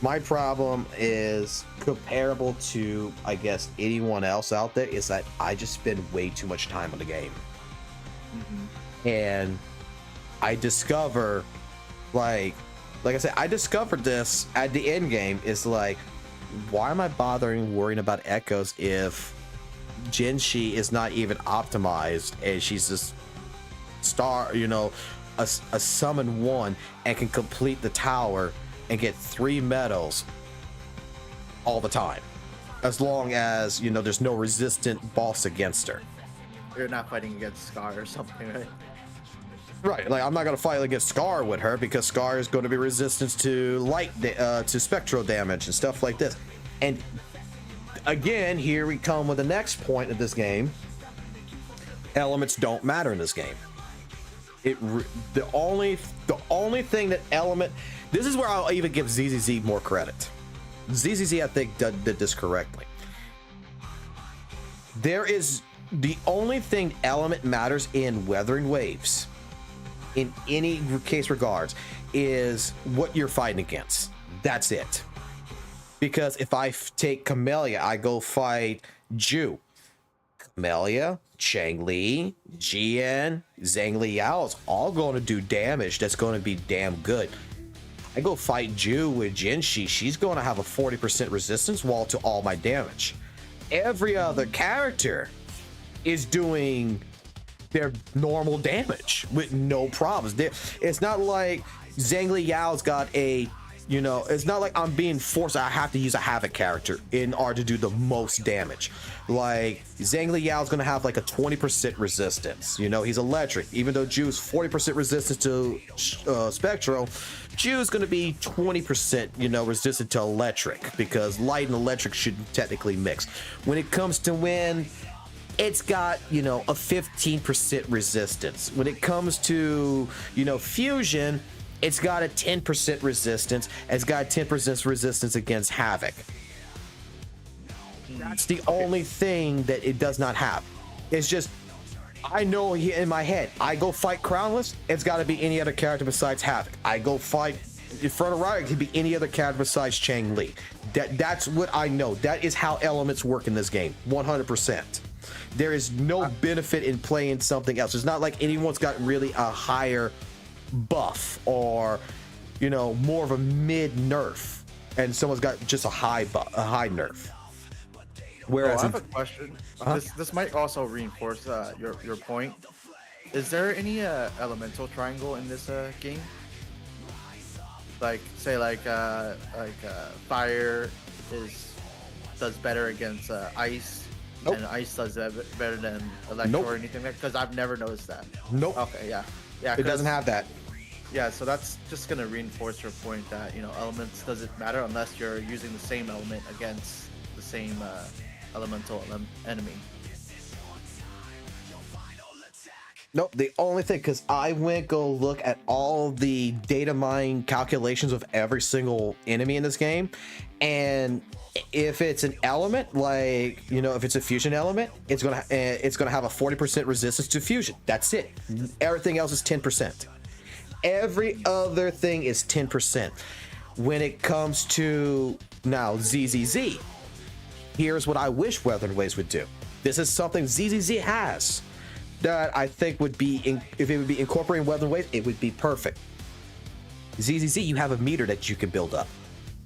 S2: My problem is comparable to, I guess, anyone else out there, is that I just spend way too much time on the game. Mm-hmm. And I discover, like I said, I discovered this at the end game. Is like, why am I worrying about echoes if Jinshi is not even optimized and she's just a summon 1 and can complete the tower and get 3 medals all the time, as long as there's no resistant boss against her.
S5: You're not fighting against Scar or something, right?
S2: Right, like I'm not gonna fight against Scar with her, because Scar is going to be resistant to to spectral damage and stuff like this. And again, here we come with the next point of this game. Elements don't matter in this game. The only thing that element. This is where I'll even give ZZZ more credit. ZZZ, I think, did this correctly. There is the only thing element matters in Wuthering Waves, in any case regards, is what you're fighting against. That's it. Because if I take Camellia, I go fight Ju. Camellia, Chang Li, Jian, Zhang Liao is all going to do damage that's going to be damn good. I go fight Ju with Jinshi, she's going to have a 40% resistance wall to all my damage. Every other character is doing their normal damage with no problems. It's not like Zhang Liao's got a, you know, it's not like I'm being forced. I have to use a Havoc character in order to do the most damage. Like Zhang Liao's gonna have like a 20% resistance. You know, he's electric. Even though Ju's 40% resistance to Spectro, Ju's gonna be 20%, you know, resistant to electric, because light and electric should technically mix. When it comes to wind, it's got, you know, a 15% resistance. When it comes to, you know, fusion, it's got a 10% resistance. It's got a 10% resistance against Havoc. That's the only thing that it does not have. It's just, I know in my head, I go fight Crownless, it's got to be any other character besides Havoc. I go fight in front of Riot, it could be any other character besides Chang Li. That's what I know. That is how elements work in this game, 100%. There is no benefit in playing something else. It's not like anyone's got really a higher buff or, you know, more of a mid nerf, and someone's got just a high nerf. Whereas
S5: I have a question. This might also reinforce your point. Is there any elemental triangle in this game? Like, say, fire does better against ice,
S2: Nope.
S5: and ice does better than electro
S2: Nope.
S5: or anything like that? Because I've never noticed that.
S2: Nope.
S5: Okay, yeah.
S2: It doesn't have that.
S5: Yeah, so that's just gonna reinforce your point that, you know, elements doesn't matter unless you're using the same element against the same elemental enemy.
S2: Nope, the only thing, because I went go look at all the data mine calculations of every single enemy in this game, and if it's an element, like, you know, if it's a fusion element, it's gonna have a 40% resistance to fusion. That's it. Everything else is 10%. Every other thing is 10%. When it comes to now ZZZ, here's what I wish Wuthering Waves would do. This is something ZZZ has that I think would be, if it would be incorporating Wuthering Waves, it would be perfect. ZZZ, you have a meter that you can build up.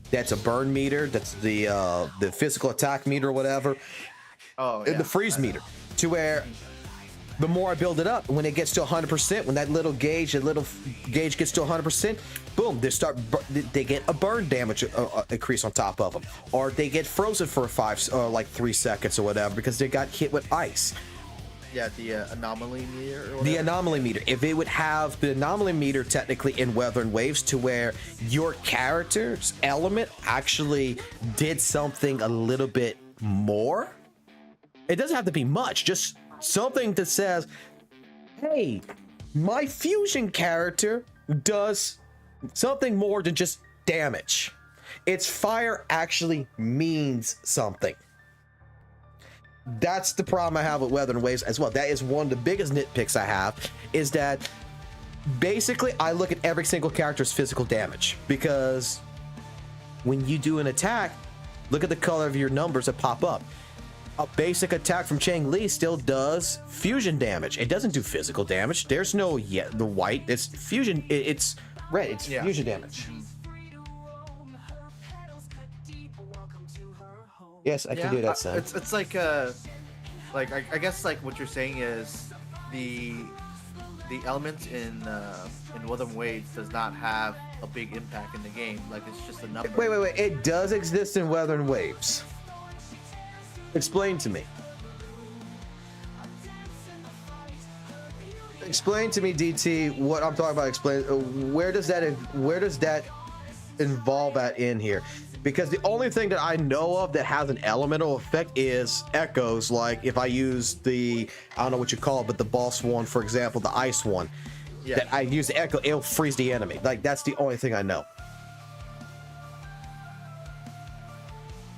S2: That's a burn meter. That's the physical attack meter or whatever.
S5: Oh,
S2: And
S5: yeah.
S2: the freeze meter, to where the more I build it up, when it gets to 100%, when that little gauge gets to 100%, boom, they get a burn damage increase on top of them, or they get frozen for 3 seconds or whatever because they got hit with ice.
S5: Yeah, the anomaly meter or whatever.
S2: The anomaly meter. If it would have the anomaly meter technically in Wuthering Waves, to where your character's element actually did something a little bit more. It doesn't have to be much, just something that says, hey, my fusion character does something more than just damage. Its fire actually means something. That's the problem I have with Wuthering Waves as well. That is one of the biggest nitpicks I have, is that basically I look at every single character's physical damage, because when you do an attack, look at the color of your numbers that pop up. A basic attack from Chang Li still does fusion damage. It doesn't do physical damage. There's no the white. It's fusion. It's red. It's fusion damage. Yes, I can do that, son.
S5: It's like I guess like what you're saying is the element in Wuthering Waves does not have a big impact in the game. Like, it's just a number.
S2: Wait. It does exist in Wuthering Waves. Explain to me. Explain to me, DT, what I'm talking about. Explain. Where does that involve that in here? Because the only thing that I know of that has an elemental effect is echoes. Like if I use I don't know what you call it, but the boss one, for example, the ice one, that I use the echo, it'll freeze the enemy. Like, that's the only thing I know.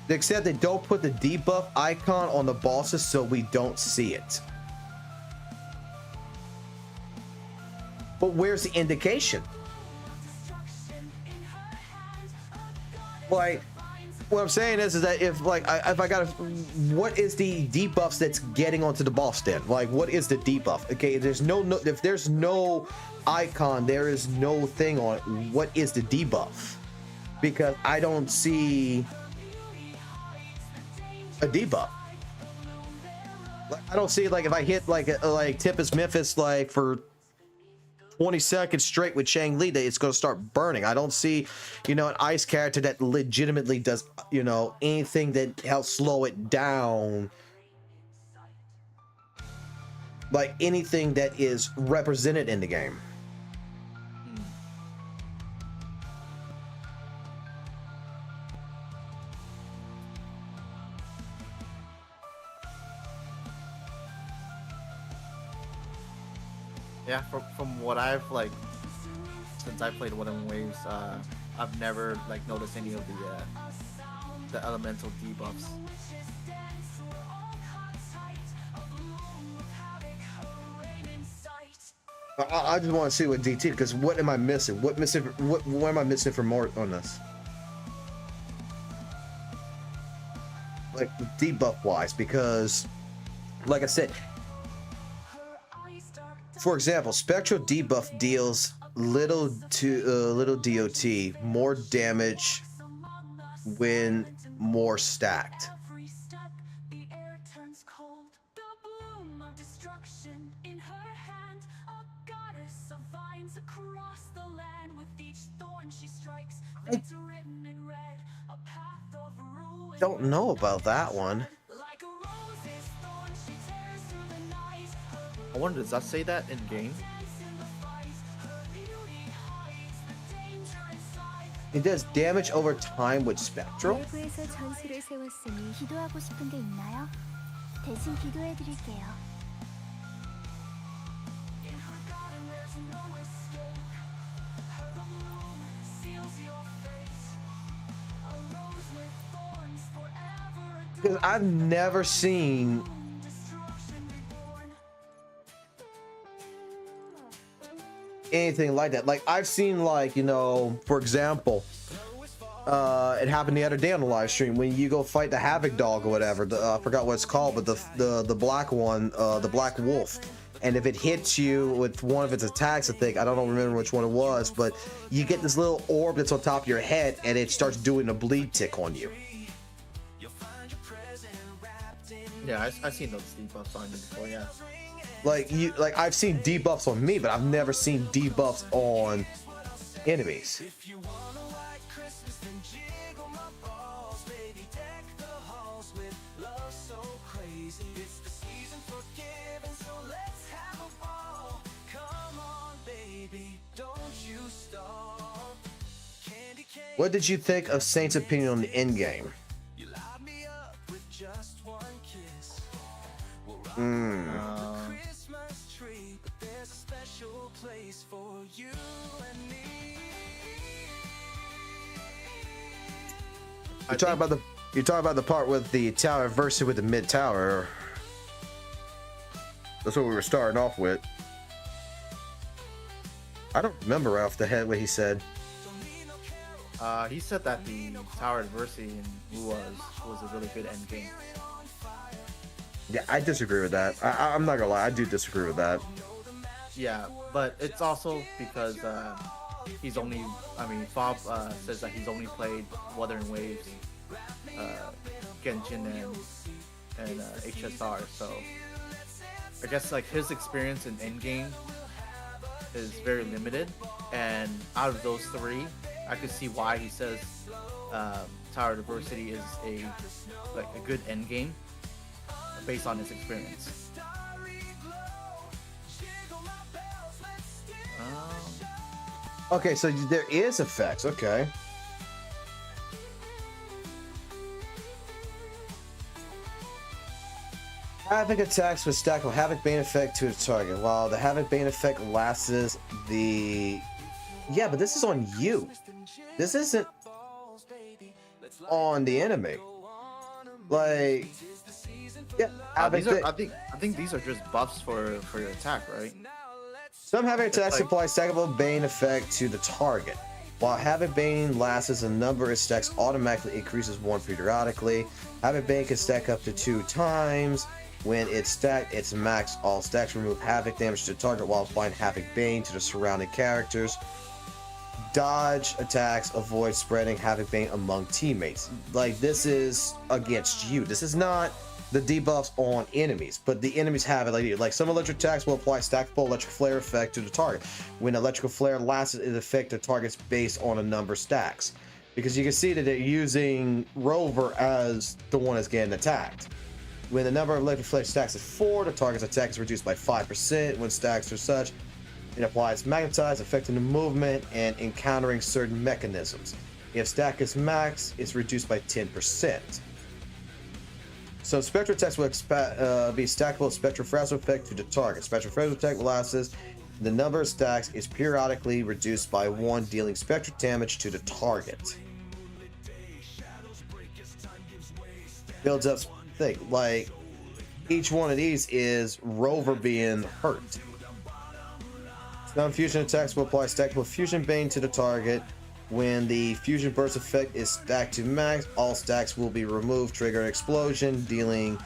S2: Except they don't put the debuff icon on the bosses so we don't see it. But where's the indication? Like, what I'm saying is that if I gotta, what is the debuffs that's getting onto the boss then? Like, what is the debuff? Okay, there's no if there's no icon, there is no thing on it. What is the debuff? Because I don't see a debuff. Like, I don't see, like, if I hit like Tempest Memphis like for 20 seconds straight with Chang Li, that it's going to start burning. I don't see, you know, an ice character that legitimately does, you know, anything that helps slow it down. Like anything that is represented in the game.
S5: Yeah, from what I've like, since I played Wuthering Waves, I've never like noticed any of the elemental debuffs.
S2: I just want to see what DT, because what am I missing? What am I missing for more on this? Like debuff wise, because like I said, for example, Spectral debuff deals little DOT, more damage when more stacked. I don't know about that one.
S5: I wonder, does that say that in game?
S2: It does damage over time with Spectral.
S3: 외부에서 전술을 세웠으니 기도하고 싶은 게 있나요? 대신 기도해 드릴게요.
S2: Because I've never seen anything like that. Like, I've seen, like, you know, for example, it happened the other day on the live stream when you go fight the Havoc dog or whatever. I forgot what it's called, but the black one, the black wolf. And if it hits you with one of its attacks, I think, I don't remember which one it was, but you get this little orb that's on top of your head, and it starts doing a bleed tick on you.
S5: Yeah, I've seen those debuffs on you before. Yeah.
S2: Like I've seen debuffs on me, but I've never seen debuffs on enemies. What did you think of Saint's opinion on the endgame? You're talking about the part with the tower versus with the mid tower. That's what we were starting off with. I don't remember off the head what he said.
S5: He said that the tower adversity in WUWA was a really good end game.
S2: Yeah, I disagree with that. I'm not gonna lie, I do disagree with that.
S5: Yeah, but it's also because he's only, Fob says that he's only played Wuthering Waves, Genshin, and HSR, so I guess like his experience in endgame is very limited, and out of those three, I could see why he says Tower Diversity is a good endgame based on his experience.
S2: Okay, so there is effects. Okay. Havoc attacks with stack of Havoc Bane effect to its target. While the Havoc Bane effect lasts the... Yeah, but this is on you. This isn't on the enemy. Like, yeah,
S5: I think these are just buffs for your attack, right?
S2: some Havoc attacks
S5: like-
S2: apply stackable Bane effect to the target. While Havoc Bane lasts, a number of stacks automatically increases one periodically. Havoc Bane can stack up to 2 times. When it's stacked, it's max. All stacks remove Havoc damage to the target while applying Havoc Bane to the surrounding characters. Dodge attacks avoid spreading Havoc Bane among teammates. Like, this is against you. This is not the debuffs on enemies, but the enemies have it. Like some electric attacks will apply stackable electric flare effect to the target. When electrical flare lasts, it affects the targets based on a number of stacks. Because you can see that they're using Rover as the one that's getting attacked. When the number of electric flare stacks is 4, the target's attack is reduced by 5%. When stacks are such, it applies magnetize, affecting the movement and encountering certain mechanisms. If stack is max, it's reduced by 10%. So Spectral attacks will be stackable Spectral Frazzle effect to the target. Spectral Frazzle attack lasts. The number of stacks is periodically reduced by 1, dealing spectral damage to the target. Builds up thing. Like, each one of these is Rover being hurt. Some fusion attacks will apply stackable Fusion Bane to the target. When the fusion burst effect is stacked to max, all stacks will be removed, trigger an explosion, dealing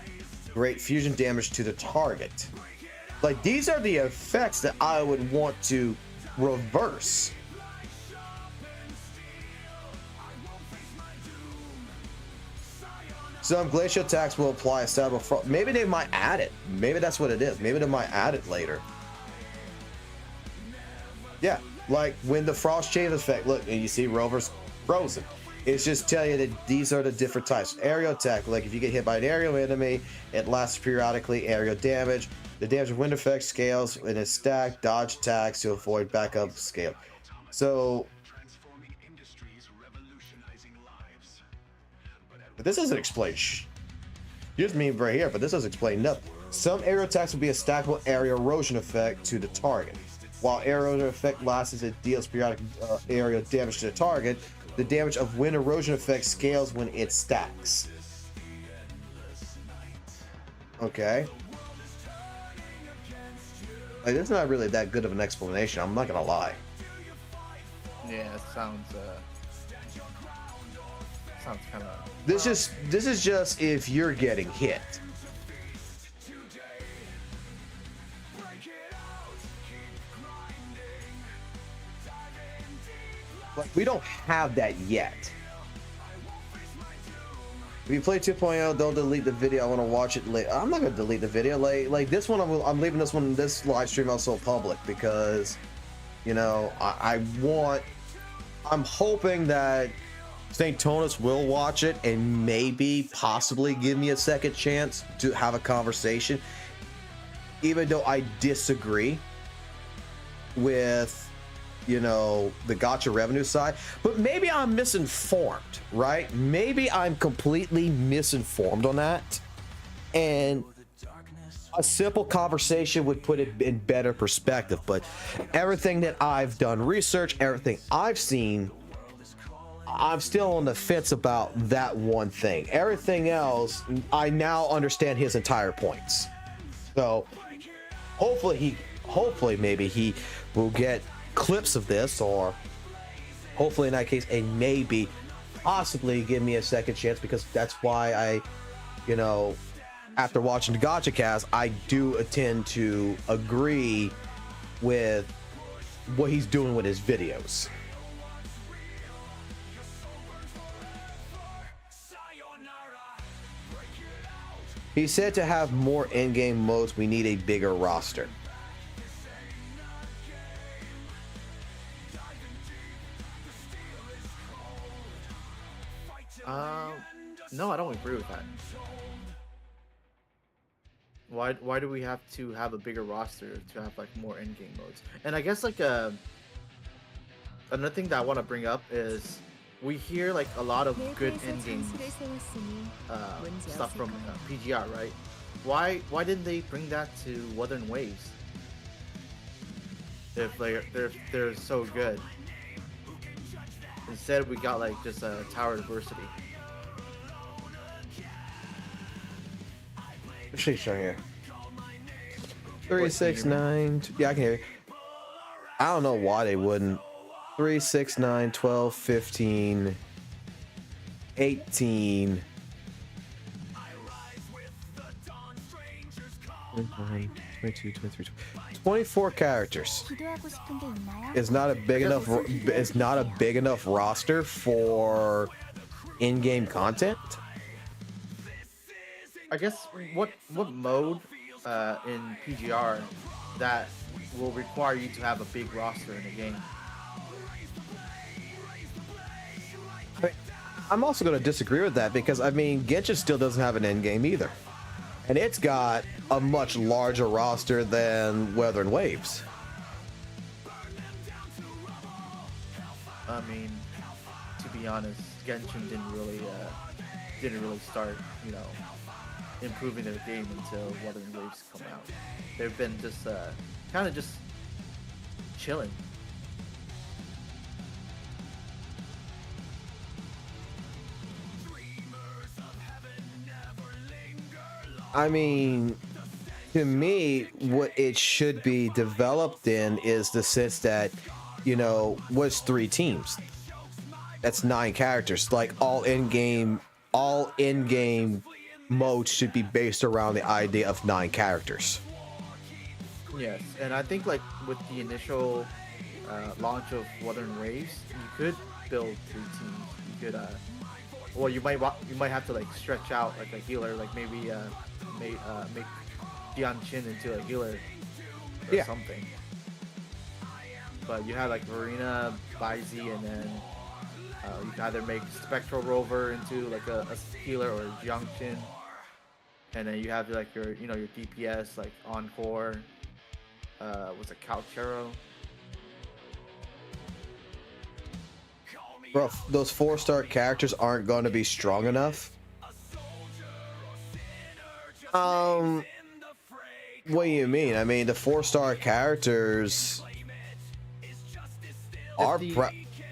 S2: great fusion damage to the target. Like, these are the effects that I would want to reverse. Some glacial attacks will apply a stackable frost. Maybe they might add it. Maybe that's what it is. Maybe they might add it later. Yeah. Like when the frost chain effect, look, and you see Rover's frozen. It's just tell you that these are the different types. Aerial attack, like if you get hit by an aerial enemy, it lasts periodically. Aerial damage, the damage of wind effect scales in a stack. Dodge attacks to avoid backup scale. So but this doesn't explain excuse me right here, but this doesn't explain nothing. Some aerial attacks will be a stackable area erosion effect to the target. While aerial effect lasts, it deals periodic aerial damage to the target. The damage of wind erosion effect scales when it stacks. Okay. Like, that's not really that good of an explanation. I'm not gonna lie.
S5: Yeah, it sounds kind of.
S2: This is just if you're getting hit. Like, we don't have that yet. If you play 2.0, don't delete the video. I want to watch it later. I'm not gonna delete the video. Like this one, I'm leaving this live stream also public because, you know, I'm hoping that St. Tonus will watch it and maybe possibly give me a second chance to have a conversation, even though I disagree with, you know, the gacha revenue side. But maybe I'm misinformed, right? Maybe I'm completely misinformed on that, and a simple conversation would put it in better perspective. But everything that I've done research, everything I've seen, I'm still on the fence about that one thing. Everything else, I now understand his entire points. So hopefully maybe he will get clips of this, or hopefully in that case, and maybe possibly give me a second chance, because that's why I, you know, after watching the gacha cast, I do tend to agree with what he's doing with his videos. He said to have more endgame modes, we need a bigger roster.
S5: No, I don't agree with that. Why do we have to have a bigger roster to have like more endgame modes? And I guess like another thing that I want to bring up is we hear like a lot of good endgame stuff from PGR, right? Why didn't they bring that to Wuthering Waves? If they're so good. Instead, we got like just a tower diversity.
S2: she's right here. 3, 6, 9. Yeah, I can hear you. I don't know why they wouldn't. 3, 6, 9, 12, 15, 18. 22, 23, 24 characters.
S3: 기도하고 싶은 게 있나요?
S2: It's not a big enough. It's not a big enough roster for in-game content.
S5: I guess what mode in PGR that will require you to have a big roster in a game?
S2: I'm also going to disagree with that because I mean Genshin still doesn't have an end game either, and it's got a much larger roster than Wuthering Waves.
S5: I mean, to be honest, Genshin didn't really start, improving their game until Wuthering Waves come out. They've been just kind of just chilling.
S2: I mean, to me, what it should be developed in is the sense that, what's 3 teams? That's 9 characters. Like all in-game modes should be based around the idea of 9 characters.
S5: Yes, and I think like with the initial launch of Wuthering Waves, you could build 3 teams. You could, well, you might have to like stretch out like a healer, like maybe make Dian Chin into a healer or something. But you have like Marina, Baizi, and then you can either make Spectral Rover into like a healer or Jiang Chin, and then you have like your your DPS like Encore. Was it Calchero?
S2: Bro, those 4-star characters aren't going to be strong enough. What do you mean? I mean, the 4-star characters are.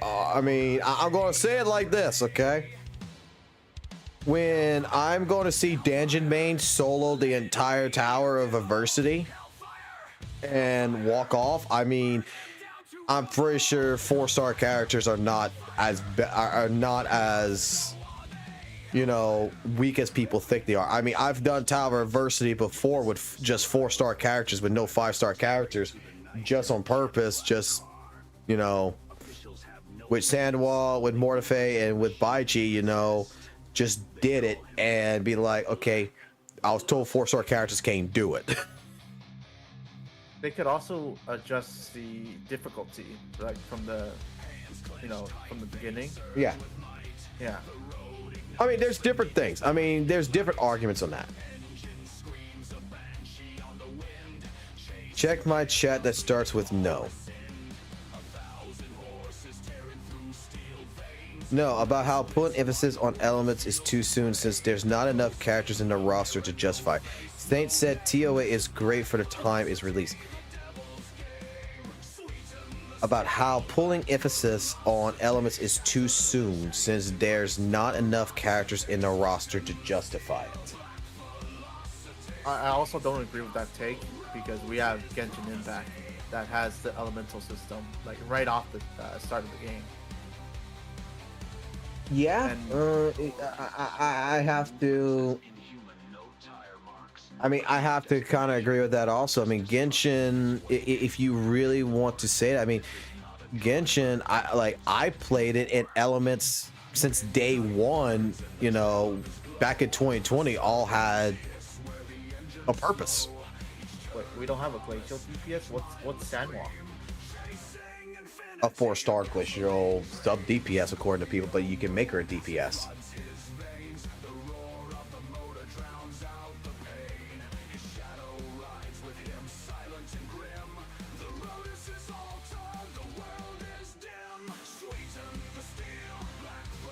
S2: I mean, I'm going to say it like this, okay? When I'm going to see Dungeon Main solo the entire Tower of Adversity and walk off, I mean, I'm pretty sure 4-star characters are not as weak as people think they are. I mean, I've done Tower of Adversity before with just 4-star characters with no 5-star characters, just on purpose, just with Sandwall, with Mortefe, and with Baichi, just did it and be like, okay, I was told 4-star characters can't do it.
S5: They could also adjust the difficulty, like from the beginning.
S2: Yeah.
S5: Yeah.
S2: I mean, there's different things. I mean, there's different arguments on that. Check my chat that starts with no. No, about how putting emphasis on elements is too soon since there's not enough characters in the roster to justify. Saint said TOA is great for the time it's released. About how pulling emphasis on elements is too soon since there's not enough characters in the roster to justify it.
S5: I also don't agree with that take because we have Genshin Impact that has the elemental system like right off the start of the game.
S2: Yeah, I have to. I mean, I have to kind of agree with that also. I mean, Genshin, if you really want to say it, I mean, Genshin, I played it in elements since day one, back in 2020, all had a purpose.
S5: Wait, we don't have a glacial DPS? What's Sandwalk?
S2: A 4-star glacial sub DPS according to people, but you can make her a DPS.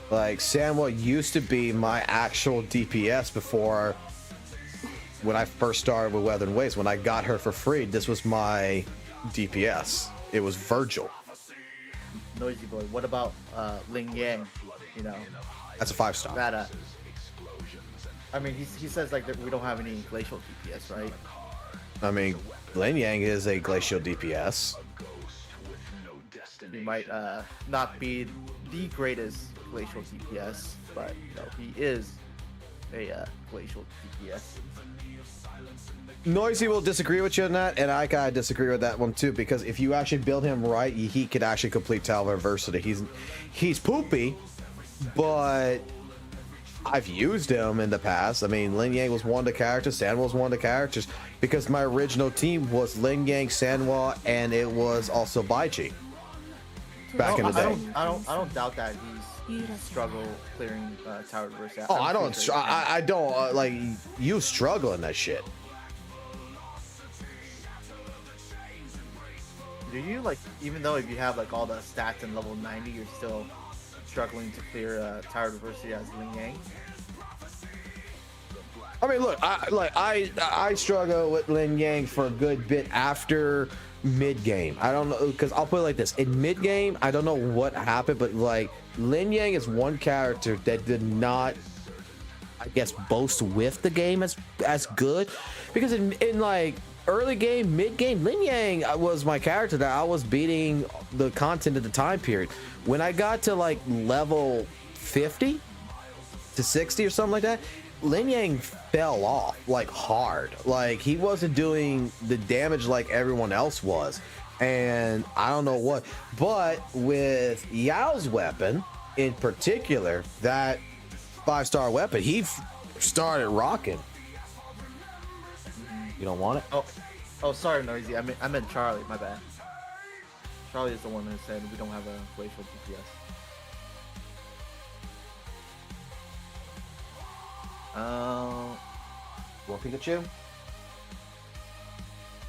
S2: Like, Samwa used to be my actual DPS before, when I first started with Wuthering Waves. When I got her for free, this was my DPS. It was Virgil.
S5: Noisy boy. What about Ling Yang?
S2: That's a 5-star.
S5: That I mean, he says like that we don't have any glacial DPS, right?
S2: I mean, Lin Yang is a glacial DPS.
S5: He might not be the greatest glacial DPS, but you know, he is a glacial DPS.
S2: Noisy will disagree with you on that, and I kind of disagree with that one too, because if you actually build him right, he could actually complete Tower of Adversity. He's poopy, but I've used him in the past. I mean, Lin Yang was one of the characters, Sanwa was one of the characters, because my original team was Lin Yang, Sanwa, and it was also Baichi back in the day.
S5: I don't doubt that he's struggle clearing Tower of Adversity.
S2: Oh, I don't like you struggling that shit.
S5: Do you like, even though if you have like all the stats in level 90, you're still struggling to clear Tower of Adversity as Lin Yang?
S2: I mean, look, I struggle with Lin Yang for a good bit after mid game. I don't know, because I'll put it like this: in mid game, I don't know what happened, but like Lin Yang is one character that did not, I guess, boast with the game as good, because in like early game, mid game, Lin Yang was my character that I was beating the content at the time period. When I got to like level 50 to 60 or something like that, Lin Yang fell off like hard. Like he wasn't doing the damage like everyone else was, and I don't know what. But with Yao's weapon in particular, that 5-star weapon, he started rocking. You don't want it?
S5: Oh, sorry, Noisy. I meant Charlie. My bad. Charlie is the one who said we don't have a glacial DPS.
S2: Want Pikachu?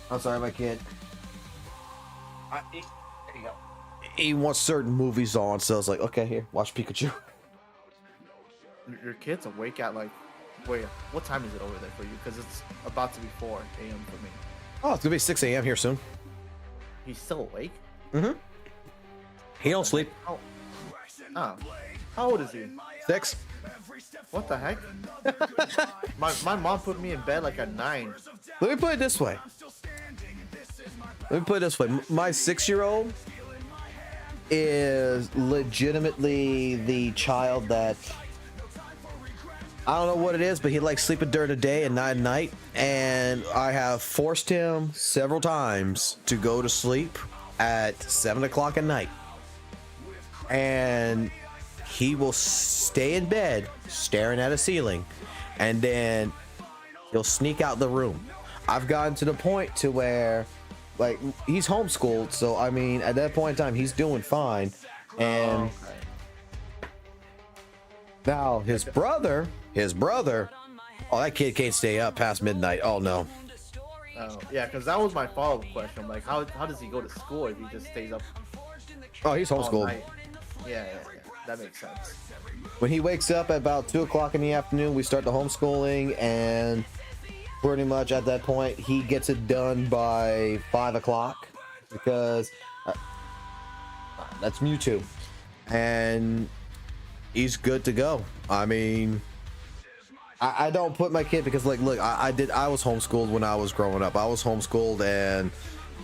S2: I'm sorry, my kid. There you go. He wants certain movies on, so I was like, okay, here, watch Pikachu.
S5: Your kid's awake at like, wait, what time is it over there for you? Because it's about to be 4 a.m. for me.
S2: Oh, it's gonna be 6 a.m. here soon.
S5: He's still awake?
S2: Mm-hmm. He don't sleep.
S5: Oh. How old is he?
S2: 6.
S5: What the heck? my mom put me in bed like at 9.
S2: Let me put it this way. My 6-year-old is legitimately the child that, I don't know what it is, but he likes sleeping during the day and not at night. And I have forced him several times to go to sleep at 7 o'clock at night. And he will stay in bed staring at a ceiling, and then he'll sneak out the room. I've gotten to the point to where, like, he's homeschooled, so I mean, at that point in time, he's doing fine. And now his brother, oh, that kid can't stay up past midnight. Oh no.
S5: Oh yeah, because that was my follow-up question. I'm like, how does he go to school if he just stays up?
S2: Oh, he's homeschooled.
S5: Yeah, that makes sense.
S2: When he wakes up at about 2 o'clock in the afternoon, we start the homeschooling, and pretty much at that point, he gets it done by 5 o'clock, because that's Mewtwo, and he's good to go. I mean, I don't put my kid, because like, look, I was homeschooled when I was growing up. I was homeschooled,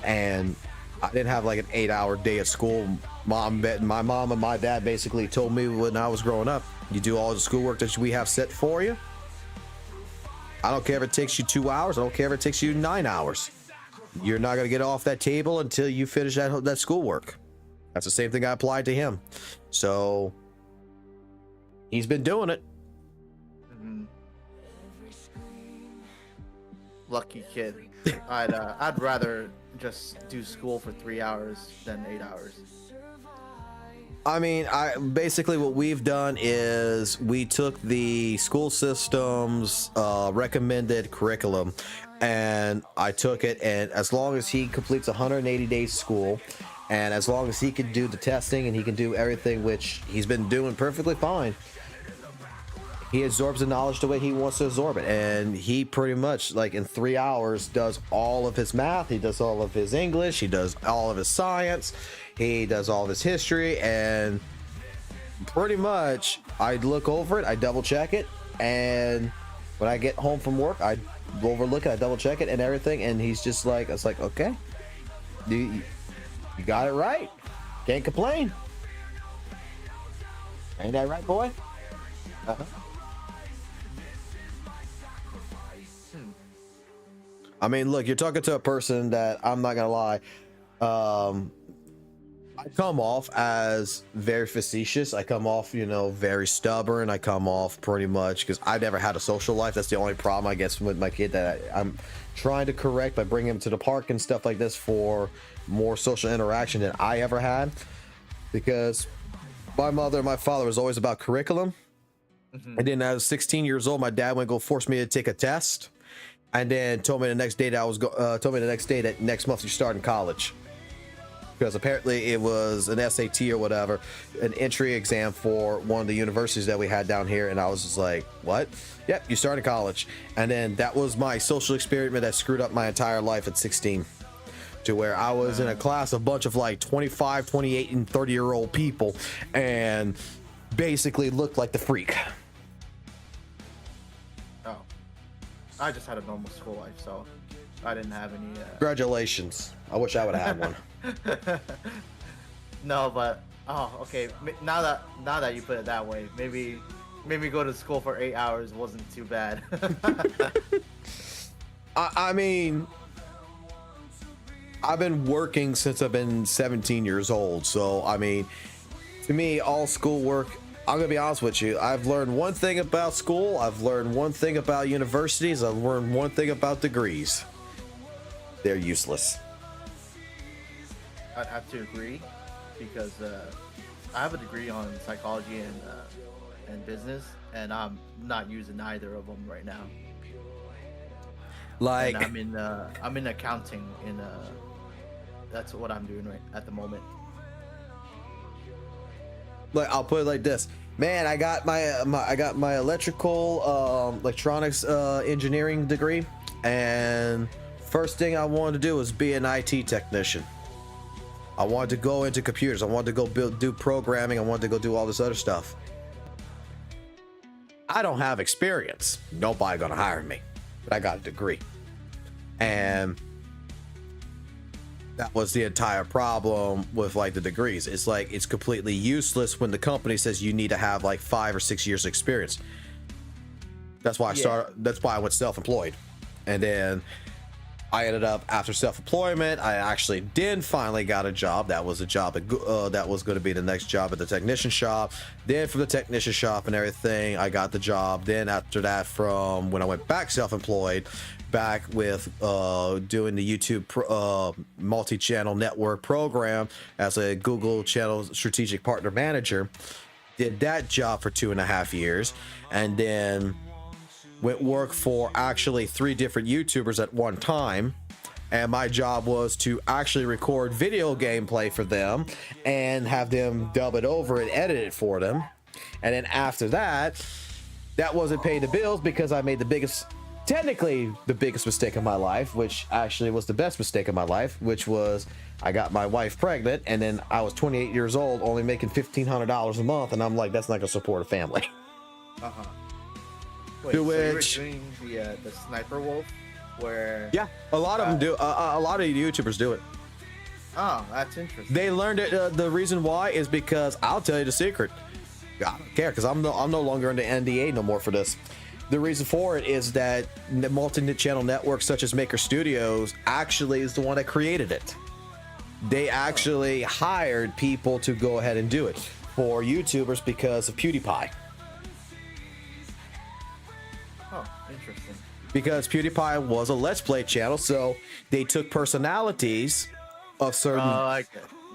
S2: and I didn't have like an 8-hour day at school. My mom and my dad basically told me when I was growing up, you do all the schoolwork that we have set for you. I don't care if it takes you 2 hours. I don't care if it takes you 9 hours. You're not going to get off that table until you finish that schoolwork. That's the same thing I applied to him. So he's been doing it.
S5: Mm-hmm. Lucky kid. I'd rather just do school for 3 hours than 8 hours.
S2: I mean, basically what we've done is we took the school system's recommended curriculum, and I took it, and as long as he completes 180 days school, and as long as he can do the testing and he can do everything, which he's been doing perfectly fine, he absorbs the knowledge the way he wants to absorb it. And he pretty much, like, in 3 hours does all of his math, he does all of his English, he does all of his science, he does all of his history, and pretty much I look over it, I double check it, and when I get home from work, I overlook it, I double check it and everything, and he's just like, it's like, okay, you got it right, can't complain. Ain't that right, boy? Uh-huh. I mean, look, you're talking to a person that, I'm not gonna lie, I come off as very facetious. I come off, you know, very stubborn. I come off pretty much because I've never had a social life. That's the only problem, I guess, with my kid that I'm trying to correct by bringing him to the park and stuff like this for more social interaction than I ever had. Because my mother and my father was always about curriculum. And then I was 16 years old. My dad went go force me to take a test, and then told me the next day that next month you start in college. Because apparently it was an SAT or whatever, an entry exam for one of the universities that we had down here, and I was just like, what? Yep, you start in college. And then that was my social experiment that screwed up my entire life at 16, to where I was in a class, a bunch of like 25, 28, and 30-year-old people, and basically looked like the freak.
S5: Oh, I just had a normal school life, so I didn't have any.
S2: Congratulations. I wish I would have had one.
S5: No, but okay. Now that you put it that way, maybe go to school for 8 hours wasn't too bad.
S2: I mean, I've been working since I've been 17 years old, so I mean, to me, all schoolwork, I'm gonna be honest with you, I've learned one thing about school, I've learned one thing about universities, I've learned one thing about degrees. They're useless.
S5: I'd have to agree, because I have a degree on psychology and business, and I'm not using either of them right now.
S2: Like,
S5: and I'm in accounting, that's what I'm doing right at the moment.
S2: Like, I'll put it like this, man. I got my electrical electronics engineering degree, and first thing I wanted to do was be an IT technician. I wanted to go into computers. I wanted to go do programming. I wanted to go do all this other stuff. I don't have experience. Nobody gonna hire me, but I got a degree, and that was the entire problem with like the degrees. It's like, it's completely useless when the company says you need to have like 5 or 6 years experience. That's why that's why I went self-employed, and then I ended up, after self-employment, I actually did finally got a job. That was a job at, that was going to be the next job at the technician shop. Then from the technician shop and everything, I got the job. Then after that, from when I went back self-employed, back with doing the YouTube multi-channel network program as a Google channel strategic partner manager, did that job for 2.5 years, and then went work for actually 3 different YouTubers at one time, and my job was to actually record video gameplay for them and have them dub it over and edit it for them. And then after that, that wasn't paying the bills, because I made technically the biggest mistake of my life, which actually was the best mistake of my life, which was I got my wife pregnant, and then I was 28 years old, only making $1,500 a month, and I'm like, that's not gonna support a family.
S5: Wait, so you were doing the Sniper Wolf, where... Yeah,
S2: a lot of them do. A lot of YouTubers do it.
S5: Oh, that's interesting.
S2: They learned it. The reason why is because, I'll tell you the secret. I don't care, because I'm no longer under NDA no more for this. The reason for it is that multi-channel networks such as Maker Studios actually is the one that created it. They actually hired people to go ahead and do it for YouTubers because of PewDiePie.
S5: Oh, interesting.
S2: Because PewDiePie was a Let's Play channel, so they took personalities of certain...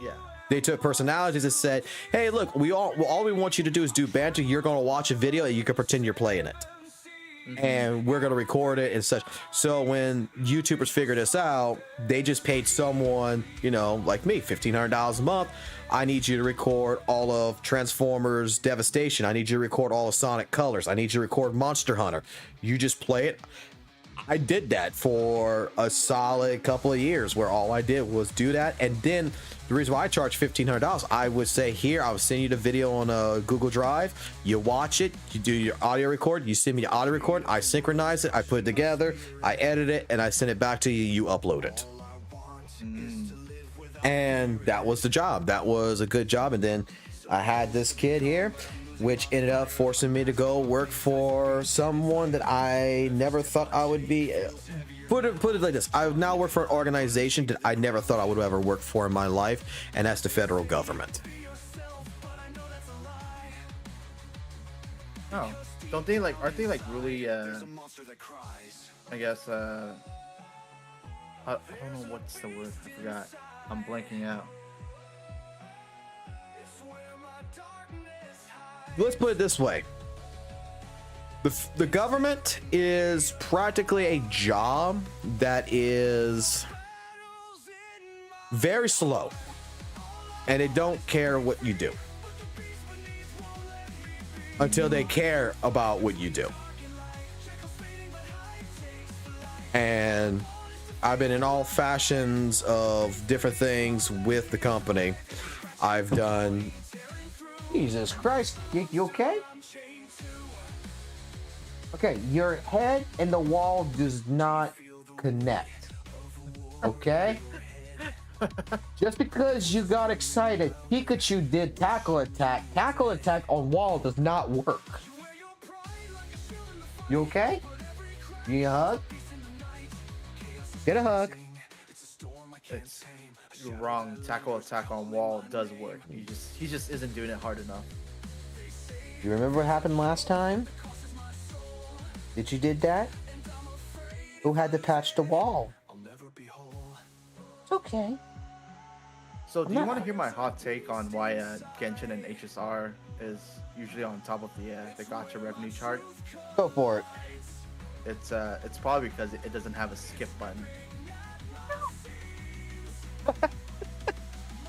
S5: yeah.
S2: They took personalities and said, hey, look, all we want you to do is do banter. You're going to watch a video and you can pretend you're playing it. And we're going to record it and such. So when YouTubers figured this out, they just paid someone, you know, like me, $1,500 a month. I need you to record all of Transformers Devastation. I need you to record all of Sonic Colors. I need you to record Monster Hunter. You just play it. I did that for a solid couple of years where all I did was do that. And then the reason why I charged $1,500, I would say here, I would send you the video on a Google Drive. You watch it, you do your audio record, you send me the audio record, I synchronize it, I put it together, I edit it, and I send it back to you, you upload it. And that was the job. That was a good job. And then I had this kid here, which ended up forcing me to go work for someone that I never thought I would be. Put it like this. I now work for an organization that I never thought I would ever work for in my life, and that's the federal government.
S5: Oh, don't they like? Aren't they like really? I guess. I don't know what's the word. I forgot. I'm blanking out.
S2: Let's put it this way. The government is practically a job that is very slow, and they don't care what you do until they care about what you do. And I've been in all fashions of different things with the company. I've done...
S6: Jesus Christ, you okay? Okay, your head and the wall does not connect. Okay? Just because you got excited, Pikachu did tackle attack. Tackle attack on wall does not work. You okay? You need a hug? Get a hug.
S5: You're wrong. Tackle attack on wall does work. He just isn't doing it hard enough.
S6: You remember what happened last time? Did you did that? Who had to patch the wall? It's okay.
S5: So, do you want to hear my hot take on why Genshin and HSR is usually on top of the gacha revenue chart?
S6: Go for it.
S5: It's probably because it doesn't have a skip button.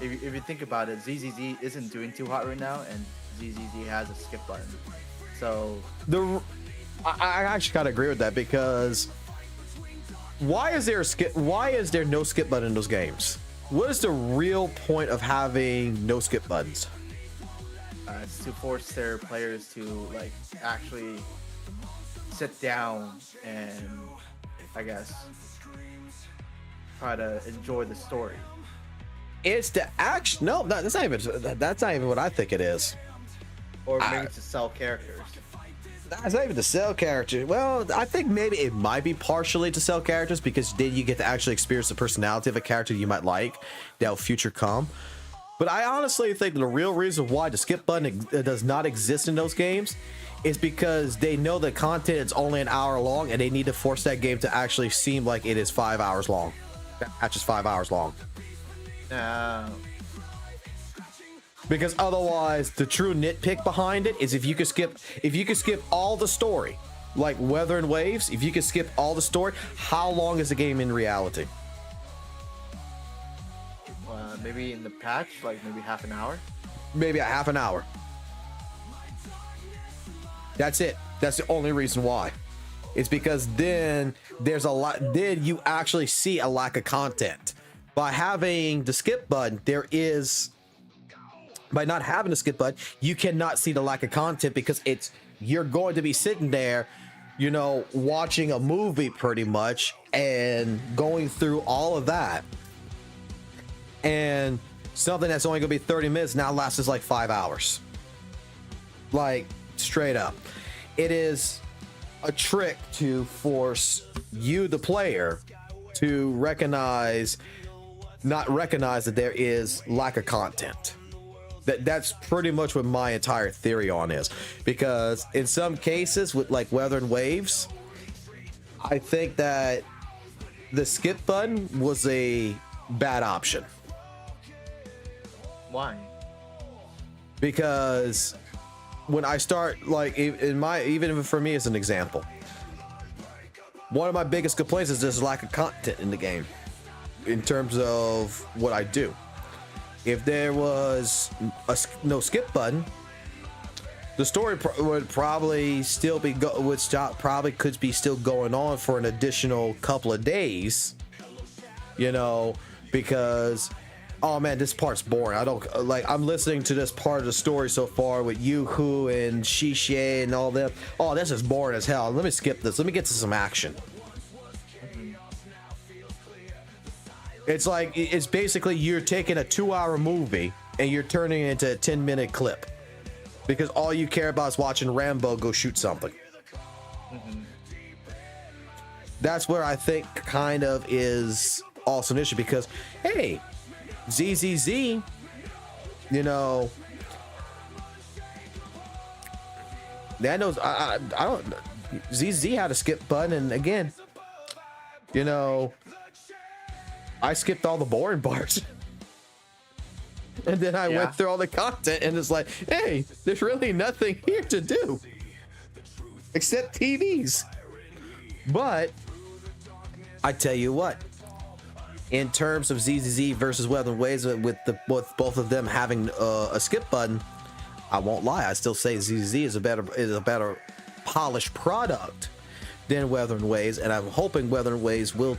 S5: if you think about it, ZZZ isn't doing too hot right now, and ZZZ has a skip button. So
S2: I actually kind of agree with that, because why is there no skip button in those games? What is the real point of having no skip buttons?
S5: It's to force their players to like actually sit down and, I guess, try to enjoy the story.
S2: It's the action. No, that's not even what I think it is.
S5: Or maybe to sell characters.
S2: That's not even to sell characters. Well, I think maybe it might be partially to sell characters, because then you get to actually experience the personality of a character you might like that will future come. But I honestly think the real reason why the skip button does not exist in those games is because they know the content is only an hour long, and they need to force that game to actually seem like it is 5 hours long. That's just 5 hours long. Because otherwise, the true nitpick behind it is if you could skip all the story, like Wuthering Waves, if you could skip all the story, how long is the game in reality?
S5: Maybe in the patch, like maybe half an hour.
S2: Maybe a half an hour. That's it. That's the only reason why. It's because then there's a lot. Then you actually see a lack of content. By having the skip button, by not having the skip button, you cannot see the lack of content, because you're going to be sitting there, watching a movie pretty much and going through all of that. And something that's only going to be 30 minutes now lasts like 5 hours. Like, straight up. It is a trick to force you, the player, to not recognize that there is lack of content. That's pretty much what my entire theory on is, because in some cases with like Wuthering Waves, I think that the skip button was a bad option.
S5: Why?
S2: Because when I start, like, even for me as an example, one of my biggest complaints is there's lack of content in the game in terms of what I do. If there was no skip button, the story would probably still be probably could be still going on for an additional couple of days, you know, because oh man, this part's boring. I don't like. I'm listening to this part of the story so far with Yoo-hoo and Shishe and all that. Oh, this is boring as hell. Let me skip this. Let me get to some action. It's like it's basically you're taking a 2-hour movie and you're turning it into a 10-minute clip because all you care about is watching Rambo go shoot something. That's where I think kind of is also an issue because hey, ZZZ, you know, that knows I don't. ZZ had a skip button, and again, you know, I skipped all the boring parts, and then I went through all the content, and it's like, hey, there's really nothing here to do except TVs. But I tell you what. In terms of ZZZ versus Wuthering Waves, with both of them having a skip button, I won't lie. I still say ZZZ is a better polished product than Wuthering Waves, and I'm hoping Wuthering Waves will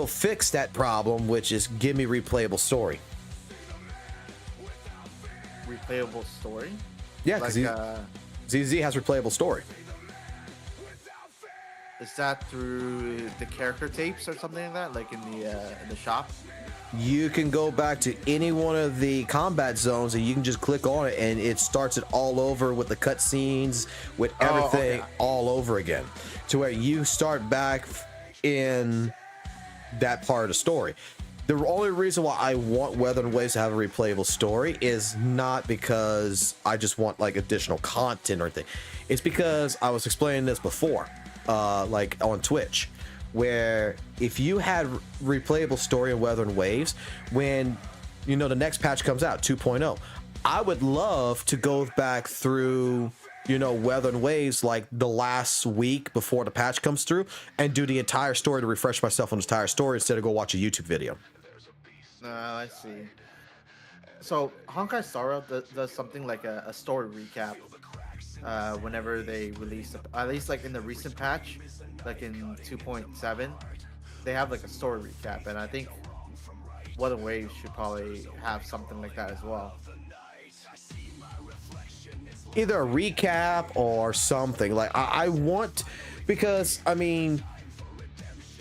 S2: fix that problem, which is give me replayable story.
S5: Replayable story?
S2: Yeah, because ZZZ has replayable story.
S5: Is that through the character tapes or something like that, like in the shop?
S2: You can go back to any one of the combat zones and you can just click on it and it starts it all over with the cutscenes, with everything all over again, to where you start back in that part of the story. The only reason why I want Wuthering Waves to have a replayable story is not because I just want like additional content or anything. It's because I was explaining this before. Like on Twitch, where if you had replayable story in Wuthering Waves, when you know the next patch comes out 2.0, I would love to go back through, you know, Wuthering Waves like the last week before the patch comes through and do the entire story to refresh myself on the entire story instead of go watch a YouTube video.
S5: I see. So Honkai Star Rail does something like a story recap. Whenever they release, at least like in the recent patch, like in 2.7, they have like a story recap, and I think Wuthering Waves should probably have something like that as well.
S2: Either a recap or something. Like I want, because I mean,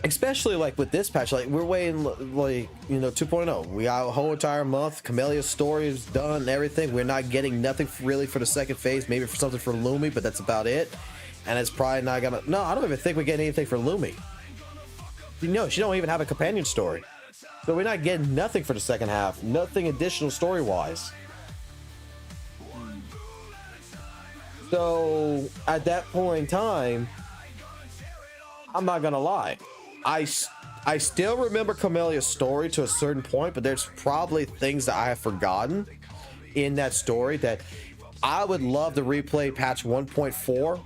S2: especially like with this patch, like we're waiting like, you know, 2.0. We got a whole entire month. Camellia's story is done and everything. We're not getting nothing really for the second phase, maybe for something for Lumi, but that's about it. And it's probably not gonna, no, I don't even think we're getting anything for Lumi. You know, she don't even have a companion story. So we're not getting nothing for the second half. Nothing additional story-wise. So at that point in time, I'm not gonna lie. I still remember Camellia's story to a certain point, but there's probably things that I have forgotten in that story that I would love to replay patch 1.4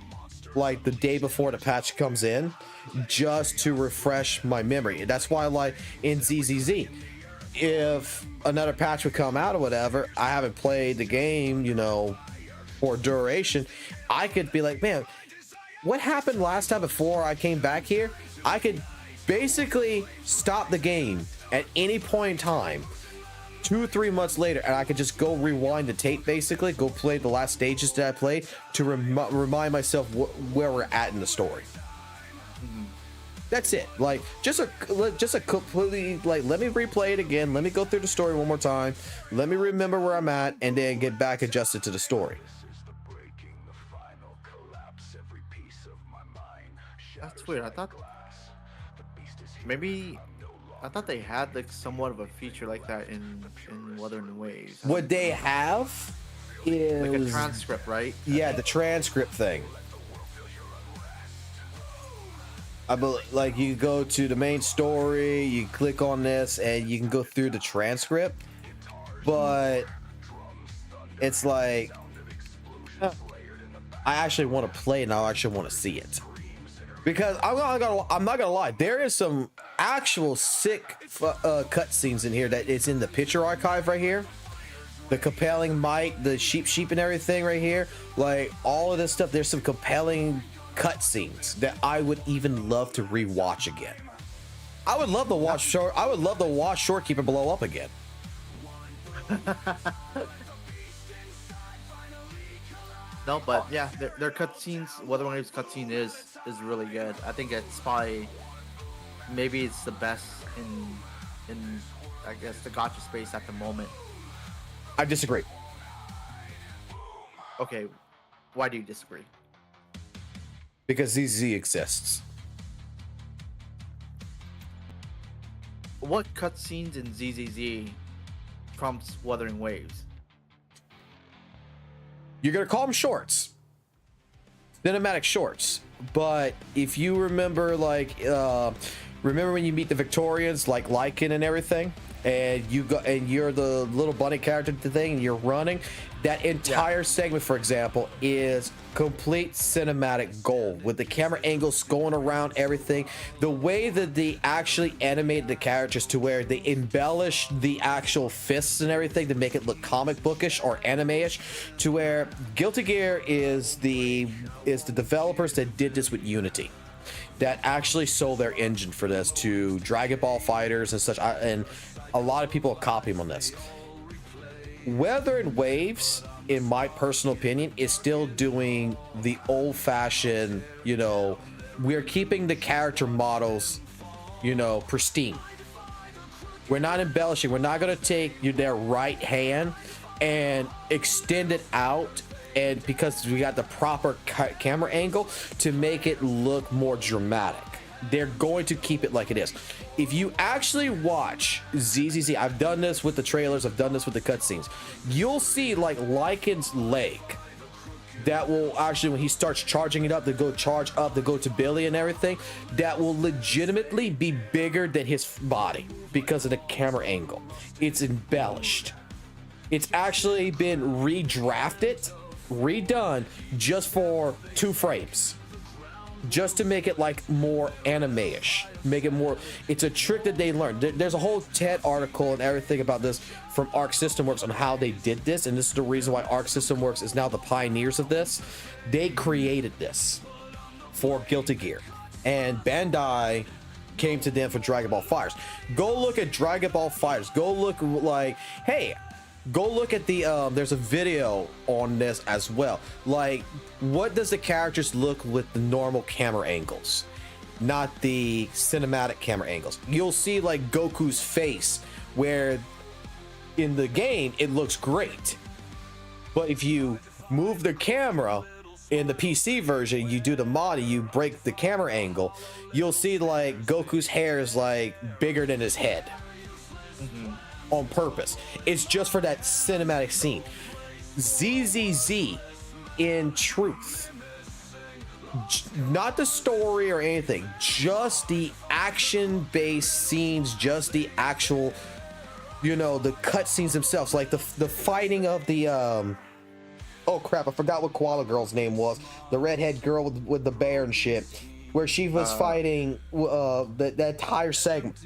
S2: like the day before the patch comes in, just to refresh my memory. That's why, like in ZZZ, if another patch would come out or whatever, I haven't played the game, you know, for duration, I could be like, man, what happened last time before I came back here? I could basically stop the game at any point in time 2 or 3 months later, and I could just go rewind the tape, basically go play the last stages that I played to remind myself where we're at in the story. That's it. Like just a completely, like, let me replay it again, let me go through the story one more time, let me remember where I'm at, and then get back adjusted to the story.
S5: That's weird. I thought they had like somewhat of a feature like that in Wuthering Waves.
S2: What they have is
S5: like a transcript, right?
S2: Yeah, the transcript thing. I believe, like, you go to the main story, you click on this, and you can go through the transcript. But it's like, I actually want to play it, and I actually want to see it. Because I'm not gonna lie, there is some actual sick cutscenes in here that it's in the picture archive right here. The compelling mic, the sheep and everything right here, like all of this stuff. There's some compelling cutscenes that I would even love to rewatch again. I would love to watch Shorekeeper blow up again.
S5: No, but yeah, their cutscenes, Wuthering Waves cutscene is really good. I think it's probably, maybe it's the best in I guess the gacha space at the moment.
S2: I disagree.
S5: Okay, why do you disagree?
S2: Because ZZ exists.
S5: What cutscenes in ZZZ trumps Wuthering Waves?
S2: You're gonna call them shorts, cinematic shorts. But if you remember, like, remember when you meet the Victorians, like Lycan and everything, and you're the little bunny character thing, and you're running. That entire segment, for example, is complete cinematic gold with the camera angles going around everything. The way that they actually animated the characters to where they embellished the actual fists and everything to make it look comic bookish or anime-ish, to where Guilty Gear is the developers that did this with Unity, that actually sold their engine for this to Dragon Ball Fighters and such, and a lot of people copy them on this. Wuthering Waves, in my personal opinion, is still doing the old-fashioned, we're keeping the character models, pristine. We're not embellishing. We're not going to take their right hand and extend it out, and because we got the proper camera angle to make it look more dramatic. They're going to keep it like it is. If you actually watch ZZZ, I've done this with the trailers, I've done this with the cutscenes, you'll see like Lycan's leg that will actually, when he starts charging it up to go charge up to go to Billy and everything, that will legitimately be bigger than his body because of the camera angle. It's embellished. It's actually been redrafted, redone just for 2 frames. Just to make it like more anime-ish, make it more. It's a trick that they learned. There's a whole TED article and everything about this from Arc System Works on how they did this, and this is the reason why Arc System Works is now the pioneers of this. They created this for Guilty Gear, and Bandai came to them for Dragon Ball Fighters. Go look at Dragon Ball Fighters. Go look like, hey, go look at the there's a video on this as well. Like, what does the characters look with the normal camera angles, not the cinematic camera angles? You'll see like Goku's face, where in the game it looks great, but if you move the camera in the PC version, you do the mod, you break the camera angle, you'll see like Goku's hair is like bigger than his head. On purpose. It's just for that cinematic scene. ZZZ, in truth, not the story or anything, just the action-based scenes, just the actual, the cutscenes themselves, like the fighting of the oh crap, I forgot what Koala Girl's name was, the redhead girl with the bear and shit, where she was fighting that entire segment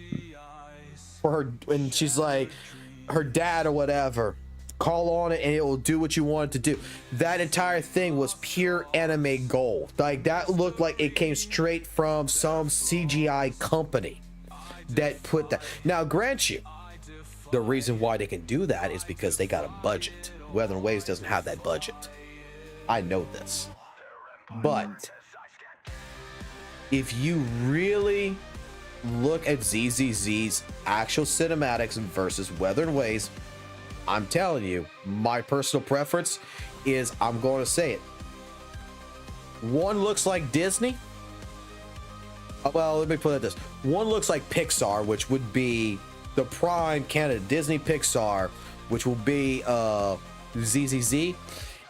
S2: for her, and she's like, her dad or whatever, call on it and it will do what you want it to do. That entire thing was pure anime gold. Like, that looked like it came straight from some CGI company that put that. Now, grant you, the reason why they can do that is because they got a budget. Wuthering Waves doesn't have that budget. I know this. But if you really look at ZZZ's actual cinematics versus Wuthering Waves, I'm telling you, my personal preference is, I'm going to say it. One looks like Disney. Well, let me put it this. One looks like Pixar, which would be the prime candidate, Disney Pixar, which will be ZZZ.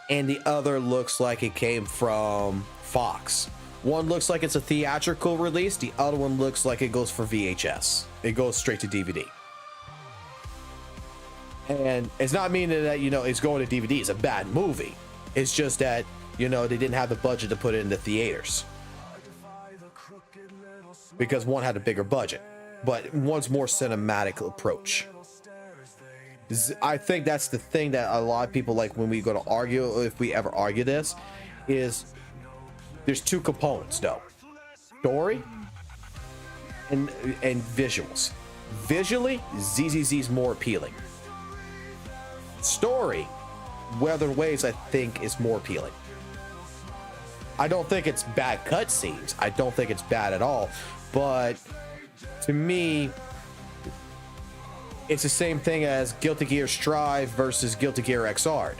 S2: And the other looks like it came from Fox. One looks like it's a theatrical release. The other one looks like it goes for VHS. It goes straight to DVD. And it's not meaning that, it's going to DVD. It's a bad movie. It's just that, they didn't have the budget to put it in the theaters. Because one had a bigger budget. But one's more cinematic approach. I think that's the thing that a lot of people like when we go to argue, if we ever argue this, is there's two components though: story and visuals. Visually, ZZZ is more appealing. Story, Wuthering Waves, I think, is more appealing. I don't think it's bad cutscenes. I don't think it's bad at all. But to me, it's the same thing as Guilty Gear Strive versus Guilty Gear XR.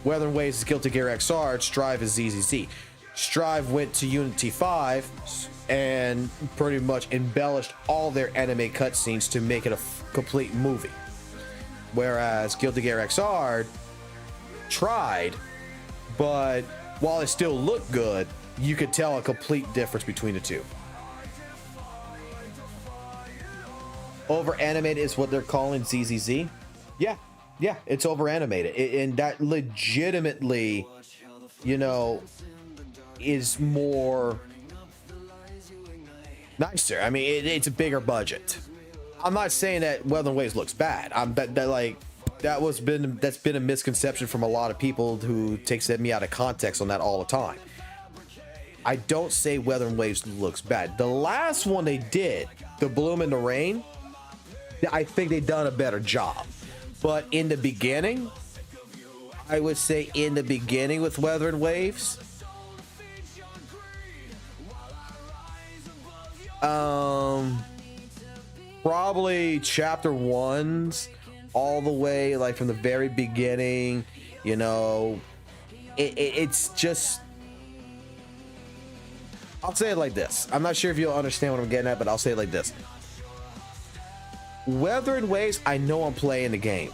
S2: Wuthering Waves is Guilty Gear XR, Strive is ZZZ. Strive went to Unity 5 and pretty much embellished all their anime cutscenes to make it a complete movie. Whereas Guilty Gear XR tried, but while it still looked good, you could tell a complete difference between the two. Over animated is what they're calling ZZZ. Yeah, it's over animated, and that legitimately, you know, is more nicer. I mean, it's a bigger budget. I'm not saying that Wuthering Waves looks bad. That's been a misconception from a lot of people who takes me out of context on that all the time. I don't say Wuthering Waves looks bad. The last one they did, The Bloom in the Rain, I think they done a better job. But in the beginning, I would say in the beginning with Wuthering Waves, probably chapter 1s all the way, like from the very beginning, you know, it's just, I'll say it like this. I'm not sure if you'll understand what I'm getting at, but I'll say it like this. Wuthering Waves, I know I'm playing the game.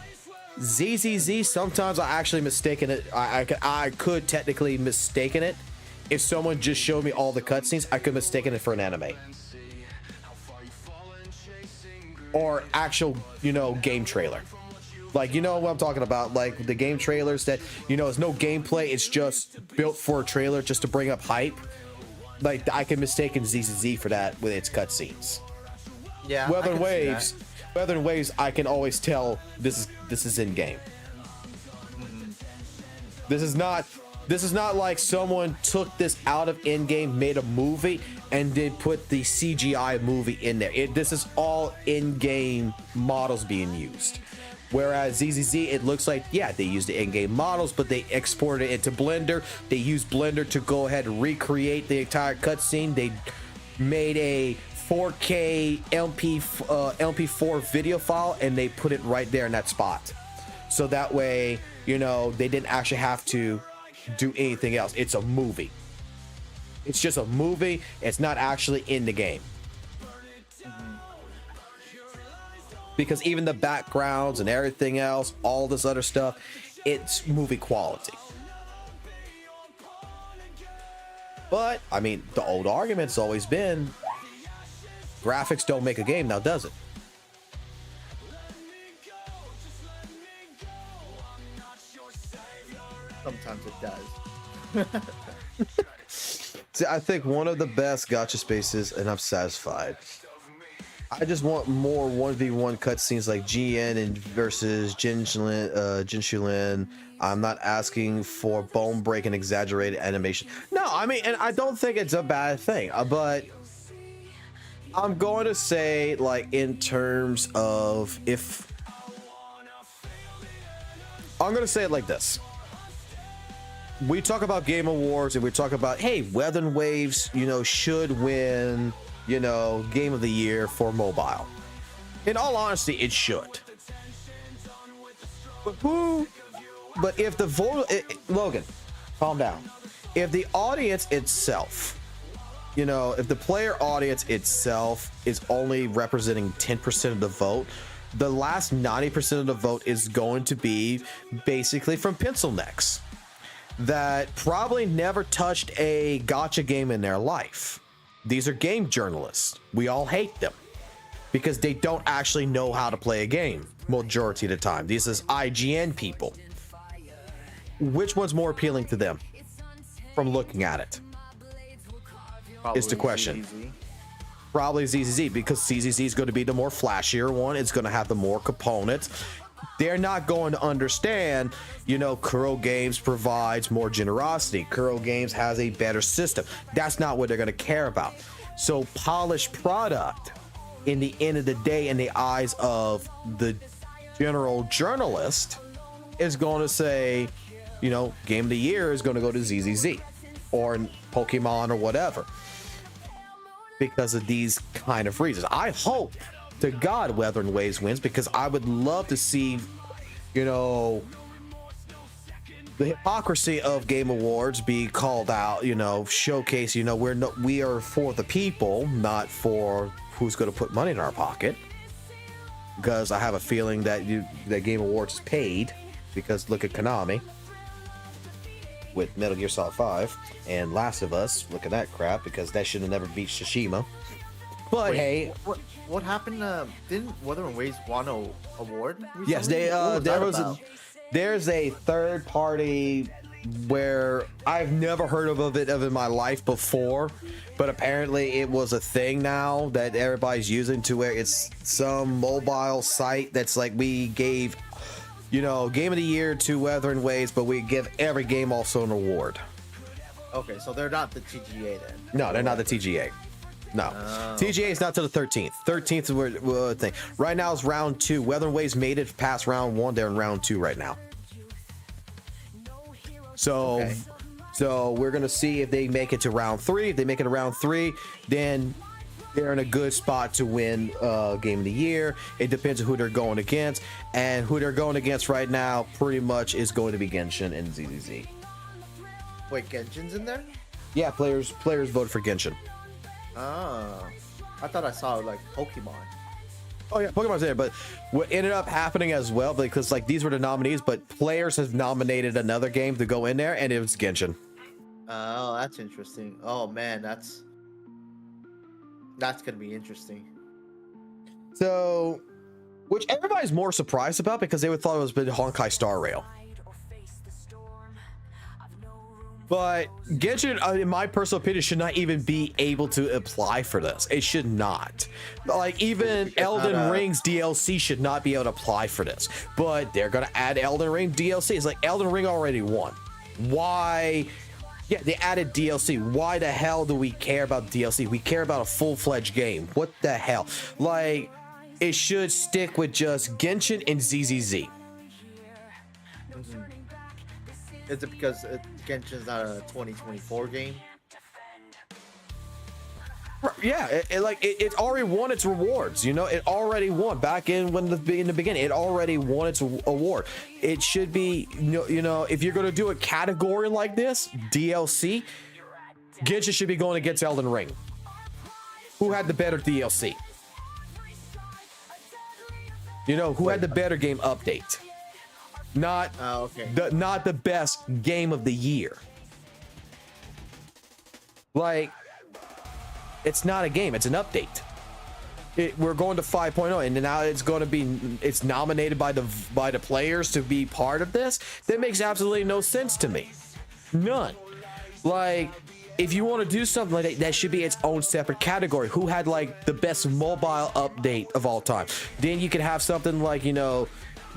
S2: ZZZ, sometimes I actually mistaken it. I could technically mistaken it. If someone just showed me all the cutscenes, I could mistaken it for an anime. Or actual, you know, game trailer. Like, you know what I'm talking about? Like the game trailers that, you know, it's no gameplay. It's just built for a trailer just to bring up hype. Like, I can mistake ZZZ for that with its cutscenes.
S5: Yeah.
S2: Wuthering Waves, I can always tell this is in game. This is not like someone took this out of in game, made a movie, and did put the CGI movie in there. This is all in game models being used. Whereas ZZZ, it looks like, yeah, they used the in-game models, but they exported it into Blender. They used Blender to go ahead and recreate the entire cutscene. They made a 4K MP4 video file, and they put it right there in that spot. So that way, you know, they didn't actually have to do anything else. It's a movie. It's just a movie. It's not actually in the game. Because even the backgrounds and everything else, all this other stuff, it's movie quality. But, I mean, the old argument's always been, graphics don't make a game, now does it?
S5: Sometimes it does.
S2: See, I think one of the best gacha spaces, and I'm satisfied. I just want more 1v1 cutscenes like GN and versus Jinshulin. I'm not asking for bone breaking exaggerated animation. No, I mean, and I don't think it's a bad thing, but I'm going to say, like, in terms of if I'm going to say it like this. We talk about Game Awards and we talk about, hey, Wuthering Waves, you know, should win, you know, Game of the Year for mobile. In all honesty, it should. But if the Logan, calm down. If the audience itself, you know, if the player audience itself is only representing 10% of the vote, the last 90% of the vote is going to be basically from pencil necks that probably never touched a gacha game in their life. These are game journalists. We all hate them because they don't actually know how to play a game majority of the time. These is IGN people. Which one's more appealing to them from looking at it?
S5: Probably
S2: is the question.
S5: ZZZ.
S2: Probably ZZZ, because ZZZ is going to be the more flashier one. It's going to have the more components. they're not going to understand, you know, Kuro Games provides more generosity. Kuro Games has a better system. That's not what they're going to care about. So polished product, in the end of the day, in the eyes of the general journalist, is going to say, you know, game of the year is going to go to ZZZ or Pokemon or whatever, because of these kind of reasons. I hope to God Wuthering Waves wins, because I would love to see, you know, the hypocrisy of Game Awards be called out, you know, showcase, you know, we are for the people, not for who's going to put money in our pocket. Because I have a feeling that Game Awards is paid, because look at Konami with Metal Gear Solid 5 and Last of Us. Look at that crap, because that should have never beat Tsushima. But
S5: Wait,
S2: hey,
S5: what happened? Didn't Wuthering Waves won an award recently?
S2: yes, they there's a third party where I've never heard of it in my life before, but apparently it was a thing now that everybody's using, to where it's some mobile site that's like, we gave, you know, game of the year to Wuthering Waves, but we give every game also an award.
S5: Okay, so they're not the TGA then.
S2: No, they're not the TGA. No, TGA is not till the 13th. 13th is where thing. Right now is round 2. Wuthering Waves made it past round 1. They're in round 2 right now. So,
S5: Okay.
S2: so we're gonna see if they make it to round 3. If they make it to round 3, then they're in a good spot to win game of the year. It depends on who they're going against, and who they're going against right now pretty much is going to be Genshin and ZZZ.
S5: Wait, Genshin's in there?
S2: Yeah, players voted for Genshin.
S5: Oh, I thought I saw like Pokemon.
S2: Oh yeah, Pokemon's there, but what ended up happening as well, because like these were the nominees, but players have nominated another game to go in there, and it was Genshin.
S5: Oh, that's interesting. Oh man, that's gonna be interesting.
S2: So, which everybody's more surprised about, because they would thought it was Honkai Star Rail. But Genshin, in my personal opinion, should not even be able to apply for this. It should not. Like, even Elden Ring's DLC should not be able to apply for this. But they're going to add Elden Ring DLC. It's like, Elden Ring already won. Why? Yeah, they added DLC. Why the hell do we care about DLC? We care about a full-fledged game. What the hell? Like, it should stick with just Genshin and ZZZ.
S5: Is it because Genshin's not a 2024 game?
S2: Yeah, it already won its rewards. You know, it already won back in the beginning. It already won its award. It should be, you know, if you're going to do a category like this, DLC, Genshin should be going against Elden Ring. Who had the better DLC? You know, who had the better game update? Not not the best game of the year. Like, it's not a game, it's an update. We're going to 5.0, and now it's nominated by the players to be part of this. That makes absolutely no sense to me. None. Like, if you want to do something like that should be its own separate category. Who had like the best mobile update of all time? Then you could have something like, you know,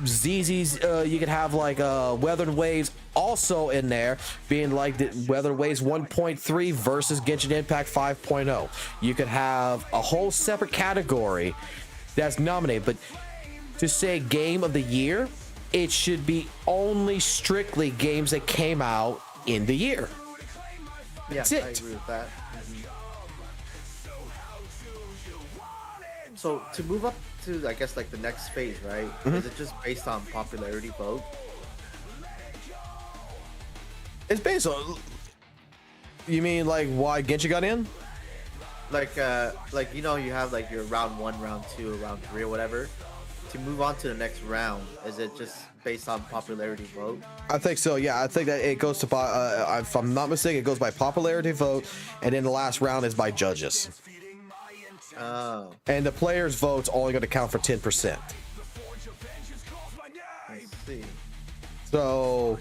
S2: ZZ's, you could have like Wuthering Waves also in there, being like the Wuthering Waves 1.3 versus Genshin Impact 5.0. You could have a whole separate category that's nominated, but to say game of the year, it should be only strictly games that came out in the year.
S5: Yeah,
S2: That's
S5: I
S2: it.
S5: agree with that. So to move up to, I guess, like the next phase, right? Is it just based on popularity vote?
S2: It's based on. You mean like why Genshin got in?
S5: Like you know, you have like your round 1, round 2, round 3, or whatever. To move on to the next round, is it just based on popularity vote?
S2: I think so. Yeah, I think that it goes to. If I'm not mistaken, it goes by popularity vote, and then the last round is by judges.
S5: Oh,
S2: And the players' vote's only going to count for 10%.
S5: I see.
S2: So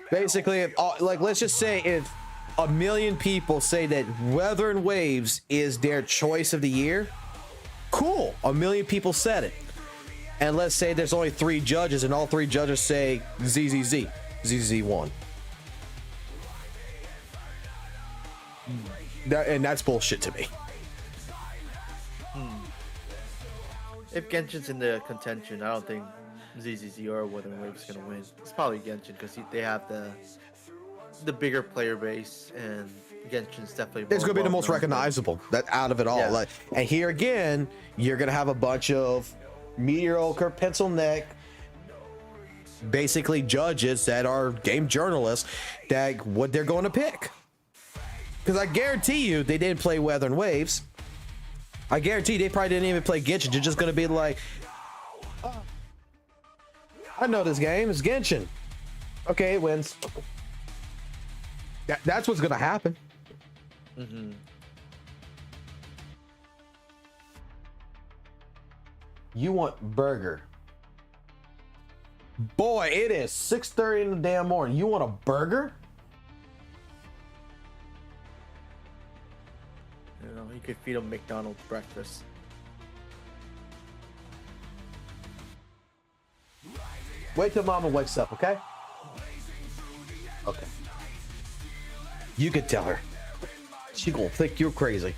S2: basically, if, like, let's just say if 1 million people say that Wuthering Waves is their choice of the year, cool. 1 million people said it. and let's say there's only 3 judges, and all 3 judges say ZZZ won. And that's bullshit to me.
S5: If Genshin's in the contention, I don't think ZZZ or Wuthering Waves is gonna win. It's probably Genshin because they have the bigger player base, and Genshin's definitely.
S2: It's gonna be the most
S5: well-known.
S2: recognizable that out of it all.
S5: Yeah.
S2: Like, and here again, you're gonna have a bunch of mediocre pencil neck, basically judges that are game journalists, that what they're going to pick. Because I guarantee you, they didn't play Wuthering Waves. I guarantee they probably didn't even play Genshin. They're just gonna be like, oh, I know this game. It's Genshin. Okay, it wins. That's what's gonna happen.
S5: Mm-hmm.
S2: You want burger? Boy, it is 6:30 in the damn morning. You want a burger?
S5: You know, you could feed them McDonald's breakfast.
S2: Wait till Mama wakes up, okay? Okay. You could tell her. She gonna think you're crazy.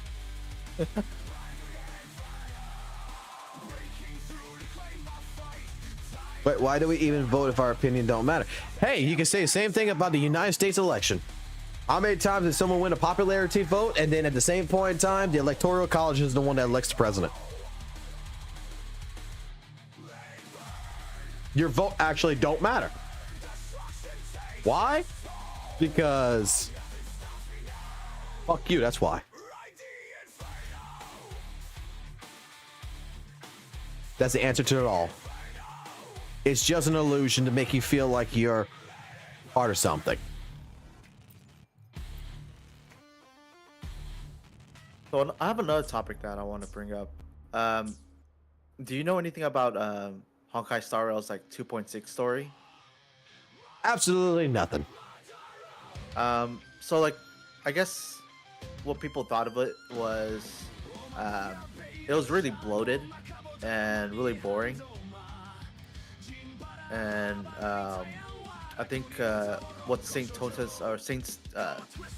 S2: But why do we even vote if our opinion don't matter? Hey, you can say the same thing about the United States election. How many times did someone win a popularity vote, and then at the same point in time, the electoral college is the one that elects the president? Your vote actually don't matter. Why? Because fuck you, that's why. That's the answer to it all. It's just an illusion to make you feel like you're part of something.
S5: So I have another topic that I want to bring up. Do you know anything about Honkai Star Rail's like 2.6 story?
S2: Absolutely nothing.
S5: So like, I guess what people thought of it was really bloated and really boring. And I think what Saint's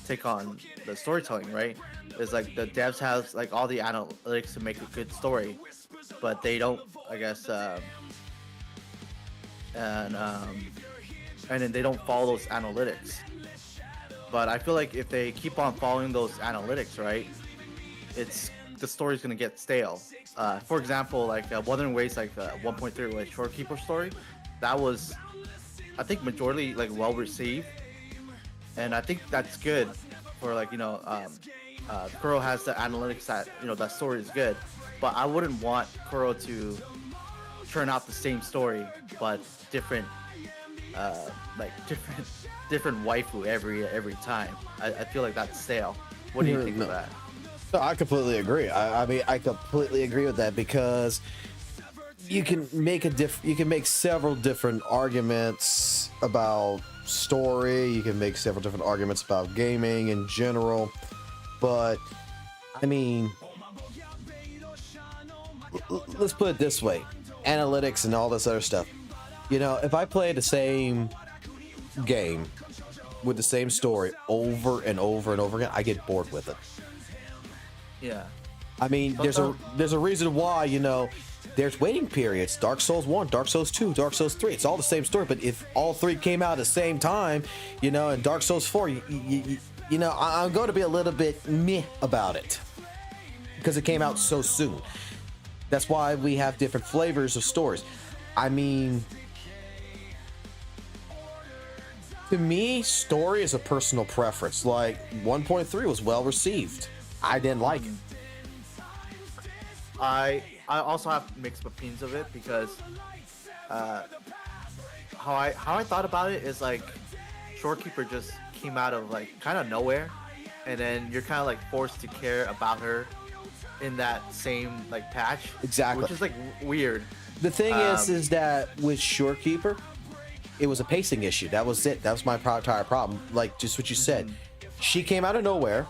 S5: take on the storytelling, right, is like the devs have like all the analytics to make a good story, but they don't, I guess, and then they don't follow those analytics. But I feel like if they keep on following those analytics, right, the story's gonna get stale. For example, like Wuthering Waves, like 1.3, like Shorekeeper story, that was, I think, majority like well received, and I think that's good for like, you know, Kuro has the analytics that, you know, that story is good, but I wouldn't want Kuro to churn out the same story but different different waifu every time. I feel like that's stale. What do you think of that?
S2: No, I completely agree. I mean, I completely agree with that, because you can make several different arguments about story. You can make several different arguments about gaming in general, but I mean, let's put it this way: analytics and all this other stuff. You know, if I play the same game with the same story over and over and over again, I get bored with it.
S5: Yeah.
S2: I mean, there's a reason why, you know, there's waiting periods. Dark Souls 1, Dark Souls 2, Dark Souls 3. It's all the same story, but if all 3 came out at the same time, you know, and Dark Souls 4, you know, I'm going to be a little bit meh about it because it came out so soon. That's why we have different flavors of stories. I mean, to me, story is a personal preference. Like 1.3 was well received. I didn't like it.
S5: I also have mixed opinions of it, because how I thought about it is like Shorekeeper just came out of like kind of nowhere, and then you're kind of like forced to care about her in that same like patch.
S2: Exactly.
S5: Which is like weird.
S2: The thing is that with Shorekeeper, it was a pacing issue. That was it. That was my entire problem. Like just what you said. She came out of nowhere.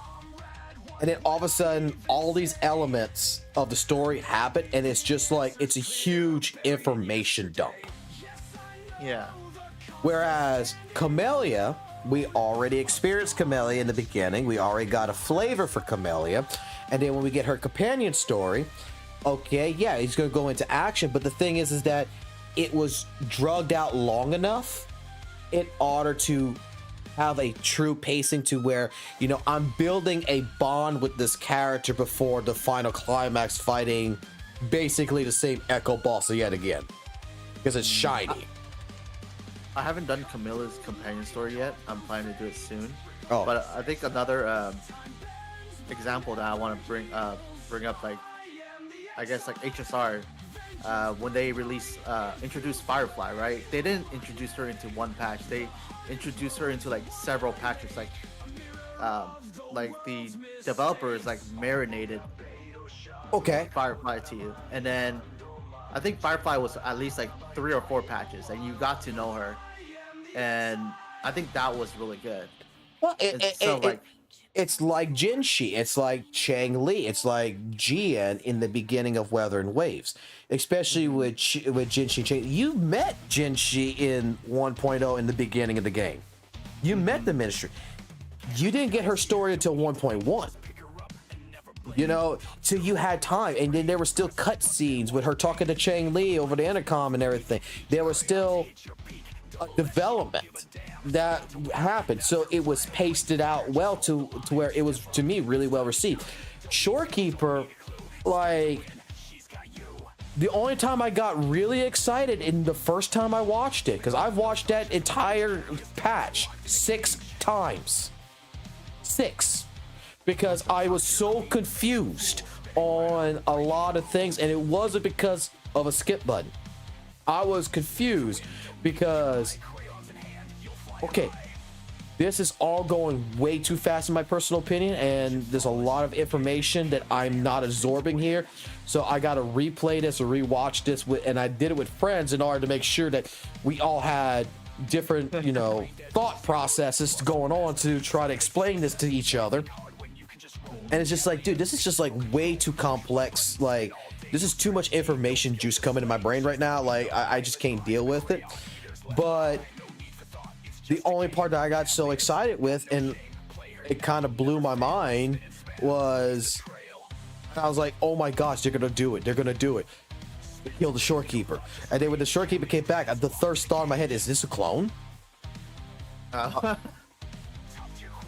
S2: and then all of a sudden all these elements of the story happen, and it's just like it's a huge information dump.
S5: Yeah.
S2: Whereas Camellia, we already experienced Camellia in the beginning. We already got a flavor for Camellia. And then when we get her companion story, okay, yeah, he's going to go into action. But the thing is that it was drugged out long enough in order to have a true pacing to where, you know, I'm building a bond with this character before the final climax, fighting basically the same Echo boss yet again. Because it's shiny.
S5: I haven't done Camilla's companion story yet. I'm planning to do it soon.
S2: Oh.
S5: But I think another example that I want to bring up, like, I guess like HSR, when they introduced Firefly, right? They didn't introduce her into one patch. They introduced her into like several patches. Like the developers like marinated Firefly to you, and then I think Firefly was at least like 3 or 4 patches, and you got to know her, and I think that was really good.
S2: Well, it's like Jinshi, it's like Chang Li, it's like Jian in the beginning of Wuthering Waves, especially with Jinshi. Chang. You met Jinshi in 1.0 in the beginning of the game. You met the Ministry. You didn't get her story until 1.1. You know, so you had time, and then there were still cutscenes with her talking to Chang Li over the intercom and everything. There was still a development that happened, so it was pasted out well to where it was, to me, really well received. Shorekeeper, like, the only time I got really excited in the first time I watched it, because I've watched that entire patch 6 times. 6. Because I was so confused on a lot of things, and it wasn't because of a skip button. I was confused because, okay, this is all going way too fast in my personal opinion, and there's a lot of information that I'm not absorbing here. So I got to replay this or rewatch this and I did it with friends in order to make sure that we all had different, you know, thought processes going on to try to explain this to each other. And it's just like, dude, this is just like way too complex. Like, this is too much information juice coming to my brain right now. Like, I just can't deal with it. But the only part that I got so excited with, and it kind of blew my mind, was I was like, oh my gosh, they're gonna do it. They're gonna do it. They killed the Shorekeeper. And then when the Shorekeeper came back, the first thought in my head is this a clone?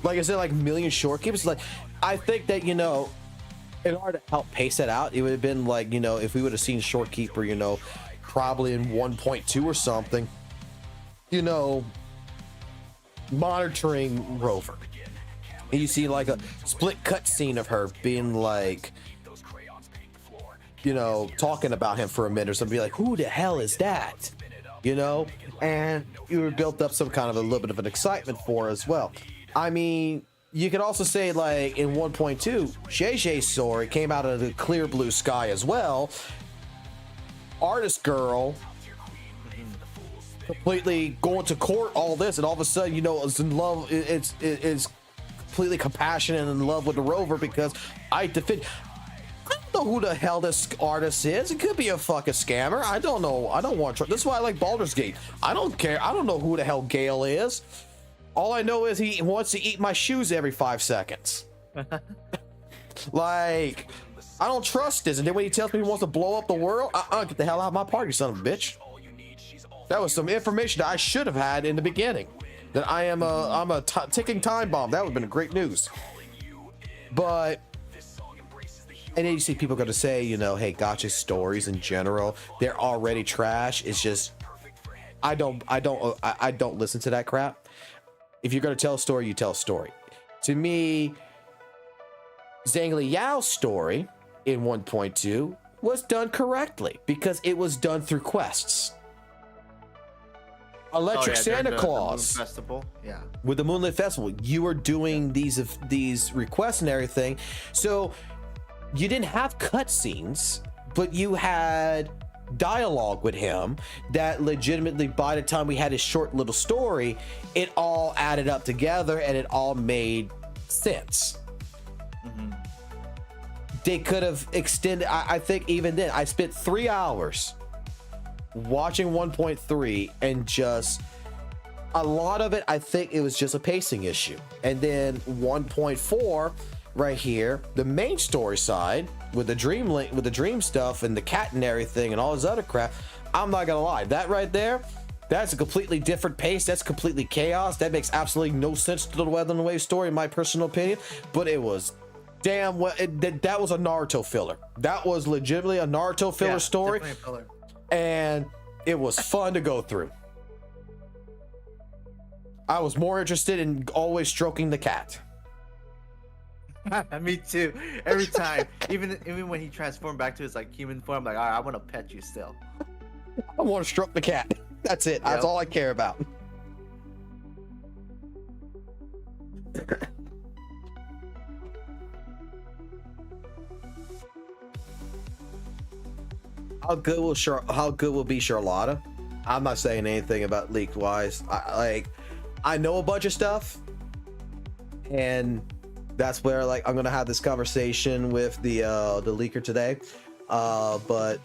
S2: Like, is there like million Shorekeepers? Like, I think that, you know, in order to help pace that out, it would have been like, you know, if we would have seen Shorekeeper, you know, probably in 1.2 or something, you know, monitoring Rover. And you see like a split cut scene of her being like, you know, talking about him for a minute or something, be like, who the hell is that? You know, and you would built up some kind of a little bit of an excitement for her as well. I mean, you could also say, like, in 1.2, JJ's story came out of the clear blue sky as well. Artist girl completely going to court, all this, and all of a sudden, you know, is in love. It's completely compassionate and in love with the Rover because I don't know who the hell this artist is. It could be a fucking scammer. I don't know. I don't want to. This is why I like Baldur's Gate. I don't care. I don't know who the hell Gale is. All I know is he wants to eat my shoes every 5 seconds. Like, I don't trust this. And then when he tells me he wants to blow up the world, get the hell out of my party, son of a bitch. That was some information that I should have had in the beginning. That I'm a ticking time bomb. That would have been great news. But, and then you see people going to say, you know, hey, gacha stories in general, they're already trash. It's just, I don't listen to that crap. If you're going to tell a story, you tell a story. To me, Zhang Liao's story in 1.2 was done correctly because it was done through quests. Electric Santa Claus.
S5: The Moon Festival. Yeah.
S2: With the Moonlit Festival, you were doing these requests and everything. So you didn't have cutscenes, but you had dialogue with him that legitimately, by the time we had his short little story, it all added up together and it all made sense. they could have extended. I think even then, I spent 3 hours watching 1.3, and just a lot of it, I think it was just a pacing issue. And then 1.4 right here, the main story side with the dream stuff and the cat and everything and all this other crap. I'm not gonna lie, that right there, that's a completely different pace. That's completely chaos. That makes absolutely no sense to the Wuthering Waves story, in my personal opinion. But it was damn well. That was a Naruto filler. That was legitimately a Naruto filler story,
S5: definitely a filler.
S2: and it was fun to go through. I was more interested in always stroking the cat.
S5: Me too. Every time, even when he transformed back to his like human form, I'm like, all right, I want to pet you still.
S2: I want to stroke the cat. That's it. That's all I care about. How good will be Charlotta? I'm not saying anything about leaked wise. I know a bunch of stuff, and that's where like I'm gonna have this conversation with the leaker today. But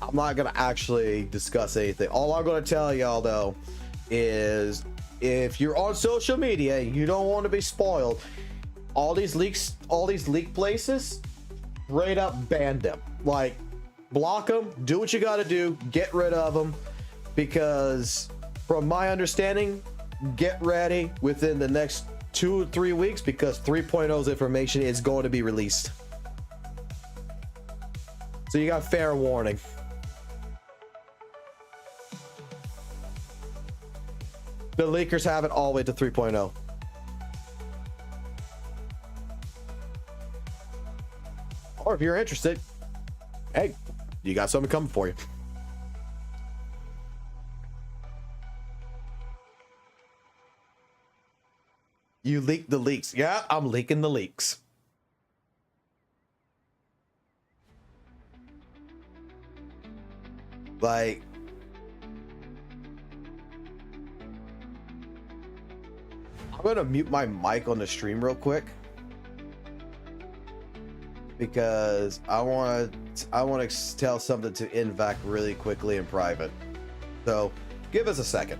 S2: I'm not gonna actually discuss anything. All I'm gonna tell y'all though is, if you're on social media and you don't want to be spoiled, all these leak places, straight up ban them. Like, block them, do what you gotta do, get rid of them, because from my understanding, get ready within the next 2 or 3 weeks, because 3.0's information is going to be released. So you got fair warning. The leakers have it all the way to 3.0. Or if you're interested, hey, you got something coming for you. You leaked the leaks. Yeah, I'm leaking the leaks. Like, I'm gonna mute my mic on the stream real quick, because I want to tell something to Invac really quickly in private. So give us a second.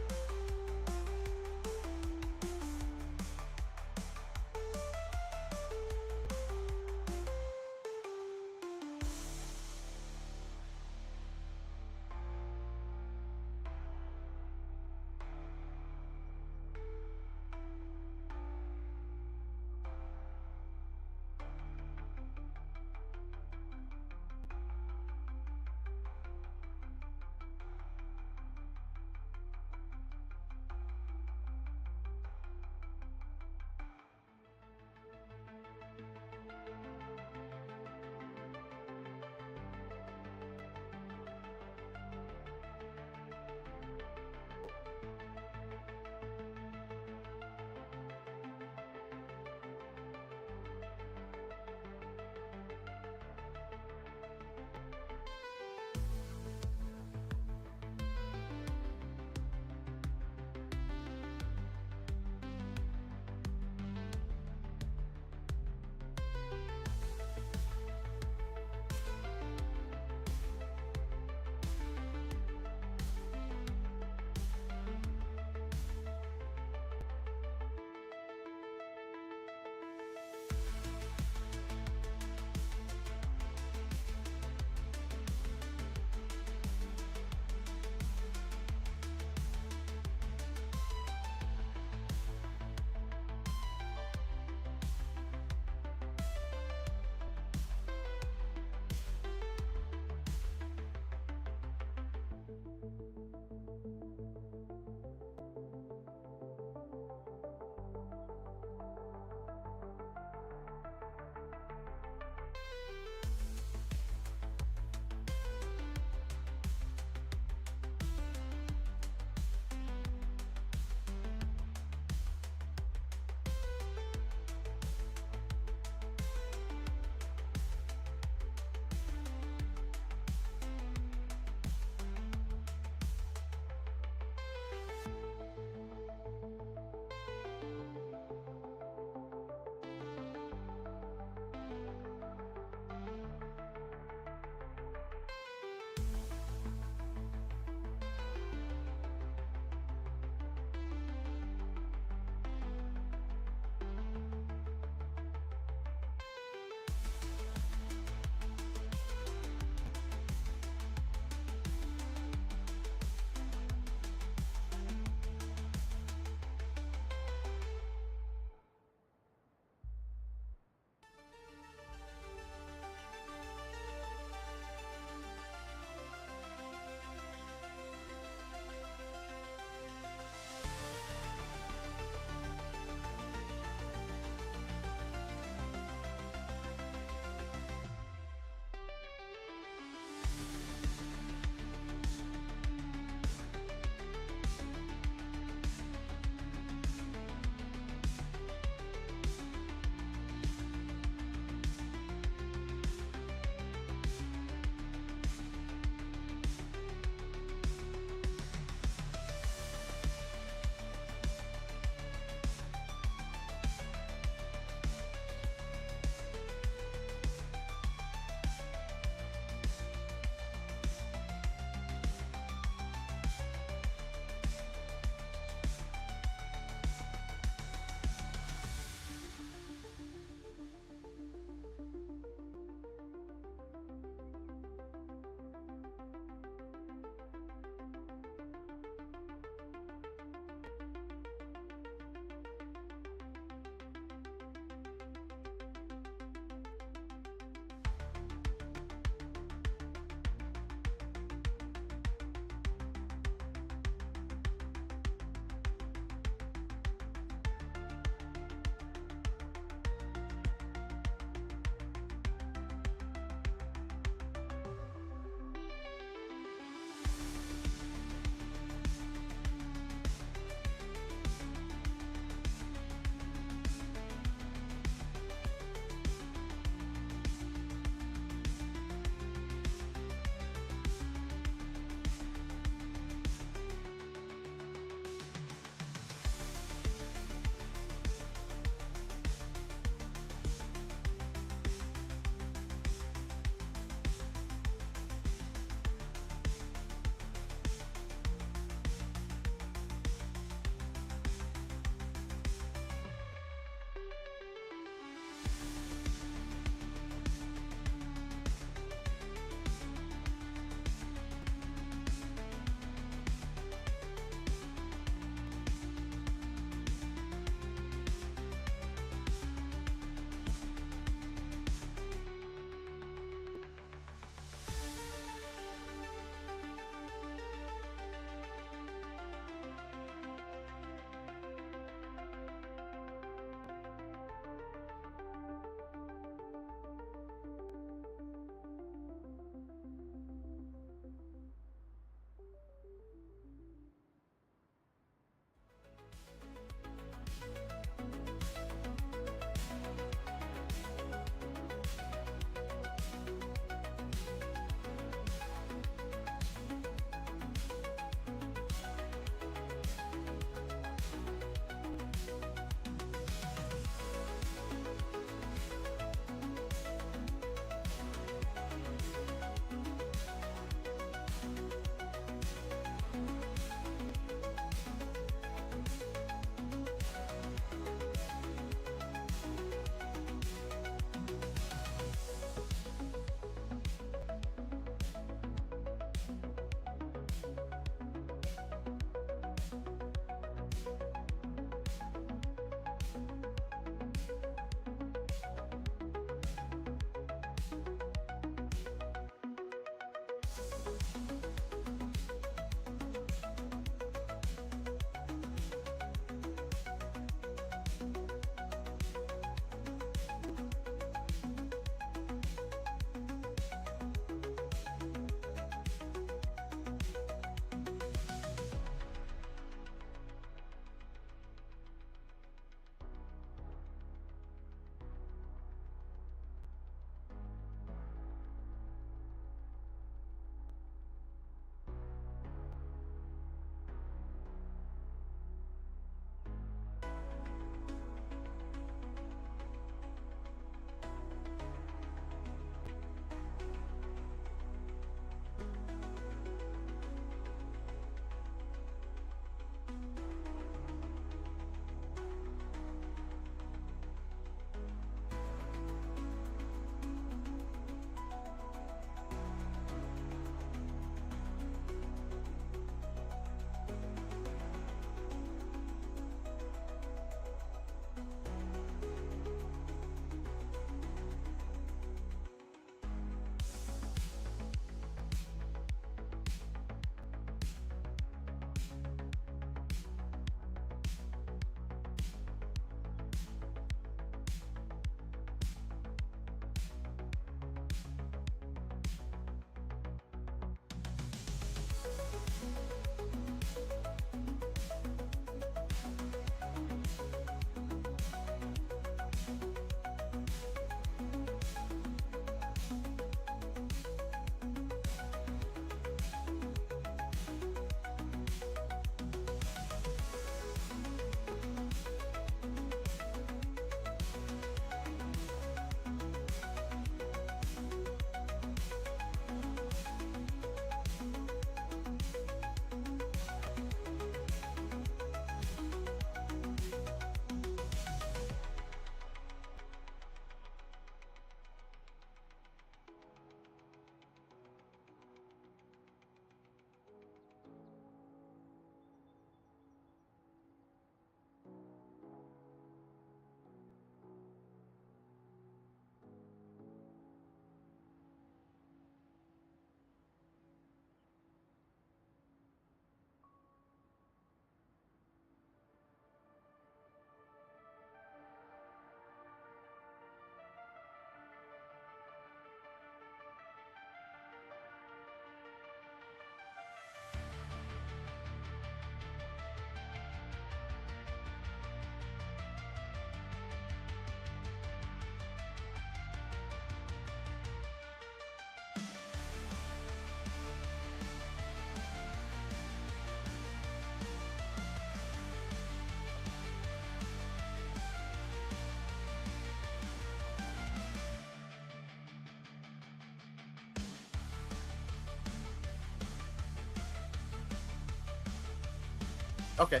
S5: Okay.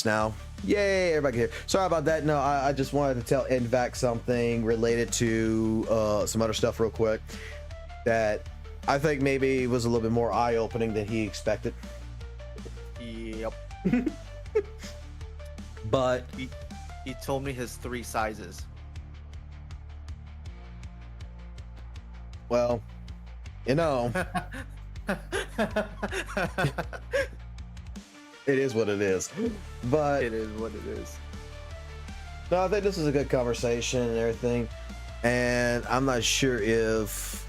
S2: Now, yay, everybody here. Sorry about that. No, I just wanted to tell NVAC something related to some other stuff real quick that I think maybe was a little bit more eye-opening than he expected.
S5: Yep.
S2: But
S5: He told me his 3 sizes.
S2: well, you know, it is what it is. But
S5: It is what it is.
S2: no, I think this is a good conversation and everything. And I'm not sure if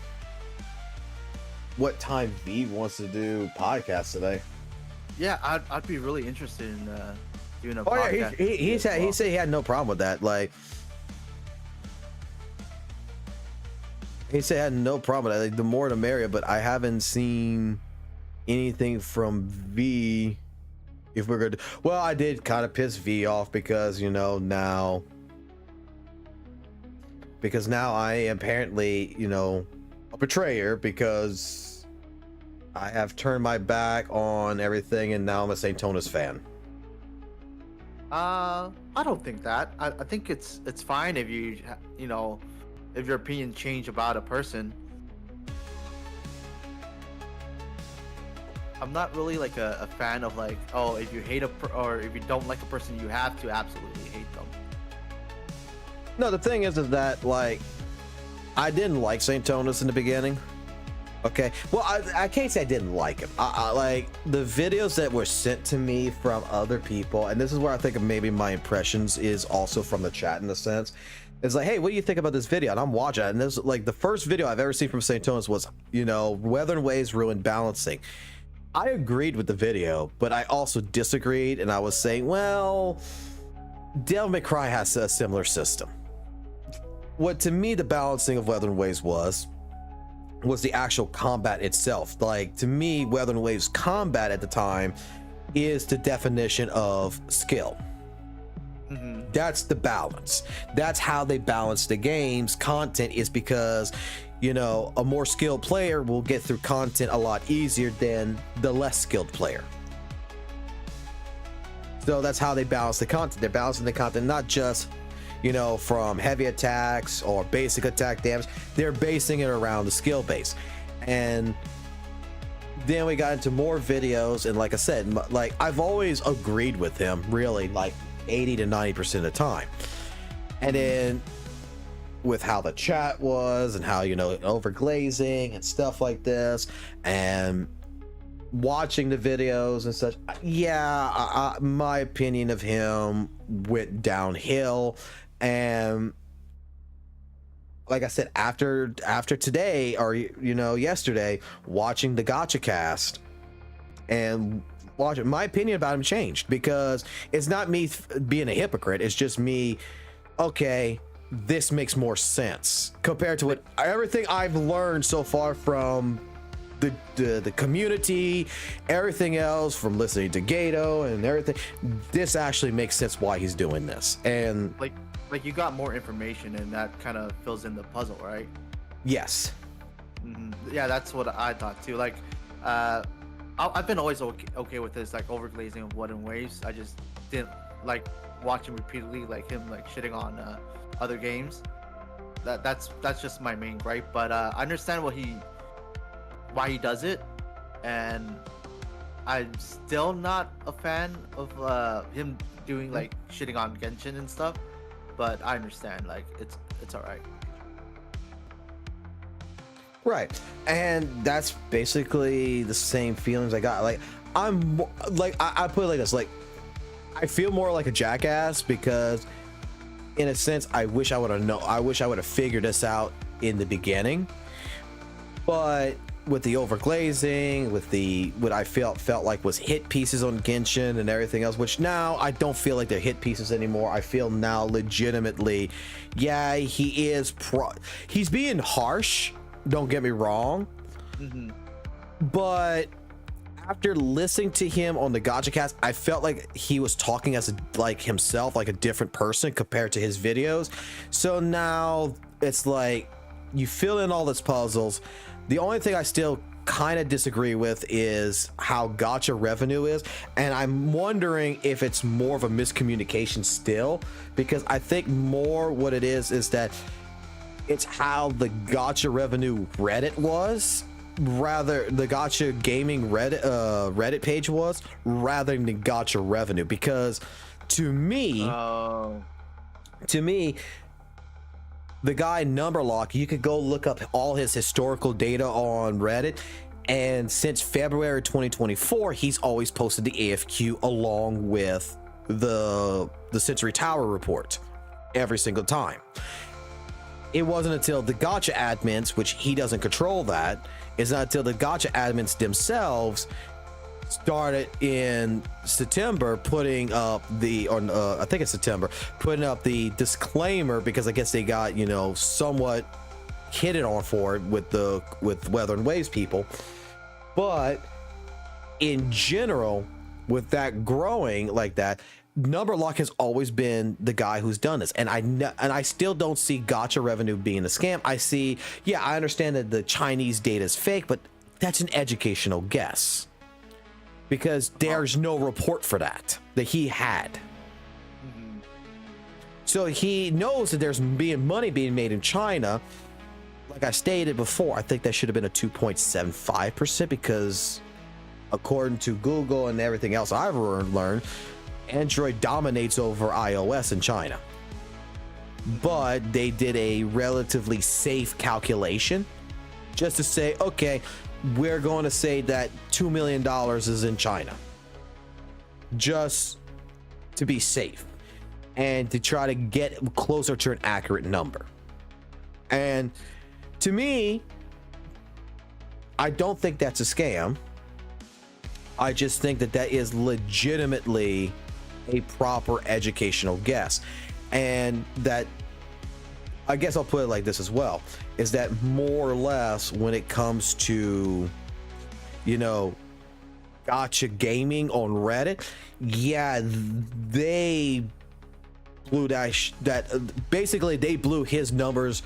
S2: what time V wants to do podcasts today.
S5: Yeah, I'd be really interested in doing a
S2: Oh
S5: podcast.
S2: yeah, he said he had no problem with that. Like he said he had no problem with that. Like, the more the merrier. But I haven't seen anything from V. If we're good, well, I did kind of piss V off because now I am apparently a betrayer because I have turned my back on everything and now I'm a St. Tonis fan.
S5: I don't think that. I think it's fine if if your opinion change about a person. I'm not really like a fan of like, oh, if you hate or if you don't like a person, you have to absolutely hate them.
S2: No, the thing is that like I didn't like St. Tonis in the beginning. Okay, well, I can't say I didn't like him. I like the videos that were sent to me from other people, and this is where I think maybe my impressions is also from the chat in a sense. It's like, hey, what do you think about this video? And I'm watching it, and this like the first video I've ever seen from St. Tonis was Wuthering Waves ruined balancing. I agreed with the video, but I also disagreed, and I was saying, well, Devil May Cry has a similar system. What to me the balancing of Wuthering Waves was the actual combat itself. Like to me, Wuthering Waves combat at the time is the definition of skill. That's the balance. That's how they balance the game's content, is because a more skilled player will get through content a lot easier than the less skilled player. So that's how they balance the content. They're balancing the content not just from heavy attacks or basic attack damage. They're basing it around the skill base. And then we got into more videos, and like I said, like I've always agreed with him really like 80 to 90% of the time. And then with how the chat was and how overglazing and stuff like this, and watching the videos and such, yeah, my opinion of him went downhill. And like I said, after today, or yesterday, watching the gacha cast and watching, my opinion about him changed, because it's not me being a hypocrite, it's just me, okay, this makes more sense compared to everything I've learned so far from the community, everything else, from listening to Gato and everything. This actually makes sense why he's doing this. And
S5: like you got more information, and that kind of fills in the puzzle, right?
S2: yes.
S5: Yeah, that's what I thought too. Like I've been always okay with this like overglazing of Wuthering Waves. I just didn't like watching repeatedly, like him like shitting on other games. That's just my main gripe. But I understand why he does it, and I'm still not a fan of him doing like shitting on Genshin and stuff. But I understand, like it's all right.
S2: Right. And that's basically the same feelings I got. Like I'm like I put it like this, like I feel more like a jackass because in a sense I wish I would have figured this out in the beginning. But with the overglazing, with what I felt like was hit pieces on Genshin and everything else, which now I don't feel like they're hit pieces anymore. I feel now legitimately, yeah, he's being harsh, don't get me wrong. But after listening to him on the Gacha cast, I felt like he was talking as like himself, like a different person compared to his videos. So now it's like you fill in all these puzzles. The only thing I still kind of disagree with is how gacha revenue is, and I'm wondering if it's more of a miscommunication still, because I think more what it is that it's how the gacha revenue Reddit was, rather the gacha gaming Reddit page was, rather than the gacha revenue. Because to me, the guy Numberlock, you could go look up all his historical data on Reddit, and since February 2024, he's always posted the AFQ along with the Sensory Tower report every single time. It wasn't until the gacha admins, which he doesn't control that, it's not until the gacha admins themselves started in September putting up I think it's September, putting up the disclaimer, because I guess they got, you know, somewhat hit on for it with Wuthering Waves people. But in general, with that growing like that, Numberlock has always been the guy who's done this, and I still don't see gacha revenue being a scam. I understand that the Chinese data is fake, but that's an educational guess, because there's no report for that he had. So he knows that there's money being made in China. Like I stated before, I think that should have been a 2.75%, because according to Google and everything else I've learned, Android dominates over iOS in China. But they did a relatively safe calculation just to say, okay, we're going to say that $2 million is in China, just to be safe and to try to get closer to an accurate number. And to me, I don't think that's a scam. I just think that is legitimately a proper educational guess. And that, I guess I'll put it like this as well, is that more or less when it comes to, you know, gacha gaming on Reddit, they blew basically they blew his numbers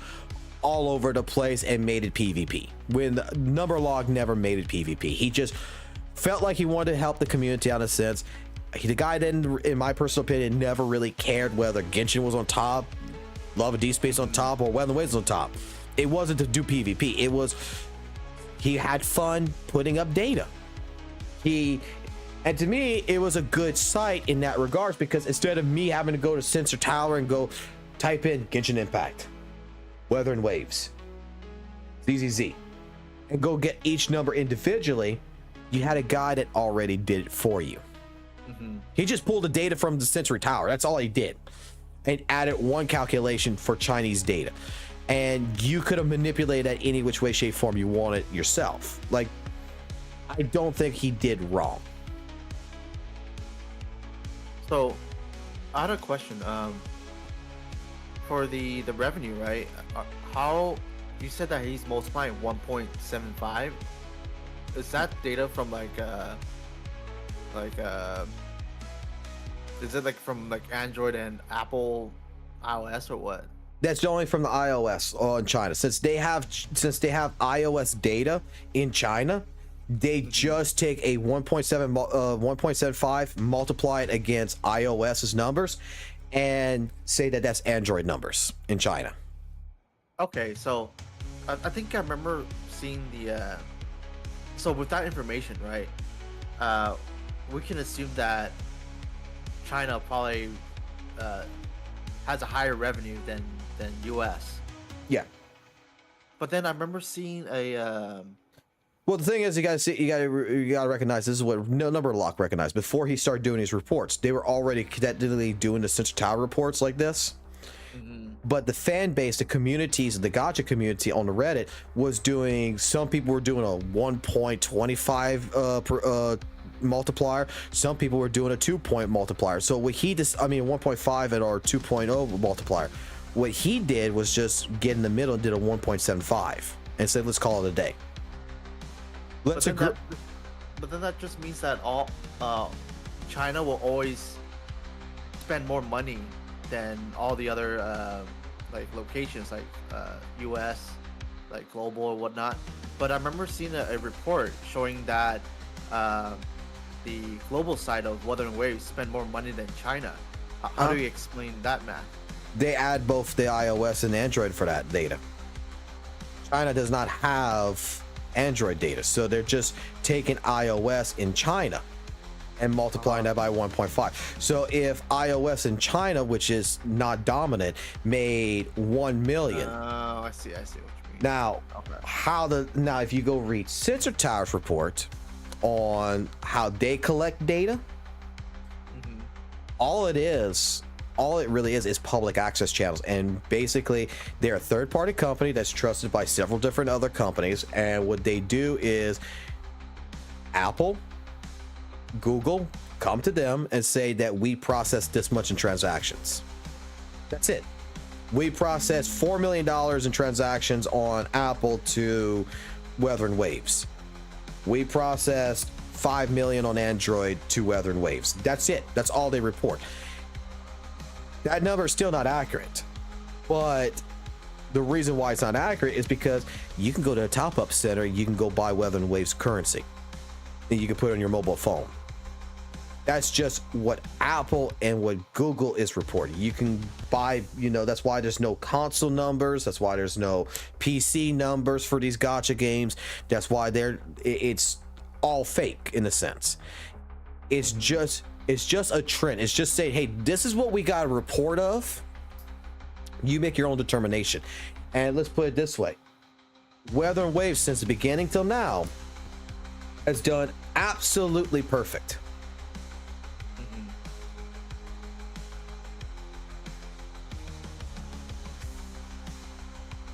S2: all over the place and made it PvP, when Numberlog never made it PvP. He just felt like he wanted to help the community out in a sense. The guy didn't, in my personal opinion, never really cared whether Genshin was on top, Love of Deep Space on top, or Wuthering Waves on top. It wasn't to do PvP. It was, he had fun putting up data. And to me, it was a good site in that regards, because instead of me having to go to Sensor Tower and go type in Genshin Impact, Wuthering Waves, ZZZ, and go get each number individually, you had a guy that already did it for you. He just pulled the data from the Sensory Tower. That's all he did, and added one calculation for Chinese data, and you could have manipulated that any which way, shape, form you wanted yourself. Like, I don't think he did wrong.
S5: So, I had a question. For the revenue, right? How you said that he's multiplying 1.75? Is that data from is it like from like Android and Apple iOS or what?
S2: That's only from the iOS on China. Since they have iOS data in China, they just take a 1.75, multiply it against iOS's numbers, and say that that's Android numbers in China.
S5: Okay, so I think I remember seeing the so with that information, right, we can assume that China probably has a higher revenue than US.
S2: Yeah.
S5: But then I remember seeing a
S2: well, the thing is, you gotta recognize, this is what Numberlock recognized before he started doing his reports. They were already cadetly doing the Sensor Tower reports like this. But the fan base, the communities, the gacha community on the Reddit was doing, some people were doing a 1.25 multiplier. Some people were doing a 2-point multiplier. So what he just, 1.5 and or 2.0 multiplier. What he did was just get in the middle and did a 1.75 and said, let's call it a day.
S5: But then that just means that all China will always spend more money than all the other like locations, like US like global or whatnot. But I remember seeing a report showing that the global side of Wuthering Waves spend more money than China. How do you explain that math?
S2: They add both the iOS and Android for that data. China does not have Android data, so they're just taking iOS in China and multiplying that by 1.5. So if iOS in China, which is not dominant, made 1 million.
S5: Oh, I see what you mean.
S2: Now,
S5: Okay.
S2: now if you go read Sensor Tower's report on how they collect data,
S5: Mhm.
S2: all it really is public access channels. And basically they're a third-party company that's trusted by several different other companies, and what they do is Apple, Google come to them and say that we process this much in transactions. That's it. We process $4 million in transactions on Apple to Wuthering Waves. We processed 5 million on Android to Wuthering Waves. That's it. That's all they report. That number is still not accurate, but the reason why it's not accurate is because you can go to a top-up center, you can go buy Wuthering Waves currency, and you can put it on your mobile phone. That's just what Apple and what Google is reporting. You can buy, that's why there's no console numbers. That's why there's no PC numbers for these gacha games. That's why it's all fake in a sense. It's just a trend. It's just saying, hey, this is what we got a report of. You make your own determination. And let's put it this way. Wuthering Waves, since the beginning till now, has done absolutely perfect.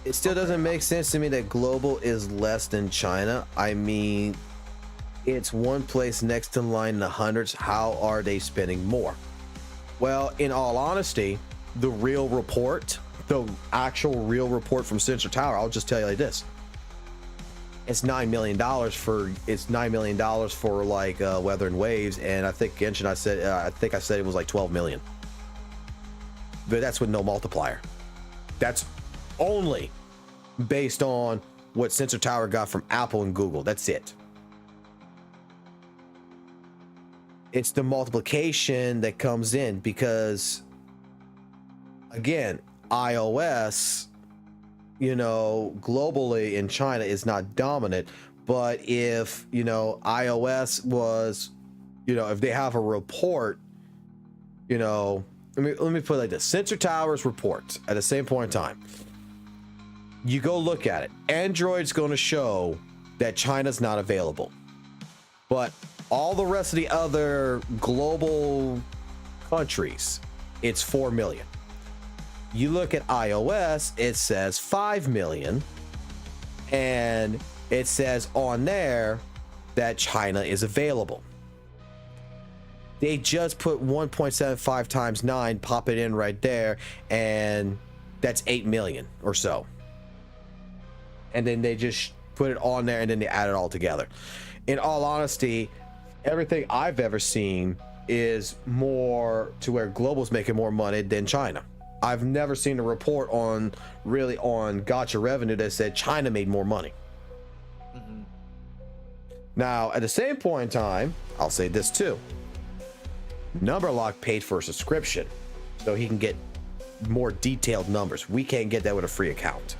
S2: It still doesn't make sense to me that global is less than China. I mean, it's one place next in line in the hundreds. How are they spending more? Well, in all honesty, the actual real report from Sensor Tower, I'll just tell you like this. It's $9 million for like Wuthering Waves, and I think Genshin, I said it was like 12 million. But that's with no multiplier. That's only based on what Sensor Tower got from Apple and Google. That's it. It's the multiplication that comes in because, again, iOS, globally in China is not dominant. But if, iOS was, if they have a report, let me put it like this. Sensor Tower's report at the same point in time. You go look at it. Android's going to show that China's not available. But all the rest of the other global countries, it's 4 million. You look at iOS, it says 5 million. And it says on there that China is available. They just put 1.75 times 9, pop it in right there, and that's 8 million or so. And then they just put it on there and then they add it all together. In all honesty, everything I've ever seen is more to where global's making more money than China. I've never seen a report on gacha revenue that said China made more money.
S5: Mhm.
S2: Now, at the same point in time, I'll say this too. Numberlock paid for a subscription so he can get more detailed numbers. We can't get that with a free account.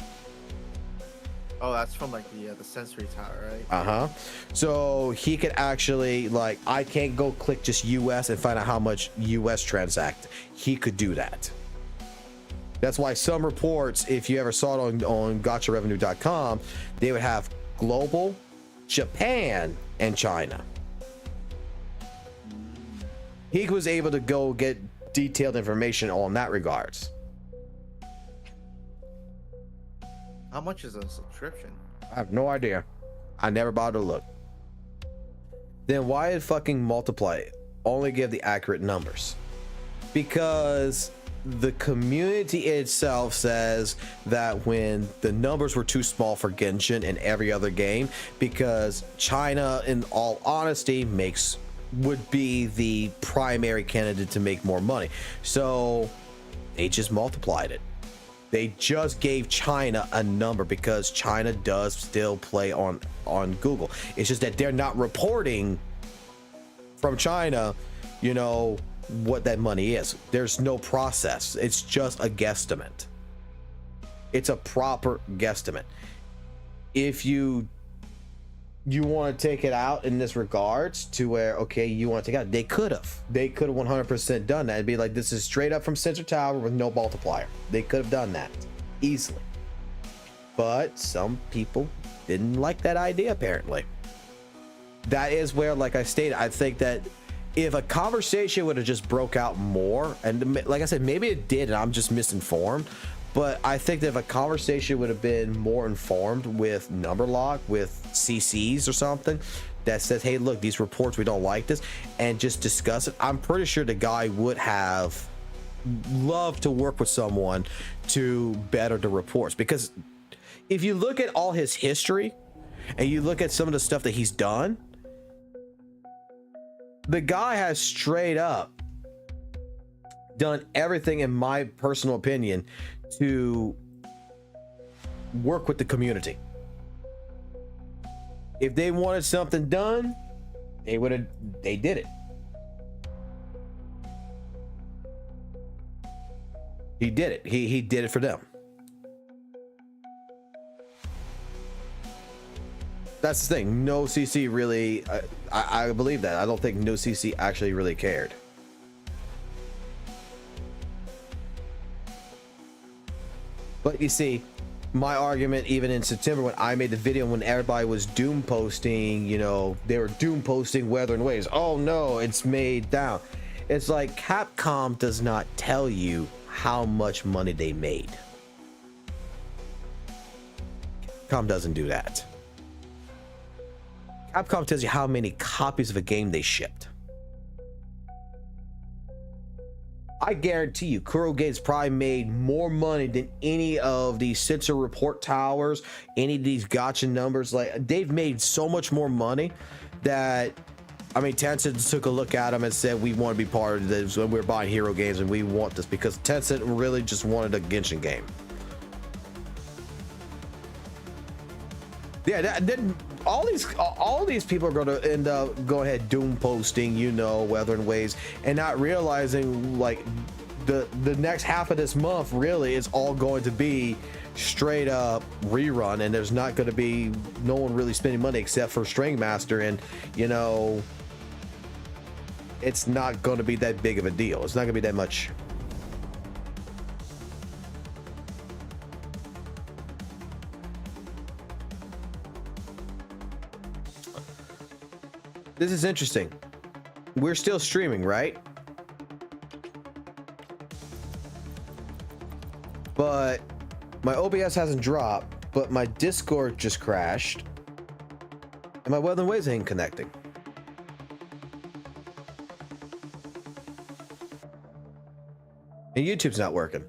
S5: Oh, that's from like the sensory tower, right?
S2: So he could actually, like, I can't go click just US and find out how much US transact. He could do that. That's why some reports, if you ever saw it on gacharevenue.com, they would have global, Japan, and China. He was able to go get detailed information on that regards.
S5: How much is a subscription?
S2: I have no idea. I never bothered to look. Then why did fucking Multiply only give the accurate numbers? Because the community itself says that when the numbers were too small for Genshin and every other game, because China, in all honesty, would be the primary candidate to make more money. So they just multiplied it. They just gave China a number because China does still play on Google. It's just that they're not reporting from China, you know, what that money is. There's no process. It's just a guesstimate. It's a proper guesstimate. If you want to take it out in this regards to where, okay, you want to take it out, they could have 100% done that. It'd be like, this is straight up from Sensor Tower with no multiplier. They could have done that easily, but some people didn't like that idea. Apparently, that is where, like I stated, I think that if a conversation would have just broke out more, and like I said, maybe it did and I'm just misinformed, but I think that if a conversation would have been more informed with number lock, with CCs or something that says, hey, look, these reports, we don't like this, and just discuss it, I'm pretty sure the guy would have loved to work with someone to better the reports. Because if you look at all his history and you look at some of the stuff that he's done, the guy has straight up done everything, in my personal opinion, to work with the community. If they wanted something done, they did it. He did it. He did it for them. That's the thing. No CC really, I believe that. I don't think no CC actually really cared. But you see, my argument, even in September when I made the video, when everybody was doom posting, you know, they were doom posting Wuthering Waves. Oh no, it's made down. It's like Capcom does not tell you how much money they made. Capcom doesn't do that. Capcom tells you how many copies of a game they shipped. I guarantee you, Kuro Games probably made more money than any of these Sensor Report Towers, any of these gacha numbers. Like, they've made so much more money that, I mean, Tencent took a look at them and said, we want to be part of this when we're buying Hero Games, and we want this, because Tencent really just wanted a Genshin game. Yeah, all these people are going to end up going ahead doom posting, you know, Wuthering Waves, and not realizing, like, the next half of this month really is all going to be straight up rerun, and there's not going to be no one really spending money except for String Master, and you know, it's not going to be that big of a deal. It's not going to be that much. This is interesting. We're still streaming, right? But my OBS hasn't dropped, but my Discord just crashed, and my Wuthering Waves ain't connecting. And YouTube's not working.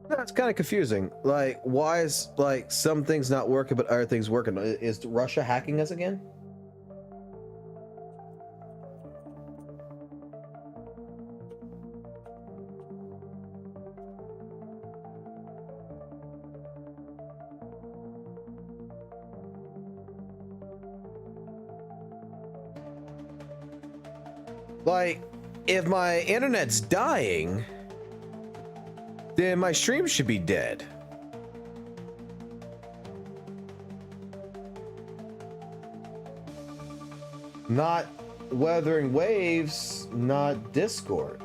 S2: That's kind of confusing. Like, why is, like, some things not working but other things working? Is Russia hacking us again? Like, if my internet's dying, then my stream should be dead. Not Wuthering Waves, not Discord.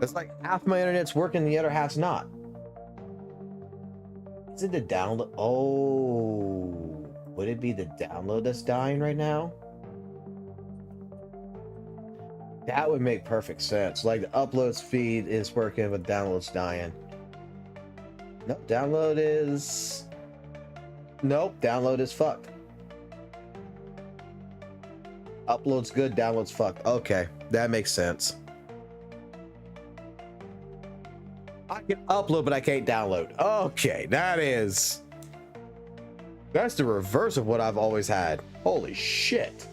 S2: It's like half my internet's working, the other half's not. Is it the download? Oh, would it be the download that's dying right now? That would make perfect sense. Like, the upload speed is working, but download's dying. Nope, download is... Nope, download is fucked. Upload's good, download's fucked. Okay, that makes sense. I can upload, but I can't download. Okay, that's the reverse of what I've always had. Holy shit.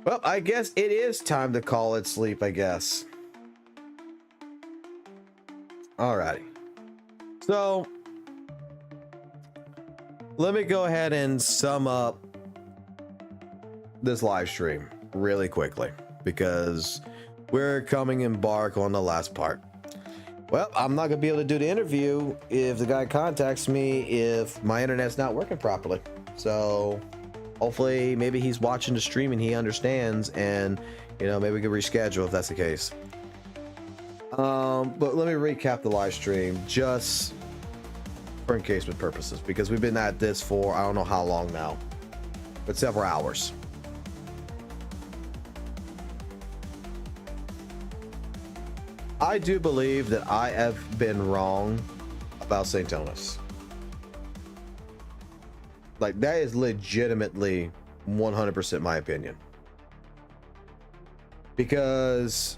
S2: Well, I guess it is time to call it sleep, I guess. Alrighty. So, let me go ahead and sum up this live stream really quickly because we're coming embark on the last part. Well, I'm not gonna be able to do the interview if the guy contacts me if my internet's not working properly. So hopefully maybe he's watching the stream and he understands, and you know, maybe we can reschedule if that's the case. But let me recap the live stream just for engagement purposes, because we've been at this for I don't know how long now, but several hours. I do believe that I have been wrong about St. Thomas. Like, that is legitimately 100% my opinion. Because,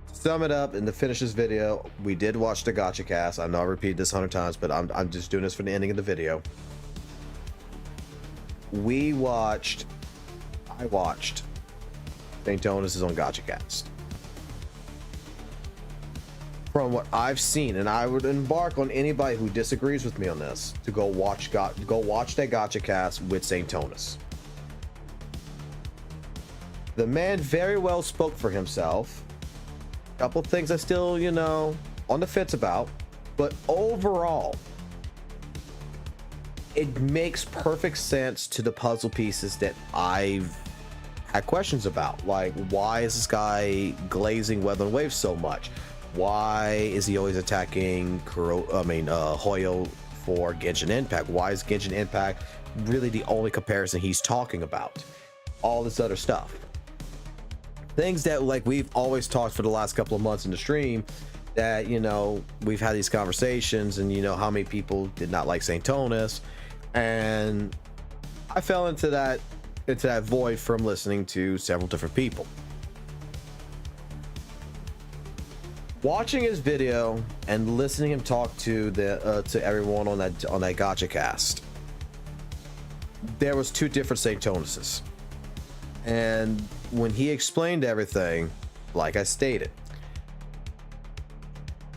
S2: to sum it up and to finish this video, we did watch the gacha cast. I know I repeated this 100 times, but I'm just doing this for the ending of the video. I watched St. Thomas' on gacha cast. From what I've seen, and I would embark on anybody who disagrees with me on this to go watch that gacha cast with St. Thomas. The man very well spoke for himself. A couple things I still, you know, on the fence about, but overall, it makes perfect sense to the puzzle pieces that I've had questions about. Like, why is this guy glazing Wuthering Waves so much? Why is he always attacking Hoyo for Genshin Impact? Why is Genshin Impact really the only comparison he's talking about? All this other stuff. Things that, like, we've always talked for the last couple of months in the stream, that, you know, we've had these conversations, and you know how many people did not like St. Thomas, and I fell into that void from listening to several different people. Watching his video and listening him talk to everyone on that gacha cast, there was two different St. Thomases, and when he explained everything, like I stated,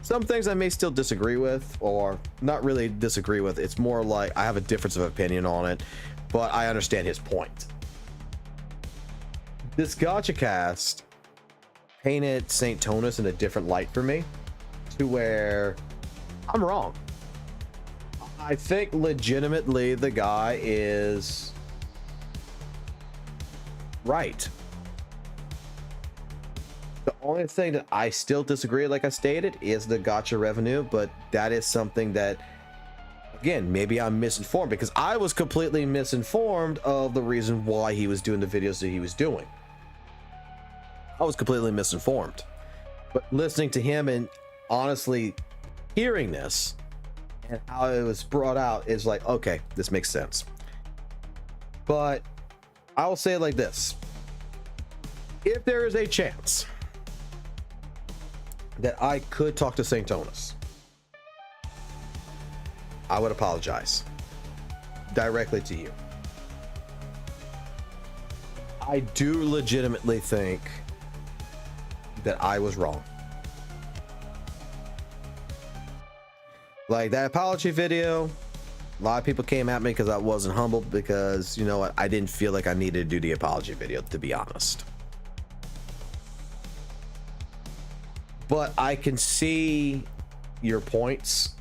S2: some things I may still disagree with, or not really disagree with. It's more like I have a difference of opinion on it, but I understand his point. This gacha cast painted St. Thomas in a different light for me, to where I'm wrong. I think legitimately the guy is right. The only thing that I still disagree, like I stated, is the gacha revenue, but that is something that, again, maybe I'm misinformed, because I was completely misinformed of the reason why he was doing the videos that he was doing. I was completely misinformed, but listening to him and honestly hearing this and how it was brought out is like, okay, this makes sense. But I will say it like this: if there is a chance that I could talk to St. Thomas, I would apologize directly to you. I do legitimately think that I was wrong. Like, that apology video, a lot of people came at me because I wasn't humble, because, you know what, I didn't feel like I needed to do the apology video, to be honest. But I can see your points,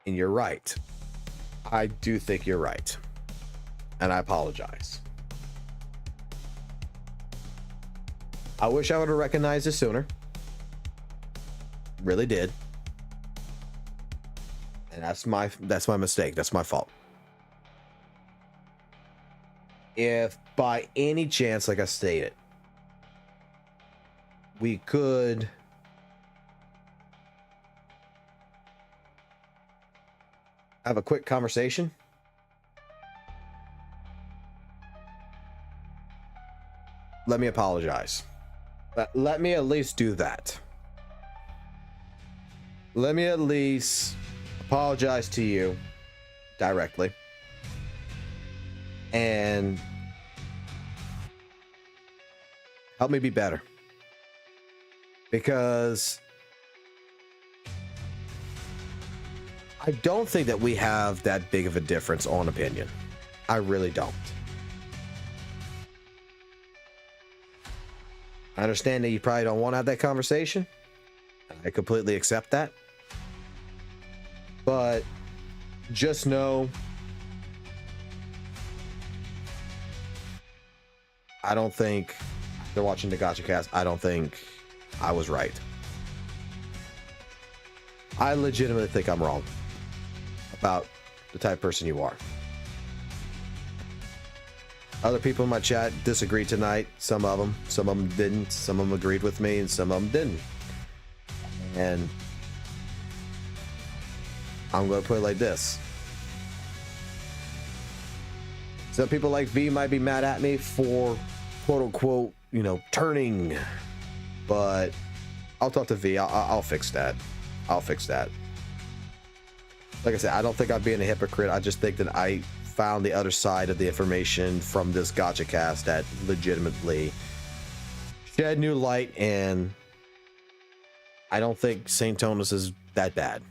S2: and you're right. I do think you're right, and I apologize. I wish I would have recognized it sooner. Really did. And that's my mistake. That's my fault. If by any chance, like I stated, we could have a quick conversation, let me apologize. Let me at least do that. Let me at least apologize to you directly. And help me be better. Because I don't think that we have that big of a difference on opinion. I really don't. I understand that you probably don't want to have that conversation. I completely accept that. But just know, I don't think they're watching the Gacha cast. I don't think I was right. I legitimately think I'm wrong about the type of person you are. Other people in my chat disagreed tonight. Some of them didn't. Some of them agreed with me, and some of them didn't. And I'm going to put it like this. Some people like V might be mad at me for quote unquote, you know, turning, but I'll talk to V. I'll fix that. I'll fix that. Like I said, I don't think I'm being a hypocrite. I just think that I found the other side of the information from this Gacha cast that legitimately shed new light, and I don't think Saint Tonus is that bad.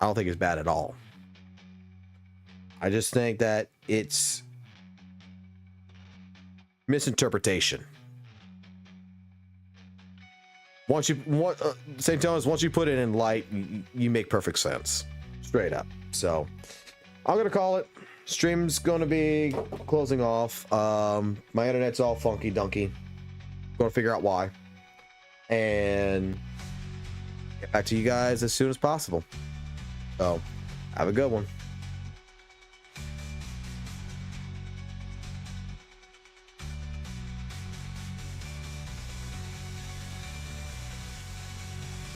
S2: I don't think it's bad at all. I just think that it's misinterpretation. Once you Saint Tonus, once you put it in light, you make perfect sense. Straight up. So I'm gonna call it. Stream's gonna be closing off. My internet's all funky dunky. Gonna figure out why. And get back to you guys as soon as possible. So have a good one.